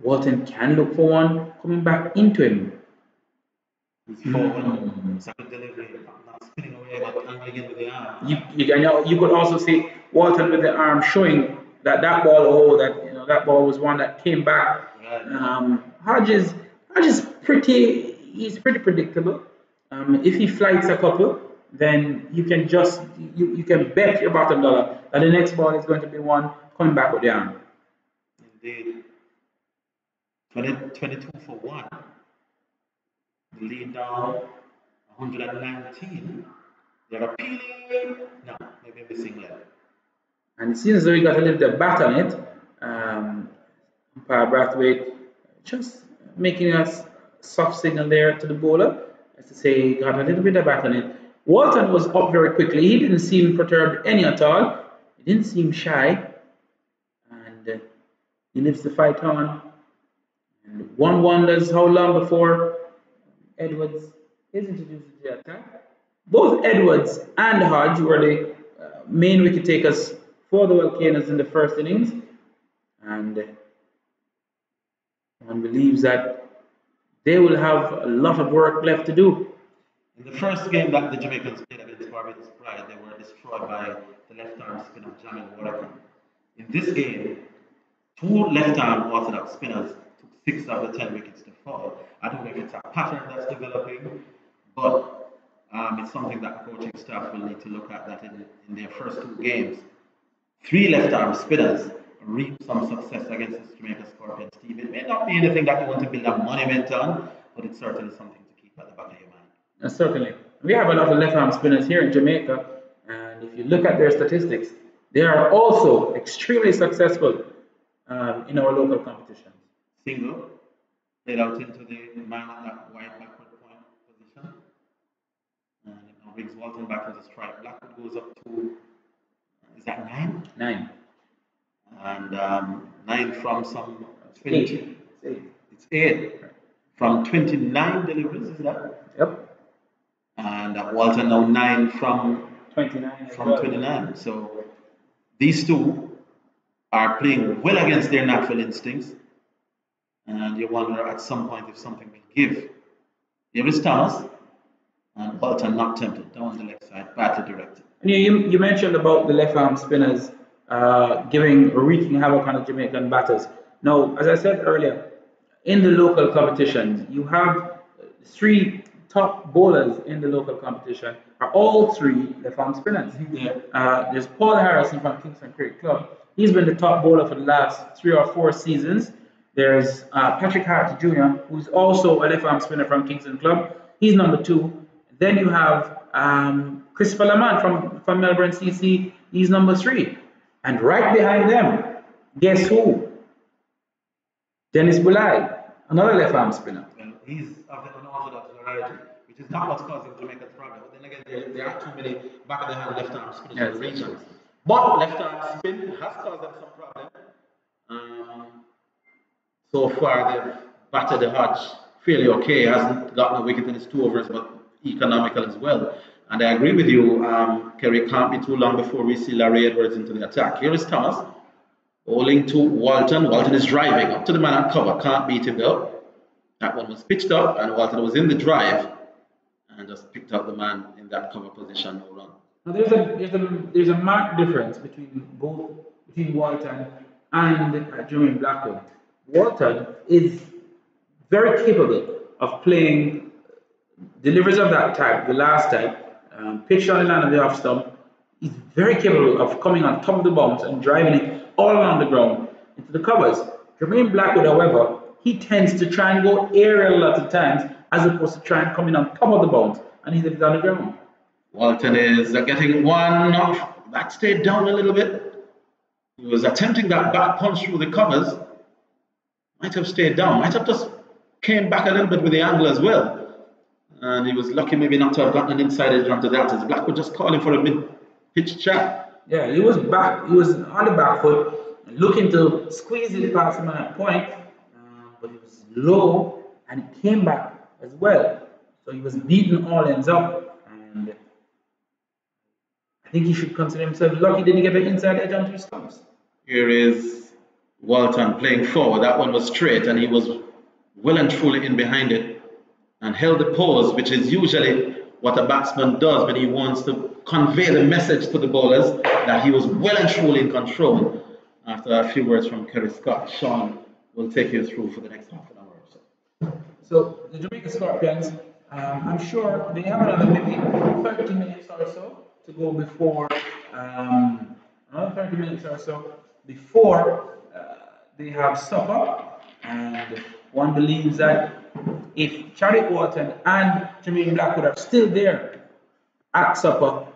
Walton can look for one coming back into him.
He's forward, second delivery, not spinning away, but angling in with the arm.
You could also see Walton with the arm showing that that ball was one that came back.
Right.
Hodge is he's pretty predictable. If he flights a couple, then you can you can bet your bottom dollar that the next ball is going to be one coming back with the arm.
Indeed. 22 for 1. The lead down 119. They're appealing. No, maybe a missing leg.
And it seems as though he got a little bit of bat on it. Umpire Brathwaite just making a soft signal there to the bowler as to say he got a little bit of bat on it. Walton was up very quickly. He didn't seem perturbed any at all. He didn't seem shy. And he lives the fight on. And one wonders how long before Edwards is introduced to the attack. Both Edwards and Hodge were the main wicket takers for the Volcanoes in the first innings, and one believes that they will have a lot of work left to do.
In the first game that the Jamaicans played against Barbados Pride, they were destroyed by the left-arm spinner Jamil Warrican. In this game, 2 left-arm orthodox spinners took 6 of the 10 wickets to fall. I don't know if it's a pattern that's developing, but it's something that the coaching staff will need to look at that in their first 2 games. 3 left-arm spinners reaped some success against this Jamaica Scorpions team. It may not be anything that you want to build a monument on, but it's certainly something to keep at the back of your mind.
Certainly. We have a lot of left arm spinners here in Jamaica, and if you look at their statistics, they are also extremely successful in our local competitions.
Single, played out into the man at that wide backward point position. And it now brings Walton back to the strike. Blackwood goes up to, is that 9?
9.
And 9 from some
20.
8. It's 8. From 29 deliveries, is that?
Yep.
And Walton now 9 from
29.
From 29. So these two are playing well against their natural instincts. And you wonder at some point if something will give. Here is Thomas. And Walton not tempted down the left side, badly directed.
And you mentioned about the left arm spinners wreaking havoc on the Jamaican batters. Now, as I said earlier, in the local competitions, you have 3 top bowlers in the local competition are all 3 left arm spinners. There's Paul Harrison from Kingston Cricket Club. He's been the top bowler for the last 3 or 4 seasons. There's Patrick Hart Jr., who's also a left arm spinner from Kingston Club. He's number 2. Then you have Christopher Lamont from Melbourne CC. He's number 3. And right behind them, guess who? Dennis Bulai, another left arm spinner.
Well, he's of the unorthodox variety, which is not what's causing Jamaica's problem. But then again, there are too many back of the hand left arm spinners in the region. But left arm spin has caused them some problem. So far, they've batted the Hodge fairly okay. Hasn't gotten a wicket in his 2 overs, but economical as well. And I agree with you, Kerry, can't be too long before we see Larry Edwards into the attack. Here is Thomas, bowling to Walton. Walton is driving up to the man at cover, can't beat him though. That one was pitched up, and Walton was in the drive and just picked up the man in that cover position, no run.
Now there's a marked difference between Walton and Jermaine Blackwood. Walton is very capable of playing deliveries of that type, the last type, pitched on the line of the off stump. He's very capable of coming on top of the bounce and driving it all along the ground into the covers. Jermaine Blackwood, however, he tends to try and go aerial a lot of times as opposed to try and come in on top of the bounce, and he's on the ground.
Walton is getting one off. That stayed down a little bit. He was attempting that back punch through the covers. Might have stayed down. Might have just came back a little bit with the angle as well. And he was lucky maybe not to have gotten an inside edge onto that. As Blackwood just calling for a mid-pitch shot.
Yeah, he was back. He was on the back foot, looking to squeeze it past him at that point, but it was low, and he came back as well. So he was beating all ends up, and I think he should consider himself lucky didn't get an inside edge onto his stumps.
Here is Walton playing forward. That one was straight, and he was well and truly in behind it and held the pose, which is usually what a batsman does when he wants to convey the message to the bowlers that he was well and truly in control. After a few words from Kerry Scott, Sean will take you through for the next half an hour or so.
So the Jamaica Scorpions, I'm sure they have another maybe 30 minutes or so to go before, they have supper, and one believes that if Charlie Walton and Jermaine Blackwood are still there at supper,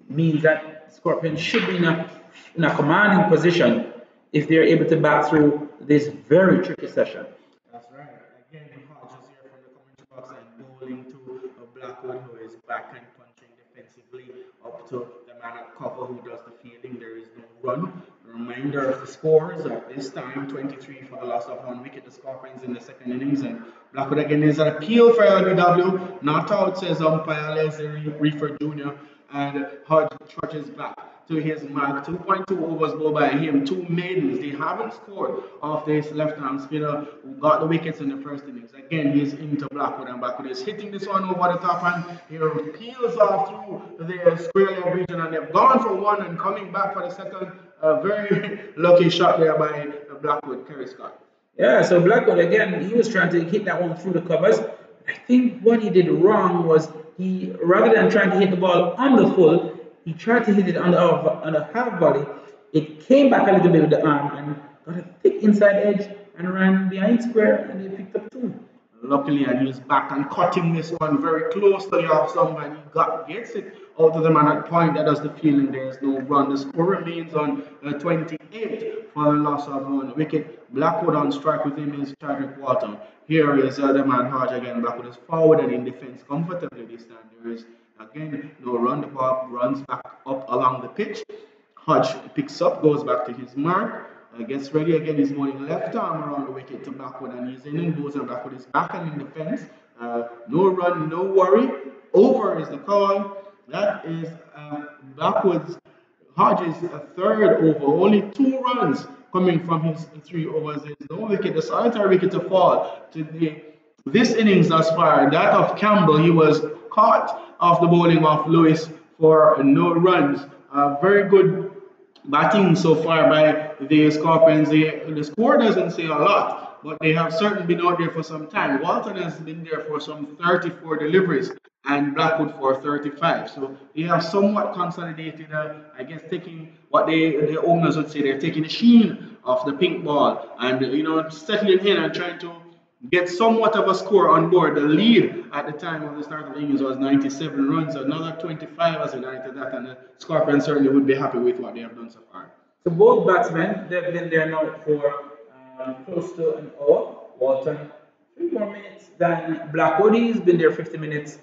it means that Scorpions should be in a commanding position if they're able to bat through this very tricky session.
That's right. Again, Hodge is here from the commentary box and bowling to a Blackwood who is back and punching defensively up to the man at cover who does the fielding. There is no run. Reminder of the scores at this time: 23 for the loss of 1 wicket. The Scorpions in the second innings, and Blackwood again is an appeal for LBW. Not out, says umpire Leslie Reefer Jr. And Hodge trudges back to his mark. 2.2 overs bowled by him, 2 maidens. They haven't scored off this left-arm spinner who got the wickets in the first innings. Again, he's into Blackwood, and Blackwood is hitting this one over the top, and he peels off through the square leg region, and they've gone for 1 and coming back for the second. A very lucky shot there by Blackwood, Kerry Scott.
Yeah, so Blackwood again, he was trying to hit that one through the covers. I think what he did wrong was he, rather than trying to hit the ball on the full, he tried to hit it on a half volley. It came back a little bit with the arm and got a thick inside edge and ran behind square, and they picked up 2.
Luckily, and he's back and cutting this one very close to the off stump, and he gets it out of the man at point. That does the feeling there is no run. The score remains on 28 for the loss of 1 wicket. Blackwood on strike with him is Chadwick Walton. Here is the man Hodge again. Blackwood is forward and in defense comfortably this time. There is again no run. The ball runs back up along the pitch. Hodge picks up, goes back to his mark. Gets ready again, he's moving left arm around the wicket to Blackwood, and he's in and goes, and Blackwood is back and in defense. No run, no worry. Over is the call. That is Blackwood's Hodges a third over, only 2 runs coming from his 3 overs. There's no wicket, the solitary wicket to fall to this innings thus far. That of Campbell, he was caught off the bowling of Lewis for no runs. Very good batting so far by the Scorpions. The score doesn't say a lot, but they have certainly been out there for some time. Walton has been there for some 34 deliveries and Blackwood for 35. So they have somewhat consolidated, I guess, taking what the owners would say, they're taking the sheen off the pink ball and, settling in and trying to get somewhat of a score on board. The lead at the time of the start of the innings was 97 runs. Another 25 as an added to that, and the Scorpions certainly would be happy with what they have done so far.
So both batsmen, they've been there now for close to an hour. Walton, 3 more minutes than Blackwood. He's been there 50 minutes.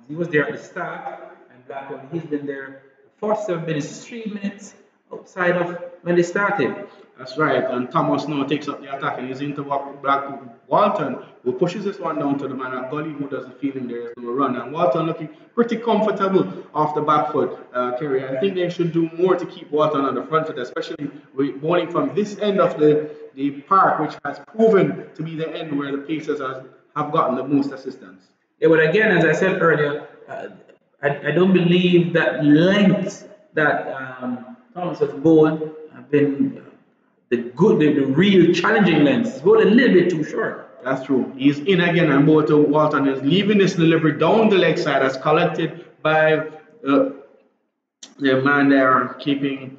He was there at the start, and Blackwood, he's been there 47 minutes, 3 minutes outside of when they started.
That's right, and Thomas now takes up the attack and he's into Walton, who pushes this one down to the man at Gully, who does the feeling there is no run. And Walton looking pretty comfortable off the back foot, Kerry. I think they should do more to keep Walton on the front foot, especially with bowling from this end of the park, which has proven to be the end where the Pacers have gotten the most assistance.
Yeah, but again, as I said earlier, I don't believe that length that Thomas has bowled have been the real challenging length. It's bowled a little bit too short.
That's true. He's in again, and Bolton Walton is leaving this delivery down the leg side as collected by the man there keeping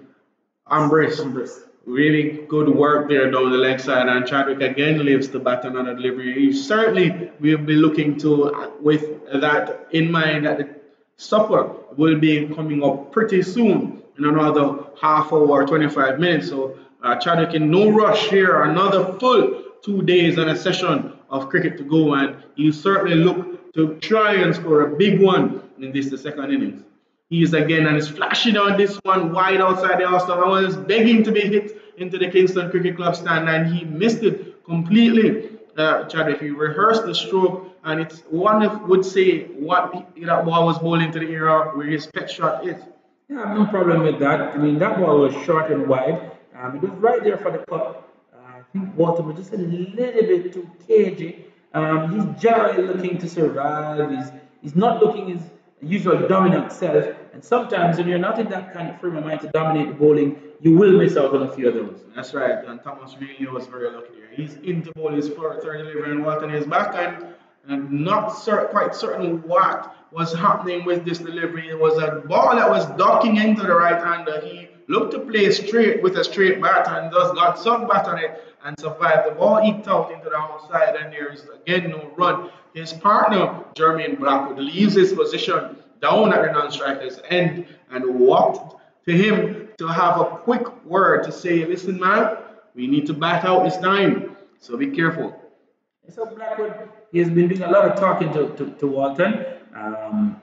Ambrose. Really good work there down the leg side, and Chadwick again lives to bat another delivery. He certainly will be looking to, with that in mind, that the supper will be coming up pretty soon in another half hour, 25 minutes. So Chadwick in no rush here, another full 2 days and a session of cricket to go, and you certainly look to try and score a big one in this, the second innings. He is again and is flashing on this one wide outside the Austin. I was begging to be hit into the Kingston Cricket Club stand, and he missed it completely. Chadwick, he rehearsed the stroke, and it's one would say what that ball was bowling to the area where his pet shot is.
Yeah, I have no problem with that. I mean, that ball was short and wide. It was right there for the cut. I think Walton was just a little bit too cagey. He's generally looking to survive. He's not looking his usual dominant self. And sometimes when you're not in that kind of frame of mind to dominate the bowling, you will miss out on a few of those.
That's right. And Thomas really was very lucky there. He's into bowl his third delivery, and Walton is back and not quite certain what was happening with this delivery. It was a ball that was ducking into the right hander. He looked to play straight with a straight bat and just got some bat on it and survived. The ball eked out into the outside, and there's again no run. His partner, Jermaine Blackwood, leaves his position down at the non-striker's end and walked to him to have a quick word to say, listen man, we need to bat out this time, so be careful.
So Blackwood, he has been doing a lot of talking to Walton.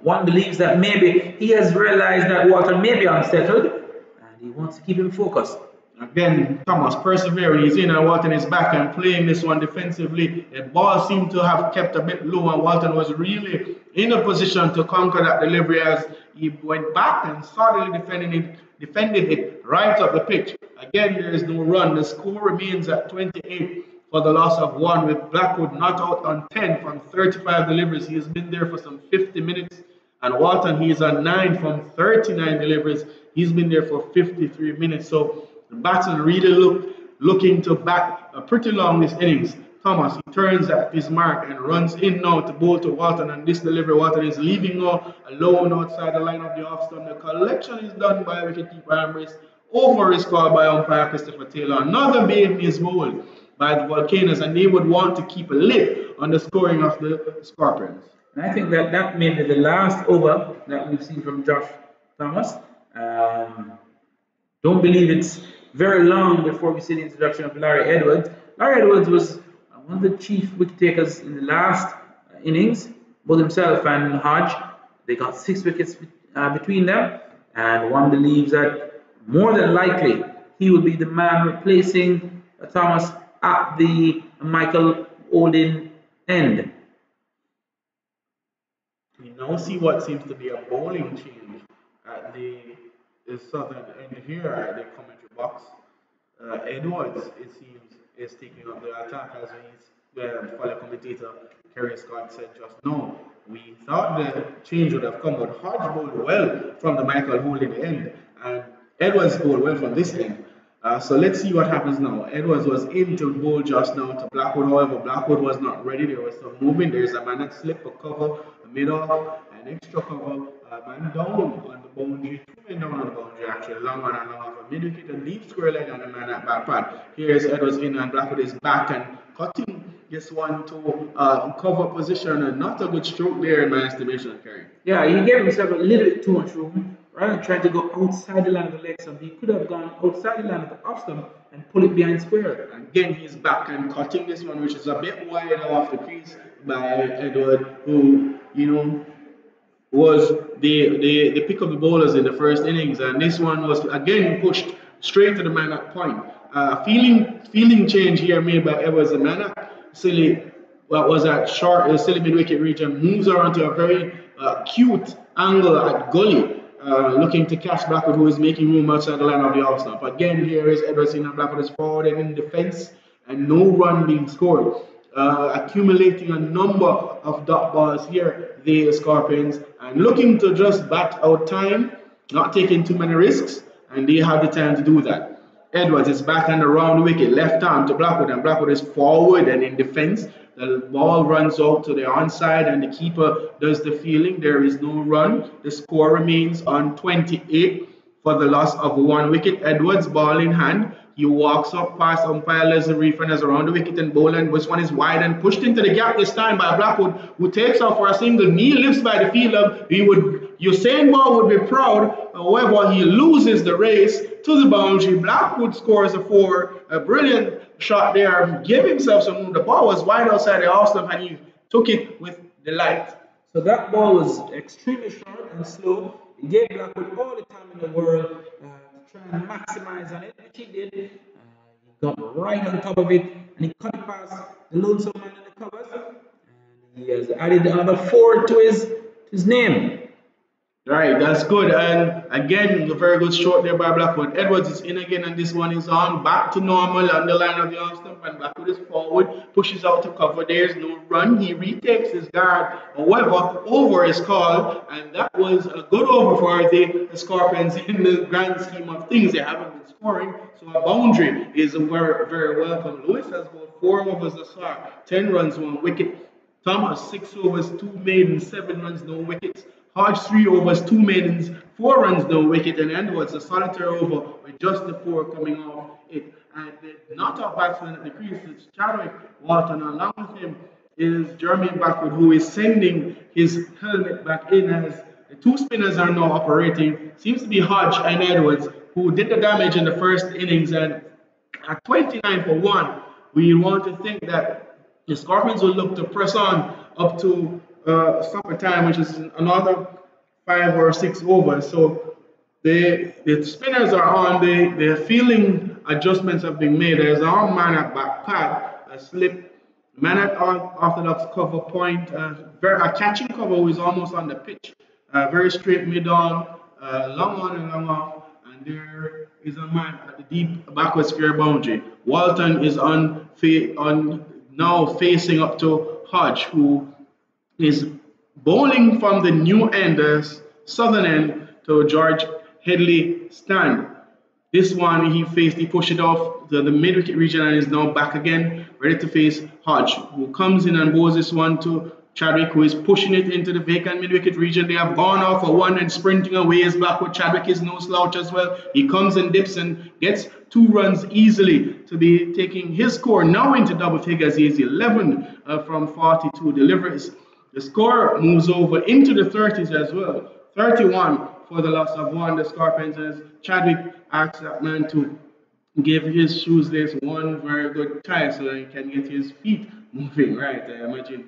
One believes that maybe he has realized that Walton may be unsettled and he wants to keep him focused.
Again, Thomas persevering, he's in and Walton is back and playing this one defensively. The ball seemed to have kept a bit low, and Walton was really in a position to conquer that delivery as he went back and solidly defended it right up the pitch. Again, there is no run. The score remains at 28 for the loss of 1, with Blackwood not out on 10 from 35 deliveries. He has been there for some 50 minutes. And Walton, he is on 9 from 39 deliveries. He's been there for 53 minutes. So the batsman really looking to bat pretty long this innings. Thomas, he turns at his mark and runs in now to bowl to Walton, and this delivery, Walton is leaving now alone outside the line of the off stump. The collection is done by wicketkeeper Ambrose. Over is called by umpire Christopher Taylor. Another baby is bowled.
by the Volcanoes, and they would want to keep a lid on the scoring of the Scorpions.
And I think that that may be the last over that we've seen from Josh Thomas. Don't believe it's very long before we see the introduction of Larry Edwards. Larry Edwards was one of the chief wicket takers in the last innings, both himself and Hodge. They got 6 wickets between them, and one believes that more than likely he will be the man replacing Thomas at the Michael Olding end.
We now see what seems to be a bowling change at the southern end here at the commentary box. Edwards, it seems, is taking up the attack as fellow commentator Kerry Scott said just now. We thought the change would have come, but Hodge bowled well from the Michael Holding end, and Edwards bowled well from this end. So let's see what happens now. Edwards was in to bowl just now to Blackwood. However, Blackwood was not ready. There was some movement. There's a man that slipped a cover, a mid-off, an extra cover, a man down on the boundary, 2 men down on the boundary actually, long on and long off, a mid-wicket, a deep square leg, and a man at back pad. Here's Edwards in, and Blackwood is back and cutting this one to cover position, and not a good stroke there in my estimation, Kerry.
Yeah, he gave himself a little bit too much room. Rather than trying to go outside the line of the leg stump, he could have gone outside the line of the off stump and pull it behind square.
Again, he's back and cutting this one, which is a bit wide off the crease by Edward, who, was the pick of the bowlers in the first innings, and this one was again pushed straight to the man at point. Feeling change here made by Edwards. The man silly what was at short silly mid wicket region moves around to a very cute angle at gully. Looking to catch Blackwood, who is making room outside the line of the off stump. Again, here is Edwards in, and Blackwood is forward and in defense, and no run being scored. Accumulating a number of dot balls here, the Scorpions, and looking to just bat out time, not taking too many risks, and they have the time to do that. Edwards is back on the round wicket, left arm to Blackwood, and Blackwood is forward and in defense. The ball runs out to the onside, and the keeper does the fielding. There is no run. The score remains on 28 for the loss of 1 wicket. Edwards, ball in hand. He walks up past umpire Leslie Reef and is around the wicket and bowl, and this one is wide and pushed into the gap this time by Blackwood, who takes off for a single. Knee lifts by the fielder. Usain Bolt would be proud. However, he loses the race to the boundary. Blackwood scores a 4. A brilliant shot there. Gave himself some room. The ball was wide outside the off stump, and he took it with delight.
So that ball was extremely short and slow. He gave Blackwood all the time in the world to try and maximize on it, which he did. He got right on top of it, and he cut it past the lonesome man in the covers. And he has added another 4 to his name.
Right, that's good. And again, a very good stroke there by Blackwood. Edwards is in again, and this one is on. Back to normal on the line of the off stump, and Blackwood is forward, pushes out to cover. There's no run. He retakes his guard. However, over is called, and that was a good over for the Scorpions in the grand scheme of things. They haven't been scoring, so a boundary is very, very welcome. Lewis has got 4 overs thus far, 10 runs, 1 wicket. Thomas, 6 overs, 2 maidens, 7 runs, no wickets. Hodge, 3 overs, 2 maidens, 4 runs, no wicket, and Edwards a solitary over with just the 4 coming off it. And the not-out batsman at the crease is Chadwick Walton. Along with him is Jermaine Blackwood, who is sending his helmet back in as the 2 spinners are now operating. Seems to be Hodge and Edwards, who did the damage in the first innings, and at 29 for 1, we want to think that the Scorpions will look to press on up to stopper time, which is another 5 or 6 overs. So the spinners are on, the fielding adjustments have been made. There's a man at back pad, a slip, man at orthodox cover point, a catching cover who is almost on the pitch, very straight mid-on, long on and long off, and there is a man at the deep backward square boundary. Walton is now facing up to Hodge, who is bowling from the new end, the southern end, to George Headley stand. This one he pushed it off the mid-wicket region and is now back again, ready to face Hodge, who comes in and bowls this one to Chadwick, who is pushing it into the vacant mid-wicket region. They have gone off for one and sprinting away is Blackwood. Chadwick is no slouch as well. He comes and dips and gets 2 runs easily to be taking his score now into double figures. He is 11 from 42 deliveries. The score moves over into the 30s as well. 31 for the loss of 1. The Scorpions, as Chadwick asks that man to give his shoes lace one very good tie so that he can get his feet moving right. I imagine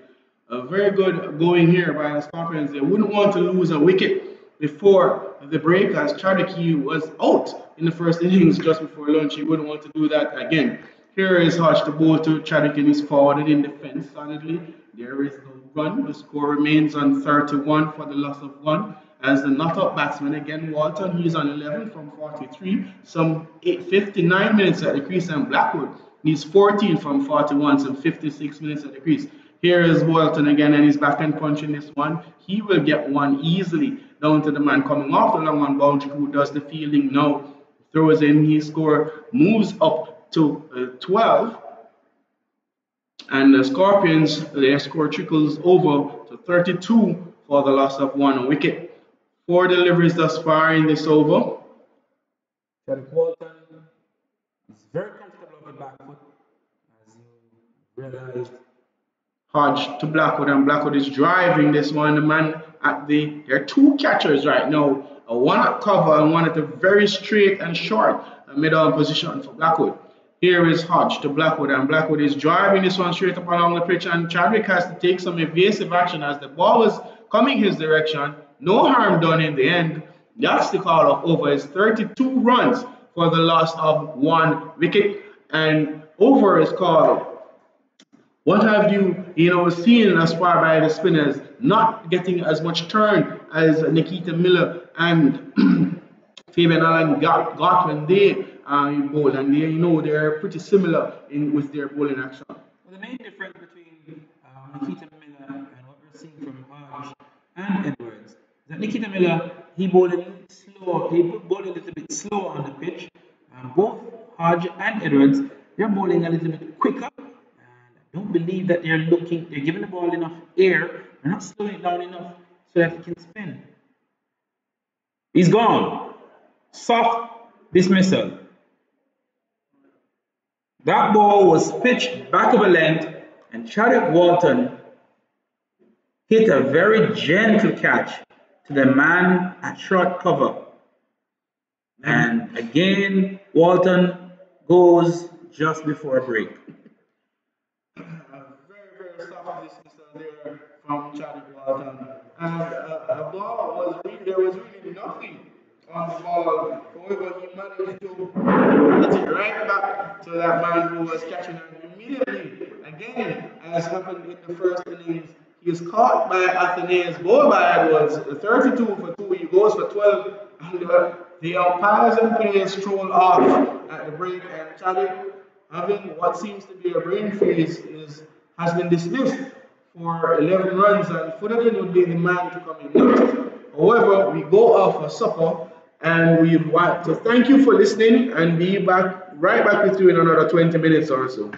a very good going here by the Scorpions. They wouldn't want to lose a wicket before the break, as Chadwick was out in the first innings just before lunch. He wouldn't want to do that again. Here is Hodge, the ball to Chadwick, and he's forwarded in defense solidly. There is no run. The score remains on 31 for the loss of 1. As the not-out batsman, again, Walton, he's on 11 from 43, some 59 minutes at the crease, and Blackwood, he's 14 from 41, some 56 minutes at the crease. Here is Walton again, and he's back and punching this one. He will get one easily down to the man coming off the long on boundary, who does the fielding now. Throws in, his score moves up to 12. And the Scorpions, their score trickles over to 32 for the loss of 1 wicket. 4 deliveries thus far in this over.
Chadwick Walton is very comfortable on the back foot, as you realized.
Hodge to Blackwood, and Blackwood is driving this one. The man at there are 2 catchers right now, one at cover and one at a very straight and short middle position for Blackwood. Here is Hodge to Blackwood, and Blackwood is driving this one straight up along the pitch, and Chadwick has to take some evasive action as the ball was coming his direction. No harm done in the end. That's the call of over. Is 32 runs for the loss of 1 wicket, and over is called. What have you seen as far by the spinners not getting as much turn as Nikita Miller and Fabian Allen got when they bowl, and they're pretty similar with their bowling action.
Well, the main difference between Nikita Miller and what we're seeing from Hodge and Edwards is that Nikita Miller, he bowled a little slow. He bowled a little bit slower on the pitch. Both Hodge and Edwards, they're bowling a little bit quicker. I don't believe that they're giving the ball enough air. They're not slowing it down enough so that it can spin. He's gone. Soft dismissal. That ball was pitched back of a length, and Chadwick Walton hit a very gentle catch to the man at short cover. And again, Walton goes just before a break.
Very soft dismissal there from Chadwick Walton. And there was really nothing on the ball. However, he managed to hit it right back to that man who was catching him immediately. Again, as happened in the first innings, he is caught by Athenaeus, bowled by Edwards, 32 for 2, he goes for 12, and the umpires and players stroll off at the break, and Chadwick, having what seems to be a brain freeze, has been dismissed for 11 runs, and Footerden would be the man to come in next. However, we go off for supper, and we want to thank you for listening and be right back with you in another 20 minutes or so.